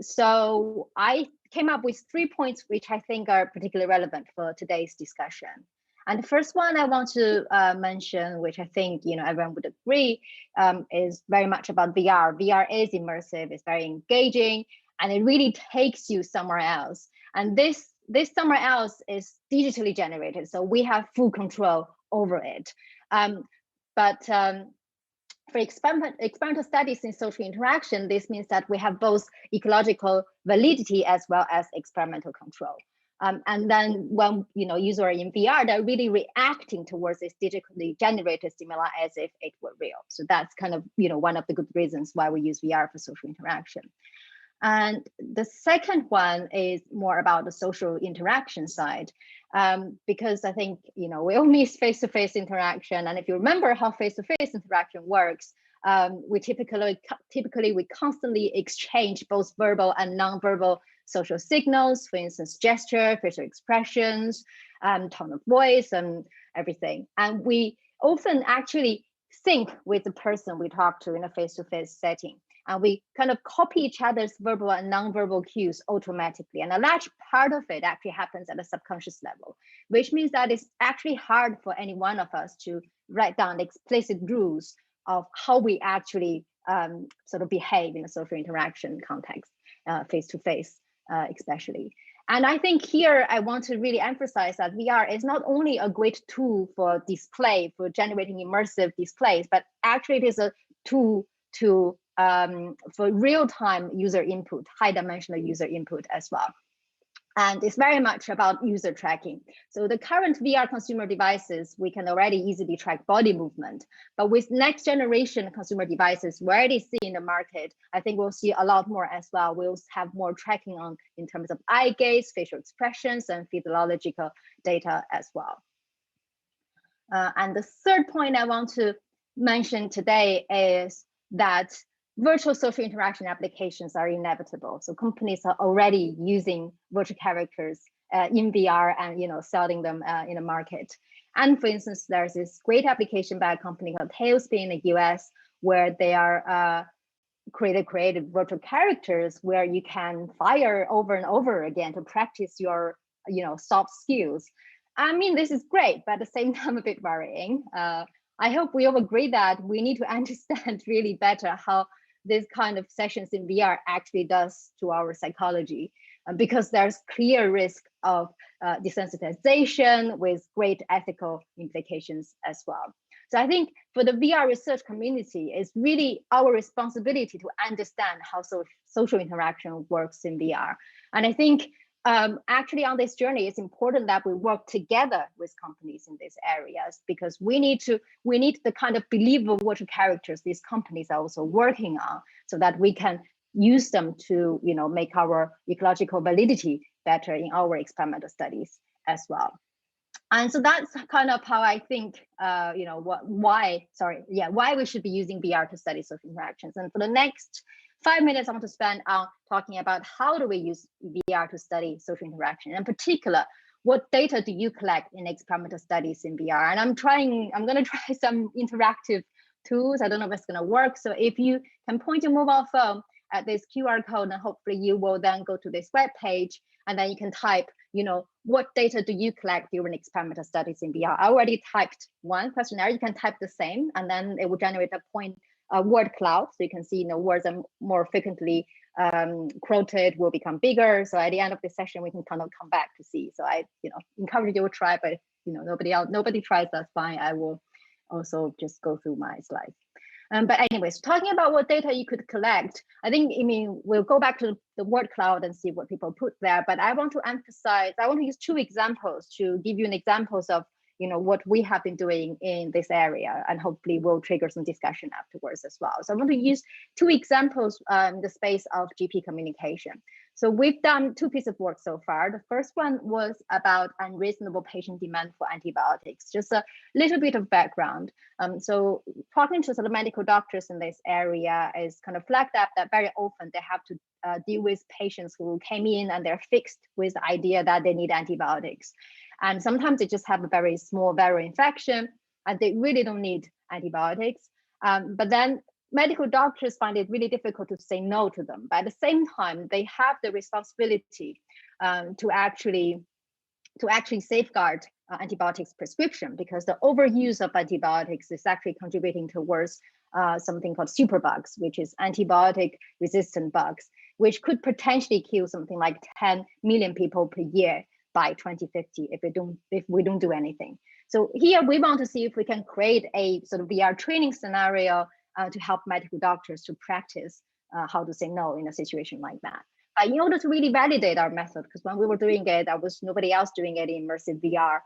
So I came up with 3 points which I think are particularly relevant for today's discussion. And the first one I want to mention, which I think everyone would agree, is very much about VR. VR is immersive, it's very engaging, and it really takes you somewhere else. And this somewhere else is digitally generated, so we have full control over it. For experimental studies in social interaction, this means that we have both ecological validity as well as experimental control. And then when users are in VR, they're really reacting towards this digitally generated stimuli as if it were real. So that's kind of one of the good reasons why we use VR for social interaction. And the second one is more about the social interaction side. because I think, we all miss face-to-face interaction. And if you remember how face-to-face interaction works, we typically constantly exchange both verbal and non-verbal social signals, for instance, gesture, facial expressions, tone of voice, and everything. And we often actually sync with the person we talk to in a face-to-face setting. And we kind of copy each other's verbal and non-verbal cues automatically. And a large part of it actually happens at a subconscious level, which means that it's actually hard for any one of us to write down explicit rules of how we actually sort of behave in a social interaction context, face-to-face especially. And I think here I want to really emphasize that VR is not only a great tool for display, for generating immersive displays, but actually it is a tool to for real-time user input, high-dimensional user input as well. And it's very much about user tracking. So the current VR consumer devices, we can already easily track body movement. But with next generation consumer devices, we already see in the market, I think we'll see a lot more as well. We'll have more tracking on in terms of eye gaze, facial expressions, and physiological data as well. And the third point I want to mention today is that virtual social interaction applications are inevitable. So companies are already using virtual characters in VR and selling them in the market. And for instance, there's this great application by a company called Tailspin in the US, where they are created virtual characters where you can fire over and over again to practice your soft skills. I mean, this is great, but at the same time a bit worrying. I hope we all agree that we need to understand really better how this kind of sessions in VR actually does to our psychology, because there's clear risk of desensitization with great ethical implications as well. So I think for the VR research community, it's really our responsibility to understand how social interaction works in VR. And I think actually on this journey, it's important that we work together with companies in these areas, because we need the kind of believable virtual characters these companies are also working on, so that we can use them to make our ecological validity better in our experimental studies as well. And so that's kind of how I think why we should be using VR to study social interactions. And for the next 5 minutes, I want to spend on talking about how do we use VR to study social interaction. In particular, what data do you collect in experimental studies in VR? And I'm going to try some interactive tools. I don't know if it's going to work. So if you can point your mobile phone at this QR code, and hopefully you will then go to this web page, and then you can type, what data do you collect during experimental studies in VR? I already typed one questionnaire. You can type the same, and then it will generate a word cloud, so you can see words are more frequently quoted will become bigger. So at the end of the session, we can kind of come back to see. So I encourage you to try, but nobody tries, that's fine. I will also just go through my slides. But anyways, talking about what data you could collect, I think we'll go back to the word cloud and see what people put there. But I want to use two examples to give you an examples of what we have been doing in this area, and hopefully will trigger some discussion afterwards as well. So I want to use two examples in the space of GP communication. So we've done two pieces of work so far. The first one was about unreasonable patient demand for antibiotics. Just a little bit of background. So talking to sort of medical doctors in this area is kind of flagged up that very often they have to deal with patients who came in and they're fixed with the idea that they need antibiotics. And sometimes they just have a very small viral infection and they really don't need antibiotics. But then medical doctors find it really difficult to say no to them. But at the same time, they have the responsibility to actually safeguard antibiotics prescription, because the overuse of antibiotics is actually contributing towards something called superbugs, which is antibiotic resistant bugs, which could potentially kill something like 10 million people per year by 2050 if we don't do anything. So here we want to see if we can create a sort of VR training scenario to help medical doctors to practice how to say no in a situation like that. In order to really validate our method, because when we were doing it, there was nobody else doing it in immersive VR.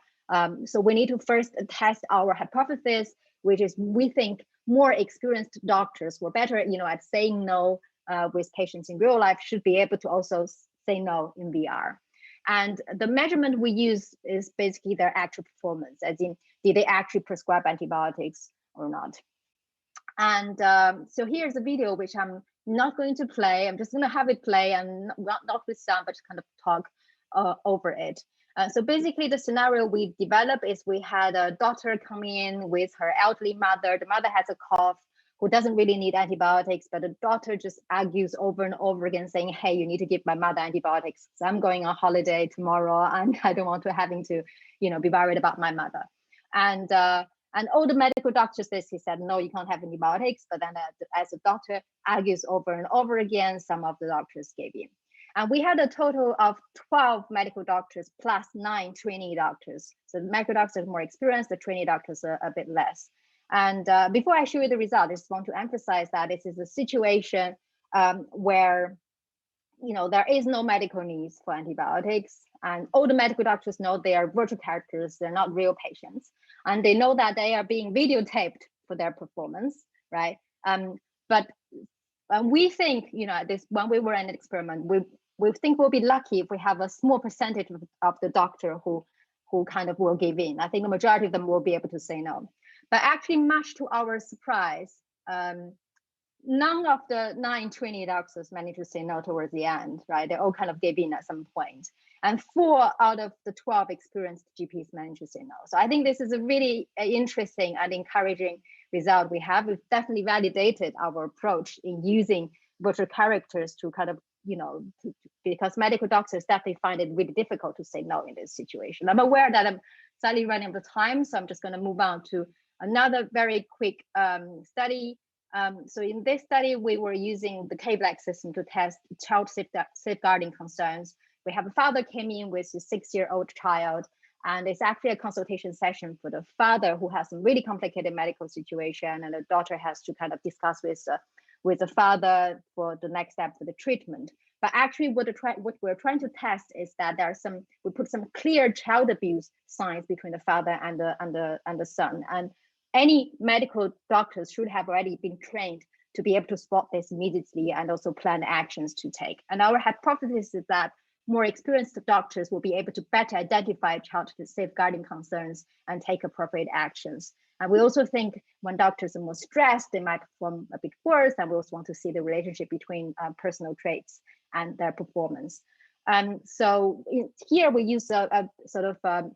So we need to first test our hypothesis, which is we think more experienced doctors who are better at saying no with patients in real life should be able to also say no in VR. And the measurement we use is basically their actual performance, as in, did they actually prescribe antibiotics or not? And so here's a video which I'm not going to play. I'm just going to have it play and not with sound, but just kind of talk over it. So basically, the scenario we developed is we had a daughter come in with her elderly mother. The mother has a cough, who doesn't really need antibiotics, but the daughter just argues over and over again saying, hey, you need to give my mother antibiotics. So I'm going on holiday tomorrow and I don't want to having to, be worried about my mother. And all the medical doctors, he said, no, you can't have antibiotics. But then as the doctor argues over and over again, some of the doctors gave in. And we had a total of 12 medical doctors plus 9 trainee doctors. So the medical doctors are more experienced, the trainee doctors are a bit less. And before I show you the result, I just want to emphasize that this is a situation where, there is no medical needs for antibiotics. And all the medical doctors know they are virtual characters, they're not real patients. And they know that they are being videotaped for their performance, right? But we think, this when we were in an experiment, we think we'll be lucky if we have a small percentage of the doctor who kind of will give in. I think the majority of them will be able to say no. But actually, much to our surprise, none of the 9 trainee doctors managed to say no towards the end, right? They all kind of gave in at some point. And 4 out of the 12 experienced GPs managed to say no. So I think this is a really interesting and encouraging result we have. We've definitely validated our approach in using virtual characters to kind of, because medical doctors definitely find it really difficult to say no in this situation. I'm aware that I'm slightly running out of time, so I'm just going to move on to another very quick study. So in this study, we were using the K-Black system to test child safeguarding concerns. We have a father came in with a 6-year-old child, and it's actually a consultation session for the father who has some really complicated medical situation, and the daughter has to kind of discuss with the father for the next step for the treatment. But actually, what we're trying to test is that we put some clear child abuse signs between the father and the son, and any medical doctors should have already been trained to be able to spot this immediately and also plan actions to take. And our hypothesis is that more experienced doctors will be able to better identify child safeguarding concerns and take appropriate actions. And we also think when doctors are more stressed, they might perform a bit worse. And we also want to see the relationship between personal traits and their performance. So here we use a sort of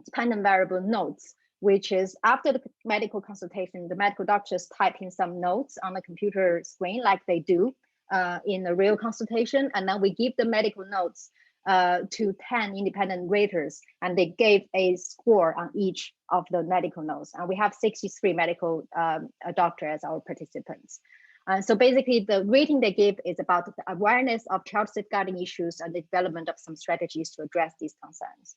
dependent variable notes, which is after the medical consultation, the medical doctors type in some notes on the computer screen like they do in a real consultation. And then we give the medical notes to 10 independent raters, and they gave a score on each of the medical notes. And we have 63 medical doctors as our participants. And so basically the rating they give is about the awareness of child safeguarding issues and the development of some strategies to address these concerns.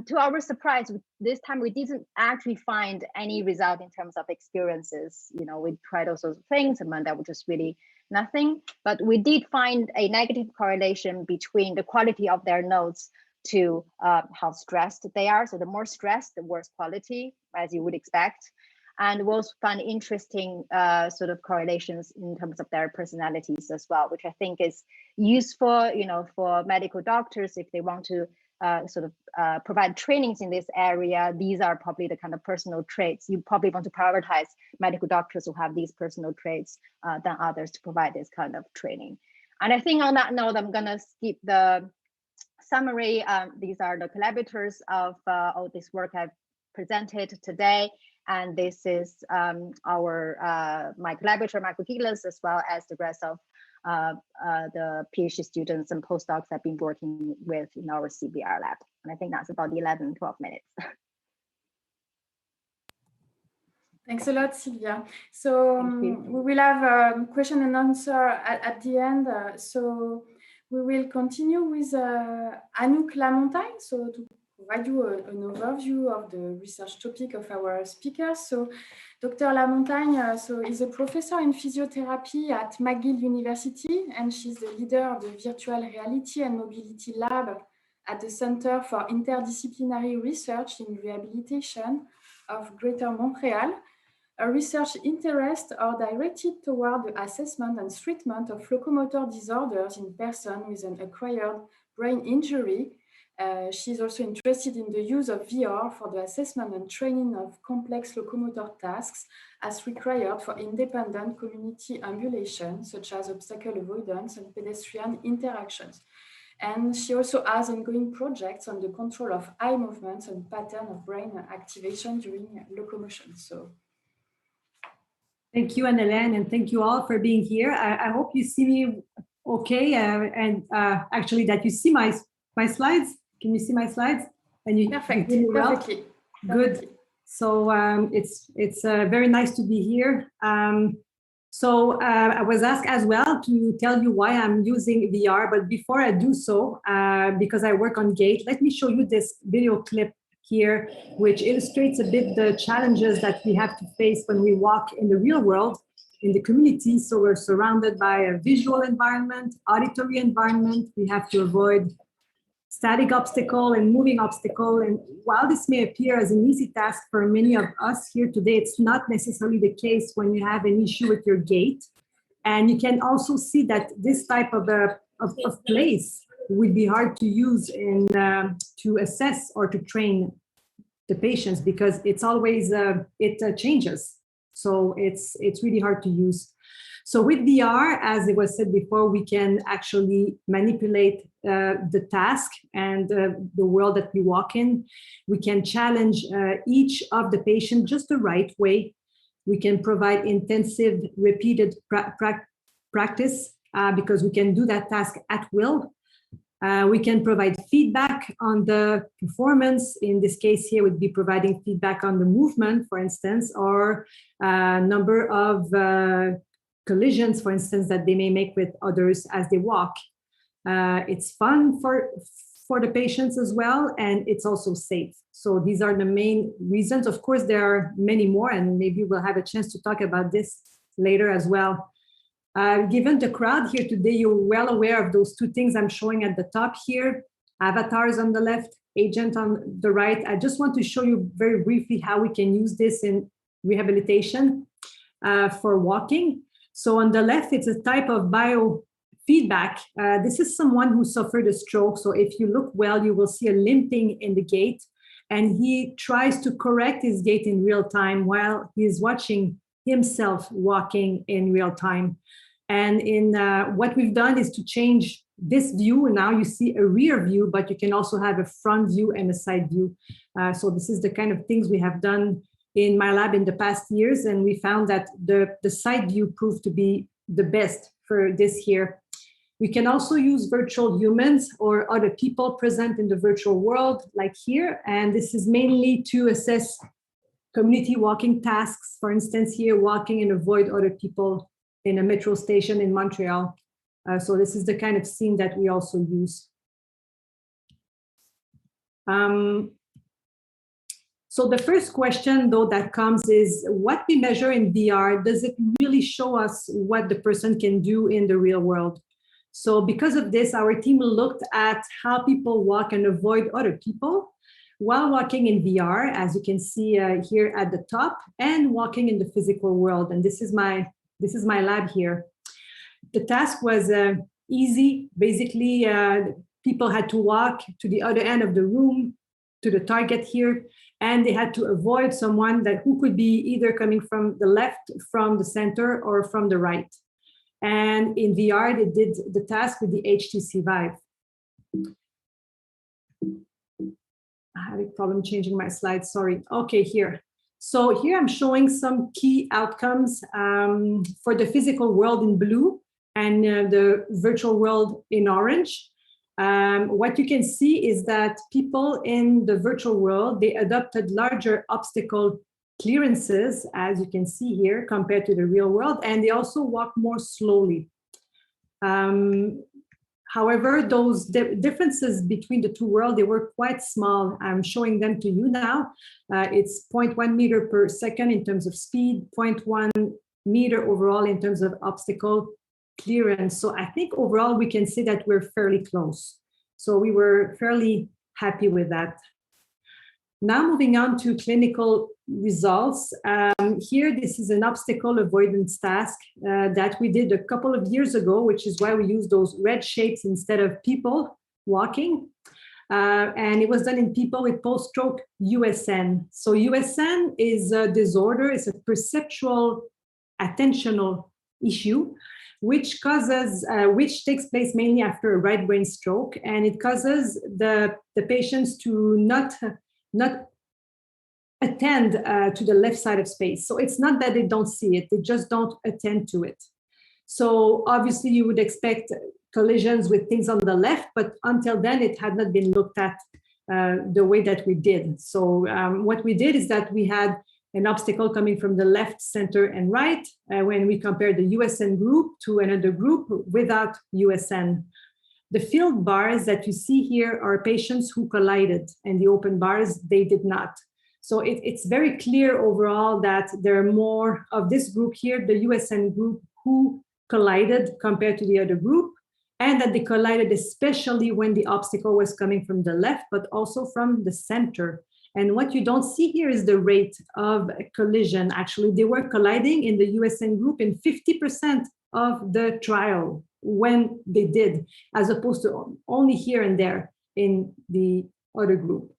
To our surprise, this time we didn't actually find any result in terms of experiences. We tried all sorts of things, and that was just really nothing. But we did find a negative correlation between the quality of their notes to how stressed they are. So the more stressed, the worse quality, as you would expect. And we also found interesting sort of correlations in terms of their personalities as well, which I think is useful, for medical doctors if they want to provide trainings in this area. These are probably the kind of personal traits you probably want to prioritize medical doctors who have these personal traits than others to provide this kind of training. And I think on that note, I'm going to skip the summary. These are the collaborators of all this work I've presented today. And this is my collaborator, Michael Gillis, as well as the rest of the PhD students and postdocs I've been working with in our CBR lab. And I think that's about 11, 12 minutes. Thanks a lot, Sylvia. So we will have a question and answer at the end. So we will continue with Anouk Lamontagne. So to provide you an overview of the research topic of our speakers. So Dr. Lamontagne is a professor in physiotherapy at McGill University, and she's the leader of the Virtual Reality and Mobility Lab at the Center for Interdisciplinary Research in Rehabilitation of Greater Montreal. Her research interests are directed toward the assessment and treatment of locomotor disorders in persons with an acquired brain injury. She's also interested in the use of VR for the assessment and training of complex locomotor tasks as required for independent community ambulation, such as obstacle avoidance and pedestrian interactions. And she also has ongoing projects on the control of eye movements and pattern of brain activation during locomotion. So, thank you, Anne-Hélène, and thank you all for being here. I hope you see me okay, and actually that you see my slides. Can you see my slides? And you perfect, hear me well? perfectly. Good. So it's very nice to be here. So I was asked as well to tell you why I'm using VR, but before I do so, because I work on GATE, let me show you this video clip here, which illustrates a bit the challenges that we have to face when we walk in the real world, in the community. So we're surrounded by a visual environment, auditory environment. We have to avoid static obstacle and moving obstacle. And while this may appear as an easy task for many of us here today, it's not necessarily the case when you have an issue with your gait. And you can also see that this type of place would be hard to use in to assess or to train the patients, because it's always, it changes. So it's really hard to use. So with VR, as it was said before, we can actually manipulate the task and the world that we walk in. We can challenge each of the patient just the right way. We can provide intensive, repeated practice because we can do that task at will. We can provide feedback on the performance. In this case here would be providing feedback on the movement, for instance, or number of collisions, for instance, that they may make with others as they walk. It's fun for the patients as well, and it's also safe. So these are the main reasons. Of course, there are many more, and maybe we'll have a chance to talk about this later as well. Given the crowd here today, you're well aware of those two things I'm showing at the top here, avatars on the left, agent on the right. I just want to show you very briefly how we can use this in rehabilitation for walking. So on the left, it's a type of biofeedback. This is someone who suffered a stroke. So if you look well, you will see a limping in the gait. And he tries to correct his gait in real time while he's watching himself walking in real time. And in what we've done is to change this view. Now you see a rear view, but you can also have a front view and a side view. So this is the kind of things we have done in my lab in the past years, and we found that the side view proved to be the best for this here. We can also use virtual humans or other people present in the virtual world, like here, and this is mainly to assess community walking tasks. For instance, here, walking and avoid other people in a metro station in Montreal. So this is the kind of scene that we also use. So the first question, though, that comes is, what we measure in VR, does it really show us what the person can do in the real world? So because of this, our team looked at how people walk and avoid other people while walking in VR, as you can see here at the top, and walking in the physical world. And this is my lab here. The task was easy. Basically, people had to walk to the other end of the room, to the target here, and they had to avoid someone who could be either coming from the left, from the center, or from the right. And in VR, they did the task with the HTC Vive. I had a problem changing my slides, sorry. Okay, here. So here I'm showing some key outcomes for the physical world in blue and the virtual world in orange. What you can see is that people in the virtual world, they adopted larger obstacle clearances, as you can see here, compared to the real world, and they also walk more slowly. However, those differences between the two worlds, they were quite small. I'm showing them to you now. It's 0.1 meter per second in terms of speed, 0.1 meter overall in terms of obstacle clearance. So I think overall we can say that we're fairly close. So we were fairly happy with that. Now moving on to clinical results. Here, this is an obstacle avoidance task that we did a couple of years ago, which is why we use those red shapes instead of people walking. And it was done in people with post-stroke USN. So USN is a disorder, it's a perceptual attentional issue, which causes, which takes place mainly after a right brain stroke, and it causes the patients to not attend to the left side of space. So it's not that they don't see it, they just don't attend to it. So obviously you would expect collisions with things on the left, but until then it had not been looked at the way that we did. So what we did is that we had an obstacle coming from the left, center, and right when we compared the USN group to another group without USN. The filled bars that you see here are patients who collided, and the open bars, they did not. So it's very clear overall that there are more of this group here, the USN group, who collided compared to the other group, and that they collided especially when the obstacle was coming from the left, but also from the center. And what you don't see here is the rate of collision. Actually, they were colliding in the USN group in 50% of the trial when they did, as opposed to only here and there in the other group.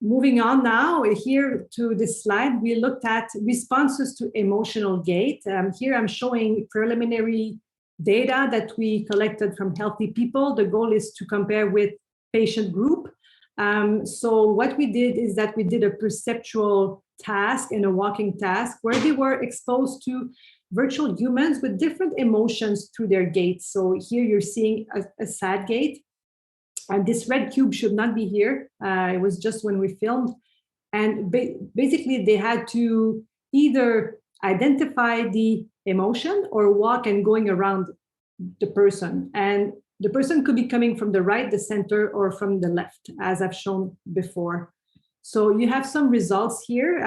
Moving on now, here to this slide, we looked at responses to emotional gait. Here I'm showing preliminary data that we collected from healthy people. The goal is to compare with patient group. So what we did is that we did a perceptual task and a walking task where they were exposed to virtual humans with different emotions through their gait. So here you're seeing a sad gait. And this red cube should not be here. It was just when we filmed. And basically they had to either identify the emotion or walk and going around the person. And the person could be coming from the right, the center, or from the left, as I've shown before. So you have some results here.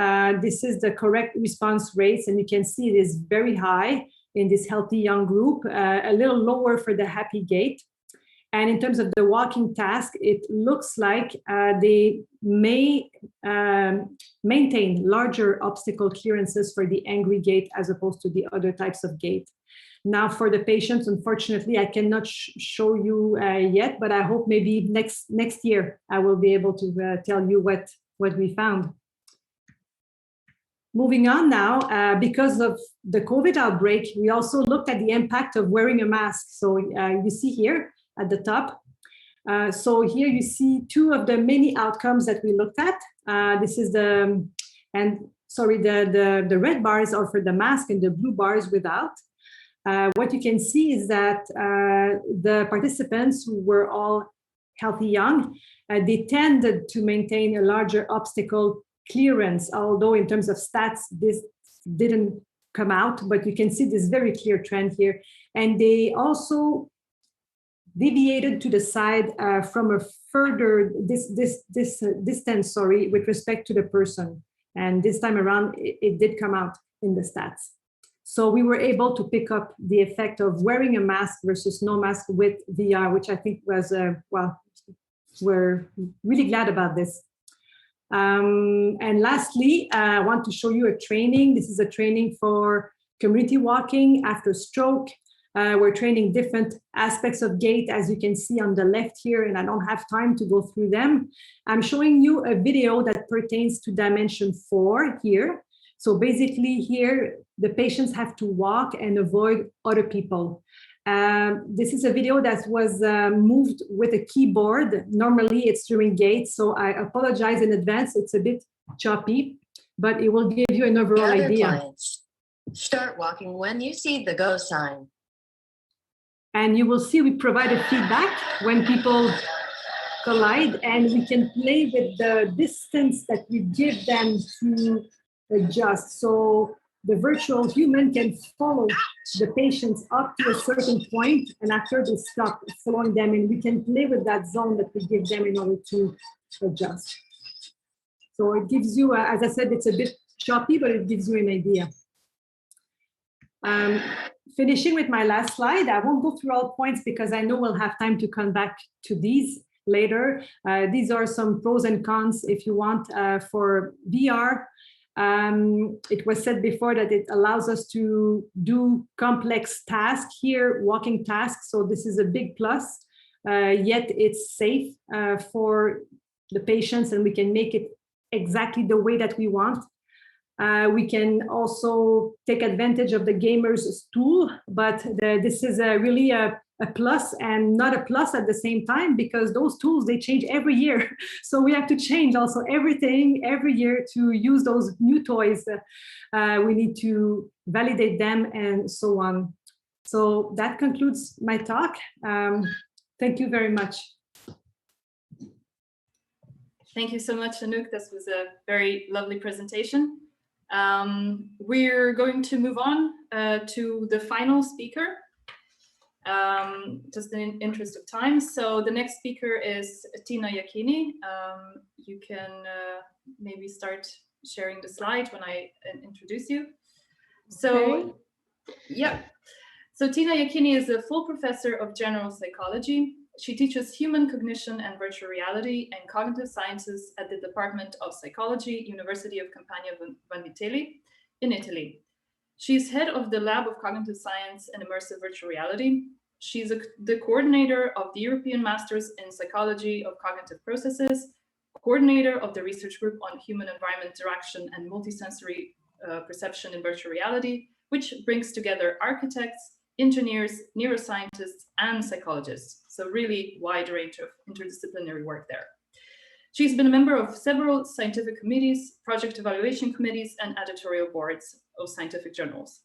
This is the correct response rates, and you can see it is very high in this healthy young group, a little lower for the happy gait. And in terms of the walking task, it looks like they may maintain larger obstacle clearances for the angry gait as opposed to the other types of gait. Now for the patients, unfortunately, I cannot show you yet, but I hope maybe next year I will be able to tell you what we found. Moving on now, because of the COVID outbreak, we also looked at the impact of wearing a mask. So you see here at the top. So here you see two of the many outcomes that we looked at. This is the red bars are for the mask and the blue bars without. What you can see is that the participants who were all healthy young, they tended to maintain a larger obstacle clearance, although in terms of stats, this didn't come out, but you can see this very clear trend here. And they also deviated to the side from a further distance, with respect to the person. And this time around, it did come out in the stats. So we were able to pick up the effect of wearing a mask versus no mask with VR, which I think was, well, we're really glad about this. And lastly, I want to show you a training. This is a training for community walking after stroke. We're training different aspects of gait, as you can see on the left here, and I don't have time to go through them. I'm showing you a video that pertains to dimension 4 here. So basically here, the patients have to walk and avoid other people. This is a video that was moved with a keyboard. Normally it's during gait, so I apologize in advance. It's a bit choppy, but it will give you an overall idea. Clients, start walking when you see the go sign. And you will see we provided feedback when people collide, and we can play with the distance that we give them to adjust. So the virtual human can follow the patients up to a certain point, and after they stop following them, and we can play with that zone that we give them in order to adjust. So it gives you, as I said, it's a bit choppy, but it gives you an idea. Finishing with my last slide, I won't go through all points because I know we'll have time to come back to these later. These are some pros and cons if you want for VR. It was said before that it allows us to do complex tasks here, walking tasks. So this is a big plus. Yet it's safe for the patients, and we can make it exactly the way that we want. We can also take advantage of the gamer's tool, but this is really a plus and not a plus at the same time, because those tools, they change every year. So we have to change also everything every year to use those new toys. We need to validate them and so on. So that concludes my talk. Thank you very much. Thank you so much, Anouk. This was a very lovely presentation. We're going to move on to the final speaker, just in interest of time. So the next speaker is Tina Iachini. You can maybe start sharing the slide when I introduce you. So, yeah. So Tina Iachini is a full professor of general psychology. She teaches human cognition and virtual reality and cognitive sciences at the Department of Psychology, University of Campania Vanvitelli in Italy. She's head of the Lab of Cognitive Science and Immersive Virtual Reality. She's the coordinator of the European Masters in Psychology of Cognitive Processes, coordinator of the research group on human-environment interaction and multisensory perception in virtual reality, which brings together architects, engineers, neuroscientists, and psychologists. So really wide range of interdisciplinary work there. She's been a member of several scientific committees, project evaluation committees, and editorial boards of scientific journals.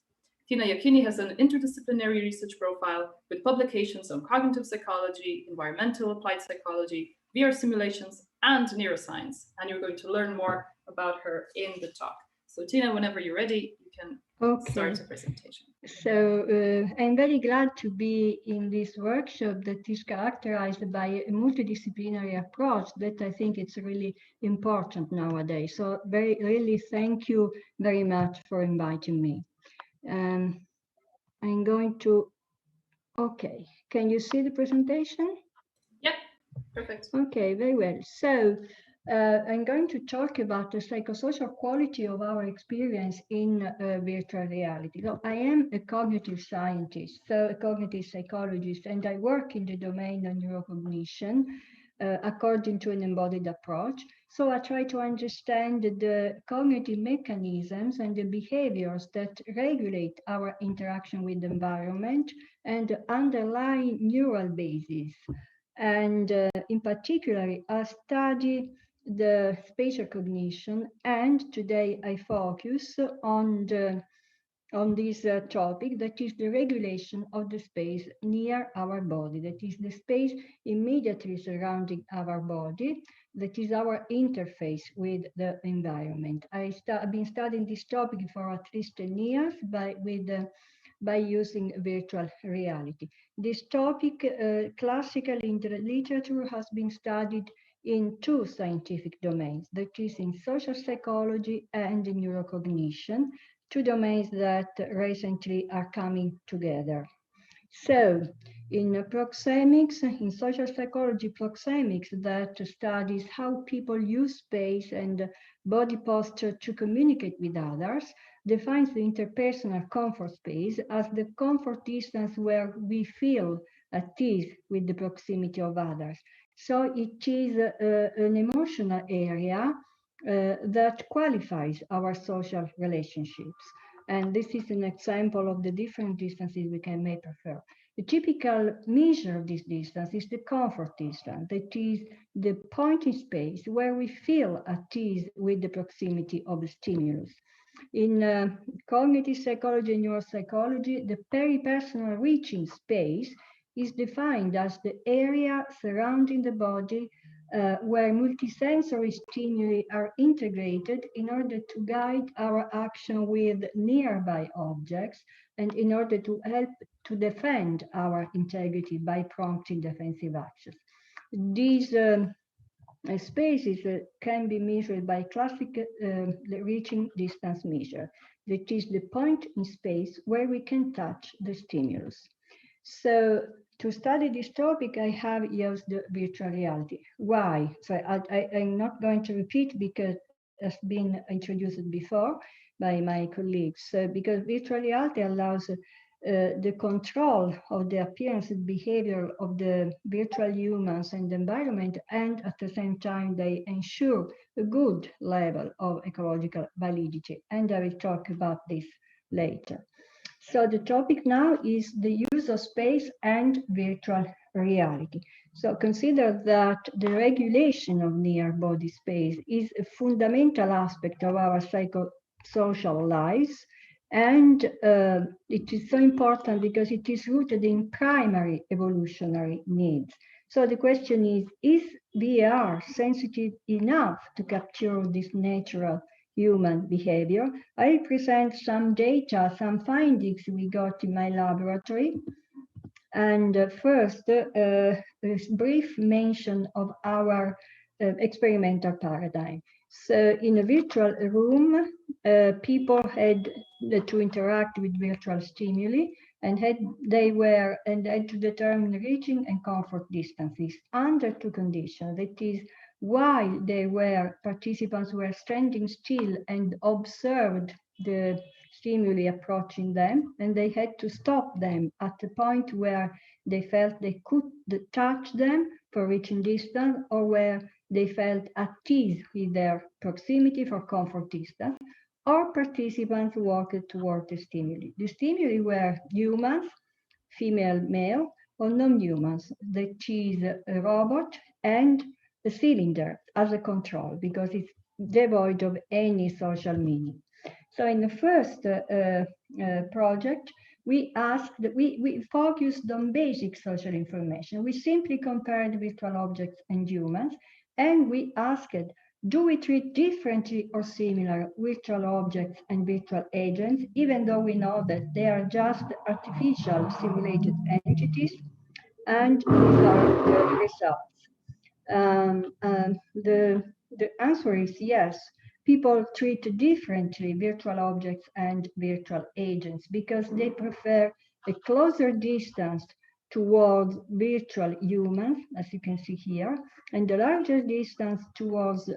Tina Iachini has an interdisciplinary research profile with publications on cognitive psychology, environmental applied psychology, VR simulations, and neuroscience. And you're going to learn more about her in the talk. So Tina, whenever you're ready, you can start the presentation. So I'm very glad to be in this workshop that is characterized by a multidisciplinary approach that I think it's really important nowadays. So really thank you very much for inviting me. I'm going to, okay, can you see the presentation? Yeah, perfect. Okay, very well. So I'm going to talk about the psychosocial quality of our experience in virtual reality. So I am a cognitive scientist, so a cognitive psychologist, and I work in the domain of neurocognition according to an embodied approach. So I try to understand the cognitive mechanisms and the behaviors that regulate our interaction with the environment and the underlying neural basis. And in particular, I study the spatial cognition, and today I focus on this topic, that is the regulation of the space near our body, that is the space immediately surrounding our body, that is our interface with the environment. I've been studying this topic for at least 10 years by using virtual reality. This topic classically in the literature has been studied in two scientific domains, that is in social psychology and in neurocognition, two domains that recently are coming together. So in proxemics, in social psychology proxemics, that studies how people use space and body posture to communicate with others, defines the interpersonal comfort space as the comfort distance where we feel at ease with the proximity of others. So it is an emotional area that qualifies our social relationships. And this is an example of the different distances we may prefer. The typical measure of this distance is the comfort distance, that is the point in space where we feel at ease with the proximity of the stimulus. In cognitive psychology and neuropsychology, the peripersonal reaching space is defined as the area surrounding the body where multisensory stimuli are integrated in order to guide our action with nearby objects and in order to help to defend our integrity by prompting defensive actions. These spaces can be measured by classic reaching distance measure. That is the point in space where we can touch the stimulus. So to study this topic, I have used the virtual reality. Why? So I'm not going to repeat because has been introduced before by my colleagues. Because virtual reality allows the control of the appearance and behavior of the virtual humans and the environment, and at the same time they ensure a good level of ecological validity. And I will talk about this later. So the topic now is the use of space and virtual reality. So consider that the regulation of near body space is a fundamental aspect of our psychosocial lives. And it is so important because it is rooted in primary evolutionary needs. So the question is VR sensitive enough to capture this natural human behavior? I present some data, some findings we got in my laboratory. And first, a brief mention of our experimental paradigm. So in a virtual room, people had to interact with virtual stimuli and had to determine reaching and comfort distances under two conditions. That is, while participants were standing still and observed the stimuli approaching them, and they had to stop them at the point where they felt they could touch them for reaching distance, or where they felt at ease with their proximity for comfort distance, or participants walked toward the stimuli. The stimuli were humans, female, male, or non-humans, that is a robot and a cylinder as a control, because it's devoid of any social meaning. So in the first project, we focused on basic social information. We simply compared virtual objects and humans, and we asked, do we treat differently or similar virtual objects and virtual agents, even though we know that they are just artificial simulated entities? And these are the results. The answer is yes. People treat differently virtual objects and virtual agents because they prefer a closer distance towards virtual humans, as you can see here, and a larger distance towards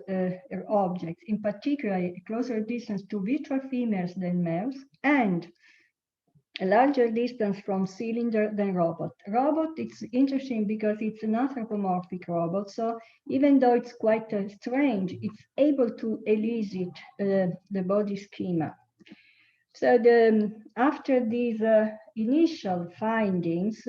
objects, in particular a closer distance to virtual females than males, and a larger distance from cylinder than robot. Robot, it's interesting because it's an anthropomorphic robot, so even though it's quite strange, it's able to elicit the body schema. So after these initial findings,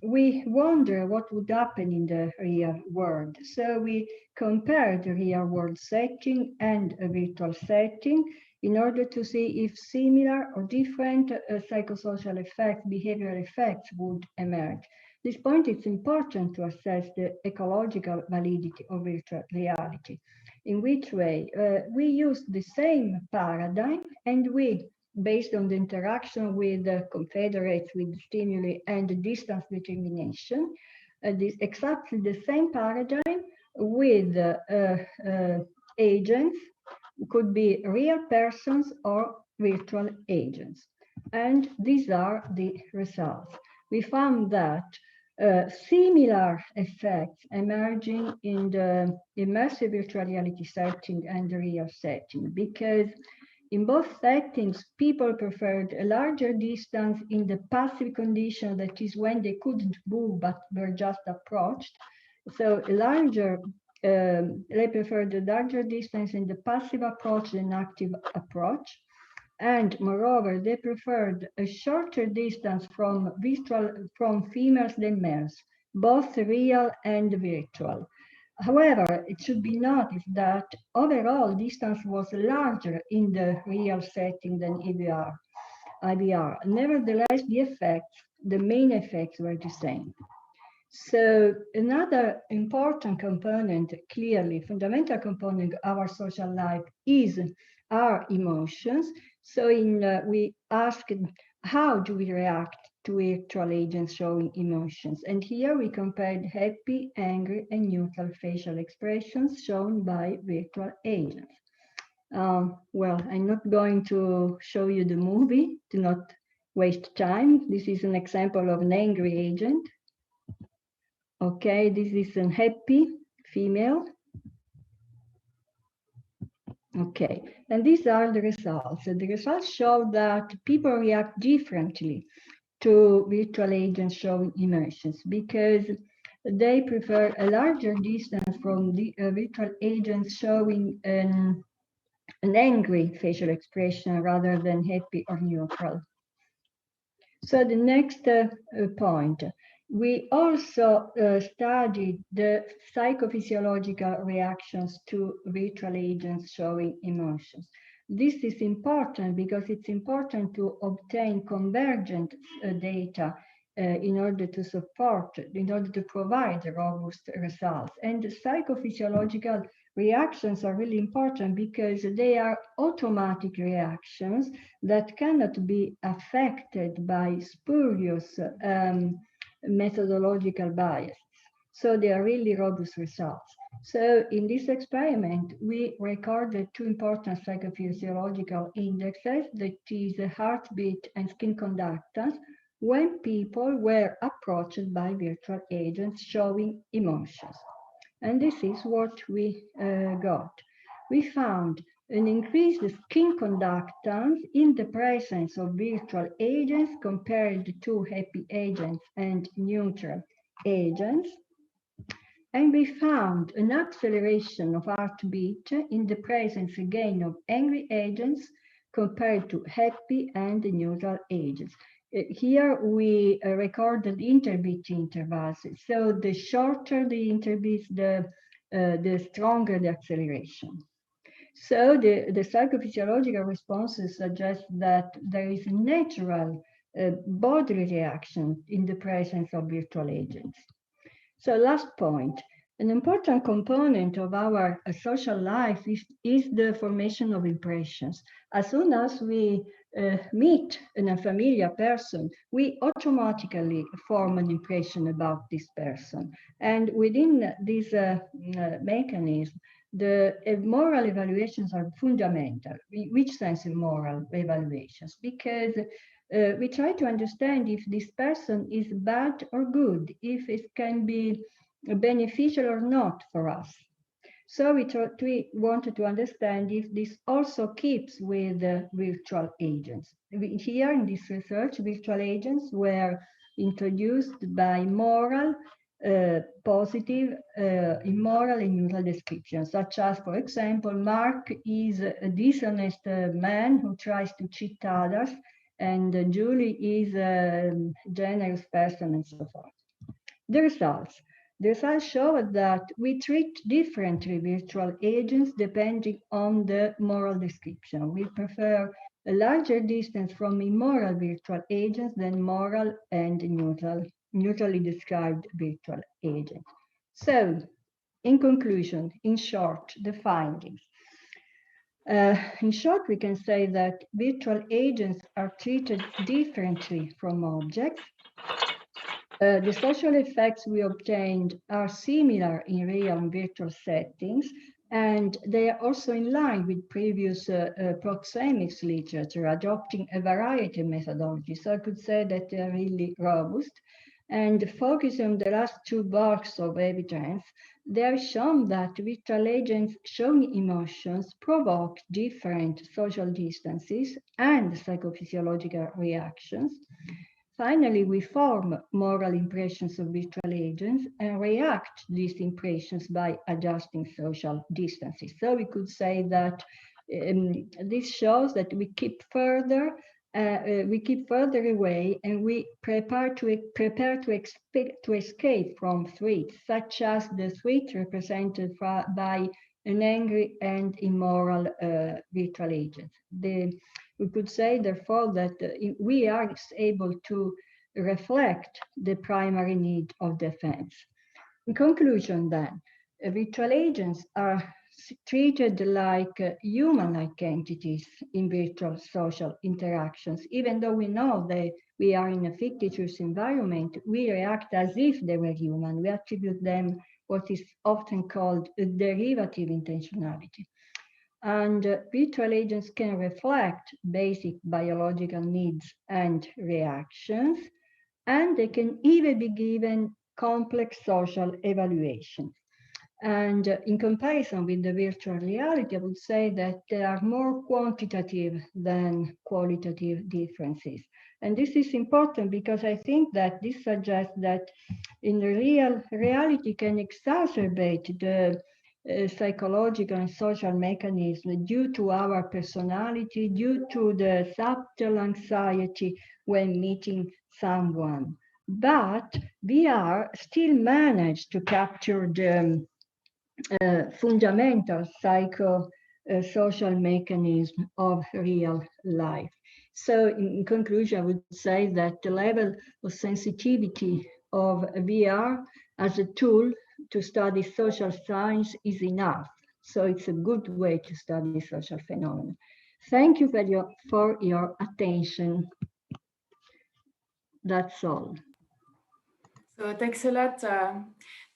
we wonder what would happen in the real world. So we compared the real world setting and a virtual setting in order to see if similar or different psychosocial effects, behavioral effects would emerge. At this point, it's important to assess the ecological validity of virtual reality. In which way? We use the same paradigm, and we, based on the interaction with the confederates, with stimuli and the distance determination, exactly the same paradigm with agents, could be real persons or virtual agents. And these are the results. We found that similar effects emerging in the immersive virtual reality setting and the real setting, because in both settings, people preferred a larger distance in the passive condition, that is when they couldn't move but were just approached. So a larger, they preferred a larger distance in the passive approach than active approach. And moreover, they preferred a shorter distance from females than males, both real and virtual. However, it should be noticed that overall distance was larger in the real setting than IVR. Nevertheless, the main effects were the same. So another important component, clearly fundamental component of our social life, is our emotions. So we asked, how do we react to virtual agents showing emotions? And here we compared happy, angry, and neutral facial expressions shown by virtual agents. Well, I'm not going to show you the movie to not waste time. This is an example of an angry agent. Okay, this is a happy female. Okay, and these are the results. The results show that people react differently to virtual agents showing emotions because they prefer a larger distance from the virtual agents showing an angry facial expression rather than happy or neutral. So the next point, we also studied the psychophysiological reactions to virtual agents showing emotions. This is important because it's important to obtain convergent data in order to provide robust results. And the psychophysiological reactions are really important because they are automatic reactions that cannot be affected by spurious methodological bias. So they are really robust results. So in this experiment, we recorded two important psychophysiological indexes, that is heartbeat and skin conductance, when people were approached by virtual agents showing emotions. And this is what we got. We found an increased skin conductance in the presence of virtual agents compared to happy agents and neutral agents. And we found an acceleration of heartbeat in the presence again of angry agents compared to happy and neutral agents. Here we recorded interbeat intervals. So the shorter the interbeats, the stronger the acceleration. So the psychophysiological responses suggest that there is a natural bodily reaction in the presence of virtual agents. So last point, an important component of our social life is the formation of impressions. As soon as we meet an unfamiliar person, we automatically form an impression about this person. And within this mechanism, the moral evaluations are fundamental. In which sense moral evaluations? Because we try to understand if this person is bad or good, if it can be beneficial or not for us. So we wanted to understand if this also keeps with virtual agents. Here in this research, virtual agents were introduced by moral, positive, immoral, and neutral descriptions, such as, for example, Mark is a dishonest man who tries to cheat others, and Julie is a generous person, and so forth. The results. The results show that we treat differently virtual agents depending on the moral description. We prefer a larger distance from immoral virtual agents than moral and neutrally described virtual agents. So, in conclusion, in short, the findings. In short, we can say that virtual agents are treated differently from objects. The social effects we obtained are similar in real and virtual settings, and they are also in line with previous proxemics literature, adopting a variety of methodologies. So I could say that they are really robust. And focusing on the last two blocks of evidence, they have shown that virtual agents showing emotions provoke different social distances and psychophysiological reactions. Finally, we form moral impressions of virtual agents and react to these impressions by adjusting social distances. So we could say that this shows that we keep further away, and we prepare to escape from threats, such as the threat represented by an angry and immoral virtual agent. We could say, therefore, that we are able to reflect the primary need of defense. In conclusion, then, virtual agents are treated like human-like entities in virtual social interactions. Even though we know that we are in a fictitious environment, we react as if they were human. We attribute them what is often called a derivative intentionality. And virtual agents can reflect basic biological needs and reactions, and they can even be given complex social evaluations. And in comparison with the virtual reality, I would say that there are more quantitative than qualitative differences. And this is important because I think that this suggests that in the real reality can exacerbate the psychological and social mechanism due to our personality, due to the subtle anxiety when meeting someone. But VR still managed to capture the fundamental social mechanism of real life. So in conclusion, I would say that the level of sensitivity of VR as a tool to study social science is enough. So it's a good way to study social phenomena. Thank you for your attention. That's all. So thanks a lot,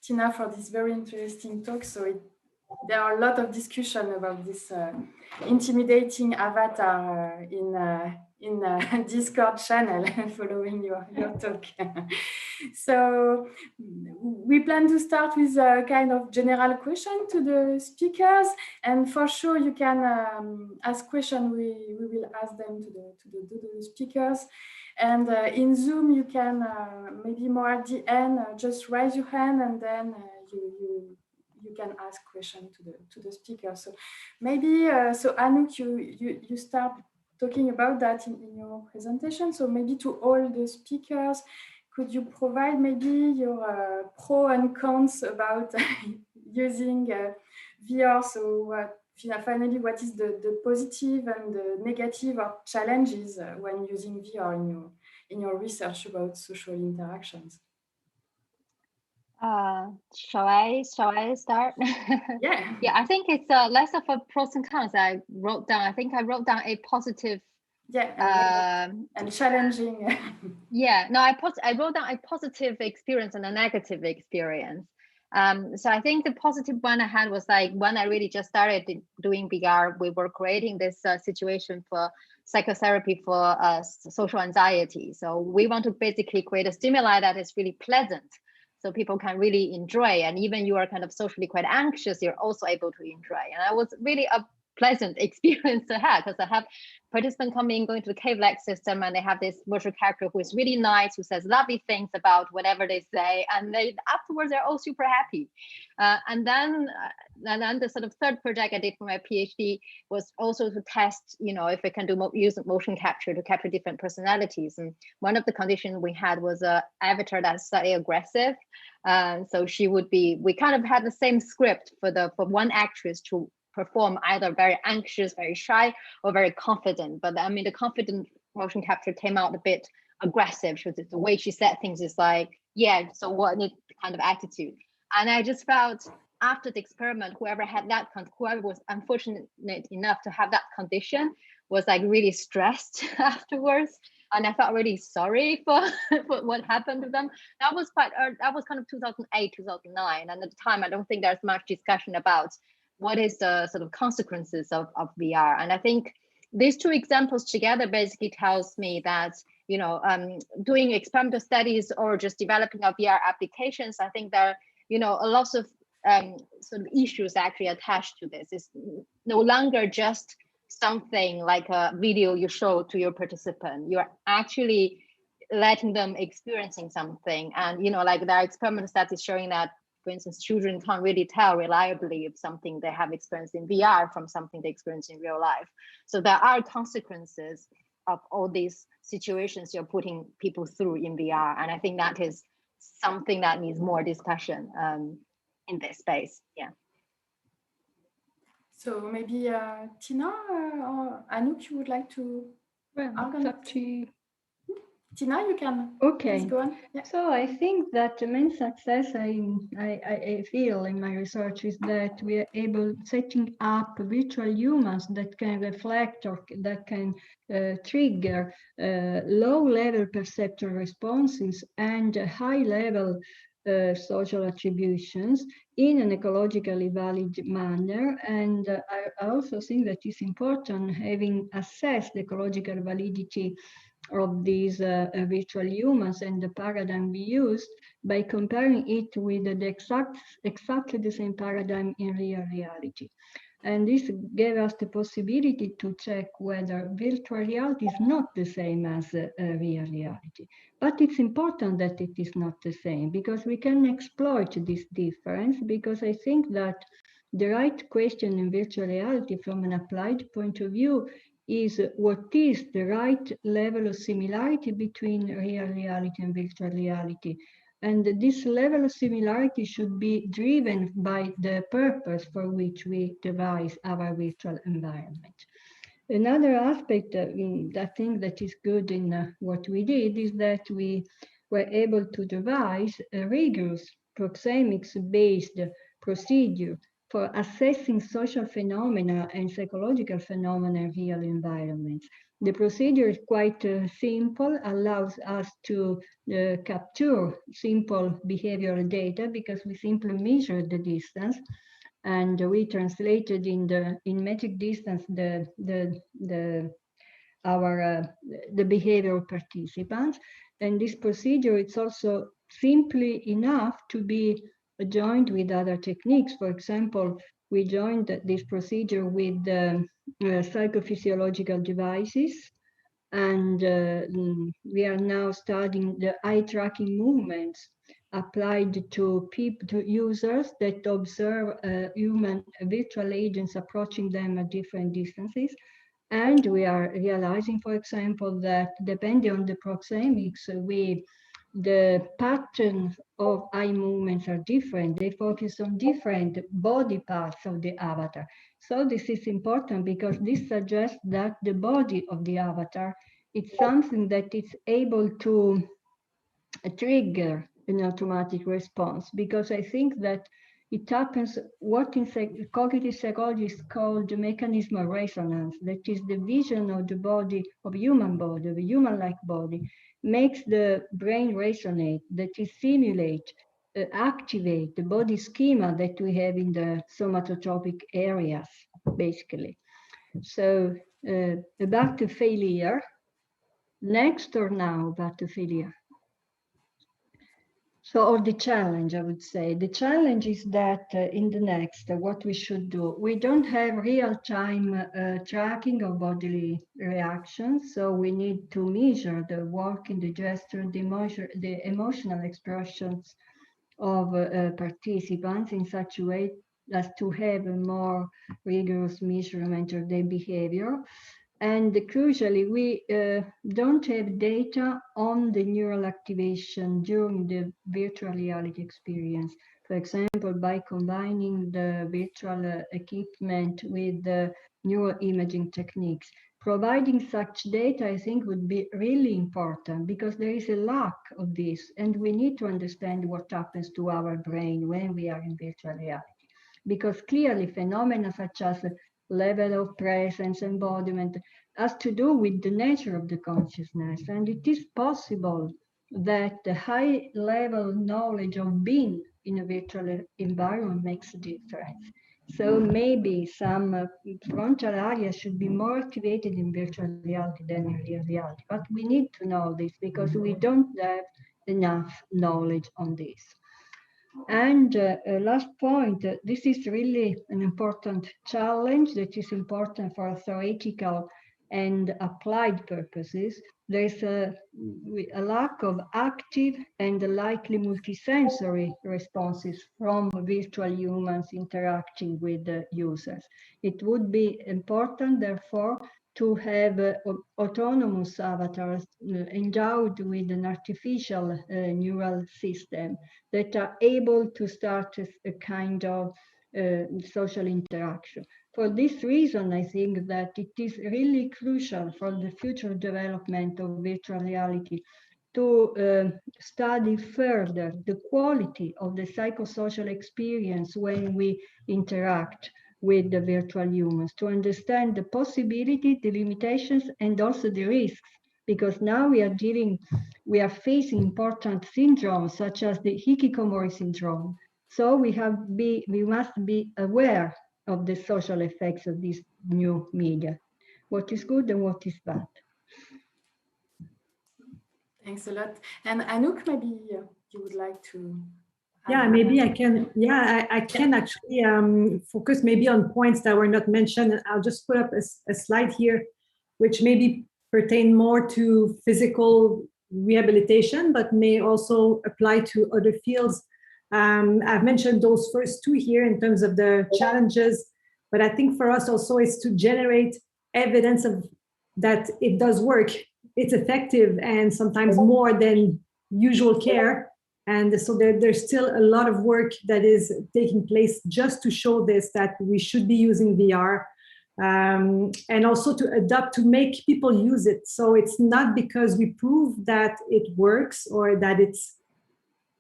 Tina, for this very interesting talk. So there are a lot of discussion about this intimidating avatar in Discord channel following your talk. So we plan to start with a kind of general question to the speakers, and for sure you can ask questions. We will ask them to the speakers. And in Zoom, you can maybe more at the end, just raise your hand, and then you can ask questions to the speaker. So maybe, so Anouk, you start talking about that in your presentation. So maybe to all the speakers, could you provide maybe your pro and cons about using VR? So finally, what is the positive and the negative or challenges when using VR in your research about social interactions? Shall I start? Yeah. Yeah, I think it's less of a pros and cons. I wrote down a positive. Yeah, and challenging. Yeah, no, I wrote down a positive experience and a negative experience. So I think the positive one I had was like when I really just started doing VR, we were creating this situation for psychotherapy for social anxiety. So we want to basically create a stimuli that is really pleasant, so people can really enjoy. And even you are kind of socially quite anxious, you're also able to enjoy. And I was really a pleasant experience to have, because I have participants coming, going to the cave-like system, and they have this virtual character who is really nice, who says lovely things about whatever they say, and they afterwards they're all super happy. And then the sort of third project I did for my PhD was also to test, if we can use motion capture to capture different personalities. And one of the conditions we had was an avatar that's slightly aggressive. So we kind of had the same script for one actress to perform either very anxious, very shy, or very confident. But I mean, the confident motion capture came out a bit aggressive. The way she said things is like, yeah, so what kind of attitude? And I just felt after the experiment, whoever was unfortunate enough to have that condition was like really stressed afterwards. And I felt really sorry for what happened to them. That was kind of 2008, 2009. And at the time, I don't think there's much discussion about what is the sort of consequences of VR. And I think these two examples together basically tells me that, doing experimental studies or just developing a VR applications, I think there are, a lot of sort of issues actually attached to this. It's no longer just something like a video you show to your participant. You're actually letting them experiencing something. And, like there are experimental studies showing that, for instance, children can't really tell reliably if something they have experienced in VR from something they experience in real life. So there are consequences of all these situations you're putting people through in VR. And I think that is something that needs more discussion in this space. Yeah. So maybe Tina or Anouk, you would like to organize? Tina, you can. Okay. Go on. Yeah. So I think that the main success I feel in my research is that we are able setting up virtual humans that can reflect or that can trigger low-level perceptual responses and high-level social attributions in an ecologically valid manner. And I also think that it's important, having assessed the ecological validity of these virtual humans and the paradigm we used by comparing it with the exactly the same paradigm in real reality. And this gave us the possibility to check whether virtual reality is not the same as real reality. But it's important that it is not the same because we can exploit this difference, because I think that the right question in virtual reality from an applied point of view is what is the right level of similarity between real reality and virtual reality. And this level of similarity should be driven by the purpose for which we devise our virtual environment. Another aspect I think that is good in what we did is that we were able to devise a rigorous proxemics-based procedure for assessing social phenomena and psychological phenomena in real environments. The procedure is quite simple, allows us to capture simple behavioral data because we simply measure the distance, and we translated in metric distance the behavior of participants. And this procedure, it's also simply enough to be joined with other techniques. For example, we joined this procedure with psychophysiological devices, and we are now studying the eye tracking movements applied to users that observe human virtual agents approaching them at different distances. And we are realizing, for example, that depending on the proxemics, the pattern of eye movements are different. They focus on different body parts of the avatar. So this is important because this suggests that the body of the avatar is something that is able to trigger an automatic response, because I think that it happens what in cognitive psychology is called the mechanism of resonance. That is the vision of the body, of human body, of a human-like body, makes the brain resonate, that is simulate, activate the body schema that we have in the somatotropic areas, basically. So about the failure, next or now about the failure? So, or the challenge, I would say. The challenge is that in the next, what we should do, we don't have real-time tracking of bodily reactions, so we need to measure the walking, the gesture, the emotional expressions of participants in such a way as to have a more rigorous measurement of their behavior. And crucially, we don't have data on the neural activation during the virtual reality experience. For example, by combining the virtual equipment with the neuroimaging techniques. Providing such data, I think, would be really important because there is a lack of this, and we need to understand what happens to our brain when we are in virtual reality. Because clearly phenomena such as level of presence, embodiment, has to do with the nature of the consciousness. And it is possible that the high level knowledge of being in a virtual environment makes a difference. So maybe some frontal areas should be more activated in virtual reality than in real reality. But we need to know this because we don't have enough knowledge on this. And last point, this is really an important challenge that is important for theoretical and applied purposes. There's a lack of active and likely multisensory responses from virtual humans interacting with the users. It would be important, therefore, to have autonomous avatars endowed with an artificial neural system that are able to start a kind of social interaction. For this reason, I think that it is really crucial for the future development of virtual reality to study further the quality of the psychosocial experience when we interact with the virtual humans, to understand the possibility, the limitations, and also the risks. Because now we are facing important syndromes such as the hikikomori syndrome. So we must be aware of the social effects of these new media, what is good and what is bad. Thanks a lot. And Anouk, maybe you would like to. Yeah, maybe I can. Yeah, I can actually focus maybe on points that were not mentioned. And I'll just put up a slide here, which maybe pertain more to physical rehabilitation, but may also apply to other fields. I've mentioned those first two here in terms of the challenges, but I think for us also is to generate evidence of that it does work, it's effective, and sometimes more than usual care. And so there's still a lot of work that is taking place just to show this, that we should be using VR, and also to adapt to make people use it. So it's not because we prove that it works or that it's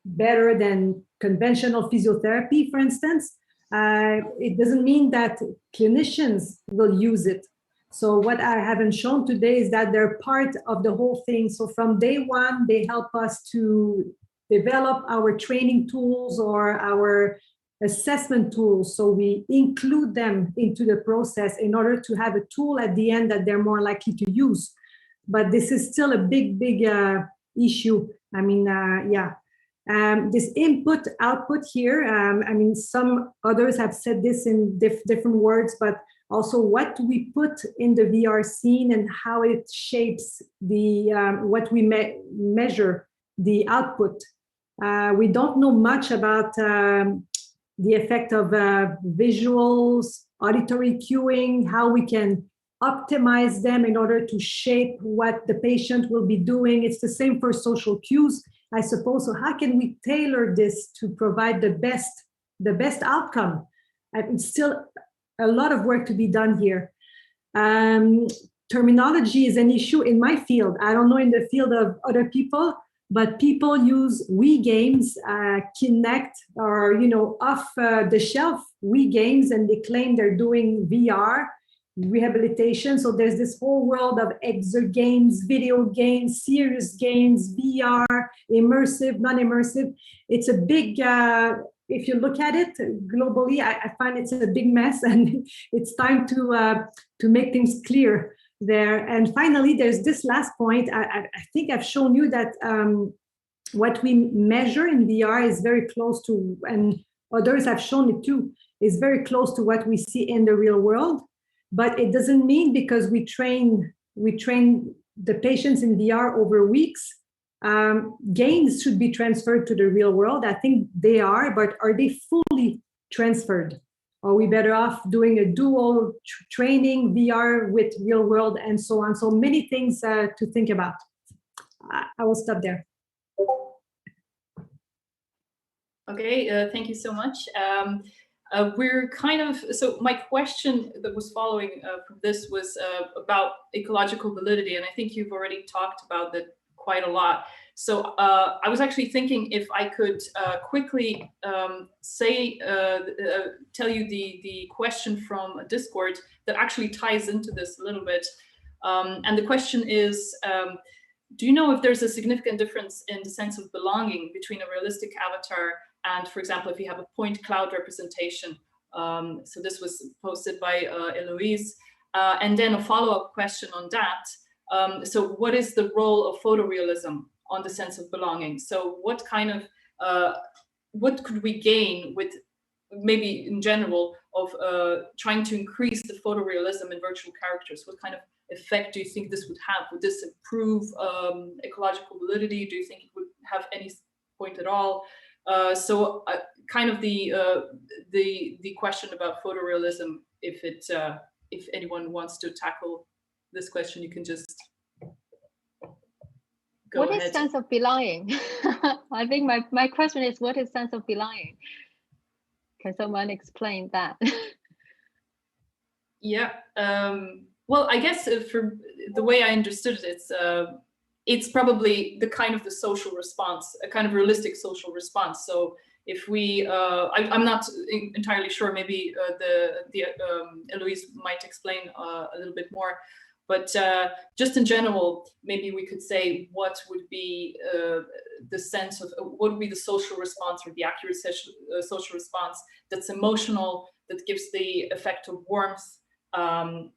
better than conventional physiotherapy, for instance. It doesn't mean that clinicians will use it. So what I haven't shown today is that they're part of the whole thing. So from day one, they help us to develop our training tools or our assessment tools. So we include them into the process in order to have a tool at the end that they're more likely to use. But this is still a big issue. I mean, yeah. This input output here, I mean, some others have said this in different words, but also what we put in the VR scene and how it shapes the what we measure the output. We don't know much about the effect of visuals, auditory cueing, how we can optimize them in order to shape what the patient will be doing. It's the same for social cues, I suppose. So how can we tailor this to provide the best outcome? And it's still a lot of work to be done here. Terminology is an issue in my field. I don't know in the field of other people, but people use Wii games, Kinect, or off the shelf Wii games, and they claim they're doing VR rehabilitation. So there's this whole world of exer games, video games, serious games, VR, immersive, non-immersive. It's a big, if you look at it globally, I find it's a big mess, and it's time to make things clear there. And finally, there's this last point. I think I've shown you that what we measure in VR is very close to, and others have shown it too, is very close to what we see in the real world. But it doesn't mean because we train the patients in VR over weeks, gains should be transferred to the real world. I think they are, but are they fully transferred? Are we better off doing a dual training VR with real world and so on? So many things to think about. I will stop there. Okay, thank you so much. We're kind of, so my question that was following from this was about ecological validity, and I think you've already talked about that quite a lot. So I was actually thinking if I could quickly tell you the question from Discord that actually ties into this a little bit. And the question is, do you know if there's a significant difference in the sense of belonging between a realistic avatar and, for example, if you have a point cloud representation? So this was posted by Eloise. And then a follow-up question on that. So what is the role of photorealism on the sense of belonging? So what kind of, what could we gain with, maybe in general, of trying to increase the photorealism in virtual characters? What kind of effect do you think this would have? Would this improve ecological validity? Do you think it would have any point at all? So kind of the question about photorealism, if anyone wants to tackle this question, you can just go ahead. What is sense of belonging? I think my question is, what is sense of belonging? Can someone explain that? Yeah. Well, I guess for the way I understood it, it's probably the kind of the social response, a kind of realistic social response. So if we, I'm not entirely sure, maybe Eloise might explain a little bit more, but just in general, maybe we could say what would be the sense of, what would be the social response or the accurate social response that's emotional, that gives the effect of warmth, and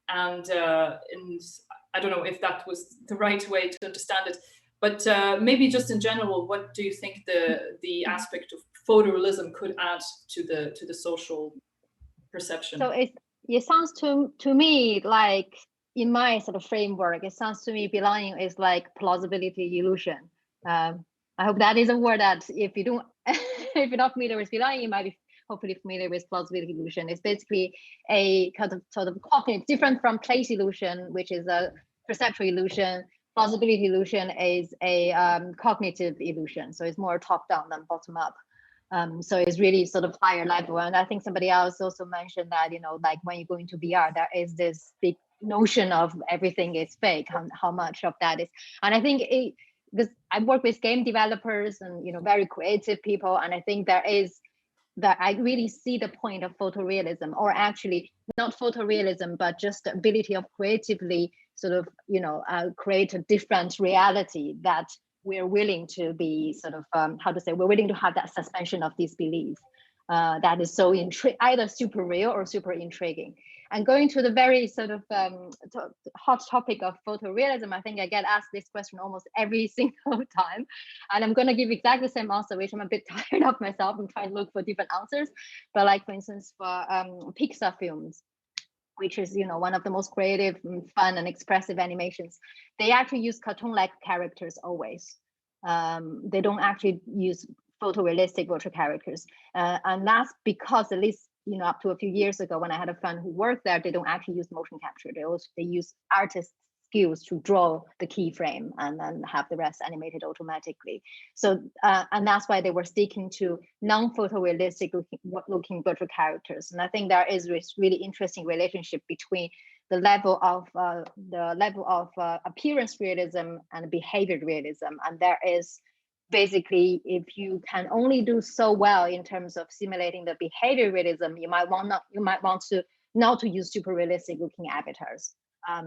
I don't know if that was the right way to understand it, But maybe just in general, what do you think the aspect of photorealism could add to the social perception? So it sounds to me like, in my sort of framework, it sounds to me belonging is like plausibility illusion. I hope that is a word that if you don't, if you're not familiar with belonging, you might be hopefully familiar with plausibility illusion. It's basically a kind of sort of cognitive, different from place illusion, which is a perceptual illusion. Plausibility illusion is a cognitive illusion, so it's more top-down than bottom-up. So it's really sort of higher level. And I think somebody else also mentioned that, you know, like when you go into VR, there is this big notion of everything is fake, how much of that is. And I think because I work with game developers and, you know, very creative people, and I think there is that I really see the point of photorealism, or actually not photorealism, but just the ability of creatively sort of, you know, create a different reality that we're willing to be sort of, we're willing to have that suspension of disbelief that is so either super real or super intriguing. And going to the very sort of hot topic of photorealism, I think I get asked this question almost every single time. And I'm going to give exactly the same answer, which I'm a bit tired of myself and trying to look for different answers. But like, for instance, for Pixar films, which is, you know, one of the most creative, fun, and expressive animations, they actually use cartoon-like characters always. They don't actually use photorealistic virtual characters. And that's because, at least, you know, up to a few years ago, when I had a friend who worked there, they don't actually use motion capture. They use artist skills to draw the keyframe and then have the rest animated automatically. So, and that's why they were sticking to non-photorealistic looking virtual characters. And I think there is this really interesting relationship between the level of appearance realism and behavior realism. And there is basically, if you can only do so well in terms of simulating the behavior realism, you might want to not to use super realistic looking avatars,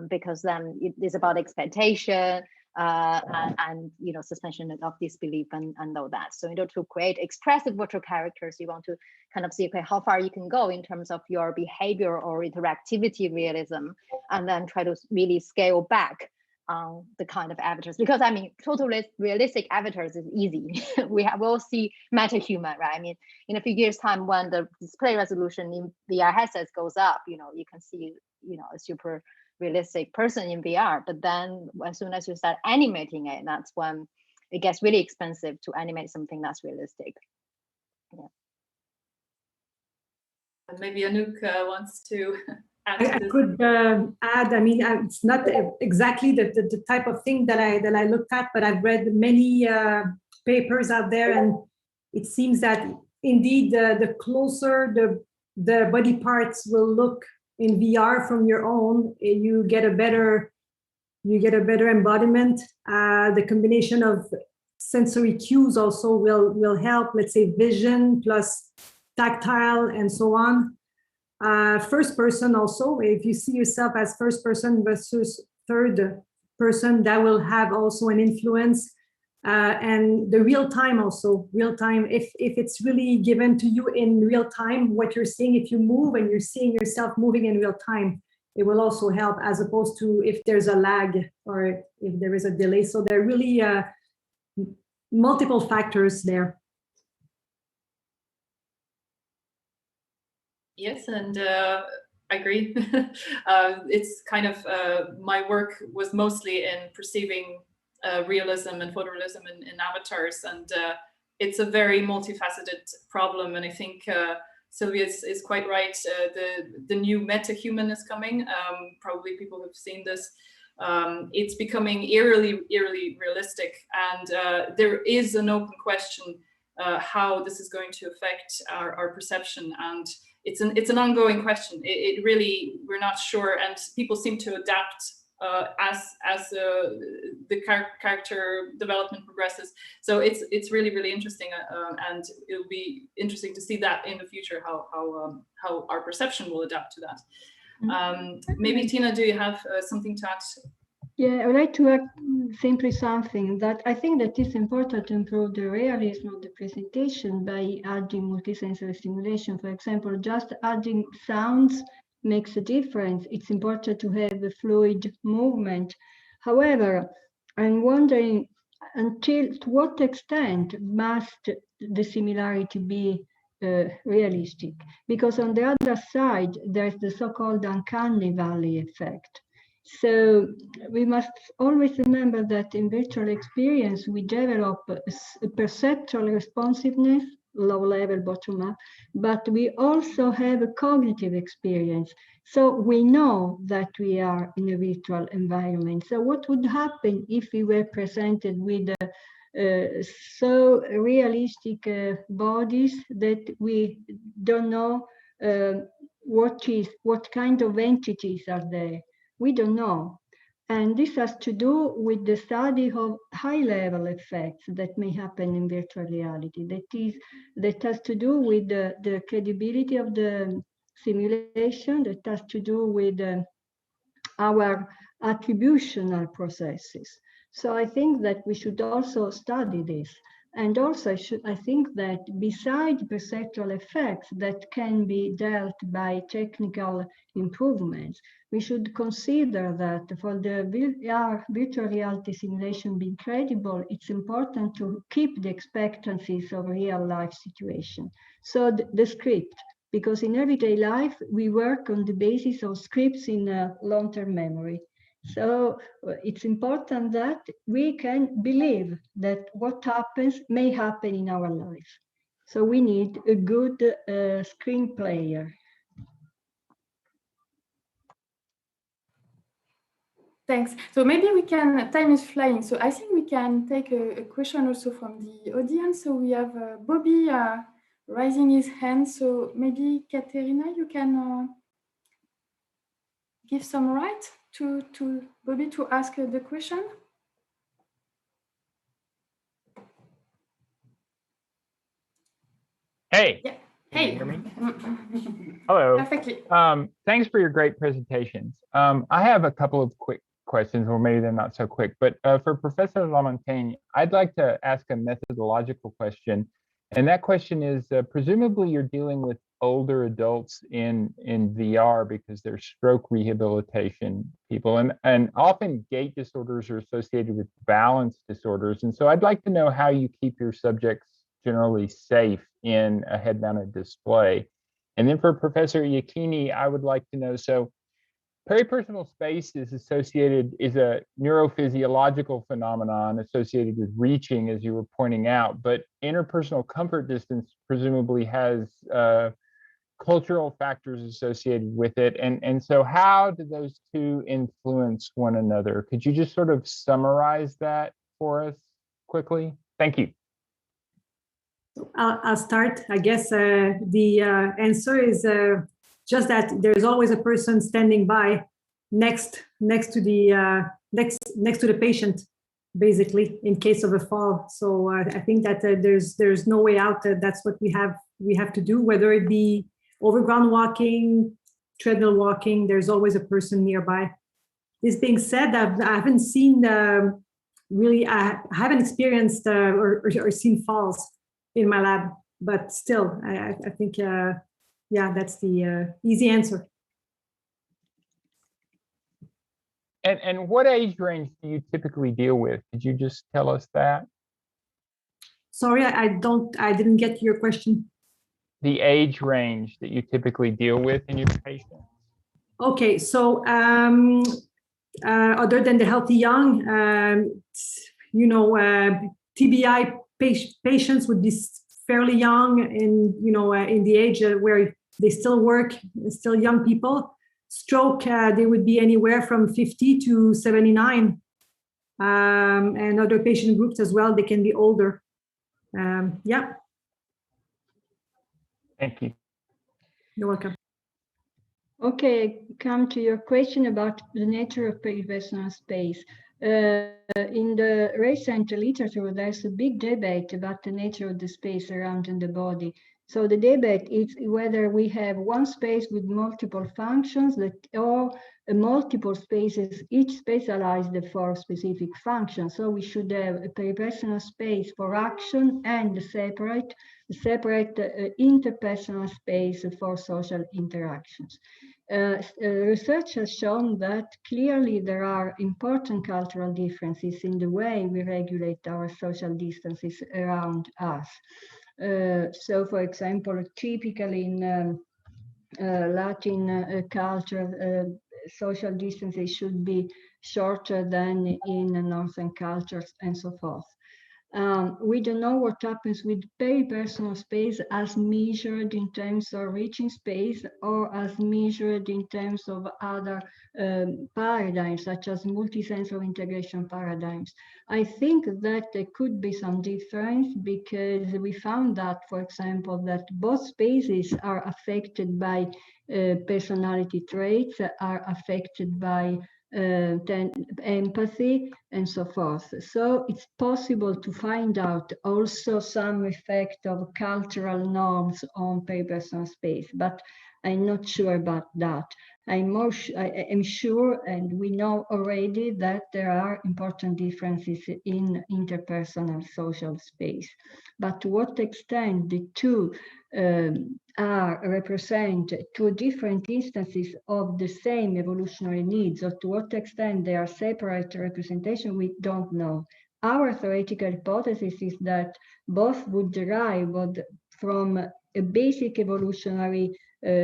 because then it is about expectation and you know, suspension of disbelief and all that. So in order to create expressive virtual characters, you want to kind of see, okay, how far you can go in terms of your behavior or interactivity realism, and then try to really scale back the kind of avatars. Because I mean, totally realistic avatars is easy. we'll see meta-human, right? I mean, in a few years' time, when the display resolution in VR headsets goes up, you know, you can see, you know, a super realistic person in VR. But then as soon as you start animating it, that's when it gets really expensive to animate something that's realistic. Yeah. Maybe Anouk wants to I could add, I mean, it's not exactly the type of thing that I looked at, but I've read many papers out there, and it seems that indeed the closer the body parts will look in VR from your own, you get a better embodiment. The combination of sensory cues also will help, let's say vision plus tactile and so on. First person also, if you see yourself as first person versus third person, that will have also an influence. And the real time also, real time, if it's really given to you in real time, what you're seeing, if you move and you're seeing yourself moving in real time, it will also help, as opposed to if there's a lag or if there is a delay. So there are really multiple factors there. Yes, and I agree. It's kind of my work was mostly in perceiving realism and photorealism in avatars, and it's a very multifaceted problem. And I think Sylvia is quite right. The new meta-human is coming. Probably people have seen this. It's becoming eerily realistic, and there is an open question how this is going to affect our perception. And it's an ongoing question. It really, we're not sure, and people seem to adapt as the character development progresses. So it's really interesting, and it'll be interesting to see that in the future, how our perception will adapt to that. Maybe Tina, do you have something to add? Yeah, I would like to add simply something that I think that it's important to improve the realism of the presentation by adding multisensory stimulation. For example, just adding sounds makes a difference. It's important to have a fluid movement. However, I'm wondering until to what extent must the similarity be realistic? Because on the other side, there's the so-called uncanny valley effect. So we must always remember that in virtual experience, we develop a perceptual responsiveness, low level, bottom up, but we also have a cognitive experience. So we know that we are in a virtual environment. So what would happen if we were presented with so realistic bodies that we don't know what kind of entities are there? We don't know. And this has to do with the study of high-level effects that may happen in virtual reality. That has to do with the credibility of the simulation, that has to do with our attributional processes. So I think that we should also study this. And also I think that besides perceptual effects that can be dealt by technical improvements, we should consider that for the VR, virtual reality simulation being credible, it's important to keep the expectancies of real life situation. So the script, because in everyday life, we work on the basis of scripts in long-term memory. So it's important that we can believe that what happens may happen in our life. So we need a good screen player. Thanks. So maybe we can, time is flying. So I think we can take a question also from the audience. So we have Bobby raising his hand. So maybe Katerina, you can give some right to Bobby to ask the question. Hey. Yeah. Can Hey. you hear me? Hello. Perfectly. Thanks for your great presentations. I have a couple of quick questions, or maybe they're not so quick, but for Professor Lamontagne, I'd like to ask a methodological question. And that question is, presumably you're dealing with older adults in VR because they're stroke rehabilitation people. And often gait disorders are associated with balance disorders. And so I'd like to know how you keep your subjects generally safe in a head-mounted display. And then for Professor Iachini, I would like to know, so peripersonal space is a neurophysiological phenomenon associated with reaching, as you were pointing out, but interpersonal comfort distance presumably has cultural factors associated with it. And so how do those two influence one another? Could you just sort of summarize that for us quickly? Thank you. I'll start. I guess the answer is just that there's always a person standing by next to the patient, basically, in case of a fall. So I think that there's no way out. That's what we have to do, whether it be overground walking, treadmill walking. There's always a person nearby. This being said, I haven't seen really. I haven't experienced or seen falls in my lab, but still, I think, yeah, that's the easy answer. And what age range do you typically deal with? Could you just tell us that? Sorry, I didn't get your question. The age range that you typically deal with in your patients. Okay, so other than the healthy young, TBI patients would be fairly young in the age where they still work, still young people. Stroke, they would be anywhere from 50 to 79. And other patient groups as well, they can be older. Yeah. Thank you. You're welcome. Okay, come to your question about the nature of peripersonal space. In the recent literature, there's a big debate about the nature of the space around in the body. So the debate is whether we have one space with multiple functions or multiple spaces, each specialized for specific functions. So we should have a peripersonal space for action and a separate interpersonal space for social interactions. research has shown that clearly there are important cultural differences in the way we regulate our social distances around us. So, for example, typically in Latin culture, social distances should be shorter than in northern cultures and so forth. We don't know what happens with peripersonal space as measured in terms of reaching space or as measured in terms of other paradigms, such as multisensory integration paradigms. I think that there could be some difference because we found that, for example, that both spaces are affected by personality traits, are affected by empathy and so forth. So it's possible to find out also some effect of cultural norms on peripersonal space, but I'm not sure about that. I am sure, and we know already, that there are important differences in interpersonal social space. But to what extent the two represent two different instances of the same evolutionary needs, or to what extent they are separate representation, we don't know. Our theoretical hypothesis is that both would derive from a basic evolutionary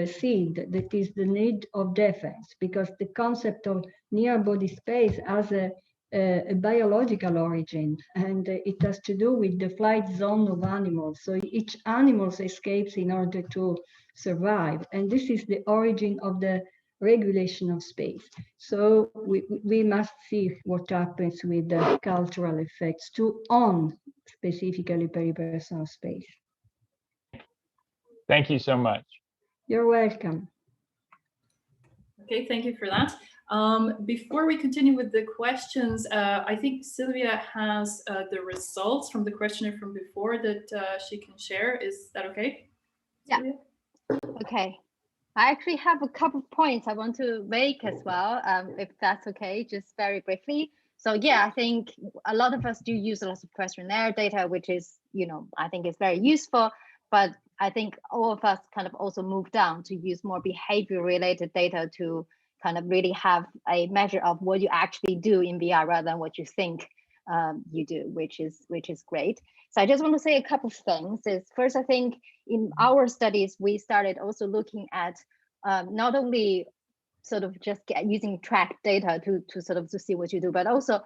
seed, that is the need of defense, because the concept of near body space has a biological origin, and it has to do with the flight zone of animals. So each animal escapes in order to survive, and this is the origin of the regulation of space. So we must see what happens with the cultural effects on specifically peripersonal space. Thank you so much. You're welcome. Okay, thank you for that. Before we continue with the questions, I think Sylvia has the results from the questionnaire from before that she can share. Is that okay? Yeah. Sylvia? Okay. I actually have a couple of points I want to make as well, if that's okay, just very briefly. So yeah, I think a lot of us do use a lot of questionnaire data, which is, I think is very useful, but I think all of us kind of also move down to use more behavior related data to kind of really have a measure of what you actually do in VR rather than what you think you do, which is great. So I just want to say a couple of things. First, I think in our studies, we started also looking at not only sort of just using track data to see what you do, but also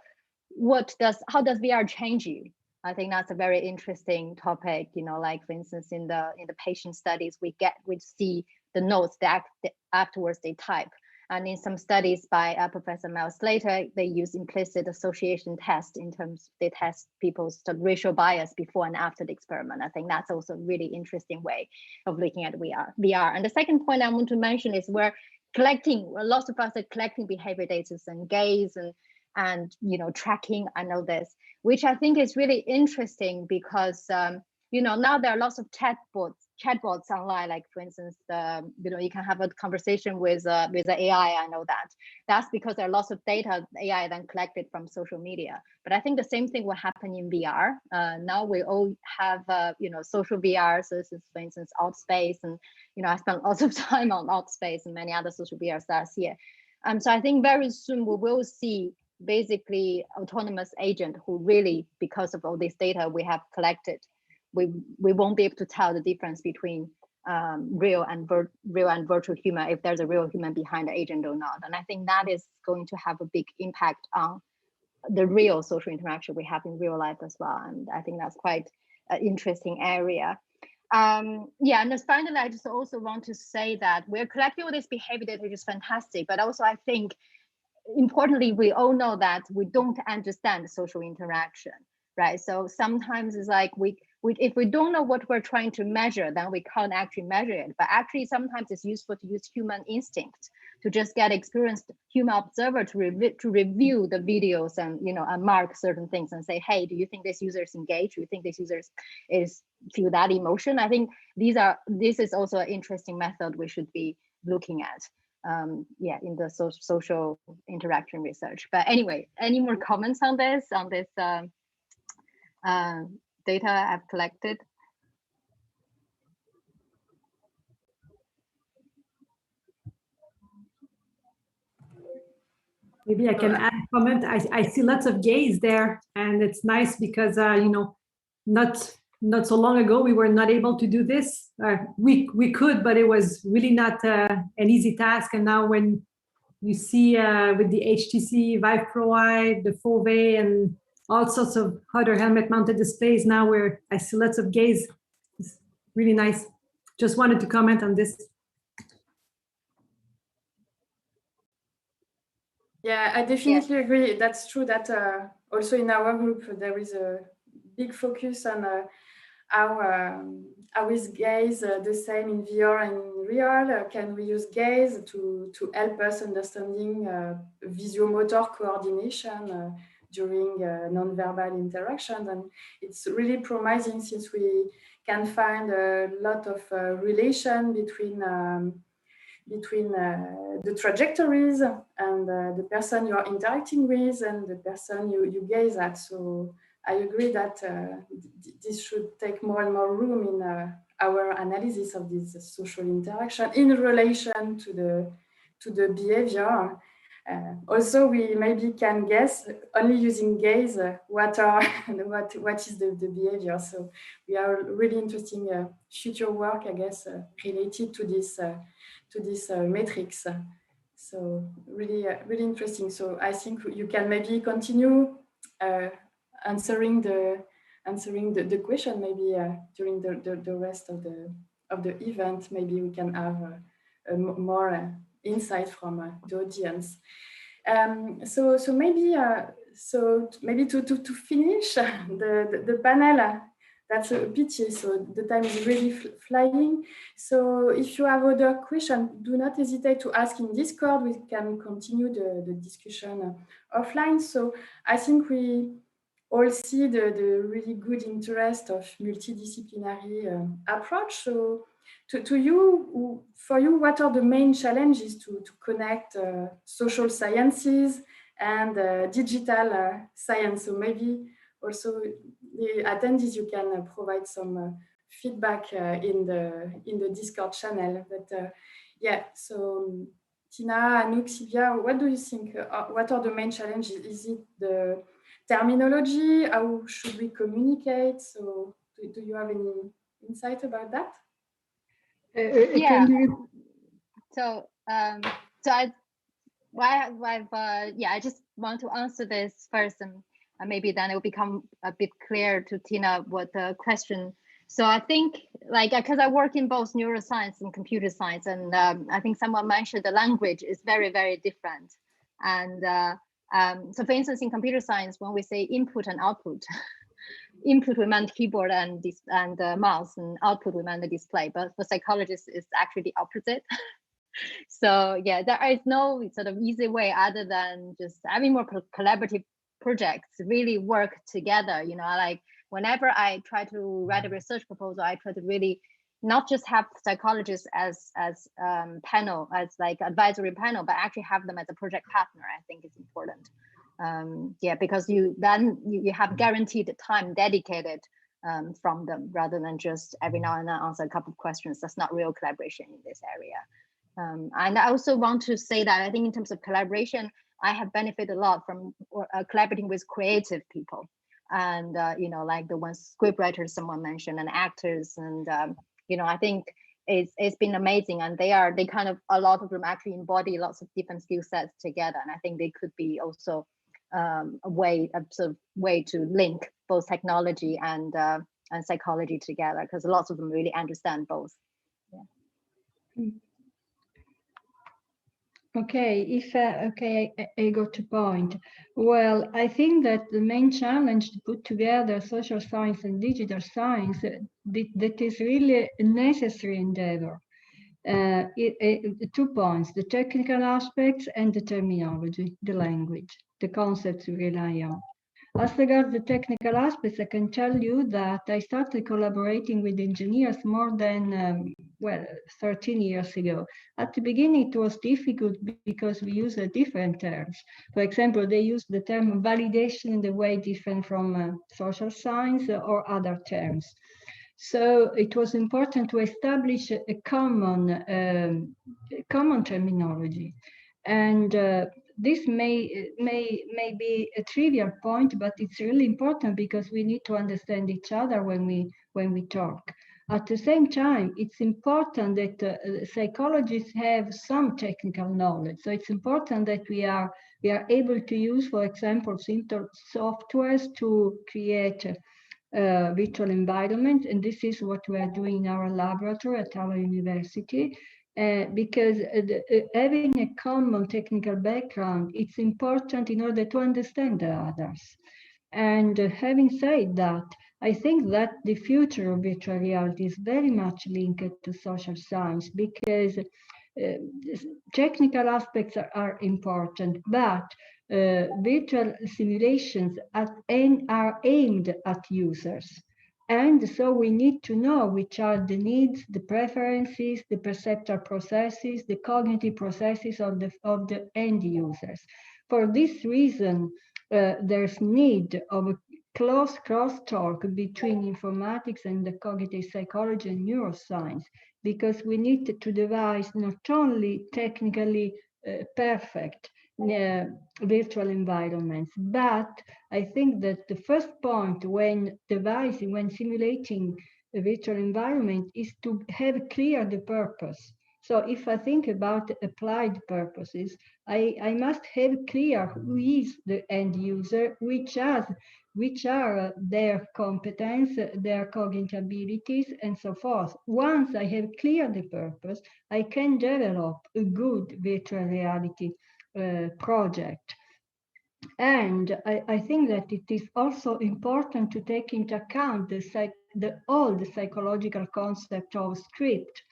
how does VR change you? I think that's a very interesting topic. Like for instance, in the patient studies, we see the notes that afterwards they type. And in some studies by Professor Mel Slater, they use implicit association test in terms they test people's racial bias before and after the experiment. I think that's also a really interesting way of looking at VR. And the second point I want to mention is lots of us are collecting behavior data and gaze and tracking. I know this, which I think is really interesting because now there are lots of chatbots online, like for instance, you can have a conversation with the AI. I know that's because there are lots of data AI then collected from social media. But I think the same thing will happen in VR. Now we all have social VR. So this is, for instance, Outspace, and I spent lots of time on Outspace and many other social VRs last year. So I think very soon we will see basically autonomous agent who really, because of all this data we have collected, we won't be able to tell the difference between real and virtual human, if there's a real human behind the agent or not. And I think that is going to have a big impact on the real social interaction we have in real life as well. And I think that's quite an interesting area. And then finally, I just also want to say that we're collecting all this behavior data, which is fantastic, but also I think importantly, we all know that we don't understand social interaction, right? So sometimes it's like if we don't know what we're trying to measure, then we can't actually measure it. But actually, sometimes it's useful to use human instinct to just get experienced human observer to review the videos and and mark certain things and say, hey, do you think this user is engaged? Do you think this user is feel that emotion? I think this is also an interesting method we should be looking at. In the social interaction research. But anyway, any more comments on this data I've collected? Maybe I can add a comment. I see lots of gays there, and it's nice because you know, not so long ago we were not able to do this. We could, but it was really not an easy task. And now when you see with the HTC Vive Pro Eye, the Fove, and all sorts of other helmet-mounted displays now where I see lots of gays, it's really nice. Just wanted to comment on this. Yeah, I definitely agree. That's true that also in our group there is a big focus on how is gaze the same in VR and in real? Can we use gaze to help us understanding visuomotor coordination during non-verbal interactions? And it's really promising since we can find a lot of relation between the trajectories and the person you are interacting with and the person you gaze at. So I agree that this should take more and more room in our analysis of this social interaction in relation to the behavior. Also, we maybe can guess only using gaze what is the behavior. So we are really interesting future work, I guess, related to this metrics. So really really interesting. So I think you can maybe continue answering the question maybe during the rest of the event. Maybe we can have more insight from the audience. So maybe to finish the panel. That's a pity, so the time is really flying. So if you have other questions, do not hesitate to ask in Discord. We can continue the discussion offline. So I think we all see the really good interest of multidisciplinary approach. So for you, what are the main challenges to connect social sciences and digital science? So maybe also the attendees, you can provide some feedback in the Discord channel. But yeah, so Tina, Anouk, Sylvia, what do you think? What are the main challenges? Is it the terminology? How should we communicate? So do you have any insight about that? Yeah. I just want to answer this first, and maybe then it will become a bit clear to Tina what the question. So I think, like, because I work in both neuroscience and computer science, and I think someone mentioned the language is very, very different. And so, for instance, in computer science, when we say input and output, input we meant keyboard and mouse, and output we meant the display. But for psychologists, it's actually the opposite. So yeah, there is no sort of easy way other than just having more collaborative projects really work together. You know, like whenever I try to write a research proposal, I try to really not just have psychologists as panel, as like advisory panel, but actually have them as a project partner. I think is important. Yeah, because you have guaranteed time dedicated from them rather than just every now and then answer a couple of questions. That's not real collaboration in this area. And I also want to say that I think in terms of collaboration, I have benefited a lot from collaborating with creative people, and you know, like the ones scriptwriters someone mentioned, and actors, and you know, I think it's been amazing, and they kind of, a lot of them actually embody lots of different skill sets together, and I think they could be also a sort of way to link both technology and psychology together, because lots of them really understand both. Yeah. Okay, I got to point. Well, I think that the main challenge to put together social science and digital science, that is really a necessary endeavor. 2 points, the technical aspects and the terminology, the language, the concepts we rely on. As regards the technical aspects, I can tell you that I started collaborating with engineers more than, 13 years ago. At the beginning, it was difficult because we use different terms. For example, they use the term validation in a way different from social science or other terms. So it was important to establish a common terminology. And this may be a trivial point, but it's really important because we need to understand each other when we talk. At the same time, it's important that psychologists have some technical knowledge. So it's important that we are able to use, for example, simple softwares to create virtual environment, and this is what we are doing in our laboratory at our university. Because having a common technical background, it's important in order to understand the others. And having said that, I think that the future of virtual reality is very much linked to social science, because technical aspects are important, but virtual simulations are aimed at users. And so we need to know which are the needs, the preferences, the perceptual processes, the cognitive processes of the end users. For this reason, there's need of a close crosstalk between informatics and the cognitive psychology and neuroscience, because we need to devise not only technically perfect virtual environments, but I think that the first point when simulating a virtual environment is to have clear the purpose. So if I think about applied purposes, I must have clear who is the end user, which are their competence, their cognitive abilities, and so forth. Once I have clear the purpose, I can develop a good virtual reality project. And I think that it is also important to take into account the old psychological concept of script.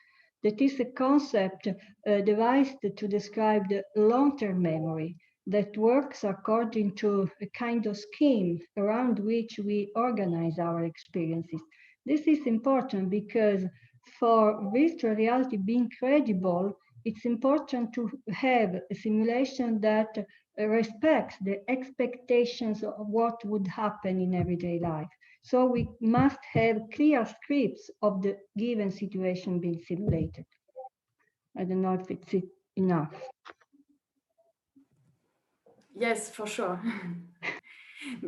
That is a concept devised to describe the long-term memory that works according to a kind of scheme around which we organize our experiences. This is important because for virtual reality being credible, it's important to have a simulation that respects the expectations of what would happen in everyday life. So we must have clear scripts of the given situation being simulated. I don't know if it's enough. Yes, for sure.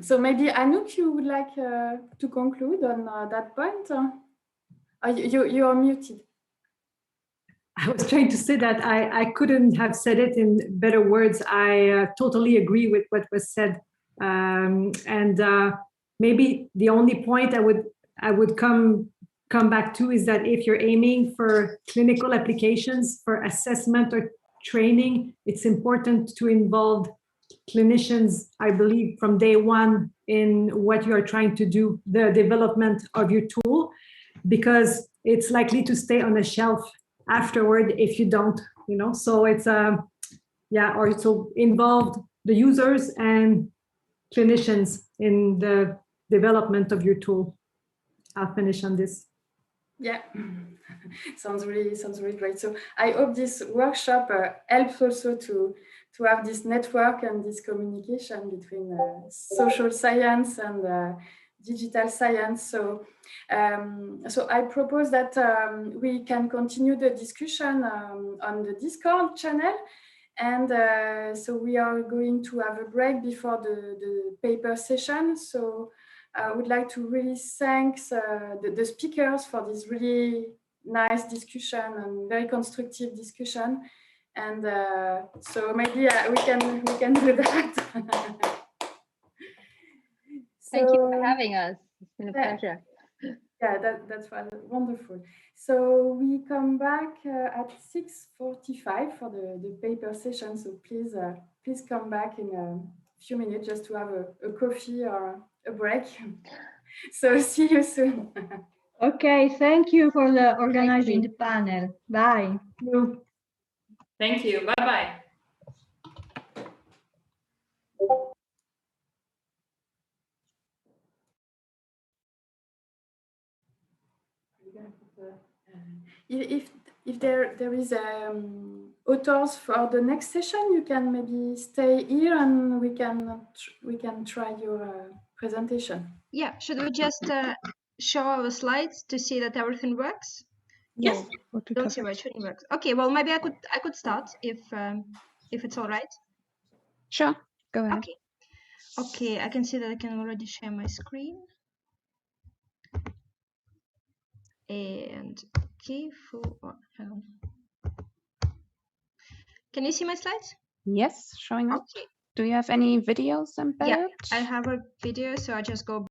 So maybe Anouk, you would like to conclude on that point? You are muted. I was trying to say that I couldn't have said it in better words. I totally agree with what was said. Maybe the only point I would come back to is that if you're aiming for clinical applications for assessment or training, it's important to involve clinicians, I believe, from day one in what you are trying to do, the development of your tool, because it's likely to stay on the shelf afterward if you don't, so it's or so involved the users and clinicians in the development of your tool. I'll finish on this. Yeah, sounds really great. So I hope this workshop helps also to have this network and this communication between social science and digital science. So I propose that we can continue the discussion on the Discord channel. And so we are going to have a break before the paper session. So I would like to really thank the speakers for this really nice discussion and very constructive discussion. And so maybe we can do that. Thank you for having us. It's been a pleasure. Yeah, that's wonderful. So we come back at 6:45 for the paper session. So please come back in a few minutes just to have a coffee or a break. So see you soon. Okay, thank you for the organizing the panel. Bye. Thank you. Bye-bye. If there is authors for the next session, you can maybe stay here and we can try your presentation. Yeah, should we just show our slides to see that everything works? Yes. Don't see why it shouldn't work. Okay, well maybe I could start if it's all right. Sure, go ahead. Okay. Okay, I can see that I can already share my screen. And okay, hang on. Can you see my slides? Yes, showing up. Okay. Do you have any videos embedded? Yeah, I have a video, so I just go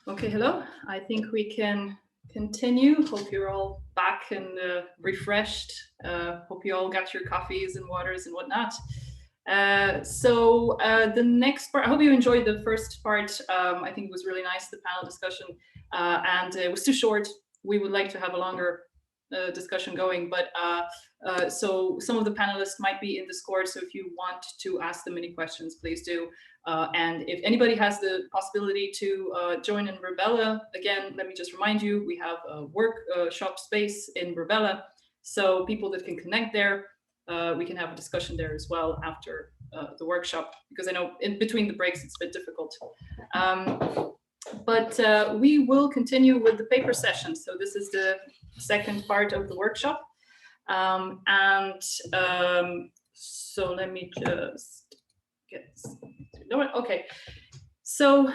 Okay, hello. I think we can continue. Hope you're all back and refreshed. Hope you all got your coffees and waters and whatnot. The next part, I hope you enjoyed the first part. I think it was really nice, the panel discussion, and it was too short. We would like to have a longer discussion going, but so some of the panelists might be in Discord, so if you want to ask them any questions, please do. And if anybody has the possibility to join in Rebella, again, let me just remind you, we have a workshop space in Rebella, so people that can connect there, we can have a discussion there as well after the workshop, because I know in between the breaks it's a bit difficult. But we will continue with the paper session. So this is the second part of the workshop. So let me just get okay. So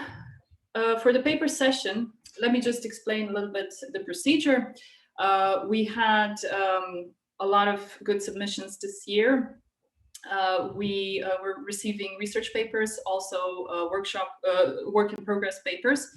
for the paper session, let me just explain a little bit the procedure. We had a lot of good submissions this year. We were receiving research papers, also work in progress papers.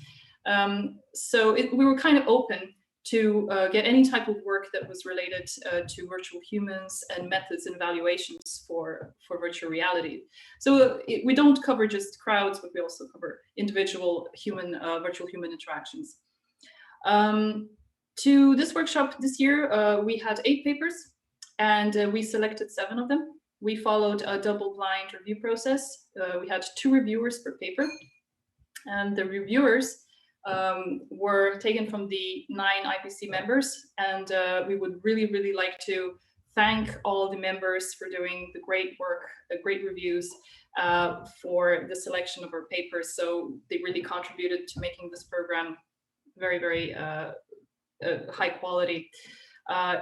So we were kind of open to get any type of work that was related to virtual humans and methods and evaluations for virtual reality. So we don't cover just crowds, but we also cover individual human, virtual human interactions. To this workshop this year, we had 8 papers and we selected 7 of them. We followed a double-blind review process. We had 2 reviewers per paper, and the reviewers were taken from the 9 IPC members, and we would really like to thank all the members for doing the great work, great reviews for the selection of our papers. So they really contributed to making this program very high quality.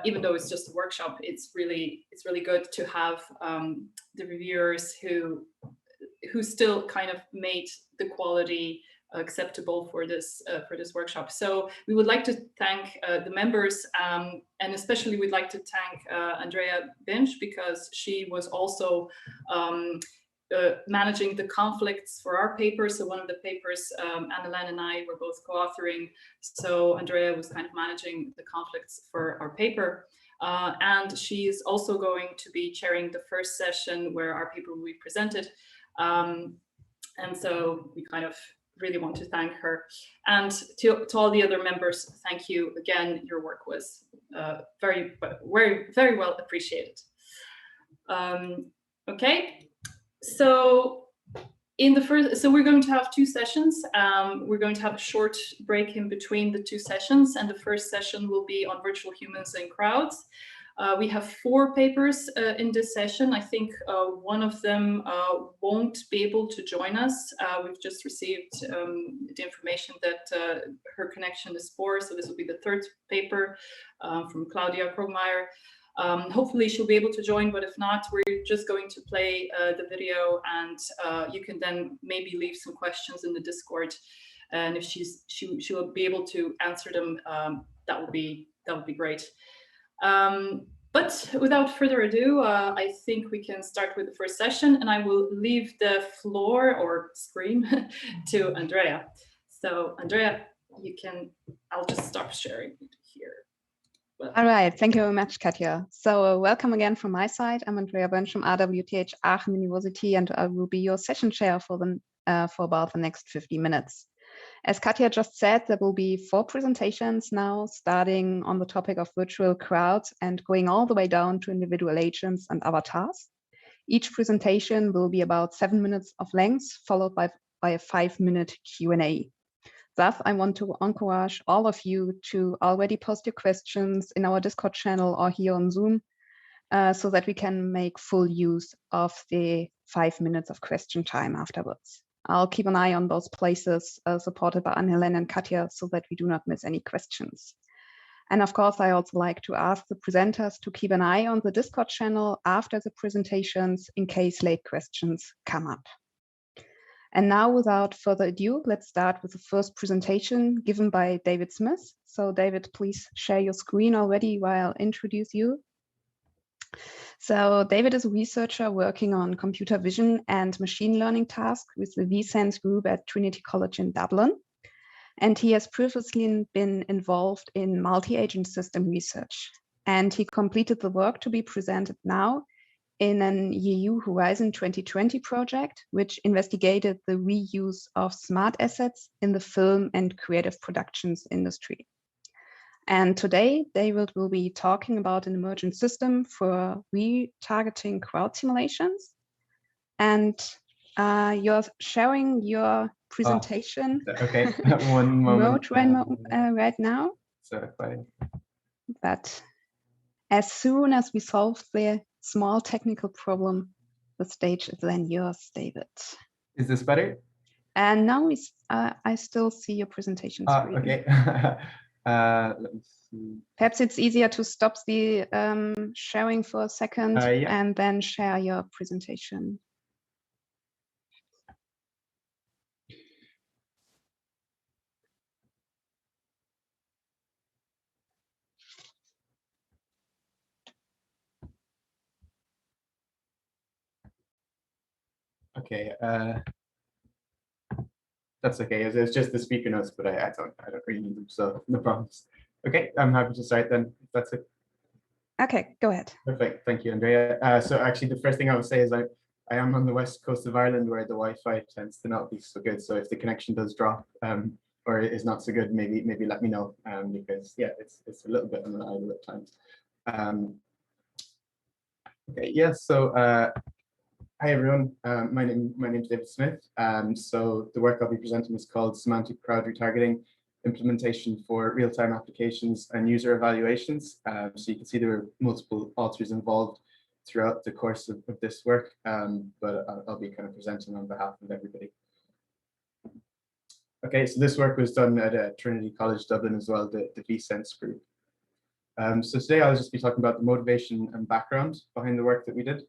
Even though it's just a workshop, it's really good to have the reviewers who still kind of made the quality acceptable for this workshop. So we would like to thank the members, and especially we'd like to thank Andrea Binch, because she was also managing the conflicts for our paper. So one of the papers, Anna-Len and I were both co-authoring. So Andrea was kind of managing the conflicts for our paper. And she's also going to be chairing the first session where our paper will be presented. And so we kind of really want to thank her. And to all the other members, thank you again. Your work was very well appreciated. Okay. So we're going to have 2 sessions. We're going to have a short break in between the 2 sessions, and the first session will be on virtual humans and crowds. We have 4 papers in this session. I think one of them won't be able to join us. We've just received the information that her connection is poor, so this will be the 3rd paper from Claudia Krogmeier. Hopefully she'll be able to join, but if not, we're just going to play the video, and you can then maybe leave some questions in the Discord, and if she'll be able to answer them, that would be great. But without further ado, I think we can start with the first session, and I will leave the floor or screen to Andrea. So Andrea, I'll just stop sharing here. All right, thank you very much, Katja. So welcome again from my side. I'm Andrea Bönsch from RWTH Aachen University, and I will be your session chair for about the next 50 minutes. As Katja just said, there will be 4 presentations now, starting on the topic of virtual crowds and going all the way down to individual agents and avatars. Each presentation will be about 7 minutes of length, followed by a 5-minute Q&A. Thus, I want to encourage all of you to already post your questions in our Discord channel or here on Zoom, so that we can make full use of the 5 minutes of question time afterwards. I'll keep an eye on those places supported by Anne-Helene and Katja, so that we do not miss any questions. And of course, I also like to ask the presenters to keep an eye on the Discord channel after the presentations in case late questions come up. And now, without further ado, let's start with the first presentation given by David Smith. So David, please share your screen already while I introduce you. So David is a researcher working on computer vision and machine learning tasks with the vSense group at Trinity College in Dublin. and he has previously been involved in multi-agent system research. And he completed the work to be presented now in an EU Horizon 2020 project, which investigated the reuse of smart assets in the film and creative productions industry. And today, David will be talking about an emergent system for retargeting crowd simulations. And you're sharing your presentation okay, one moment. Right now. So But as soon as we solve the small technical problem, the stage is then yours, David. Is this better? And now I still see your presentation screen. Okay. Let me see. Perhaps it's easier to stop the sharing for a second yeah. and then share your presentation. Okay. That's okay. It's just the speaker notes, but I don't really need them, so no problems. Okay, I'm happy to start then. If that's it. Okay, go ahead. Perfect. Thank you, Andrea. So actually, the first thing I would say is I am on the west coast of Ireland, where the Wi-Fi tends to not be so good. So if the connection does drop or is not so good, maybe let me know, because yeah, it's a little bit unreliable at times. Okay. Yeah. So hi everyone. My name is David Smith. So the work I'll be presenting is called Semantic Crowd Retargeting Implementation for Real-Time Applications and User Evaluations. So you can see there were multiple authors involved throughout the course of this work, but I'll be kind of presenting on behalf of everybody. Okay, so this work was done at Trinity College Dublin as well, the vSense group. So today I'll just be talking about the motivation and background behind the work that we did.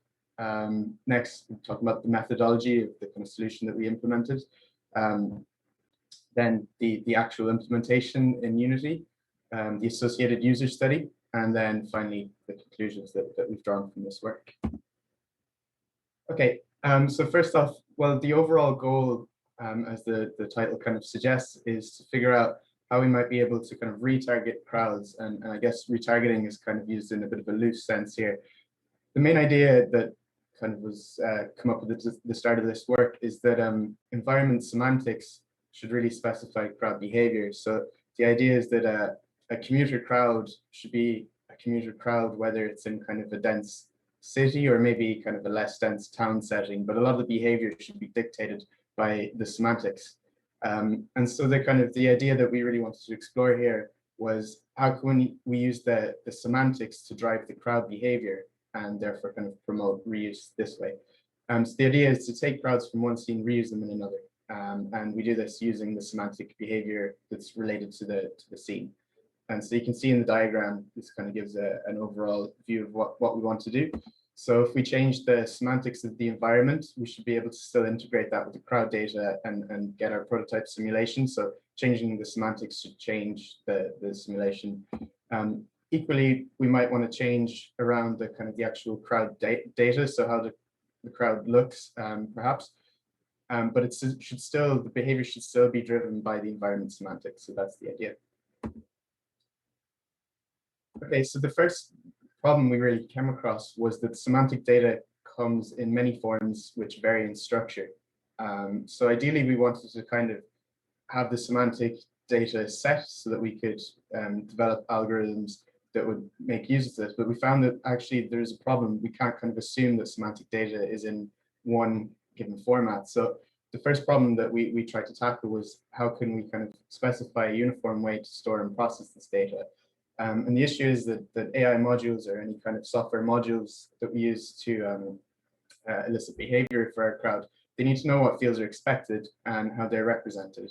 Next, we'll talk about the methodology of the kind of solution that we implemented. Then the actual implementation in Unity, the associated user study, and then finally the conclusions that we've drawn from this work. Okay, so first off, well, the overall goal, as the title kind of suggests, is to figure out how we might be able to kind of retarget crowds. And I guess retargeting is kind of used in a bit of a loose sense here. The main idea that kind of was come up with at the start of this work is that environment semantics should really specify crowd behavior. So the idea is that a commuter crowd should be a commuter crowd, whether it's in kind of a dense city or maybe kind of a less dense town setting, but a lot of the behavior should be dictated by the semantics. And so the idea that we really wanted to explore here was how can we use the semantics to drive the crowd behavior and therefore kind of promote reuse this way. So the idea is to take crowds from one scene, reuse them in another. And we do this using the semantic behavior that's related to the scene. And so you can see in the diagram, this kind of gives an overall view of what we want to do. So if we change the semantics of the environment, we should be able to still integrate that with the crowd data and get our prototype simulation. So changing the semantics should change the simulation. Equally, we might want to change around the kind of the actual crowd data, so how the crowd looks, perhaps. But the behavior should still be driven by the environment semantics. So that's the idea. Okay, so the first problem we really came across was that semantic data comes in many forms which vary in structure. So ideally, we wanted to kind of have the semantic data set so that we could develop algorithms that would make use of this. But we found that actually there's a problem. We can't kind of assume that semantic data is in one given format. So the first problem that we tried to tackle was how can we kind of specify a uniform way to store and process this data. And the issue is that AI modules or any kind of software modules that we use to elicit behavior for our crowd, they need to know what fields are expected and how they're represented.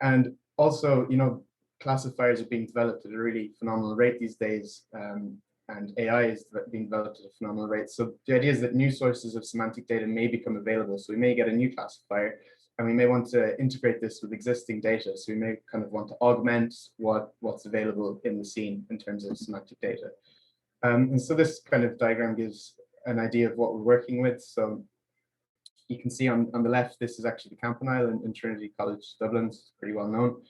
And also, classifiers are being developed at a really phenomenal rate these days, and AI is being developed at a phenomenal rate. So the idea is that new sources of semantic data may become available. So we may get a new classifier, and we may want to integrate this with existing data. So we may kind of want to augment what's available in the scene in terms of semantic data. And so this kind of diagram gives an idea of what we're working with. So You can see on the left, this is actually the Campanile in Trinity College, Dublin. It's pretty well known.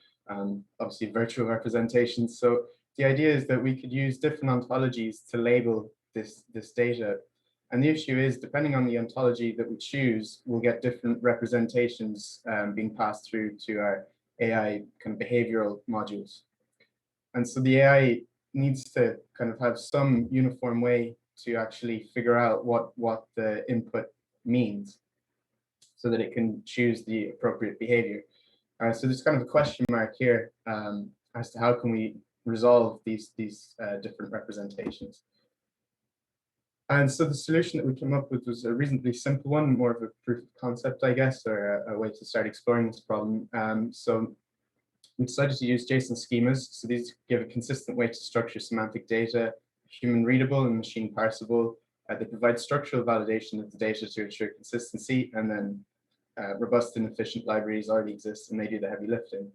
Obviously virtual representations. So the idea is that we could use different ontologies to label this data. And the issue is, depending on the ontology that we choose, we'll get different representations being passed through to our AI kind of behavioral modules. And so the AI needs to kind of have some uniform way to actually figure out what the input means so that it can choose the appropriate behavior. So there's kind of a question mark here as to how can we resolve these different representations. And so the solution that we came up with was a reasonably simple one, more of a proof of concept, I guess, or a way to start exploring this problem. So we decided to use JSON schemas. So these give a consistent way to structure semantic data, human readable and machine parsable. They provide structural validation of the data to ensure consistency, and then robust and efficient libraries already exist and they do the heavy lifting.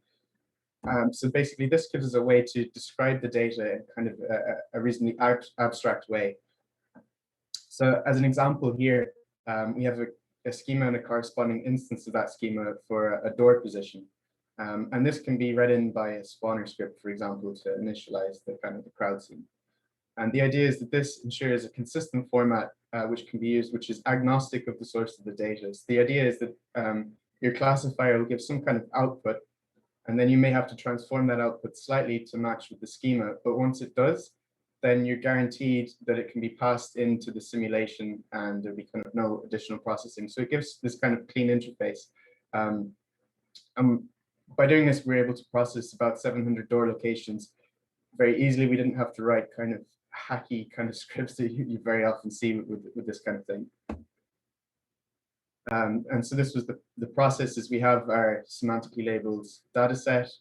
So basically this gives us a way to describe the data in kind of a reasonably abstract way. So as an example here, we have a schema and a corresponding instance of that schema for a door position. And this can be read in by a spawner script, for example, to initialize the kind of the crowd scene. And the idea is that this ensures a consistent format which can be used, which is agnostic of the source of the data. So the idea is that your classifier will give some kind of output, and then you may have to transform that output slightly to match with the schema. But once it does, then you're guaranteed that it can be passed into the simulation and there'll be kind of no additional processing. So it gives this kind of clean interface. By doing this, we're able to process about 700 door locations very easily. We didn't have to write kind of hacky kind of scripts that you very often see with this kind of thing. And so this was the process is we have our semantically labeled data set.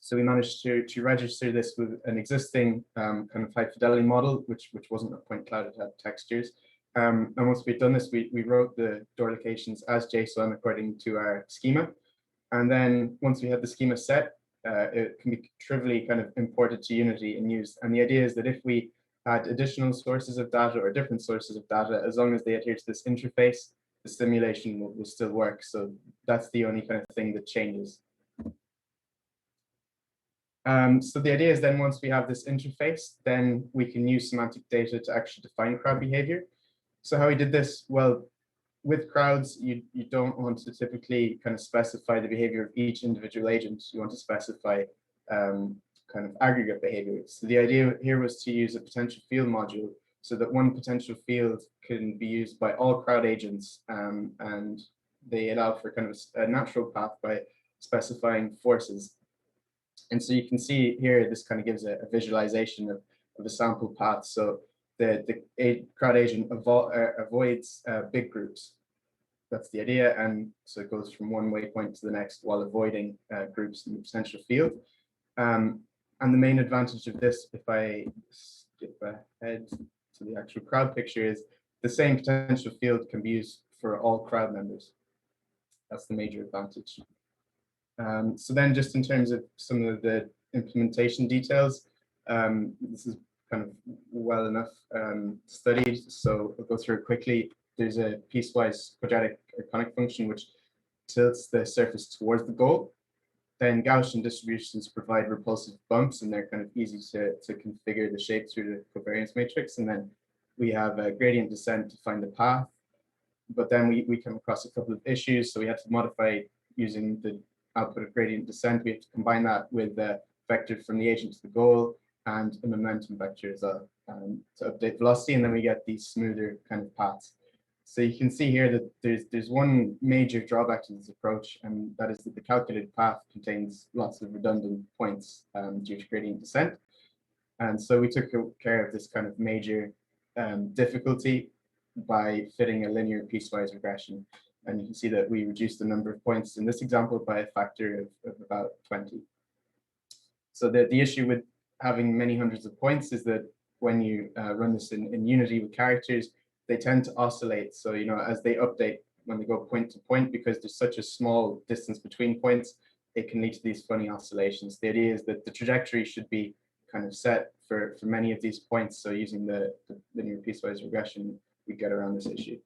So we managed to register this with an existing kind of high fidelity model, which wasn't a point cloud, it had textures. And once we'd done this, we wrote the door locations as JSON according to our schema. And then once we had the schema set, it can be trivially kind of imported to Unity and used. And the idea is that if we had additional sources of data or different sources of data, as long as they adhere to this interface, the simulation will still work. So that's the only kind of thing that changes. So the idea is then once we have this interface, then we can use semantic data to actually define crowd behavior. So how we did this? Well, with crowds, you don't want to typically kind of specify the behavior of each individual agent. You want to specify kind of aggregate behavior. So the idea here was to use a potential field module so that one potential field can be used by all crowd agents, and they allow for kind of a natural path by specifying forces. And so you can see here, this kind of gives a visualization of a sample path. So the crowd agent avoids big groups. That's the idea. And so it goes from one waypoint to the next while avoiding groups in the potential field. And the main advantage of this, if I skip ahead to the actual crowd picture, is the same potential field can be used for all crowd members. That's the major advantage. So then just in terms of some of the implementation details, this is kind of well enough studied, so I'll go through it quickly. There's a piecewise quadratic or conic function which tilts the surface towards the goal. Then Gaussian distributions provide repulsive bumps, and they're kind of easy to configure the shape through the covariance matrix. And then we have a gradient descent to find the path. But then we come across a couple of issues, so we had to modify using the output of gradient descent. We have to combine that with the vector from the agent to the goal and a momentum vector as well to update velocity, and then we get these smoother kind of paths. So you can see here that there's one major drawback to this approach, and that is that the calculated path contains lots of redundant points due to gradient descent. And so we took care of this kind of major difficulty by fitting a linear piecewise regression. And you can see that we reduced the number of points in this example by a factor of about 20. So the issue with having many hundreds of points is that when you run this in Unity with characters, they tend to oscillate. So, you know, as they update, when they go point to point, because there's such a small distance between points, it can lead to these funny oscillations. The idea is that the trajectory should be kind of set for many of these points. So using the linear piecewise regression, we get around this issue.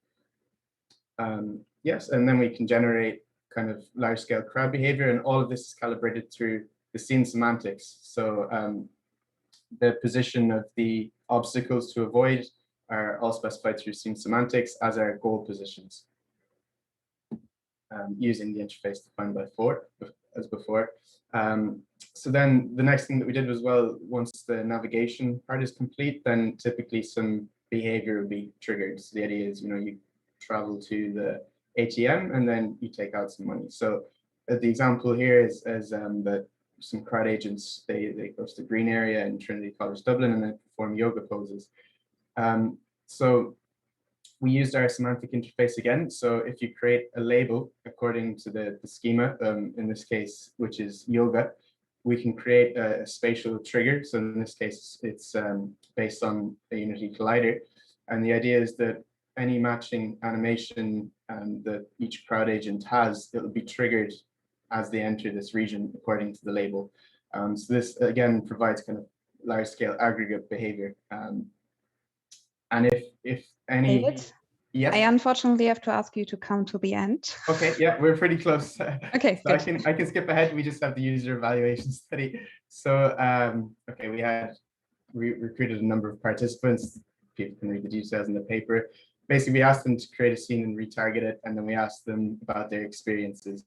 Yes, and then we can generate kind of large scale crowd behavior, and all of this is calibrated through the scene semantics. So the position of the obstacles to avoid are all specified through scene semantics, as are goal positions, using the interface defined by as before. So then the next thing that we did was, well, once the navigation part is complete, then typically some behavior will be triggered. So the idea is, you travel to the ATM and then you take out some money. So the example here is that some crowd agents, they go to the green area in Trinity College Dublin and then perform yoga poses. So we used our semantic interface again. So if you create a label according to the schema, in this case, which is yoga, we can create a spatial trigger. So in this case, it's based on a Unity collider. And the idea is that any matching animation that each crowd agent has, it'll be triggered as they enter this region according to the label. So this, again, provides kind of large scale aggregate behavior. And if any... David, yes, I unfortunately have to ask you to come to the end. Okay, yeah, we're pretty close. Okay, so good. I can skip ahead. We just have the user evaluation study. So okay, we recruited a number of participants. People can read the details in the paper. Basically, we asked them to create a scene and retarget it, and then we asked them about their experiences.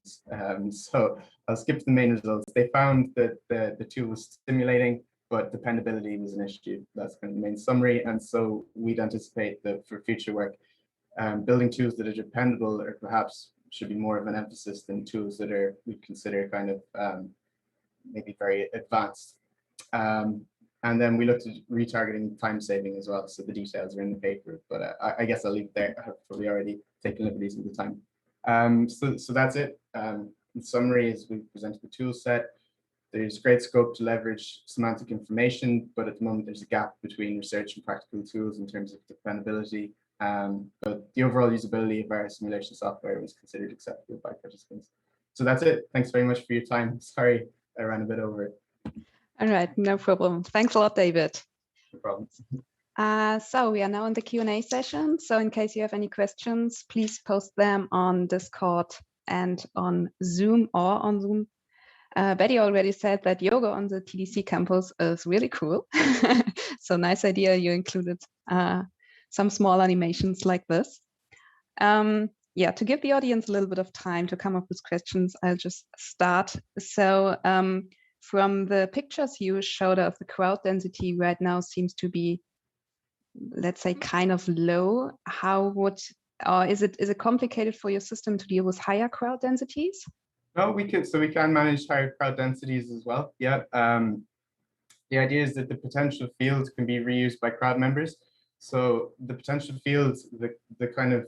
So I'll skip to the main results. They found that the tool was stimulating, but dependability was an issue. That's kind of the main summary. And so we'd anticipate that for future work, building tools that are dependable, or perhaps should be more of an emphasis than tools that are we consider kind of maybe very advanced. And then we looked at retargeting time saving as well. So the details are in the paper, but I guess I'll leave it there. I've probably already taken liberties with the time. So that's it. In summary, is we presented the tool set. There's great scope to leverage semantic information, but at the moment there's a gap between research and practical tools in terms of dependability. But the overall usability of our simulation software was considered acceptable by participants. So that's it. Thanks very much for your time. Sorry, I ran a bit over. All right, no problem. Thanks a lot, David. No problem. So we are now in the Q&A session. So in case you have any questions, please post them on Discord and on Zoom or on Zoom. Betty already said that yoga on the TDC campus is really cool. So nice idea you included some small animations like this. Yeah, to give the audience a little bit of time to come up with questions, I'll just start. So from the pictures you showed us, the crowd density right now seems to be, let's say, kind of low. How would, or is it complicated for your system to deal with higher crowd densities? No, we can manage higher crowd densities as well. Yeah. The idea is that the potential fields can be reused by crowd members. So the potential fields, the kind of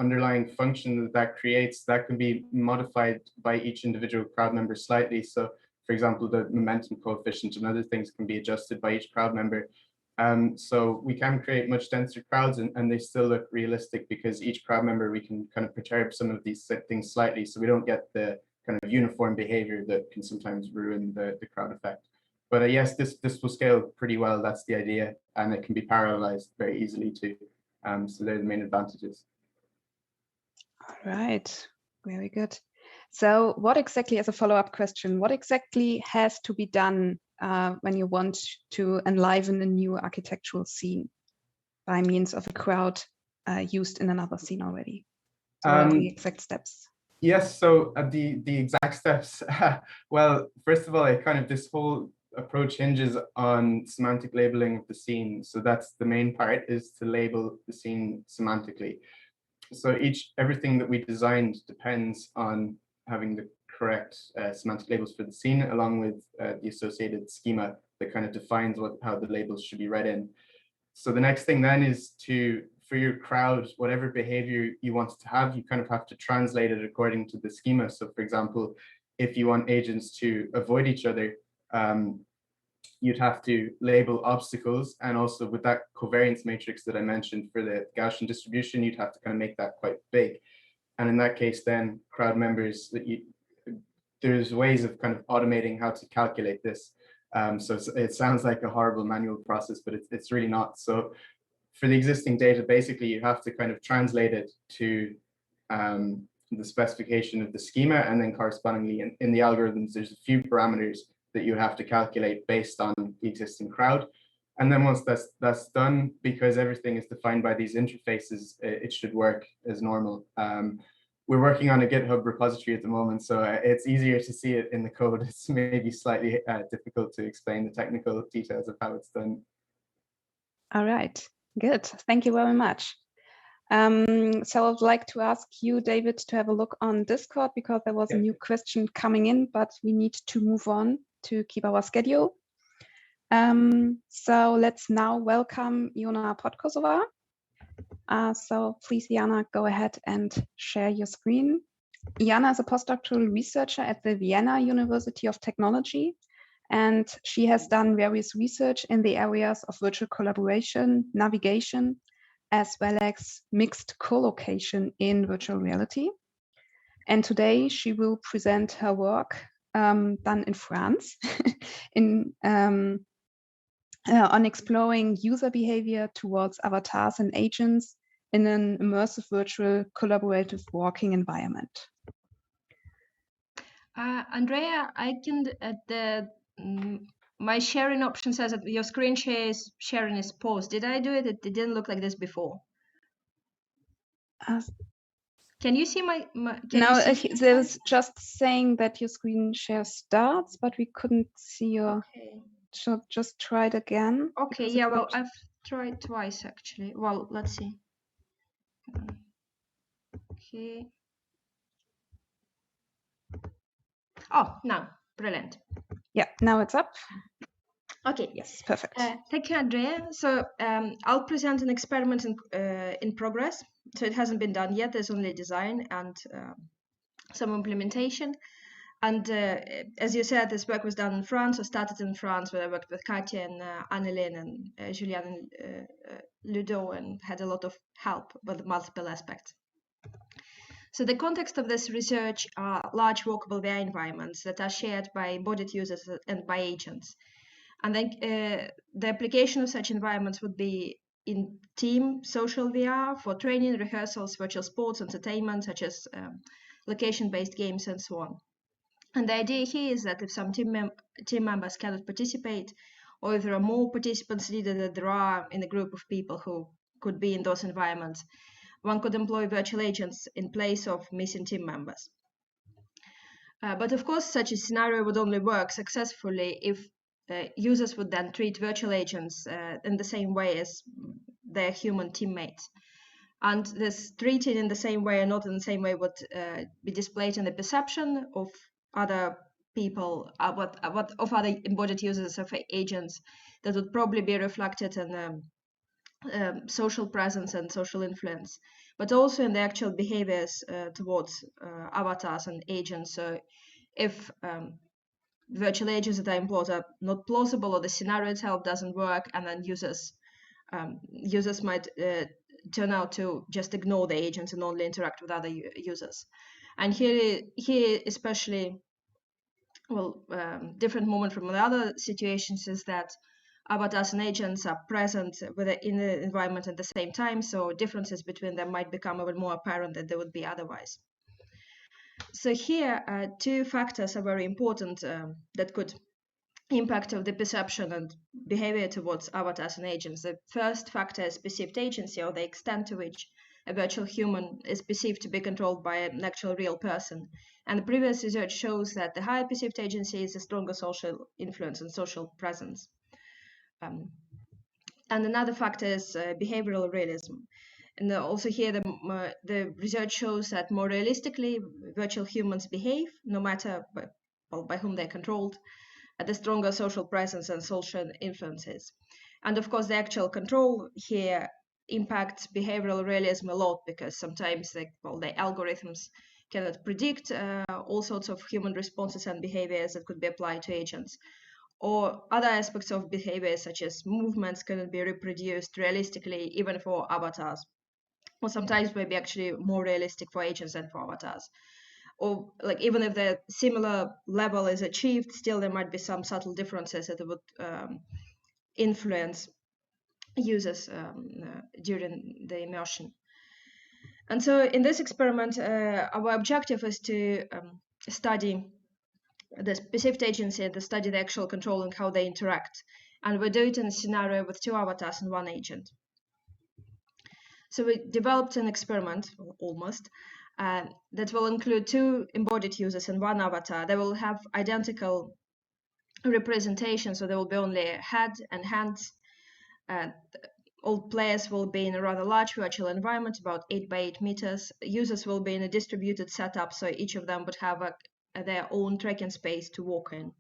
underlying function that creates, that can be modified by each individual crowd member slightly. So for example, the momentum coefficient and other things can be adjusted by each crowd member. So we can create much denser crowds and they still look realistic because each crowd member, we can kind of perturb some of these things slightly so we don't get the kind of uniform behavior that can sometimes ruin the crowd effect. But yes, this will scale pretty well. That's the idea. And it can be parallelized very easily too. So they're the main advantages. All right, very good. So what exactly, as a follow-up question, what exactly has to be done when you want to enliven a new architectural scene by means of a crowd used in another scene already? So what are the exact steps? Yes, so the exact steps, well, first of all, this whole approach hinges on semantic labeling of the scene. So that's the main part, is to label the scene semantically. So everything that we designed depends on having the correct semantic labels for the scene, along with the associated schema that kind of defines how the labels should be read in. So the next thing then is for your crowd, whatever behavior you want to have, you kind of have to translate it according to the schema. So for example, if you want agents to avoid each other, you'd have to label obstacles, and also with that covariance matrix that I mentioned for the Gaussian distribution, you'd have to kind of make that quite big. And in that case, then crowd members, there's ways of kind of automating how to calculate this. So it sounds like a horrible manual process, but it's really not. So for the existing data, basically you have to kind of translate it to the specification of the schema, and then correspondingly in the algorithms, there's a few parameters that you have to calculate based on the existing crowd. And then once that's done, because everything is defined by these interfaces, it should work as normal. We're working on a GitHub repository at the moment, so it's easier to see it in the code. It's maybe slightly difficult to explain the technical details of how it's done. All right, good. Thank you very much. So I'd like to ask you, David, to have a look on Discord, because there was a new question coming in, but we need to move on to keep our schedule. So let's now welcome Jana Podkosova. So please, Jana, go ahead and share your screen. Jana is a postdoctoral researcher at the Vienna University of Technology, and she has done various research in the areas of virtual collaboration, navigation, as well as mixed co-location in virtual reality. And today she will present her work done in France on exploring user behavior towards avatars and agents in an immersive virtual collaborative working environment. Andrea, I can my sharing option says that your screen sharing is paused. Did I do it? It didn't look like this before. Can you see my no, there was just saying that your screen share starts, but we couldn't see your. Okay. So just try it again. Okay, yeah, well, I've tried twice actually. Well, let's see. Okay. Oh, now, brilliant. Yeah, now it's up. Okay. Yes, perfect. Thank you, Andrea. So I'll present an experiment in progress. So it hasn't been done yet. There's only design and some implementation. And as you said, this work was done in France, or started in France, where I worked with Katya and Annelien and Julian and Ludo, and had a lot of help with multiple aspects. So the context of this research are large walkable VR environments that are shared by embodied users and by agents. And then the application of such environments would be in team social VR for training, rehearsals, virtual sports, entertainment, such as location-based games and so on. And the idea here is that if some team members cannot participate, or if there are more participants needed than there are in a group of people who could be in those environments, one could employ virtual agents in place of missing team members. But of course, such a scenario would only work successfully if users would then treat virtual agents in the same way as their human teammates. And this treating in the same way or not in the same way would be displayed in the perception of other people, of other embodied users of agents, that would probably be reflected in social presence and social influence, but also in the actual behaviors towards avatars and agents. So if virtual agents that are employed are not plausible, or the scenario itself doesn't work, and then users might turn out to just ignore the agents and only interact with other users. And here especially, well, different moment from the other situations is that avatars and agents are present in the environment at the same time, so differences between them might become even more apparent than they would be otherwise. So here, two factors are very important that could impact of the perception and behavior towards avatars and agents. The first factor is perceived agency, or the extent to which a virtual human is perceived to be controlled by an actual real person. And the previous research shows that the higher perceived agency is a stronger social influence and social presence. And another factor is behavioral realism. And also here, the research shows that more realistically, virtual humans behave, no matter by whom they're controlled, the stronger social presence and social influences. And of course, the actual control here impacts behavioral realism a lot, because sometimes the algorithms cannot predict all sorts of human responses and behaviors that could be applied to agents. Or other aspects of behavior, such as movements, cannot be reproduced realistically even for avatars. Or sometimes may be actually more realistic for agents than for avatars. Or like even if the similar level is achieved, still there might be some subtle differences that would influence users during the immersion. And so in this experiment, our objective is to study the specific agency, to study the actual control and how they interact. And we do it in a scenario with 2 avatars and 1 agent. So we developed an experiment, almost, that will include 2 embodied users and 1 avatar. They will have identical representation, so there will be only head and hands. All players will be in a rather large virtual environment, about 8 by 8 meters. Users will be in a distributed setup, so each of them would have their own tracking space to walk in,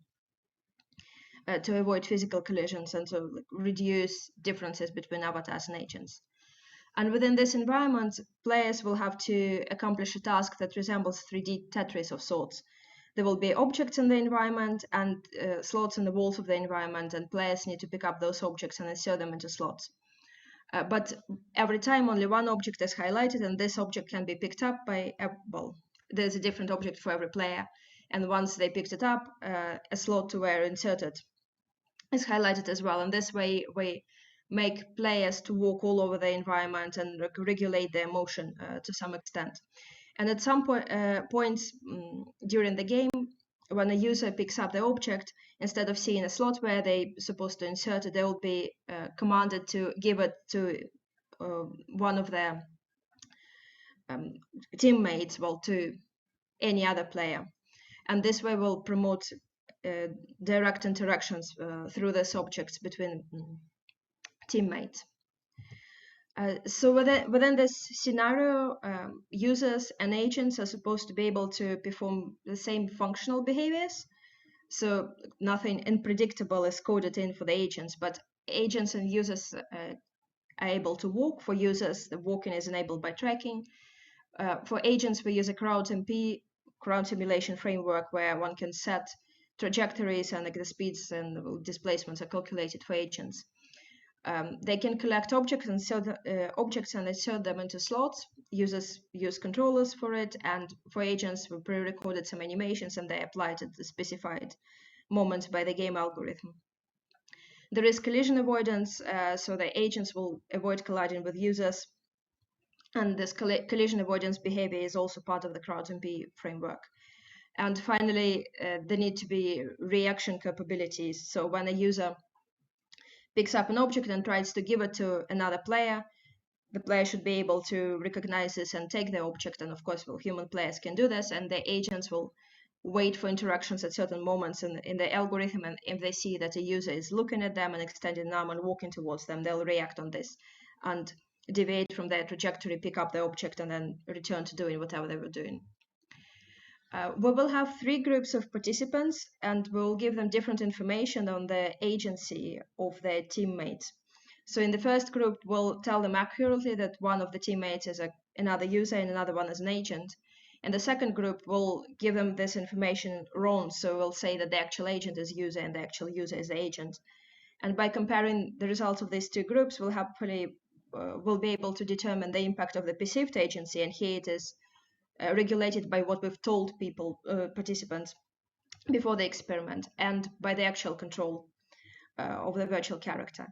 to avoid physical collisions and to reduce differences between avatars and agents. And within this environment, players will have to accomplish a task that resembles 3D Tetris of sorts. There will be objects in the environment and slots in the walls of the environment, and players need to pick up those objects and insert them into slots. But every time only 1 object is highlighted, and this object can be picked up by, well, there's a different object for every player. And once they picked it up, a slot to where inserted is highlighted as well. And this way, we make players to walk all over the environment and regulate their motion to some extent. And at some points during the game, when a user picks up the object, instead of seeing a slot where they're supposed to insert it, they will be commanded to give it to one of their teammates, well, to any other player. And this way will promote direct interactions through these objects between teammates. So within this scenario, users and agents are supposed to be able to perform the same functional behaviors. So nothing unpredictable is coded in for the agents, but agents and users are able to walk. For users, the walking is enabled by tracking. For agents, we use a CrowdMP, crowd simulation framework, where one can set trajectories and the speeds and displacements are calculated for agents. They can collect objects and insert them into slots. Users use controllers for it, and for agents, we pre-recorded some animations and they applied at the specified moments by the game algorithm. There is collision avoidance, so the agents will avoid colliding with users, and this collision avoidance behavior is also part of the CrowdMP framework. And finally, there need to be reaction capabilities. So when a user picks up an object and tries to give it to another player, the player should be able to recognize this and take the object. And of course, well, human players can do this, and the agents will wait for interactions at certain moments in the algorithm. And if they see that a user is looking at them and extending an arm and walking towards them, they'll react on this and deviate from their trajectory, pick up the object, and then return to doing whatever they were doing. We will have 3 groups of participants, and we'll give them different information on the agency of their teammates. So in the first group, we'll tell them accurately that one of the teammates is another user and another one is an agent. In the second group, we'll give them this information wrong. So we'll say that the actual agent is user and the actual user is the agent. And by comparing the results of these 2 groups, we'll hopefully we'll be able to determine the impact of the perceived agency, and here it is regulated by what we've told people, participants, before the experiment, and by the actual control of the virtual character.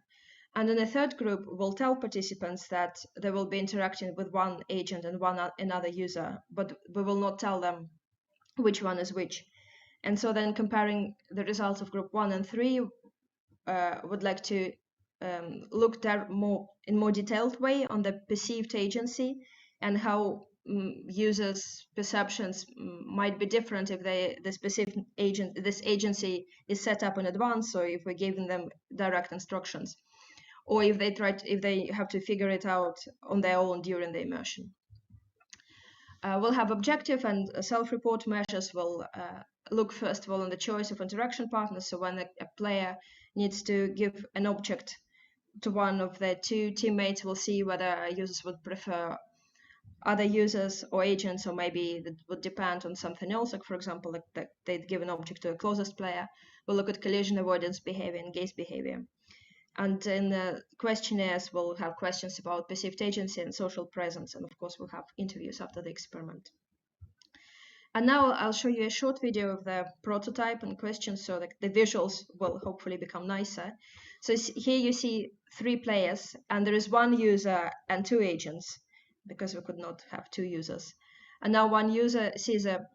And in the third group, we'll tell participants that they will be interacting with one agent and another user, but we will not tell them which one is which. And so then comparing the results of group 1 and 3, would like to look in more detailed way on the perceived agency and how users' perceptions might be different if the specific this agency is set up in advance, or if we're giving them direct instructions, or if they have to figure it out on their own during the immersion. We'll have objective and self-report measures. Will look first of all on the choice of interaction partners. So when a player needs to give an object to one of their 2 teammates, we'll see whether users would prefer other users or agents, or maybe that would depend on something else, like for example, like they'd give an object to a closest player. We'll look at collision avoidance behavior and gaze behavior. And in the questionnaires, we'll have questions about perceived agency and social presence, and of course we'll have interviews after the experiment. And now I'll show you a short video of the prototype and questions, so that the visuals will hopefully become nicer. So here you see 3 players, and there is 1 user and 2 agents. because we could not have two users. And now one user sees a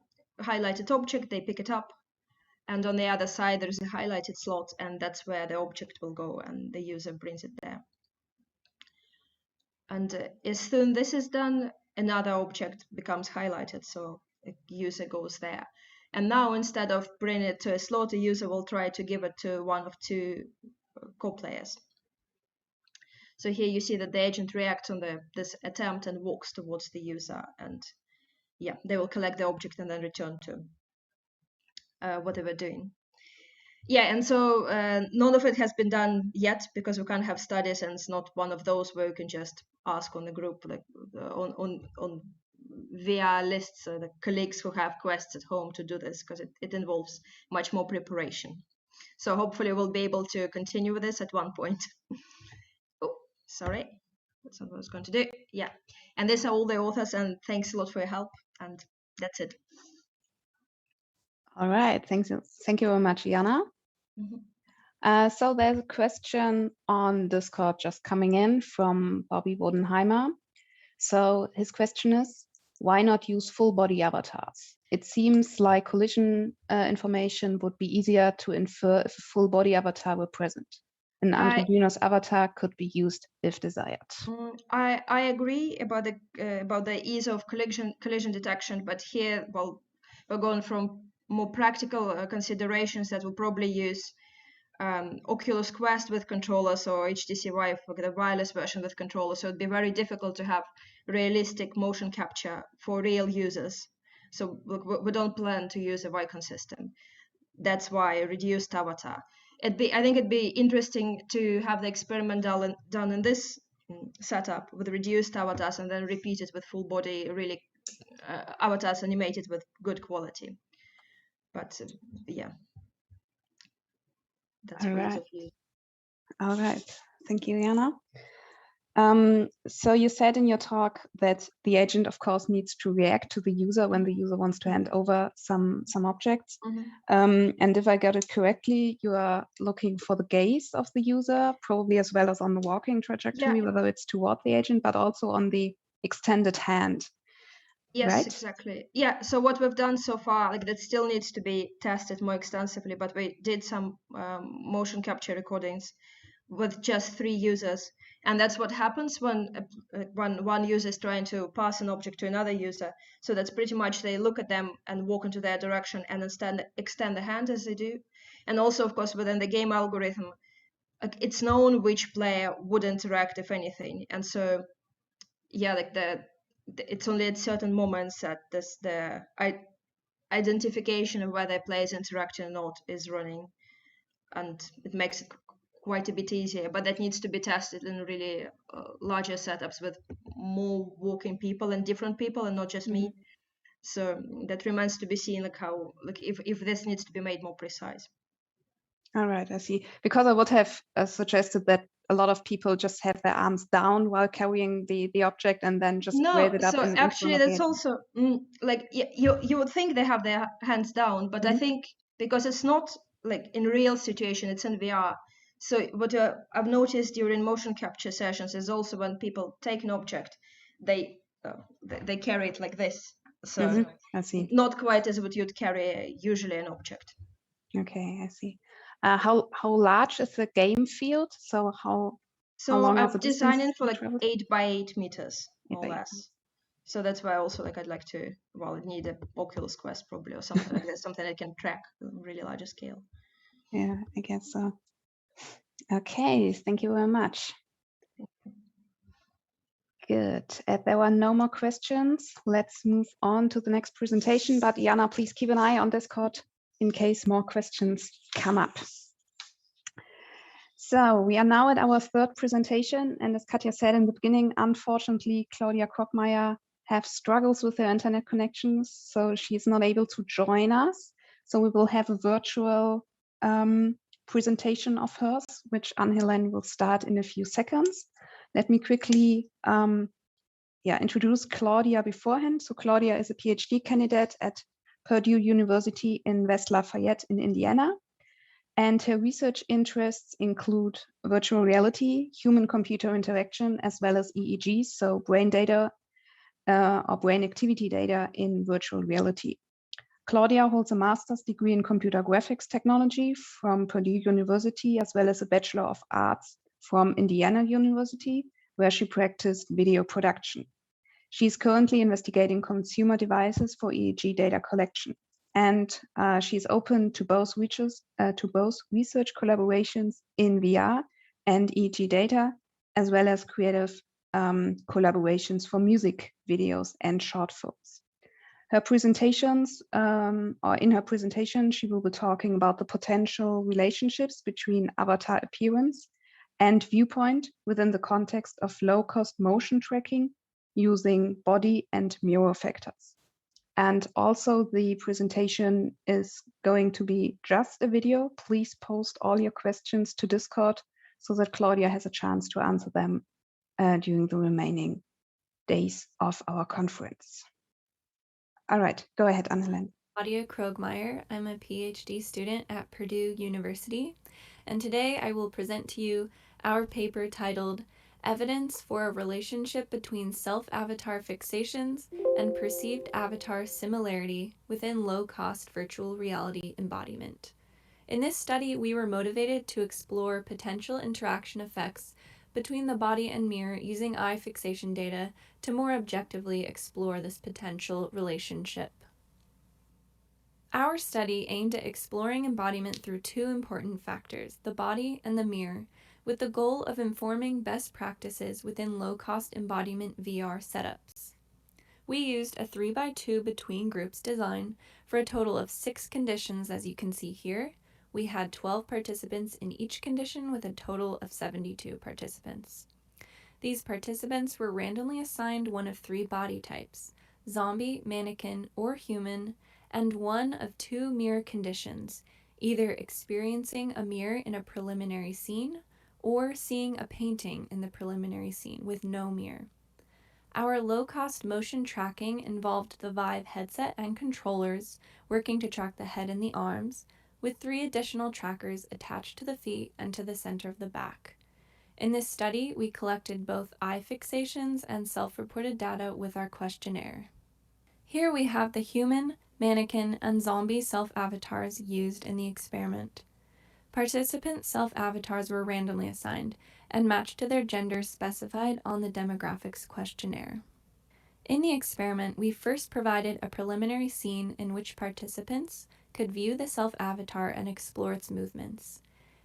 highlighted object, they pick it up, and on the other side there's a highlighted slot, and that's where the object will go, and the user brings it there. And as soon this is done, another object becomes highlighted, so a user goes there. And now instead of bringing it to a slot, the user will try to give it to one of two co-players. So here you see that the agent reacts on this attempt and walks towards the user, and yeah, they will collect the object and then return to what they were doing. Yeah, and so none of it has been done yet because we can't have studies, and it's not one of those where you can just ask on the group, like on via lists, the colleagues who have quests at home to do this, because it involves much more preparation. So hopefully we'll be able to continue with this at one point. Oh, sorry, that's not what I was going to do. Yeah, and these are all the authors, and thanks a lot for your help, and that's it. All right, thank you very much, Jana. So there's a question on Discord just coming in from Bobby Bodenheimer. So his question is, why not use full body avatars? It seems like collision information would be easier to infer if a full body avatar were present. An androgynous avatar could be used if desired. I agree about the ease of collision detection, but here, well, we're going from more practical considerations that will probably use Oculus Quest with controllers or HTC Vive, the wireless version with controllers. So it'd be very difficult to have realistic motion capture for real users. So we don't plan to use a Vicon system. That's why a reduced avatar. I think it'd be interesting to have the experiment done in this setup with reduced avatars and then repeat it with full body, really avatars animated with good quality. But yeah, that's All for right. ease of use. All right, thank you, Jana. So you said in your talk that the agent, of course, needs to react to the user when the user wants to hand over some objects. And if I got it correctly, you are looking for the gaze of the user, probably as well as on the walking trajectory, whether it's toward the agent, but also on the extended hand. Yes, right? exactly. Yeah, so what we've done so far, like that still needs to be tested more extensively, but we did some motion capture recordings with just 3 users. And that's what happens when one user is trying to pass an object to another user. So that's pretty much they look at them and walk into their direction and then extend the hand as they do. And also, of course, within the game algorithm, it's known which player would interact, if anything. And so, yeah, like it's only at certain moments that the identification of whether players interacting or not is running, and it makes it quite a bit easier. But that needs to be tested in really larger setups with more walking people and different people, and not just me. So that remains to be seen, like how, like if this needs to be made more precise. All right, I see. Because I would have suggested that a lot of people just have their arms down while carrying the object and then just wave it up. So actually that's also like you would think they have their hands down, but I think because it's not like in real situation, it's in VR. So what I've noticed during motion capture sessions is also when people take an object, they carry it like this. So I see. Not quite as what you'd carry usually an object. Okay, I see. How large is the game field? So how long I'm is the designing distance for like traveled? 8 by 8 meters, 8 more by or 8 less. So that's why also like I'd like to, well, need an Oculus Quest probably, or something like that, something that can track on really larger scale. Yeah, I guess so. Okay, thank you very much. Good. There were no more questions. Let's move on to the next presentation. But Jana, please keep an eye on Discord in case more questions come up. So we are now at our 3rd presentation. And as Katja said in the beginning, unfortunately, Claudia Krockmeier have struggles with her internet connections, so she's not able to join us. So we will have a virtual presentation of hers, which Anne-Helene will start in a few seconds. Let me quickly introduce Claudia beforehand. So Claudia is a PhD candidate at Purdue University in West Lafayette in Indiana. And her research interests include virtual reality, human-computer interaction, as well as EEGs, so brain data or brain activity data in virtual reality. Claudia holds a master's degree in computer graphics technology from Purdue University, as well as a Bachelor of Arts from Indiana University, where she practiced video production. She is currently investigating consumer devices for EEG data collection, and she's open to both research collaborations in VR and EEG data, as well as creative collaborations for music videos and short films. Her presentations, or in her presentation, she will be talking about the potential relationships between avatar appearance and viewpoint within the context of low-cost motion tracking using body and mirror factors. And also the presentation is going to be just a video. Please post all your questions to Discord so that Claudia has a chance to answer them during the remaining days of our conference. All right, go ahead, Annelien. Claudia Krogmeyer. I'm a PhD student at Purdue University, and today I will present to you our paper titled Evidence for a Relationship Between Self-Avatar Fixations and Perceived Avatar Similarity Within Low-Cost Virtual Reality Embodiment. In this study, we were motivated to explore potential interaction effects between the body and mirror using eye fixation data to more objectively explore this potential relationship. Our study aimed at exploring embodiment through two important factors, the body and the mirror, with the goal of informing best practices within low-cost embodiment VR setups. We used a 3x2 between groups design for a total of 6 conditions, as you can see here. We had 12 participants in each condition with a total of 72 participants. These participants were randomly assigned one of 3 body types, zombie, mannequin, or human, and one of 2 mirror conditions, either experiencing a mirror in a preliminary scene or seeing a painting in the preliminary scene with no mirror. Our low-cost motion tracking involved the Vive headset and controllers working to track the head and the arms, with 3 additional trackers attached to the feet and to the center of the back. In this study, we collected both eye fixations and self-reported data with our questionnaire. Here we have the human, mannequin, and zombie self-avatars used in the experiment. Participant self-avatars were randomly assigned and matched to their genders specified on the demographics questionnaire. In the experiment, we first provided a preliminary scene in which participants could view the self-avatar and explore its movements.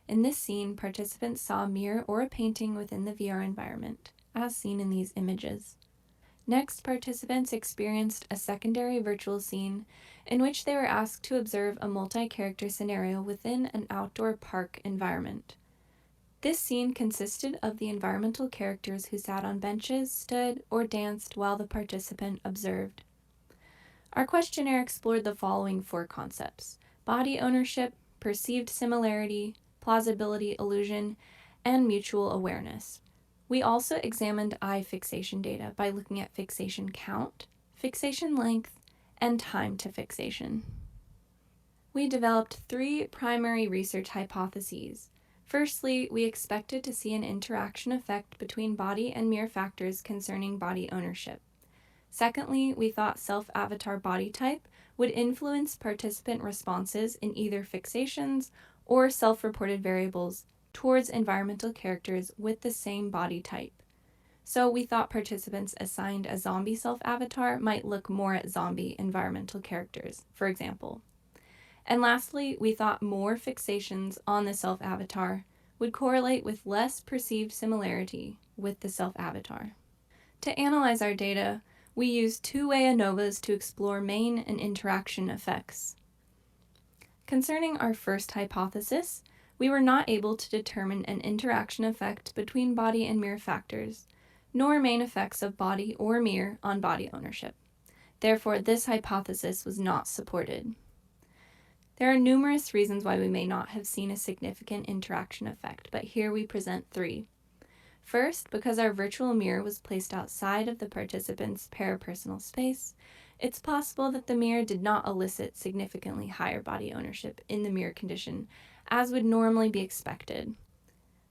In this scene, participants saw a mirror or a painting within the VR environment, as seen in these images. Next, participants experienced a secondary virtual scene in which they were asked to observe a multi-character scenario within an outdoor park environment. This scene consisted of the environmental characters who sat on benches, stood, or danced while the participant observed. Our questionnaire explored the following 4 concepts: body ownership, perceived similarity, plausibility illusion, and mutual awareness. We also examined eye fixation data by looking at fixation count, fixation length, and time to fixation. We developed 3 primary research hypotheses. Firstly, we expected to see an interaction effect between body and mirror factors concerning body ownership. Secondly, we thought self-avatar body type would influence participant responses in either fixations or self-reported variables towards environmental characters with the same body type. So we thought participants assigned a zombie self-avatar might look more at zombie environmental characters, for example. And lastly, we thought more fixations on the self-avatar would correlate with less perceived similarity with the self-avatar. To analyze our data, we used 2-way ANOVAs to explore main and interaction effects. Concerning our first hypothesis, we were not able to determine an interaction effect between body and mirror factors, nor main effects of body or mirror on body ownership. Therefore, this hypothesis was not supported. There are numerous reasons why we may not have seen a significant interaction effect, but here we present 3. First, because our virtual mirror was placed outside of the participant's parapersonal space, it's possible that the mirror did not elicit significantly higher body ownership in the mirror condition, as would normally be expected.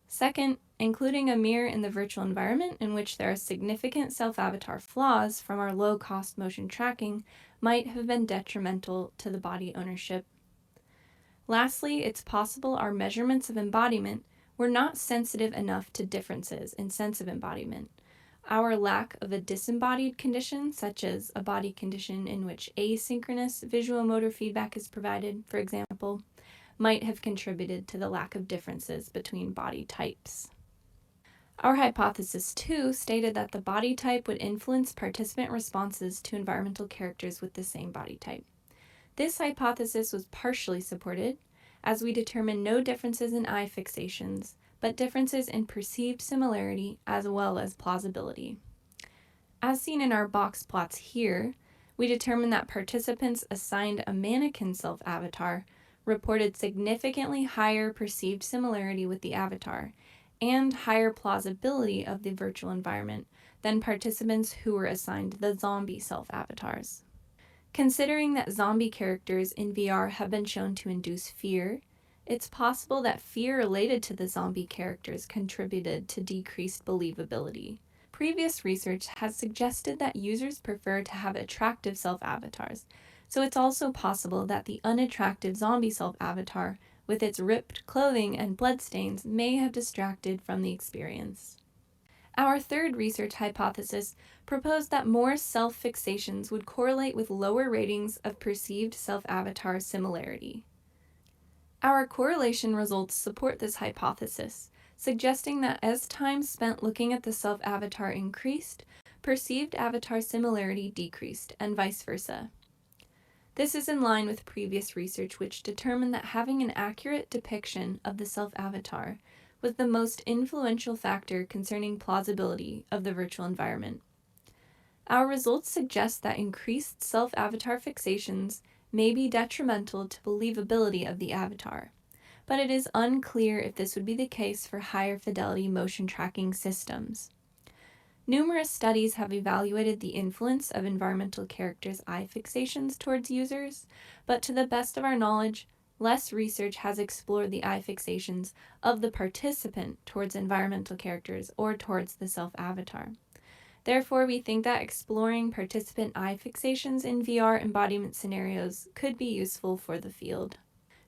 Second, including a mirror in the virtual environment in which there are significant self-avatar flaws from our low-cost motion tracking, might have been detrimental to the body ownership. Lastly, it's possible our measurements of embodiment were not sensitive enough to differences in sense of embodiment. Our lack of a disembodied condition, such as a body condition in which asynchronous visual motor feedback is provided, for example, might have contributed to the lack of differences between body types. Our hypothesis 2 stated that the body type would influence participant responses to environmental characters with the same body type. This hypothesis was partially supported, as we determined no differences in eye fixations, but differences in perceived similarity as well as plausibility. As seen in our box plots here, we determined that participants assigned a mannequin self-avatar reported significantly higher perceived similarity with the avatar and higher plausibility of the virtual environment than participants who were assigned the zombie self-avatars. Considering that zombie characters in VR have been shown to induce fear, it's possible that fear related to the zombie characters contributed to decreased believability. Previous research has suggested that users prefer to have attractive self-avatars, so it's also possible that the unattractive zombie self-avatar with its ripped clothing and bloodstains may have distracted from the experience. Our third research hypothesis proposed that more self-fixations would correlate with lower ratings of perceived self-avatar similarity. Our correlation results support this hypothesis, suggesting that as time spent looking at the self-avatar increased, perceived avatar similarity decreased, and vice versa. This is in line with previous research which determined that having an accurate depiction of the self-avatar was the most influential factor concerning plausibility of the virtual environment. Our results suggest that increased self-avatar fixations may be detrimental to believability of the avatar, but it is unclear if this would be the case for higher fidelity motion tracking systems. Numerous studies have evaluated the influence of environmental characters' eye fixations towards users, but to the best of our knowledge, less research has explored the eye fixations of the participant towards environmental characters or towards the self-avatar. Therefore, we think that exploring participant eye fixations in VR embodiment scenarios could be useful for the field.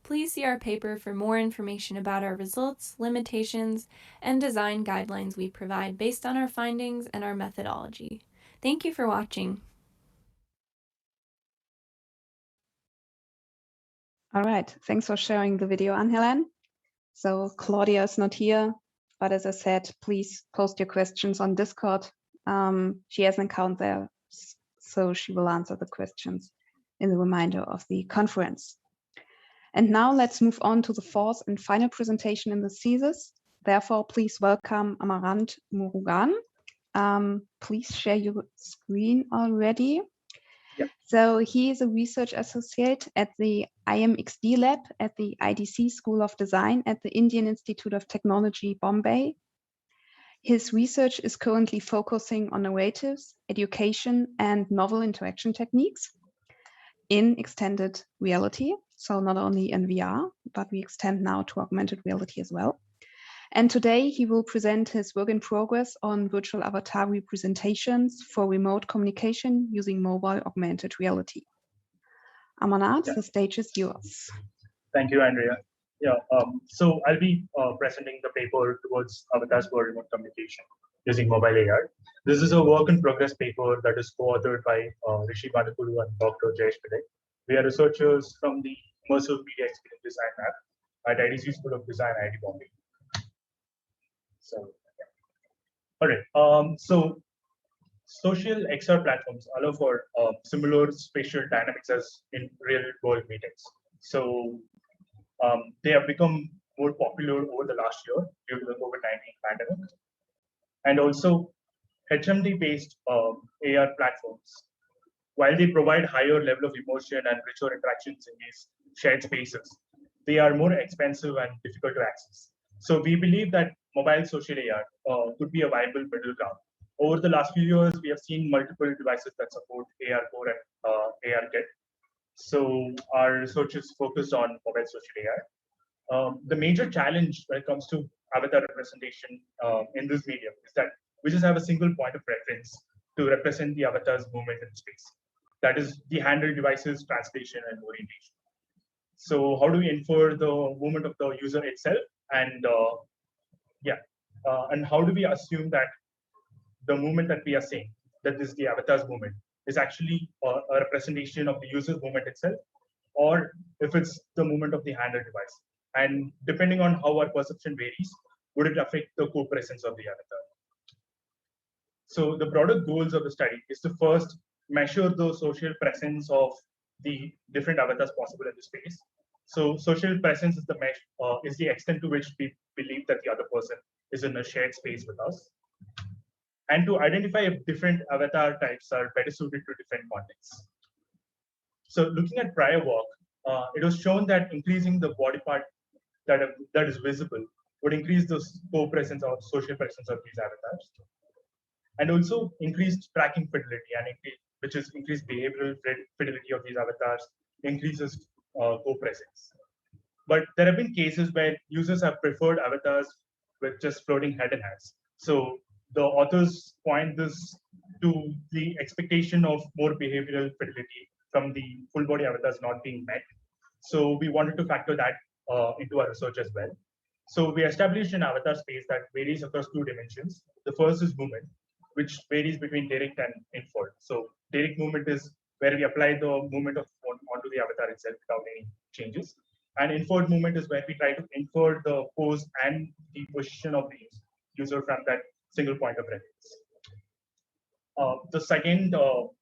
Please see our paper for more information about our results, limitations, and design guidelines we provide based on our findings and our methodology. Thank you for watching. All right, thanks for sharing the video, Ann-Helen. So Claudia is not here, but as I said, please post your questions on Discord. She has an account there, so she will answer the questions in the remainder of the conference. And now let's move on to the fourth and final presentation in the thesis. Therefore, please welcome Amarant Murugan. Please share your screen already. Yep. So he is a research associate at the IMXD lab at the IDC School of Design at the Indian Institute of Technology, Bombay. His research is currently focusing on narratives, education, and novel interaction techniques in extended reality. So not only in VR, but we extend now to augmented reality as well. And today he will present his work in progress on virtual avatar representations for remote communication using mobile augmented reality. Amarant, the stage is yours. Thank you, Andrea. Yeah, so I'll be presenting the paper towards avatars for remote communication using mobile AR. This is a work in progress paper that is co-authored by Rishi Badakulu and Dr. Jayesh Pillai. We are researchers from the Immersive Media Experience Design Lab at IDC School of Design, IIT Bombay. So, all right. So social XR platforms allow for similar spatial dynamics as in real-world meetings. So they have become more popular over the last year due to the COVID-19 pandemic. And also HMD-based AR platforms, while they provide higher level of emotion and richer interactions in these shared spaces, they are more expensive and difficult to access. So we believe that mobile social AR could be a viable middle ground. Over the last few years, we have seen multiple devices that support AR4 and ARKit. So our research is focused on mobile social AR. The major challenge when it comes to avatar representation in this medium is that we just have a single point of reference to represent the avatar's movement in space. That is the handle devices, translation, and orientation. So how do we infer the movement of the user itself? And and how do we assume that the movement that we are saying, that this is the avatar's movement, is actually a representation of the user's movement itself, or if it's the movement of the handle device? And depending on how our perception varies, would it affect the co-presence of the avatar? So the broader goals of the study is to first measure the social presence of the different avatars possible in the space. So social presence is the extent to which we believe that the other person is in a shared space with us, and to identify if different avatar types are better suited to different contexts. So looking at prior work, it was shown that increasing the body part that is visible would increase the co-presence or social presence of these avatars, and also increased tracking fidelity, which is increased behavioral fidelity of these avatars, increases co-presence. But there have been cases where users have preferred avatars with just floating head and hands. So the authors point this to the expectation of more behavioral fidelity from the full body avatars not being met. So we wanted to factor that into our research as well. So we established an avatar space that varies across two dimensions. The first is movement, which varies between direct and inferred. So direct movement is where we apply the movement of phone onto the avatar itself without any changes. And inferred movement is where we try to infer the pose and the position of the user from that single point of reference. The second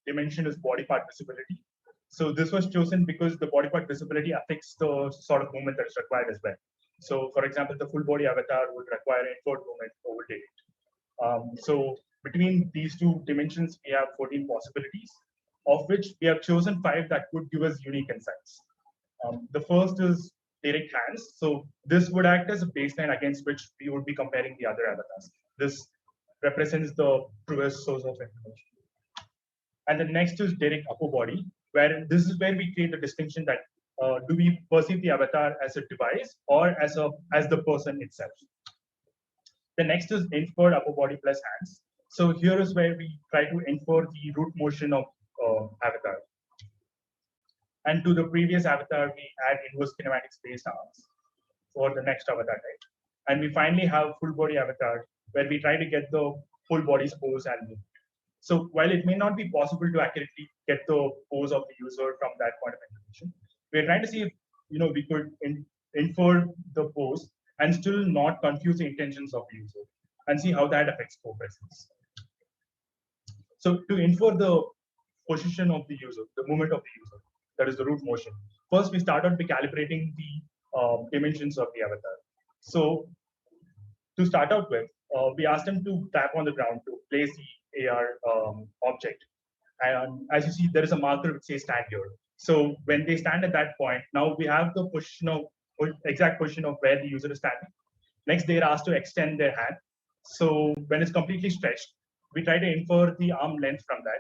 dimension is body part visibility. So this was chosen because the body part visibility affects the sort of movement that is required as well. So for example, the full body avatar would require inferred movement over direct. So between these two dimensions, we have 14 possibilities, of which we have chosen 5 that could give us unique insights. The first is direct hands. So this would act as a baseline against which we would be comparing the other avatars. This represents the truest source of information. And the next is direct upper body, where this is where we create the distinction that do we perceive the avatar as a device or as the person itself. The next is inferred upper body plus hands. So here is where we try to infer the root motion of avatar. And to the previous avatar, we add inverse kinematics based arms for the next avatar type. And we finally have full body avatar, where we try to get the full body's pose and movement. So while it may not be possible to accurately get the pose of the user from that point of information, we're trying to see if we could infer the pose and still not confuse the intentions of the user, and see how that affects co-presence. So to infer the position of the user, the movement of the user, that is the root motion, first we started by calibrating the dimensions of the avatar. So to start out with, we asked them to tap on the ground to place the AR object. And as you see, there is a marker which says stand here. So when they stand at that point, now we have the exact position of where the user is standing. Next, they are asked to extend their hand. So when it's completely stretched, we try to infer the arm length from that.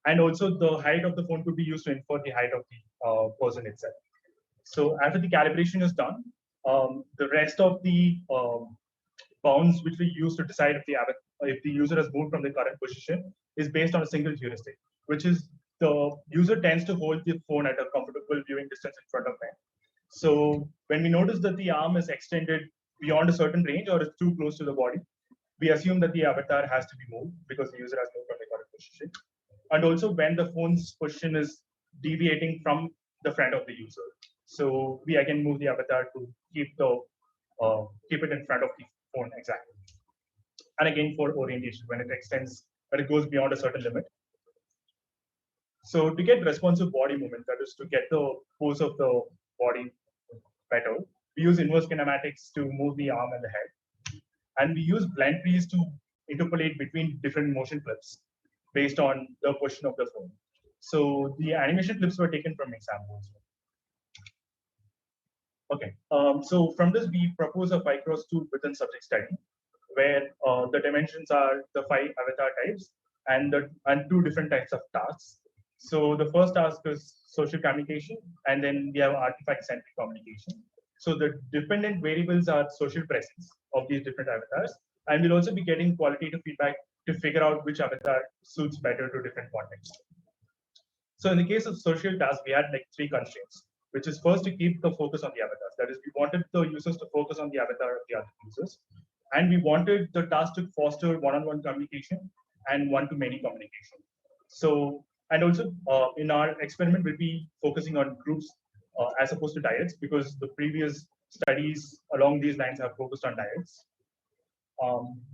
And also the height of the phone could be used to infer the height of the person itself. So after the calibration is done, the rest of the bounds which we use to decide if the user has moved from the current position is based on a single heuristic, which is the user tends to hold the phone at a comfortable viewing distance in front of them. So when we notice that the arm is extended beyond a certain range or is too close to the body, we assume that the avatar has to be moved because the user has moved from the current position. And also when the phone's position is deviating from the front of the user. So we again move the avatar to keep it in front of the phone exactly. And again for orientation, when it goes beyond a certain limit. So to get responsive body movement, that is to get the pose of the body better, we use inverse kinematics to move the arm and the head. And we use blend trees to interpolate between different motion clips based on the position of the phone. So the animation clips were taken from examples. Okay, so from this, we propose a 5x2 within subject study, where the dimensions are the 5 avatar types and 2 different types of tasks. So the first task is social communication, and then we have artifact-centric communication. So the dependent variables are social presence of these different avatars. And we'll also be getting qualitative feedback to figure out which avatar suits better to different contexts. So in the case of social tasks, we had like 3 constraints, which is first to keep the focus on the avatars. That is, we wanted the users to focus on the avatar of the other users. And we wanted the task to foster one-on-one communication and one-to-many communication. So, and also in our experiment, we'll be focusing on groups as opposed to dyads, because the previous studies along these lines have focused on dyads.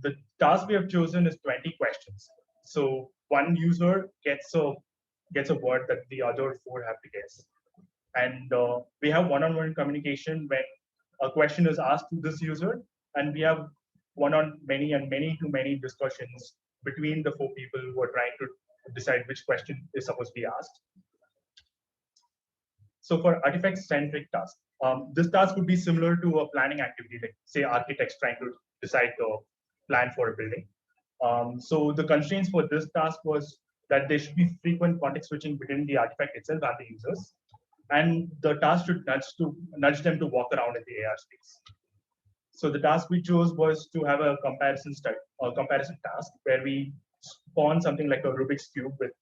The task we have chosen is 20 questions. So one user gets a word that the other 4 have to guess. And we have one-on-one communication when a question is asked to this user, and we have one-on-many and many-to-many discussions between the 4 people who are trying to decide which question is supposed to be asked. So for artifact-centric tasks, this task would be similar to a planning activity, like say architects trying to decide the plan for a building. So the constraints for this task was that there should be frequent context switching between the artifact itself and the users. And the task should nudge them to walk around in the AR space. So the task we chose was to have a comparison task where we spawn something like a Rubik's Cube with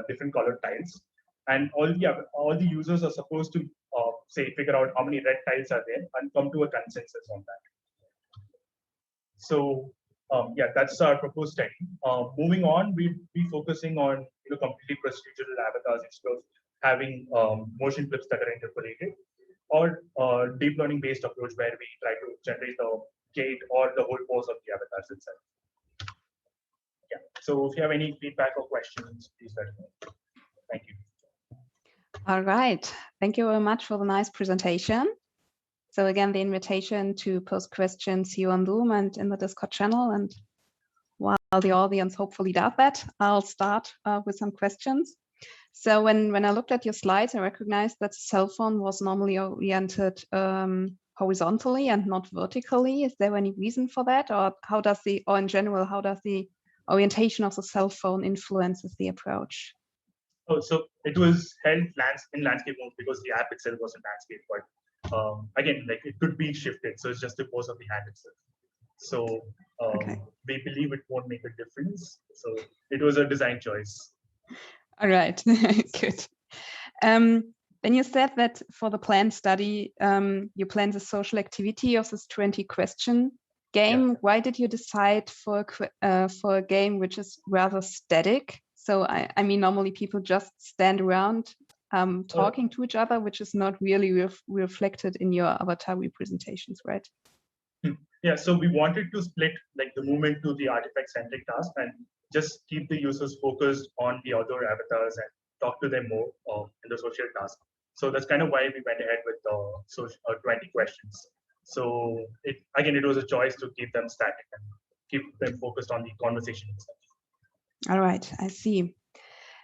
different colored tiles. And all the users are supposed to say figure out how many red tiles are there and come to a consensus on that. So yeah, that's our proposed study. Moving on, we'll be focusing on completely procedural avatars instead of having motion clips that are interpolated, or deep learning based approach where we try to generate the gait or the whole pose of the avatars itself. Yeah. So if you have any feedback or questions, please let me know. Thank you. All right. Thank you very much for the nice presentation. So again, the invitation to post questions here on Zoom and in the Discord channel. And while the audience hopefully does that, I'll start with some questions. So when I looked at your slides, I recognized that the cell phone was normally oriented horizontally and not vertically. Is there any reason for that? Or in general, how does the orientation of the cell phone influences the approach? Oh, so it was held in landscape mode because the app itself was in landscape, but again, like it could be shifted. So it's just the pose of the hand itself. So we believe it won't make a difference. So it was a design choice. All right, good. Then you said that for the planned study, you planned the social activity of this 20-question game. Yeah. Why did you decide for a game which is rather static? So I mean, normally people just stand around talking to each other, which is not really reflected in your avatar representations, right? Yeah, so we wanted to split like the movement to the artifact-centric task and just keep the users focused on the other avatars and talk to them more in the social task. So that's kind of why we went ahead with 20 questions. So it was a choice to keep them static and keep them focused on the conversation itself. All right, I see.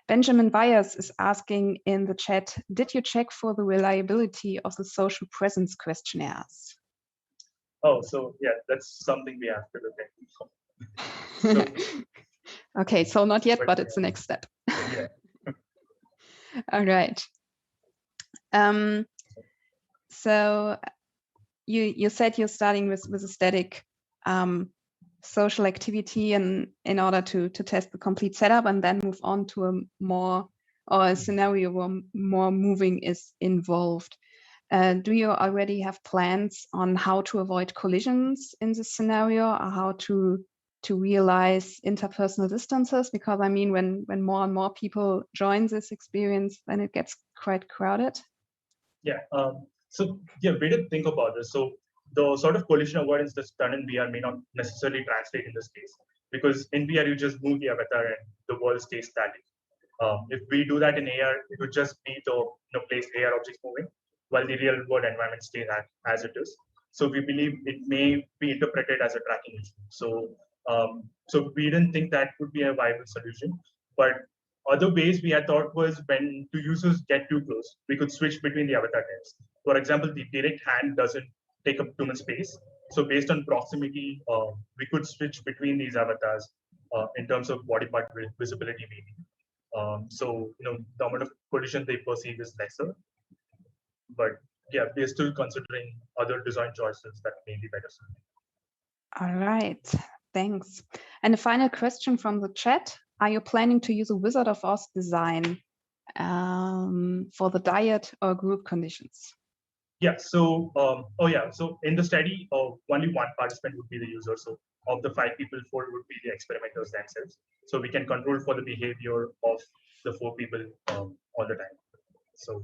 Benjamin Byers is asking in the chat, did you check for the reliability of the social presence questionnaires? Oh, so yeah, that's something we have to look at. So, okay, so not yet, but it's the next step. Yeah. All right. So you said you're starting with a static social activity and in order to test the complete setup and then move on to a scenario where more moving is involved. Do you already have plans on how to avoid collisions in this scenario, or how to realize interpersonal distances? Because I mean, when more and more people join this experience, then it gets quite crowded. Yeah. So yeah, we did think about this. So the sort of collision avoidance that's done in VR may not necessarily translate in this case, because in VR you just move the avatar and the world stays static. If we do that in AR, it would just be the place AR objects moving, while the real world environment stays as it is. So we believe it may be interpreted as a tracking issue. So we didn't think that would be a viable solution. But other ways we had thought was when two users get too close, we could switch between the avatar types. For example, the direct hand doesn't take up too much space. So based on proximity, we could switch between these avatars in terms of body part visibility maybe. So the amount of collision they perceive is lesser. But yeah, we're still considering other design choices that may be better suited. All right, thanks. And a final question from the chat. Are you planning to use a Wizard of Oz design for the diet or group conditions? Yeah, so, so in the study, only one participant would be the user. So of the 5 people, 4 would be the experimenters themselves. So we can control for the behavior of the 4 people all the time. So.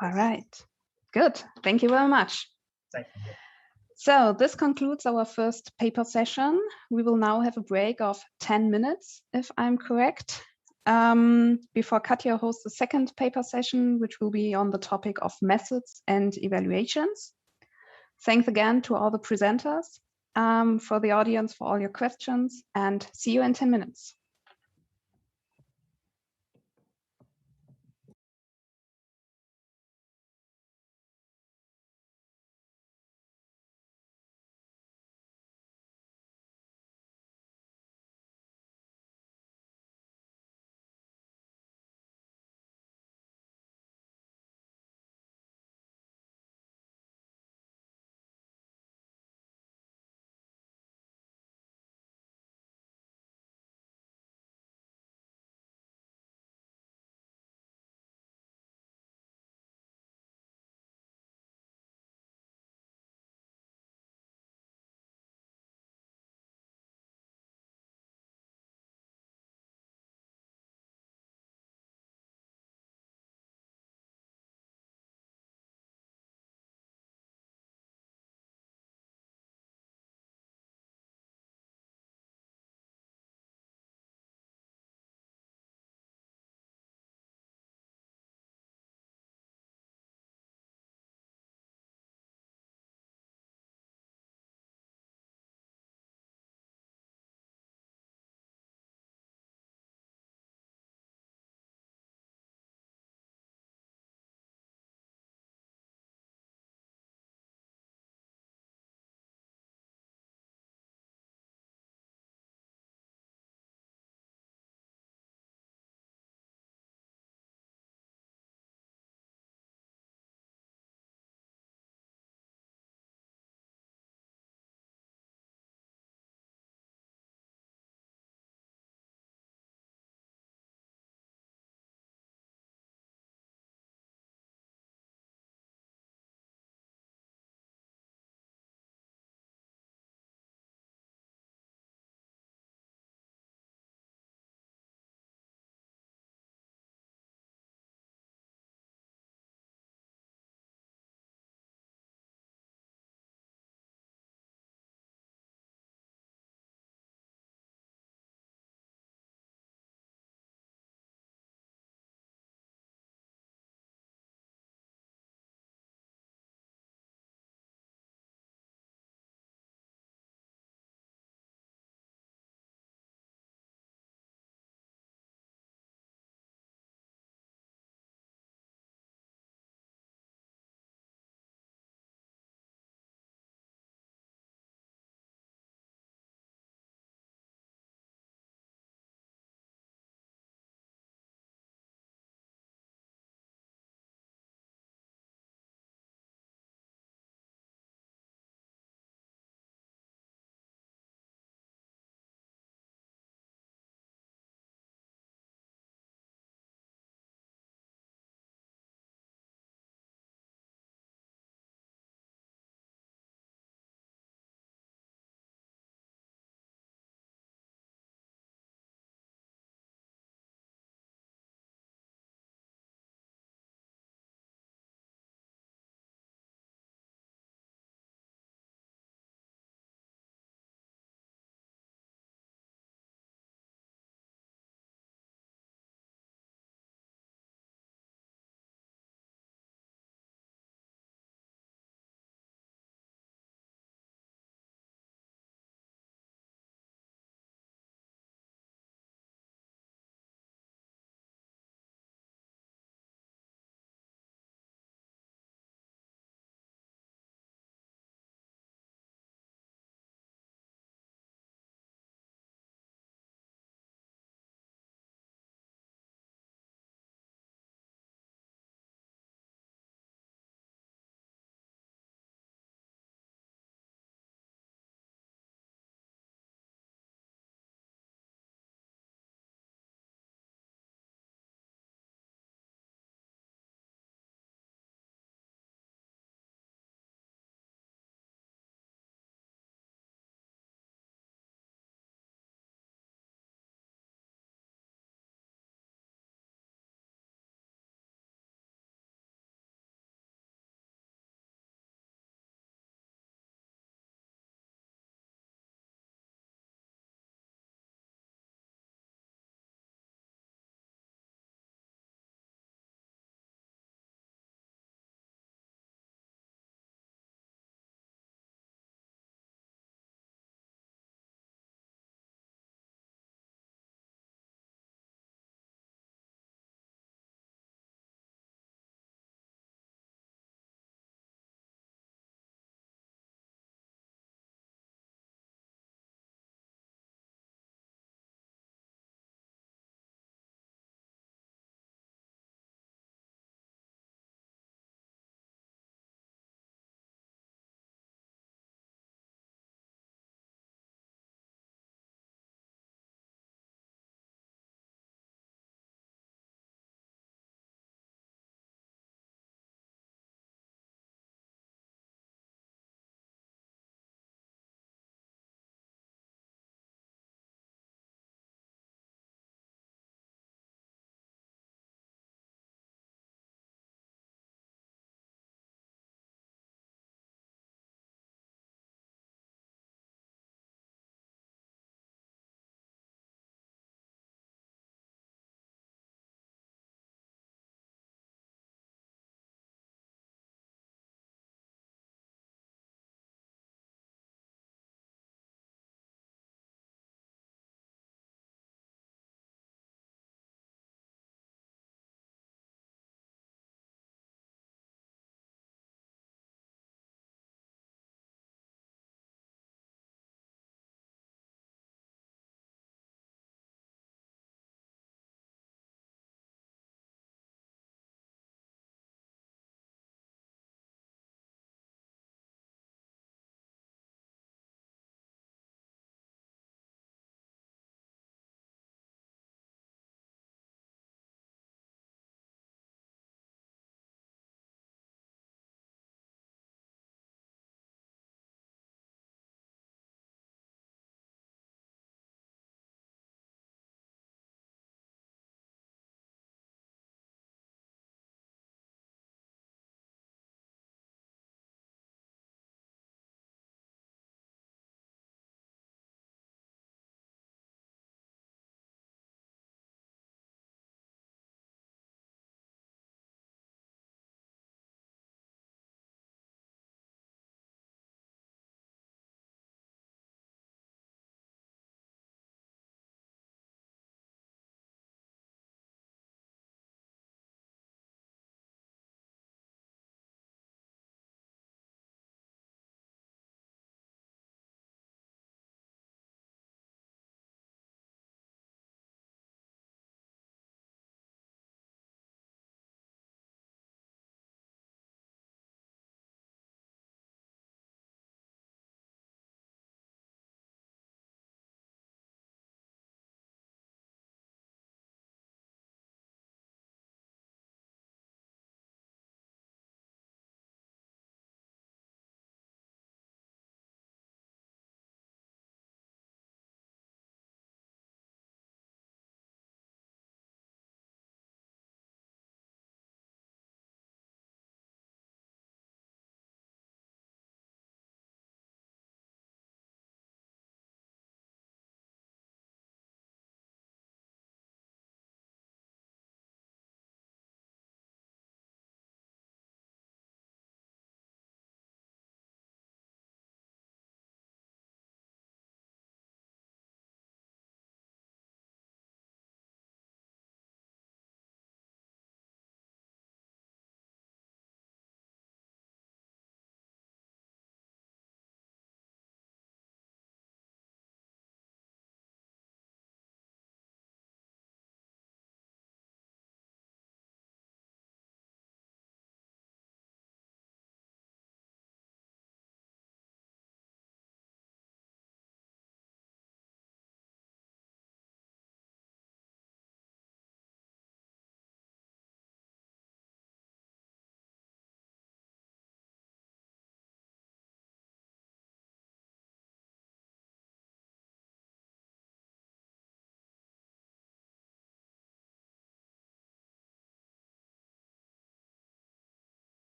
All right, good. Thank you very much. Thank you. So this concludes our first paper session. We will now have a break of 10 minutes, if I'm correct, before Katja hosts the second paper session, which will be on the topic of methods and evaluations. Thanks again to all the presenters, for the audience, for all your questions, and see you in 10 minutes.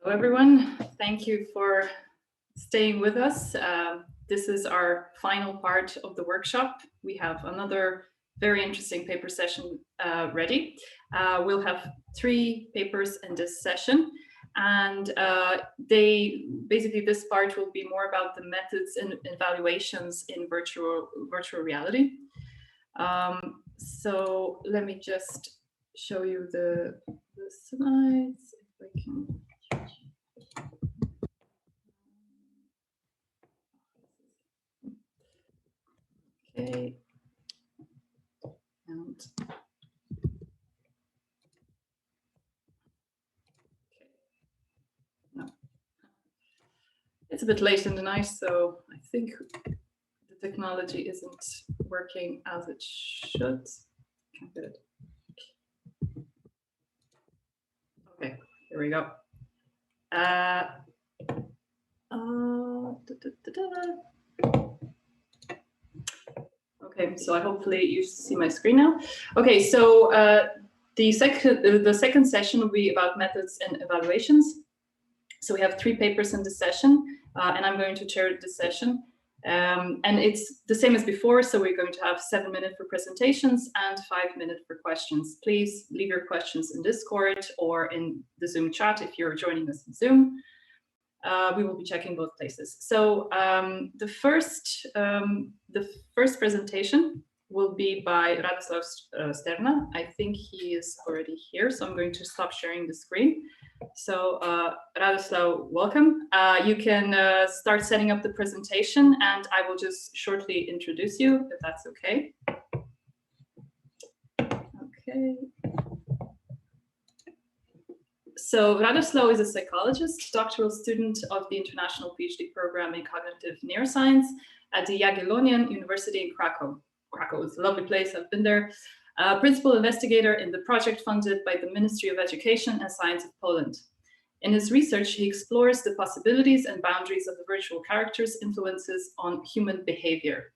Hello, everyone. Thank you for staying with us. This is our final part of the workshop. We have another very interesting paper session ready. We'll have 3 papers in this session, and basically this part will be more about the methods and evaluations in virtual reality. So let me just show you the slides if I can. Okay. And no. It's a bit late in the night, so I think the technology isn't working as it should. Can't get it. Okay, here we go. Okay, so hopefully you see my screen now. Okay, so the second session will be about methods and evaluations. So we have 3 papers in this session, and I'm going to chair this session. And it's the same as before, so we're going to have 7 minutes for presentations and 5 minutes for questions. Please leave your questions in Discord or in the Zoom chat if you're joining us in Zoom. We will be checking both places. So the first presentation will be by Radoslav Sterna. I think he is already here, so I'm going to stop sharing the screen. So Radoslav, welcome. You can start setting up the presentation, and I will just shortly introduce you, if that's okay. Okay. So Radoslav is a psychologist, doctoral student of the International PhD program in Cognitive Neuroscience at the Jagiellonian University in Krakow. Krakow is a lovely place, I've been there. Principal investigator in the project funded by the Ministry of Education and Science of Poland. In his research, he explores the possibilities and boundaries of the virtual characters' influences on human behavior.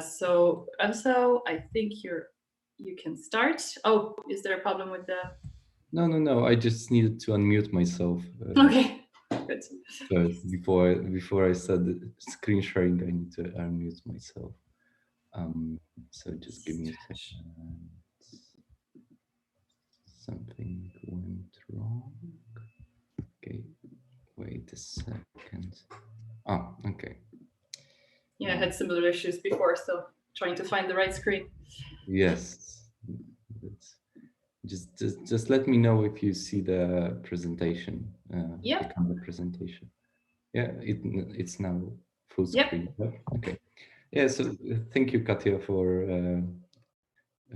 So Radoslav, I think you can start. Oh, is there a problem with the... No. I just needed to unmute myself. Okay, good. First, before I said the screen sharing, I need to unmute myself. So just give me a second. Something went wrong. Okay, wait a second. Oh, okay. Yeah, I had similar issues before, so trying to find the right screen. Yes. Just let me know if you see the presentation. Yeah. The camera presentation. Yeah, it's now full screen. Yep. Okay. Yeah. So thank you, Katja, for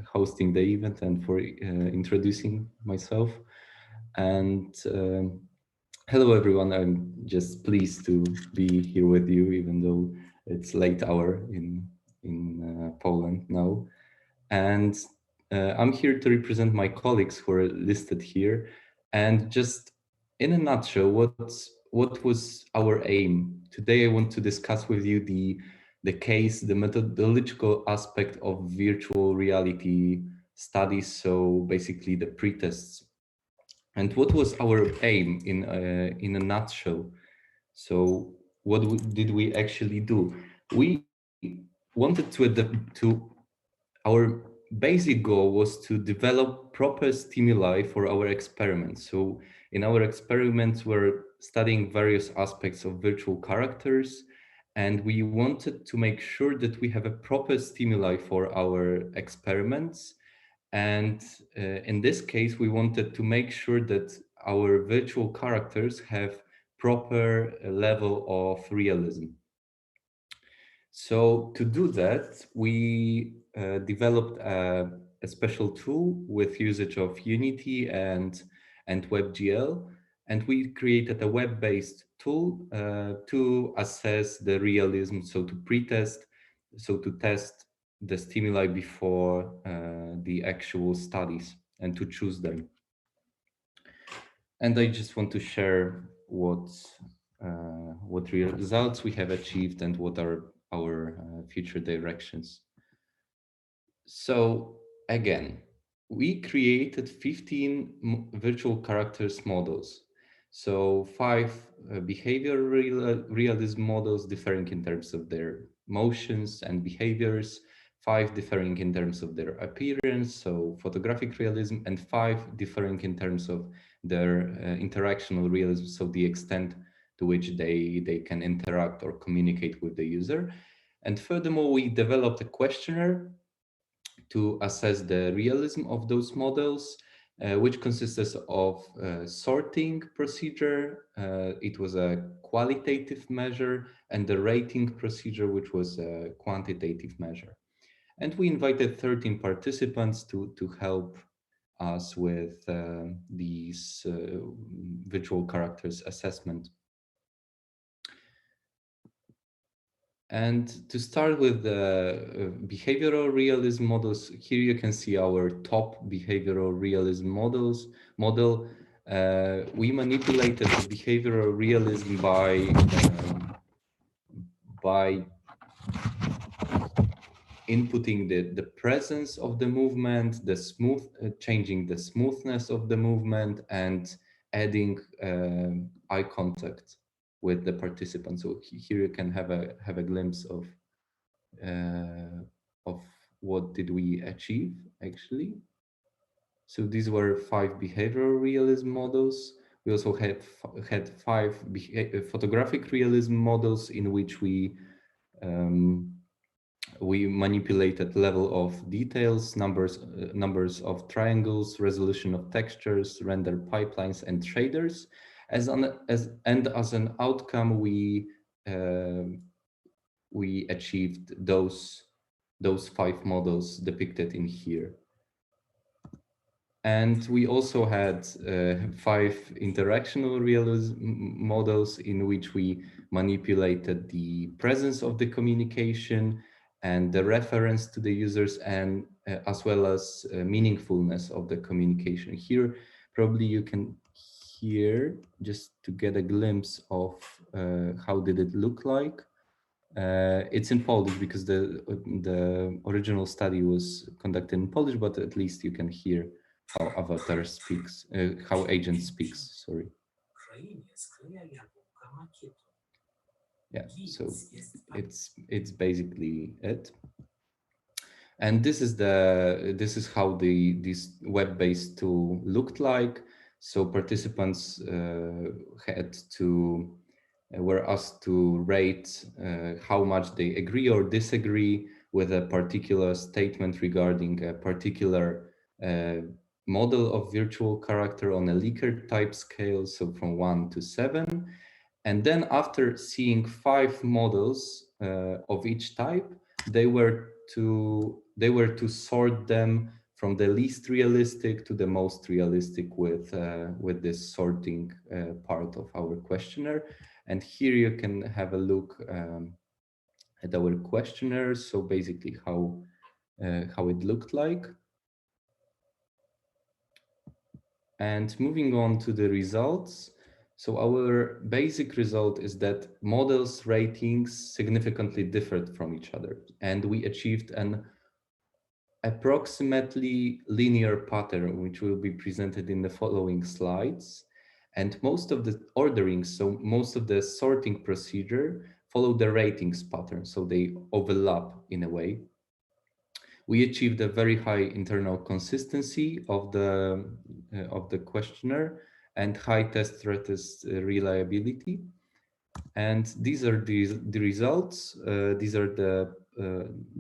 hosting the event and for introducing myself. And hello, everyone. I'm just pleased to be here with you, even though it's late hour in Poland now. And I'm here to represent my colleagues who are listed here, and just in a nutshell, what was our aim today? I want to discuss with you the case, the methodological aspect of virtual reality studies. So basically, the pre-tests, and what was our aim in a nutshell. So what did we actually do? We wanted to our basic goal was to develop proper stimuli for our experiments. So in our experiments, we're studying various aspects of virtual characters, and we wanted to make sure that we have a proper stimuli for our experiments. And in this case, we wanted to make sure that our virtual characters have proper level of realism. So to do that, we developed a special tool with usage of Unity and WebGL, and we created a web-based tool to assess the realism, so to pre-test, so to test the stimuli before the actual studies and to choose them. And I just want to share what results we have achieved and what are our future directions. So again, we created 15 virtual characters models. So 5 behavioral realism models differing in terms of their motions and behaviors, 5 differing in terms of their appearance, so photographic realism, and 5 differing in terms of their interactional realism, so the extent to which they can interact or communicate with the user. And furthermore, we developed a questionnaire to assess the realism of those models, which consists of a sorting procedure. It was a qualitative measure, and the rating procedure, which was a quantitative measure. And we invited 13 participants to help us with these visual characters assessment. And to start with the behavioral realism models, here you can see our top behavioral realism model. We manipulated the behavioral realism by inputting the presence of the movement, changing the smoothness of the movement, and adding eye contact with the participants. So here you can have a glimpse of what did we achieve actually. So these were 5 behavioral realism models. We also had 5 photographic realism models in which we manipulated level of details, numbers of triangles, resolution of textures, render pipelines, and shaders. As an outcome, we achieved those 5 models depicted in here. And we also had 5 interactional realism models in which we manipulated the presence of the communication and the reference to the users, and as well as meaningfulness of the communication. Here, probably you can hear, just to get a glimpse of how did it look like. It's in Polish because the original study was conducted in Polish, but at least you can hear how Avatar speaks, how agent speaks, sorry. Yeah, so it's basically it. And this is how this web-based tool looked like. So participants were asked to rate how much they agree or disagree with a particular statement regarding a particular model of virtual character on a Likert type scale, so from 1 to 7. And then after seeing 5 models of each type, they were to sort them from the least realistic to the most realistic with this sorting part of our questionnaire. And here you can have a look at our questionnaire. So basically how it looked like. And moving on to the results. So our basic result is that models' ratings significantly differed from each other. And we achieved an approximately linear pattern, which will be presented in the following slides. And most of the ordering, so most of the sorting procedure follow the ratings pattern. So they overlap in a way. We achieved a very high internal consistency of the questionnaire and high test reliability. And these are the results. This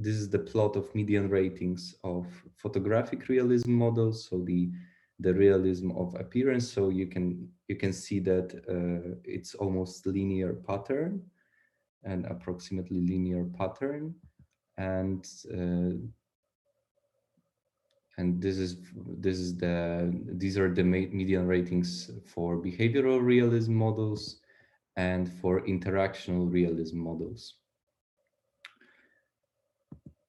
is the plot of median ratings of photographic realism models. So the realism of appearance. So you can see that it's almost linear pattern, and approximately linear pattern, and these are the median ratings for behavioral realism models and for interactional realism models.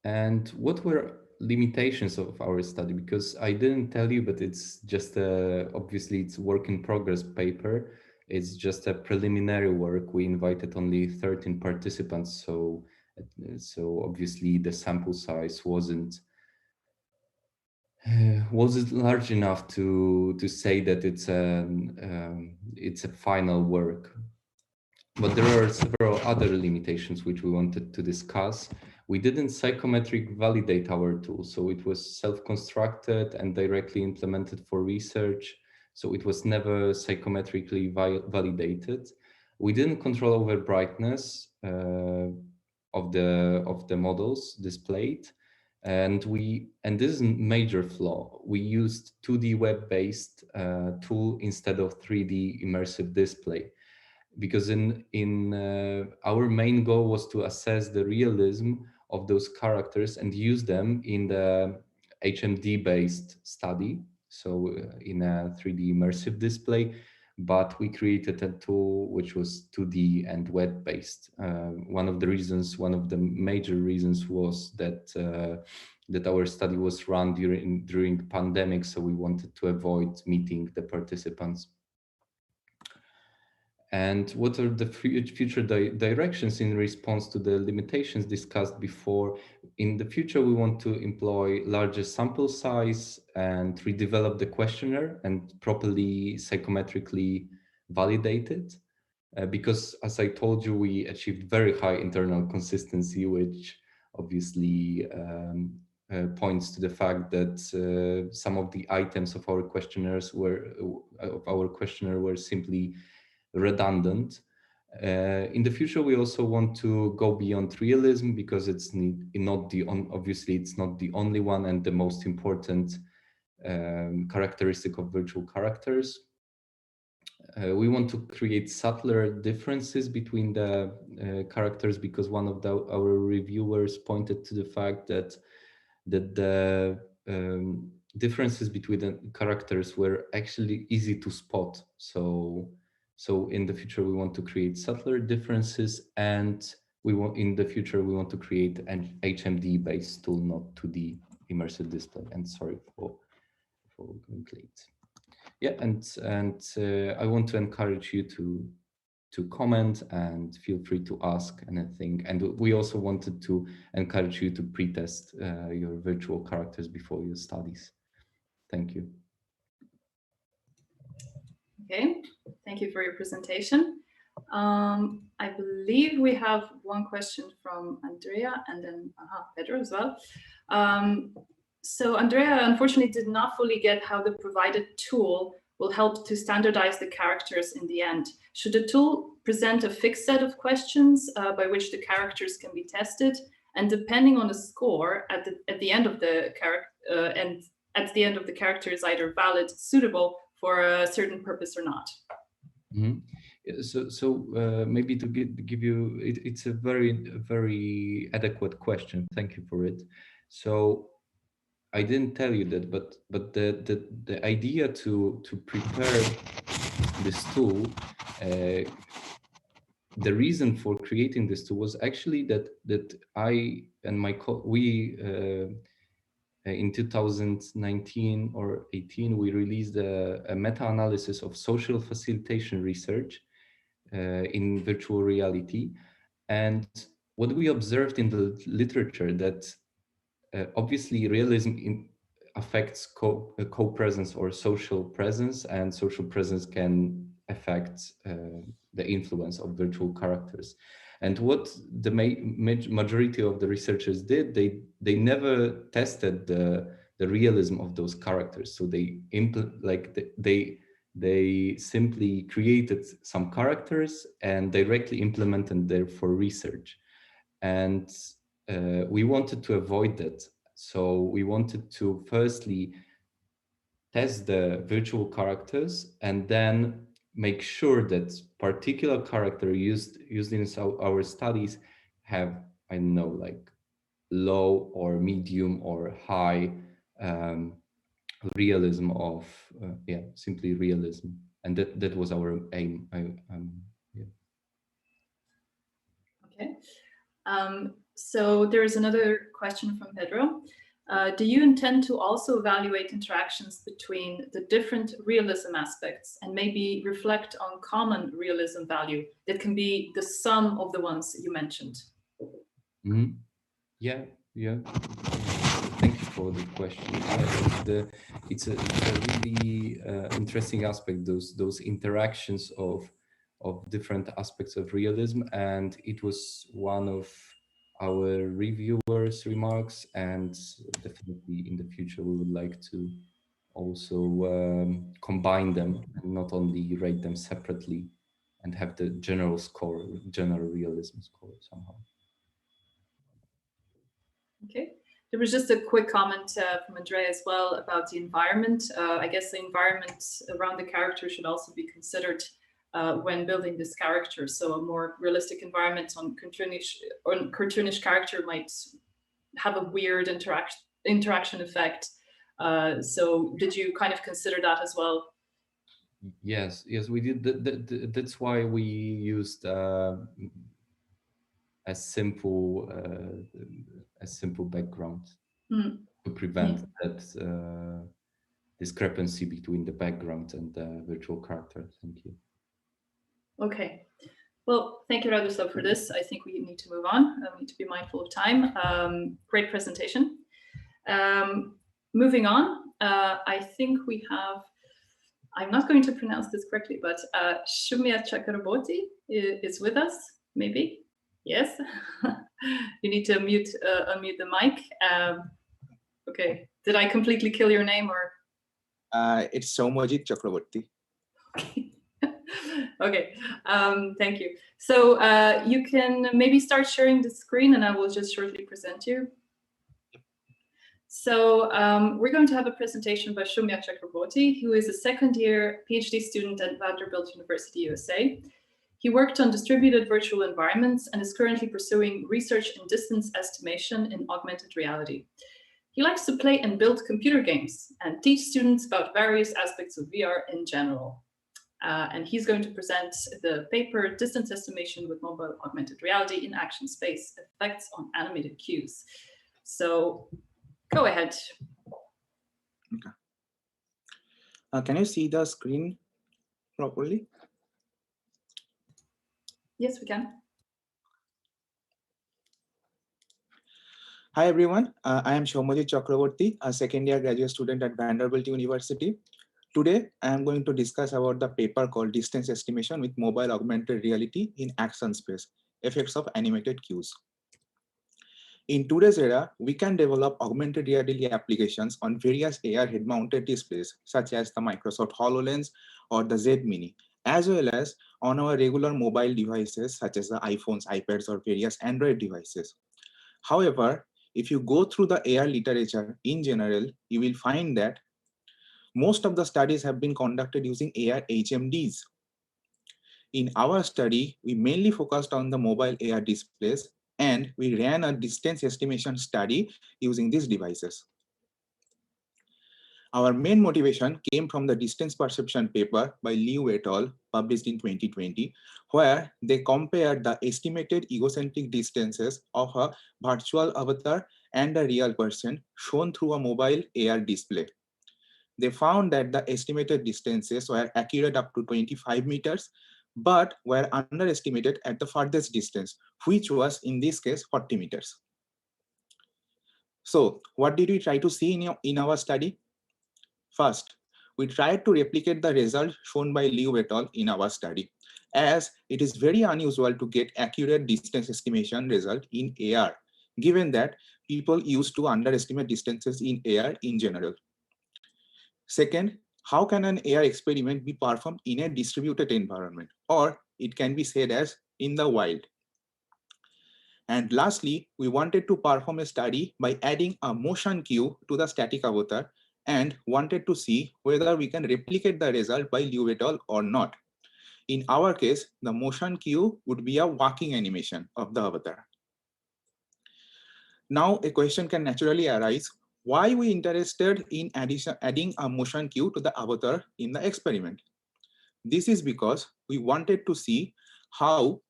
And what were limitations of our study? Because I didn't tell you, but it's just obviously it's work in progress paper. It's just a preliminary work. We invited only 13 participants, so obviously the sample size wasn't large enough to say that it's it's a final work. But there are several other limitations which we wanted to discuss. We didn't psychometric validate our tool, so it was self-constructed and directly implemented for research. So it was never psychometrically validated. We didn't control over brightness of the models displayed, and this is a major flaw. We used 2D web-based tool instead of 3D immersive display, because our main goal was to assess the realism of those characters and use them in the HMD-based study, so in a 3D immersive display. But we created a tool which was 2D and web-based. One of the major reasons was that our study was run during the pandemic, so we wanted to avoid meeting the participants. And what are the future directions in response to the limitations discussed before? In the future, we want to employ larger sample size and redevelop the questionnaire and properly psychometrically validate it. Because as I told you, we achieved very high internal consistency, which obviously points to the fact that some of the items of our questionnaire were simply redundant. In the future, we also want to go beyond realism, because obviously it's not the only one and the most important characteristic of virtual characters. We want to create subtler differences between the characters, because one of our reviewers pointed to the fact that the differences between the characters were actually easy to spot. So in the future, we want to create subtler differences, and in the future we want to create an HMD-based tool, not 2D immersive display. And sorry for going late. Yeah, and I want to encourage you to comment and feel free to ask anything. And we also wanted to encourage you to pre-test your virtual characters before your studies. Thank you. Okay, thank you for your presentation. I believe we have one question from Andrea and then Pedro as well. So Andrea unfortunately did not fully get how the provided tool will help to standardize the characters in the end. Should the tool present a fixed set of questions by which the characters can be tested, and depending on the score at the end of the character is either valid, suitable for a certain purpose or not? Mm-hmm. So maybe to give you, it's a very adequate question. Thank you for it. So I didn't tell you that, but the idea to prepare this tool, the reason for creating this tool was actually that I and in 2019 or 18, we released a meta-analysis of social facilitation research in virtual reality. And what we observed in the literature that obviously realism affects co-presence or social presence, and social presence can affect the influence of virtual characters. And what the majority of the researchers did, they never tested the realism of those characters. So they simply created some characters and directly implemented them for research. And we wanted to avoid that. So we wanted to firstly test the virtual characters and then make sure that particular character used in our studies have, I don't know, like low or medium or high realism of, simply realism. And that was our aim. Yeah. Okay. So there is another question from Pedro. Do you intend to also evaluate interactions between the different realism aspects and maybe reflect on common realism value that can be the sum of the ones you mentioned? Mm-hmm. Yeah. Thank you for the question. It's a really interesting aspect, those interactions of different aspects of realism, and it was one of our reviewers' remarks, and definitely in the future we would like to also combine them and not only rate them separately and have the general score, general realism score somehow. Okay. There was just a quick comment from Andrea as well about the environment. I guess the environment around the character should also be considered when building this character. So a more realistic environment on cartoonish character might have a weird interaction effect. So did you kind of consider that as well? Yes, we did. That's why we used a simple background to prevent that discrepancy between the background and the virtual character. Thank you. Okay. Well, thank you, Radoslav, for this. I think we need to move on. We need to be mindful of time. Great presentation. Moving on, I think we have, I'm not going to pronounce this correctly, but Shumia Chakraborty is with us, maybe? Yes. You need to unmute the mic. Okay. Did I completely kill your name or? It's Soumajit Chakraborty. Okay, thank you. So you can maybe start sharing the screen and I will just shortly present you. So we're going to have a presentation by Shumia Chakraborty, who is a second-year PhD student at Vanderbilt University, USA. He worked on distributed virtual environments and is currently pursuing research in distance estimation in augmented reality. He likes to play and build computer games and teach students about various aspects of VR in general. And he's going to present the paper Distance Estimation with Mobile Augmented Reality in Action Space, Effects on Animated Cues. So go ahead. Okay. Can you see the screen properly? Yes, we can. Hi, everyone. I am Soumajit Chakraborty, a second-year graduate student at Vanderbilt University. Today, I am going to discuss about the paper called Distance Estimation with Mobile Augmented Reality in Action Space, Effects of Animated Cues. In today's era, we can develop augmented reality applications on various AR head-mounted displays, such as the Microsoft HoloLens or the Z Mini, as well as on our regular mobile devices, such as the iPhones, iPads, or various Android devices. However, if you go through the AR literature in general, you will find that most of the studies have been conducted using AR HMDs. In our study, we mainly focused on the mobile AR displays, and we ran a distance estimation study using these devices. Our main motivation came from the distance perception paper by Liu et al., published in 2020, where they compared the estimated egocentric distances of a virtual avatar and a real person shown through a mobile AR display. They found that the estimated distances were accurate up to 25 meters, but were underestimated at the farthest distance, which was in this case 40 meters. So what did we try to see in our study? First, we tried to replicate the result shown by Liu et al. In our study, as it is very unusual to get accurate distance estimation result in AR, given that people used to underestimate distances in AR in general. Second, how can an AR experiment be performed in a distributed environment, or it can be said as in the wild? And lastly, we wanted to perform a study by adding a motion cue to the static avatar and wanted to see whether we can replicate the result by Liu et al. Or not. In our case, the motion cue would be a walking animation of the avatar. Now, a question can naturally arise: why we interested in adding a motion cue to the avatar in the experiment? This is because we wanted to see how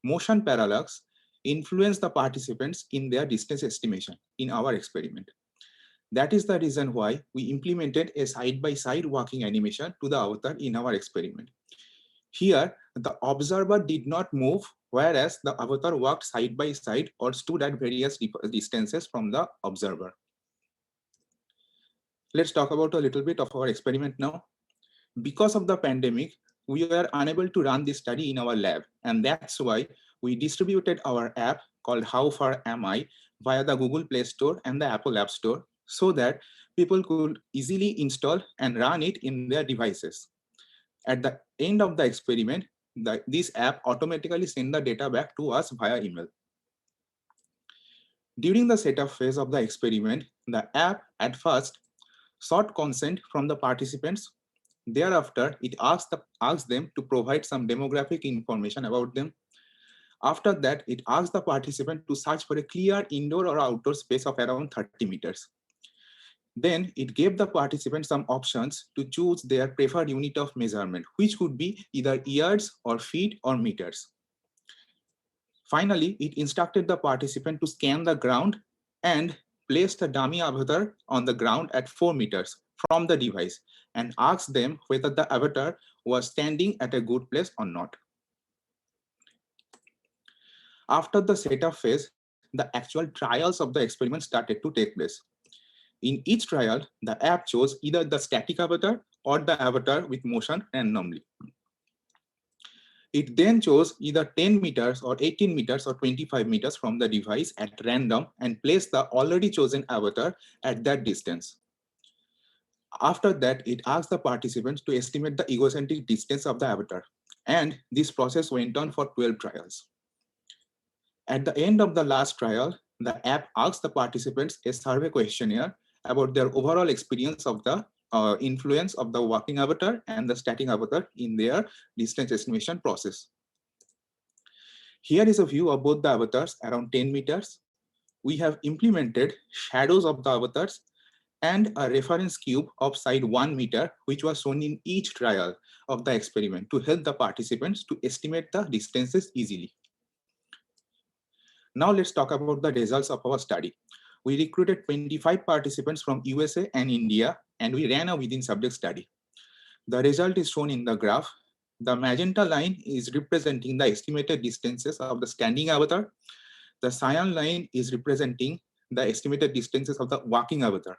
motion parallax influence the participants in their distance estimation in our experiment. That is the reason why we implemented a side-by-side walking animation to the avatar in our experiment. Here, the observer did not move, whereas the avatar walked side by side or stood at various distances from the observer. let's talk about a little bit of our experiment now. Because of the pandemic, we were unable to run this study in our lab, and that's why we distributed our app called How Far Am I via the Google Play Store and the Apple App Store so that people could easily install and run it in their devices. At the end of the experiment, this app automatically sends the data back to us via email. During the setup phase of the experiment, the app at first sought consent from the participants. Thereafter, it asked them to provide some demographic information about them. After that, it asked the participant to search for a clear indoor or outdoor space of around 30 meters. Then it gave the participants some options to choose their preferred unit of measurement, which could be either yards or feet or meters. Finally, it instructed the participant to scan the ground and place the dummy avatar on the ground at 4 meters from the device and asked them whether the avatar was standing at a good place or not. After the setup phase, the actual trials of the experiment started to take place. In each trial, the app chose either the static avatar or the avatar with motion randomly. It then chose either 10 meters or 18 meters or 25 meters from the device at random and placed the already chosen avatar at that distance. After that, it asked the participants to estimate the egocentric distance of the avatar. And this process went on for 12 trials. At the end of the last trial, the app asked the participants a survey questionnaire about their overall experience of the influence of the walking avatar and the static avatar in their distance estimation process. Here is a view of both the avatars around 10 meters. We have implemented shadows of the avatars and a reference cube of side 1 meter, which was shown in each trial of the experiment to help the participants to estimate the distances easily. Now let's talk about the results of our study. We recruited 25 participants from USA and India, and we ran a within subject study. The result is shown in the graph. The magenta line is representing the estimated distances of the standing avatar. The cyan line is representing the estimated distances of the walking avatar.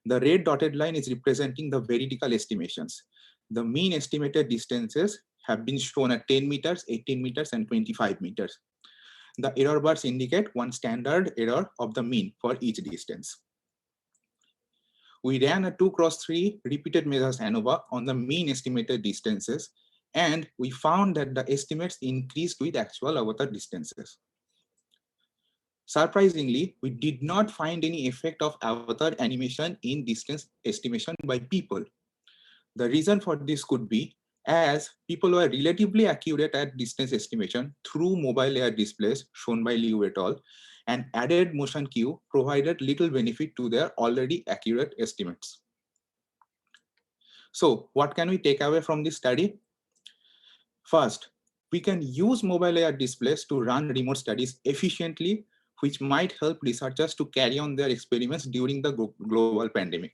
The red dotted line is representing the veridical estimations. The mean estimated distances have been shown at 10 meters, 18 meters, and 25 meters. The error bars indicate one standard error of the mean for each distance. We ran a 2x3 repeated measures ANOVA on the mean estimated distances, and we found that the estimates increased with actual avatar distances. Surprisingly, we did not find any effect of avatar animation in distance estimation by people. The reason for this could be as people were relatively accurate at distance estimation through mobile air displays shown by Liu et al. And added motion cue provided little benefit to their already accurate estimates. So what can we take away from this study? First, we can use mobile air displays to run remote studies efficiently, which might help researchers to carry on their experiments during the global pandemic.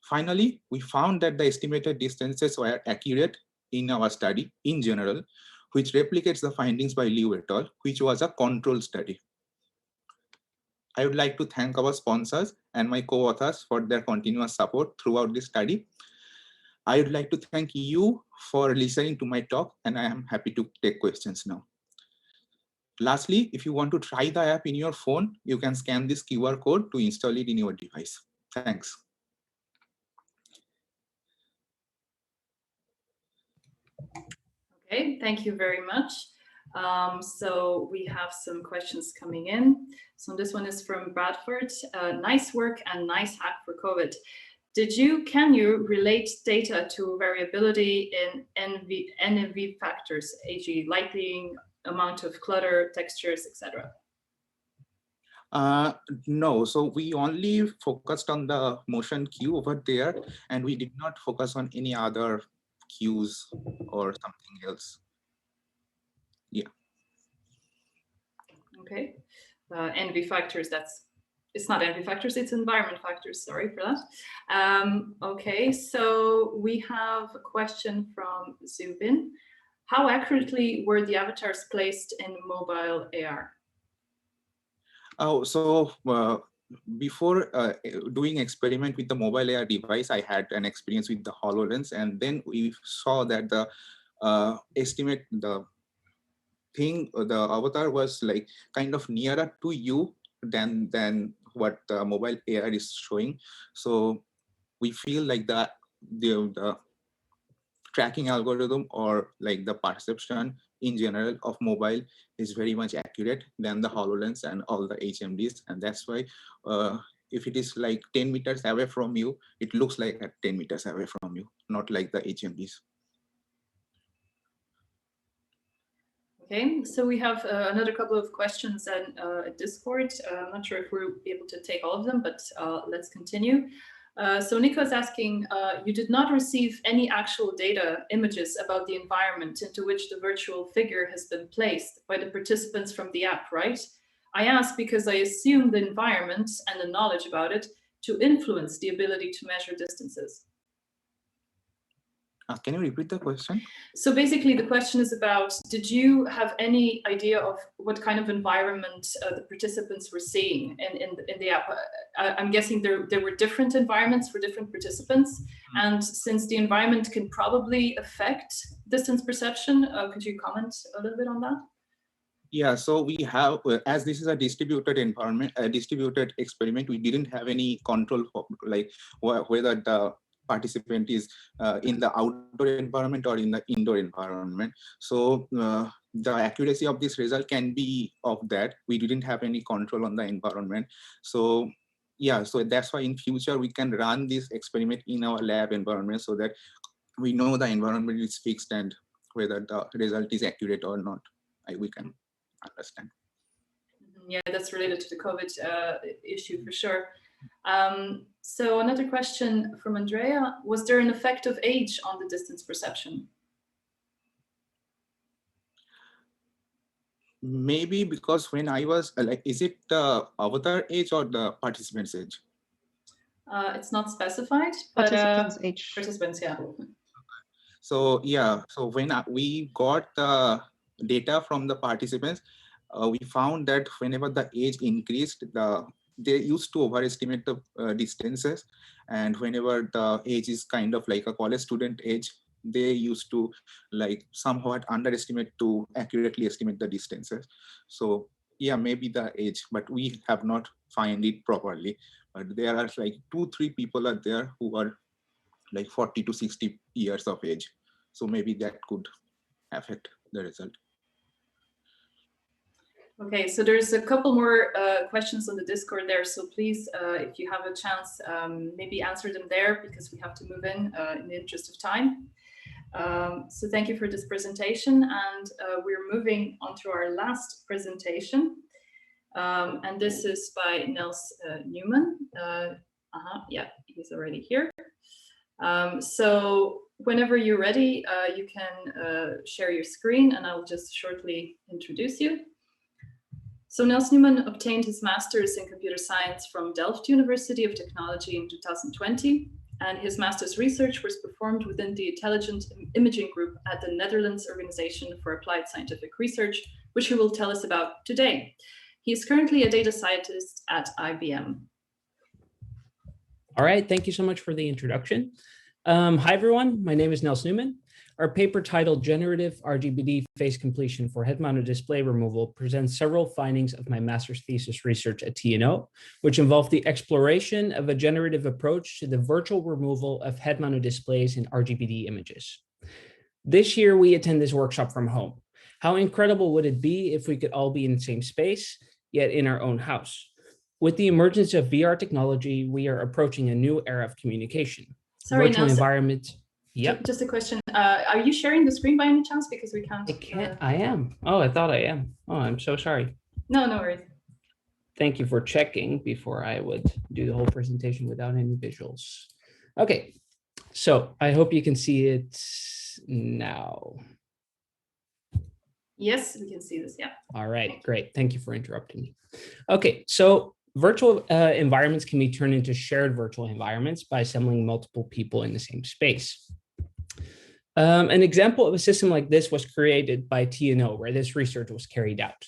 Finally, we found that the estimated distances were accurate in our study in general, which replicates the findings by Liu et al., which was a control study. I would like to thank our sponsors and my co-authors for their continuous support throughout this study. I would like to thank you for listening to my talk, and I am happy to take questions now. Lastly, if you want to try the app in your phone, you can scan this QR code to install it in your device. Thanks. Okay, thank you very much. So we have some questions coming in. So this one is from Bradford. Nice work and nice hack for COVID. Can you relate data to variability in NMV factors, e.g. lighting, amount of clutter, textures, etc.? No, so we only focused on the motion cue over there, and we did not focus on any other cues or something else. Yeah. Okay. NV factors, it's not NV factors, it's environment factors, sorry for that. Okay, so we have a question from Zubin. How accurately were the avatars placed in mobile AR? Oh, so before doing experiment with the mobile AR device, I had an experience with the HoloLens, and then we saw that the the avatar was like kind of nearer to you than what the mobile AR is showing. So we feel like the tracking algorithm or like the perception in general of mobile is very much accurate than the HoloLens and all the HMDs. And that's why if it is like 10 meters away from you, it looks like at 10 meters away from you, not like the HMDs. Okay, so we have another couple of questions in Discord. I'm not sure if we'll be able to take all of them, but let's continue. So Nico is asking, you did not receive any actual data images about the environment into which the virtual figure has been placed by the participants from the app, right? I ask because I assume the environment and the knowledge about it to influence the ability to measure distances. Can you repeat the question? So basically the question is about, did you have any idea of what kind of environment the participants were seeing in the app? I'm guessing there were different environments for different participants. And since the environment can probably affect distance perception, could you comment a little bit on that? Yeah, so we have, as this is a distributed environment, a distributed experiment, we didn't have any control for like whether the participant is in the outdoor environment or in the indoor environment. So the accuracy of this result can be of that. We didn't have any control on the environment. So yeah, so that's why in future we can run this experiment in our lab environment so that we know the environment is fixed and whether the result is accurate or not, we can understand. Yeah, that's related to the COVID issue for sure. So another question from Andrea, was there an effect of age on the distance perception? Maybe because when I was like, is it the avatar age or the participant's age? It's not specified, but participants' age. Participants, yeah. So yeah, so when we got the data from the participants, we found that whenever the age increased, they used to overestimate the distances, and whenever the age is kind of like a college student age, they used to like somewhat underestimate to accurately estimate the distances. So yeah, maybe the age, but we have not find it properly. But there are like 2-3 people are there who are like 40 to 60 years of age. So maybe that could affect the result. Okay, so there's a couple more questions on the Discord there. So please, if you have a chance, maybe answer them there because we have to move in the interest of time. So thank you for this presentation. And we're moving on to our last presentation. And this is by Nels Newman. Yeah, he's already here. So whenever you're ready, you can share your screen and I'll just shortly introduce you. So Nels Newman obtained his master's in computer science from Delft University of Technology in 2020, and his master's research was performed within the Intelligent Imaging Group at the Netherlands Organization for Applied Scientific Research, which he will tell us about today. He is currently a data scientist at IBM. All right, thank you so much for the introduction. Hi everyone, my name is Nels Newman. Our paper titled Generative RGBD Phase Completion for Head-Mounted Display Removal presents several findings of my master's thesis research at TNO, which involved the exploration of a generative approach to the virtual removal of head-mounted displays in RGBD images. This year, we attend this workshop from home. How incredible would it be if we could all be in the same space, yet in our own house? With the emergence of VR technology, we are approaching a new era of communication. Sorry, virtual Nels, environment. Yep. Just a question. Are you sharing the screen by any chance? Because we can't. I am. Oh, I thought I am. Oh, I'm so sorry. No, no worries. Thank you for checking before I would do the whole presentation without any visuals. Okay, so I hope you can see it now. Yes, we can see this, yeah. All right, great. Thank you for interrupting me. Okay, so virtual environments can be turned into shared virtual environments by assembling multiple people in the same space. An example of a system like this was created by TNO, where this research was carried out.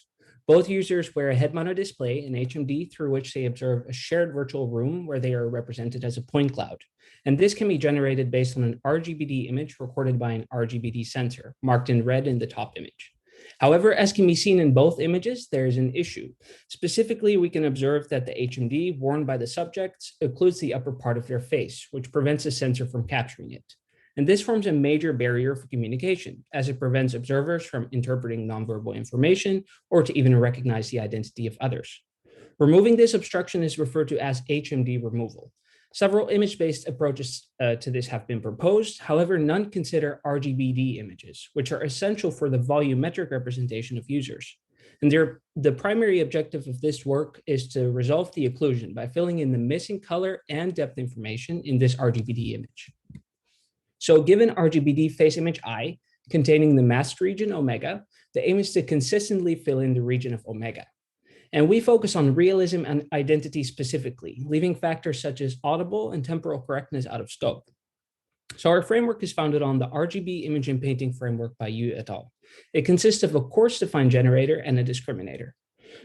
Both users wear a head-mounted display, an HMD, through which they observe a shared virtual room where they are represented as a point cloud. And this can be generated based on an RGBD image recorded by an RGBD sensor, marked in red in the top image. However, as can be seen in both images, there is an issue. Specifically, we can observe that the HMD worn by the subjects occludes the upper part of their face, which prevents the sensor from capturing it. And this forms a major barrier for communication, as it prevents observers from interpreting nonverbal information or to even recognize the identity of others. Removing this obstruction is referred to as HMD removal. Several image-based approaches to this have been proposed. However, none consider RGBD images, which are essential for the volumetric representation of users. And the primary objective of this work is to resolve the occlusion by filling in the missing color and depth information in this RGBD image. So given RGBD face image I, containing the masked region omega, the aim is to consistently fill in the region of omega. And we focus on realism and identity specifically, leaving factors such as audible and temporal correctness out of scope. So our framework is founded on the RGB image and painting framework by Yu et al. It consists of a coarse-defined generator and a discriminator.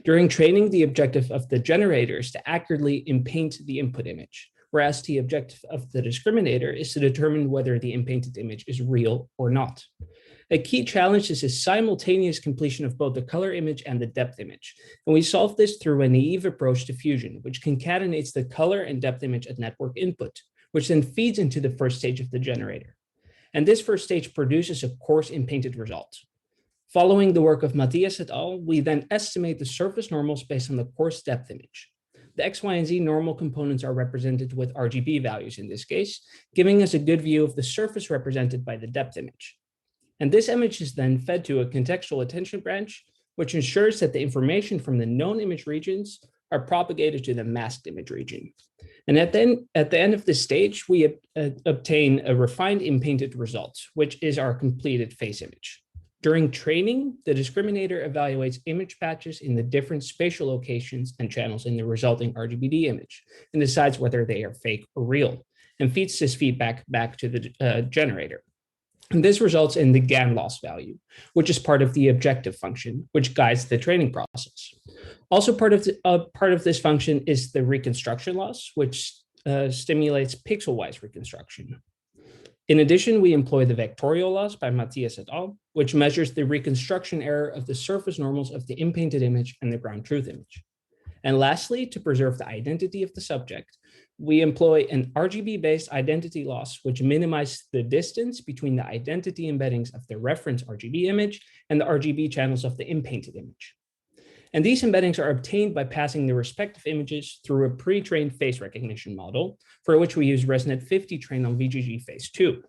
During training, the objective of the generator is to accurately impaint the input image, whereas the objective of the discriminator is to determine whether the impainted image is real or not. A key challenge is the simultaneous completion of both the color image and the depth image. And we solve this through a naive approach to fusion, which concatenates the color and depth image at network input, which then feeds into the first stage of the generator. And this first stage produces a coarse impainted result. Following the work of Matthias et al., we then estimate the surface normals based on the coarse depth image. The X, Y, and Z normal components are represented with RGB values in this case, giving us a good view of the surface represented by the depth image. And this image is then fed to a contextual attention branch, which ensures that the information from the known image regions are propagated to the masked image region. And at the end of this stage, we obtain a refined impainted result, which is our completed face image. During training, the discriminator evaluates image patches in the different spatial locations and channels in the resulting RGBD image and decides whether they are fake or real, and feeds this feedback back to the generator. And this results in the GAN loss value, which is part of the objective function, which guides the training process. Also part of this function is the reconstruction loss, which stimulates pixel-wise reconstruction. In addition, we employ the vectorial loss by Matthias et al., which measures the reconstruction error of the surface normals of the impainted image and the ground truth image. And lastly, to preserve the identity of the subject, we employ an RGB-based identity loss, which minimizes the distance between the identity embeddings of the reference RGB image and the RGB channels of the impainted image. And these embeddings are obtained by passing the respective images through a pre-trained face recognition model, for which we use ResNet 50 trained on VGG Phase 2.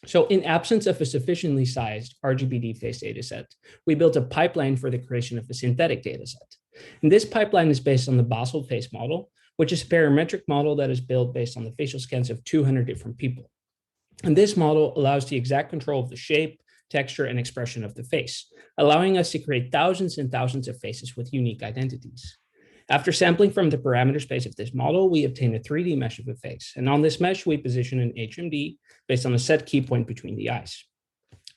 So in absence of a sufficiently sized RGBD face dataset, we built a pipeline for the creation of a synthetic dataset. And this pipeline is based on the Basel face model, which is a parametric model that is built based on the facial scans of 200 different people. And this model allows the exact control of the shape, texture, and expression of the face, allowing us to create thousands and thousands of faces with unique identities. After sampling from the parameter space of this model, we obtain a 3D mesh of a face. And on this mesh, we position an HMD based on a set key point between the eyes.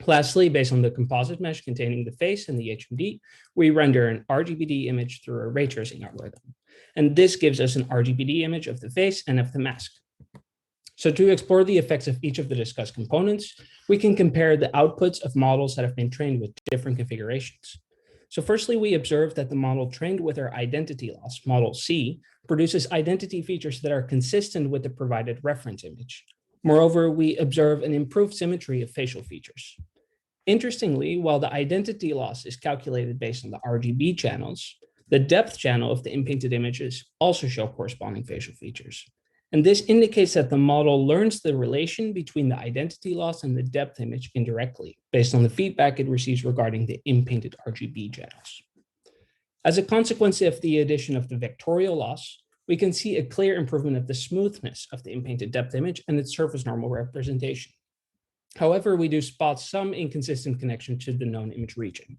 Lastly, based on the composite mesh containing the face and the HMD, we render an RGBD image through a ray tracing algorithm. And this gives us an RGBD image of the face and of the mask. So to explore the effects of each of the discussed components, we can compare the outputs of models that have been trained with different configurations. So firstly, we observe that the model trained with our identity loss, model C, produces identity features that are consistent with the provided reference image. Moreover, we observe an improved symmetry of facial features. Interestingly, while the identity loss is calculated based on the RGB channels, the depth channel of the impainted images also show corresponding facial features. And this indicates that the model learns the relation between the identity loss and the depth image indirectly, based on the feedback it receives regarding the impainted RGB channels. As a consequence of the addition of the vectorial loss, we can see a clear improvement of the smoothness of the impainted depth image and its surface normal representation. However, we do spot some inconsistent connection to the known image region.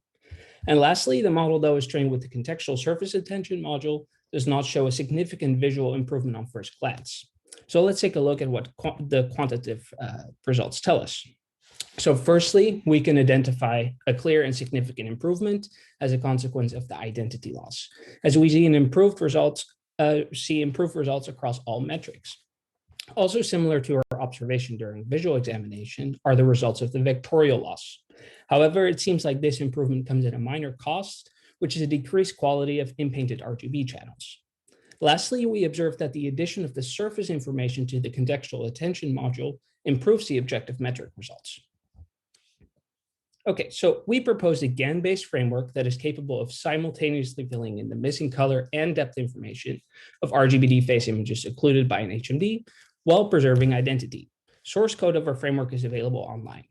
And lastly, the model, though, is trained with the contextual surface attention module, does not show a significant visual improvement on first glance. So let's take a look at what the quantitative results tell us. So firstly, we can identify a clear and significant improvement as a consequence of the identity loss, as we see improved results across all metrics. Also similar to our observation during visual examination are the results of the vectorial loss. However, it seems like this improvement comes at a minor cost, which is a decreased quality of in-painted RGB channels. Lastly, we observed that the addition of the surface information to the contextual attention module improves the objective metric results. Okay, so we proposed a GAN-based framework that is capable of simultaneously filling in the missing color and depth information of RGBD face images occluded by an HMD while preserving identity. Source code of our framework is available online.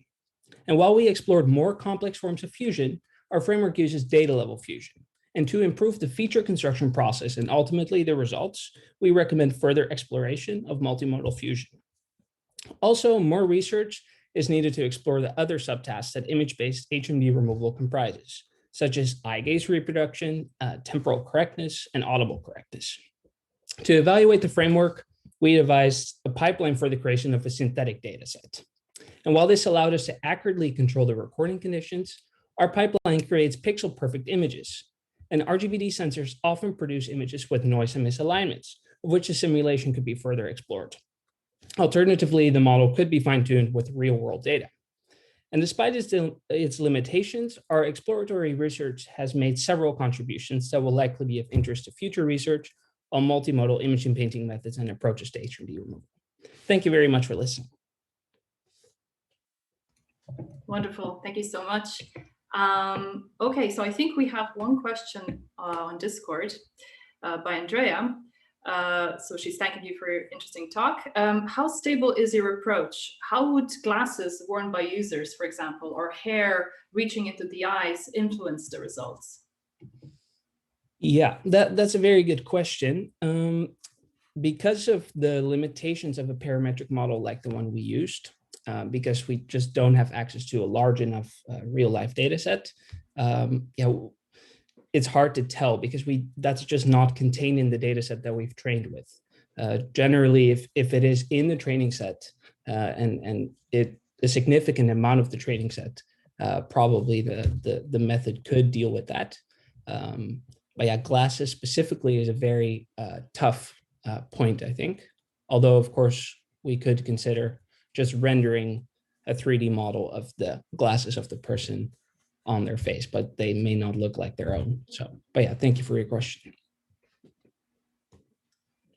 And while we explored more complex forms of fusion, our framework uses data level fusion. And to improve the feature construction process and ultimately the results, we recommend further exploration of multimodal fusion. Also, more research is needed to explore the other subtasks that image-based HMD removal comprises, such as eye gaze reproduction, temporal correctness, and audible correctness. To evaluate the framework, we devised a pipeline for the creation of a synthetic data set. And while this allowed us to accurately control the recording conditions, our pipeline creates pixel-perfect images. And RGBD sensors often produce images with noise and misalignments, of which a simulation could be further explored. Alternatively, the model could be fine-tuned with real-world data. And despite its limitations, our exploratory research has made several contributions that will likely be of interest to future research on multimodal imaging painting methods and approaches to HMD removal. Thank you very much for listening. Wonderful, thank you so much. Okay, so I think we have one question on Discord by Andrea. So she's thanking you for your interesting talk. How stable is your approach? How would glasses worn by users, for example, or hair reaching into the eyes influence the results? Yeah, that's a very good question. Because of the limitations of a parametric model like the one we used, because we just don't have access to a large enough real life data set, it's hard to tell because that's just not contained in the data set that we've trained with. Generally, if it is in the training set and a significant amount of the training set, probably the method could deal with that. But yeah, glasses specifically is a very tough point, I think. Although, of course, we could consider just rendering a 3D model of the glasses of the person on their face, but they may not look like their own. So, but yeah, thank you for your question.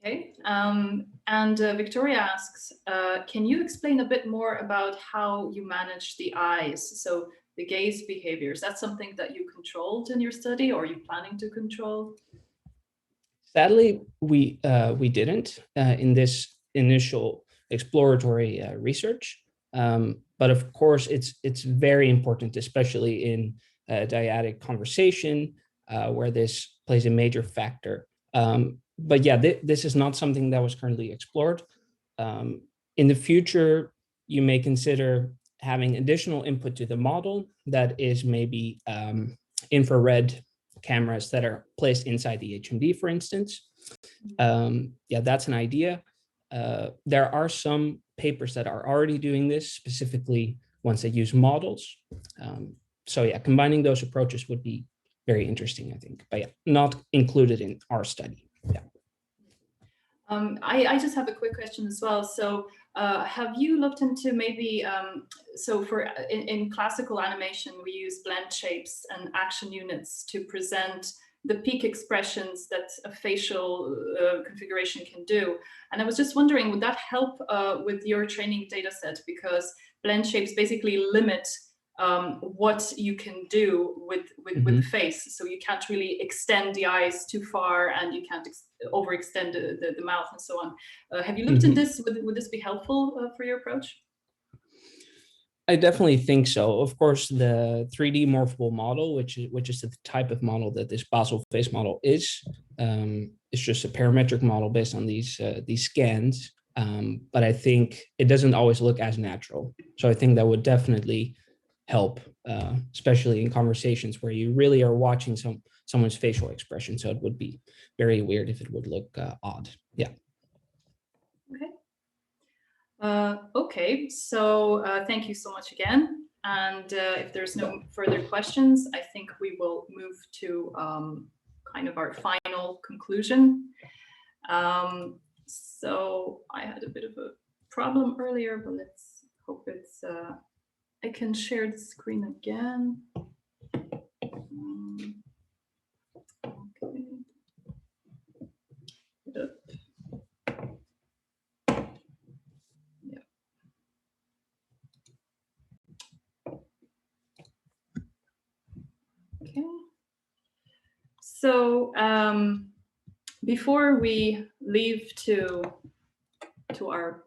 Okay, and Victoria asks, can you explain a bit more about how you manage the eyes? So the gaze behavior, is that something that you controlled in your study or are you planning to control? Sadly, we didn't in this initial exploratory research. But of course, it's very important, especially in dyadic conversation, where this plays a major factor. But yeah, this is not something that was currently explored. In the future, you may consider having additional input to the model that is maybe infrared cameras that are placed inside the HMD, for instance. Yeah, that's an idea. There are some papers that are already doing this, specifically ones that use models. So yeah, combining those approaches would be very interesting, I think, but yeah, not included in our study. Yeah. I just have a quick question as well. So have you looked into maybe, so for in classical animation, we use blend shapes and action units to present the peak expressions that a facial configuration can do. And I was just wondering, would that help with your training data set? Because blend shapes basically limit what you can do with the face. So you can't really extend the eyes too far and you can't overextend the mouth and so on. Have you looked at this? Would this be helpful for your approach? I definitely think so. Of course, the 3D morphable model, which is the type of model that this Basel face model is, it's just a parametric model based on these scans. But I think it doesn't always look as natural. So I think that would definitely help, especially in conversations where you really are watching someone's facial expression. So it would be very weird if it would look odd. Yeah. Okay. Okay, so thank you so much again. And if there's no further questions, I think we will move to kind of our final conclusion. So I had a bit of a problem earlier, but let's hope it's, I can share the screen again. Okay. Yep. Yeah. Okay. So before we leave to our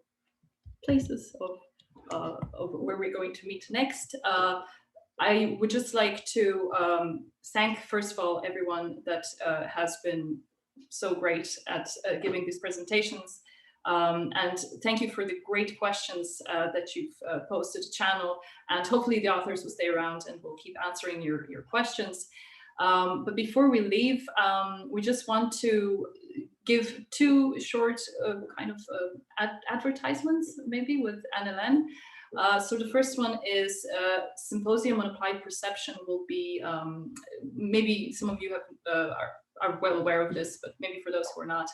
places of where we're going to meet next, I would just like to thank, first of all, everyone that has been so great at giving these presentations. And thank you for the great questions that you've posed to the channel. And hopefully the authors will stay around and will keep answering your questions. But before we leave, we just want to give two short kind of advertisements, maybe with NLN. So the first one is Symposium on Applied Perception will be, maybe some of you have, are well aware of this, but maybe for those who are not.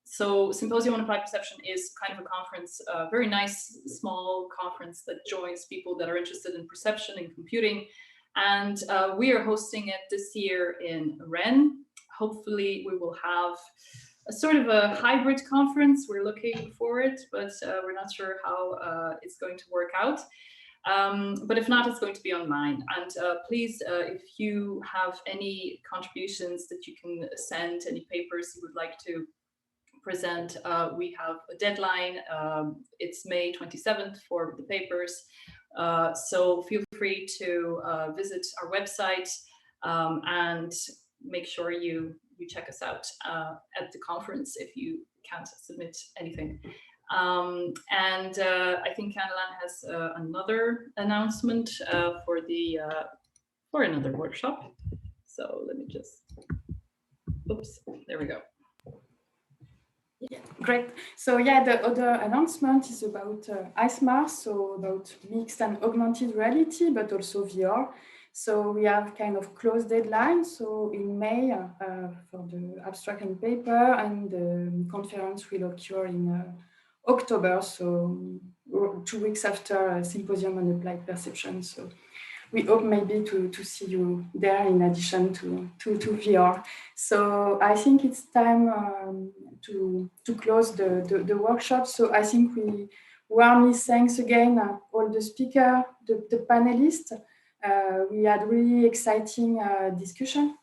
So Symposium on Applied Perception is kind of a conference, a very nice, small conference that joins people that are interested in perception and computing. And we are hosting it this year in Rennes. Hopefully we will have a sort of a hybrid conference. We're looking for it, but we're not sure how it's going to work out. But if not, it's going to be online. And please, if you have any contributions that you can send, any papers you would like to present, we have a deadline. It's May 27th for the papers. So feel free to visit our website and make sure you check us out at the conference if you can't submit anything. And I think Canelan has another announcement for another workshop. So let me just, oops, there we go. Yeah, great. So yeah, the other announcement is about ISMAR, so about mixed and augmented reality, but also VR. So we have kind of close deadline. So in May for the abstract and paper, and the conference will occur in October, so 2 weeks after a Symposium on Applied Perception. So we hope maybe to see you there in addition to VR. So I think it's time to close the workshop. So I think we warmly thanks again all the speakers, the panelists. We had really exciting discussion.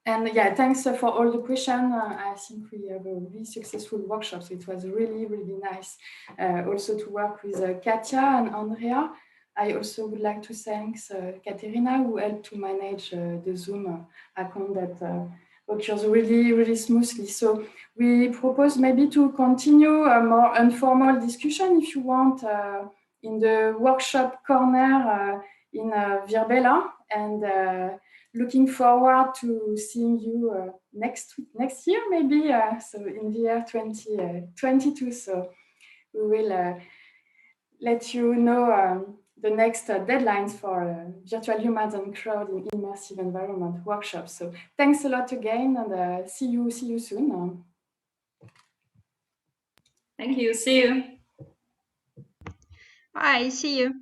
And yeah, thanks for all the questions. I think we have a really successful workshop. So it was really, really nice also to work with Katya and Andrea. I also would like to thank Katerina, who helped to manage the Zoom account that occurs really, really smoothly. So we propose maybe to continue a more informal discussion if you want in the workshop corner in Virbela, and looking forward to seeing you next year, maybe, so in the year 2022. So we will let you know the next deadlines for Virtual Humans and Crowd in Immersive Environment workshop. So thanks a lot again, and see you soon. Thank you. See you. Bye. See you.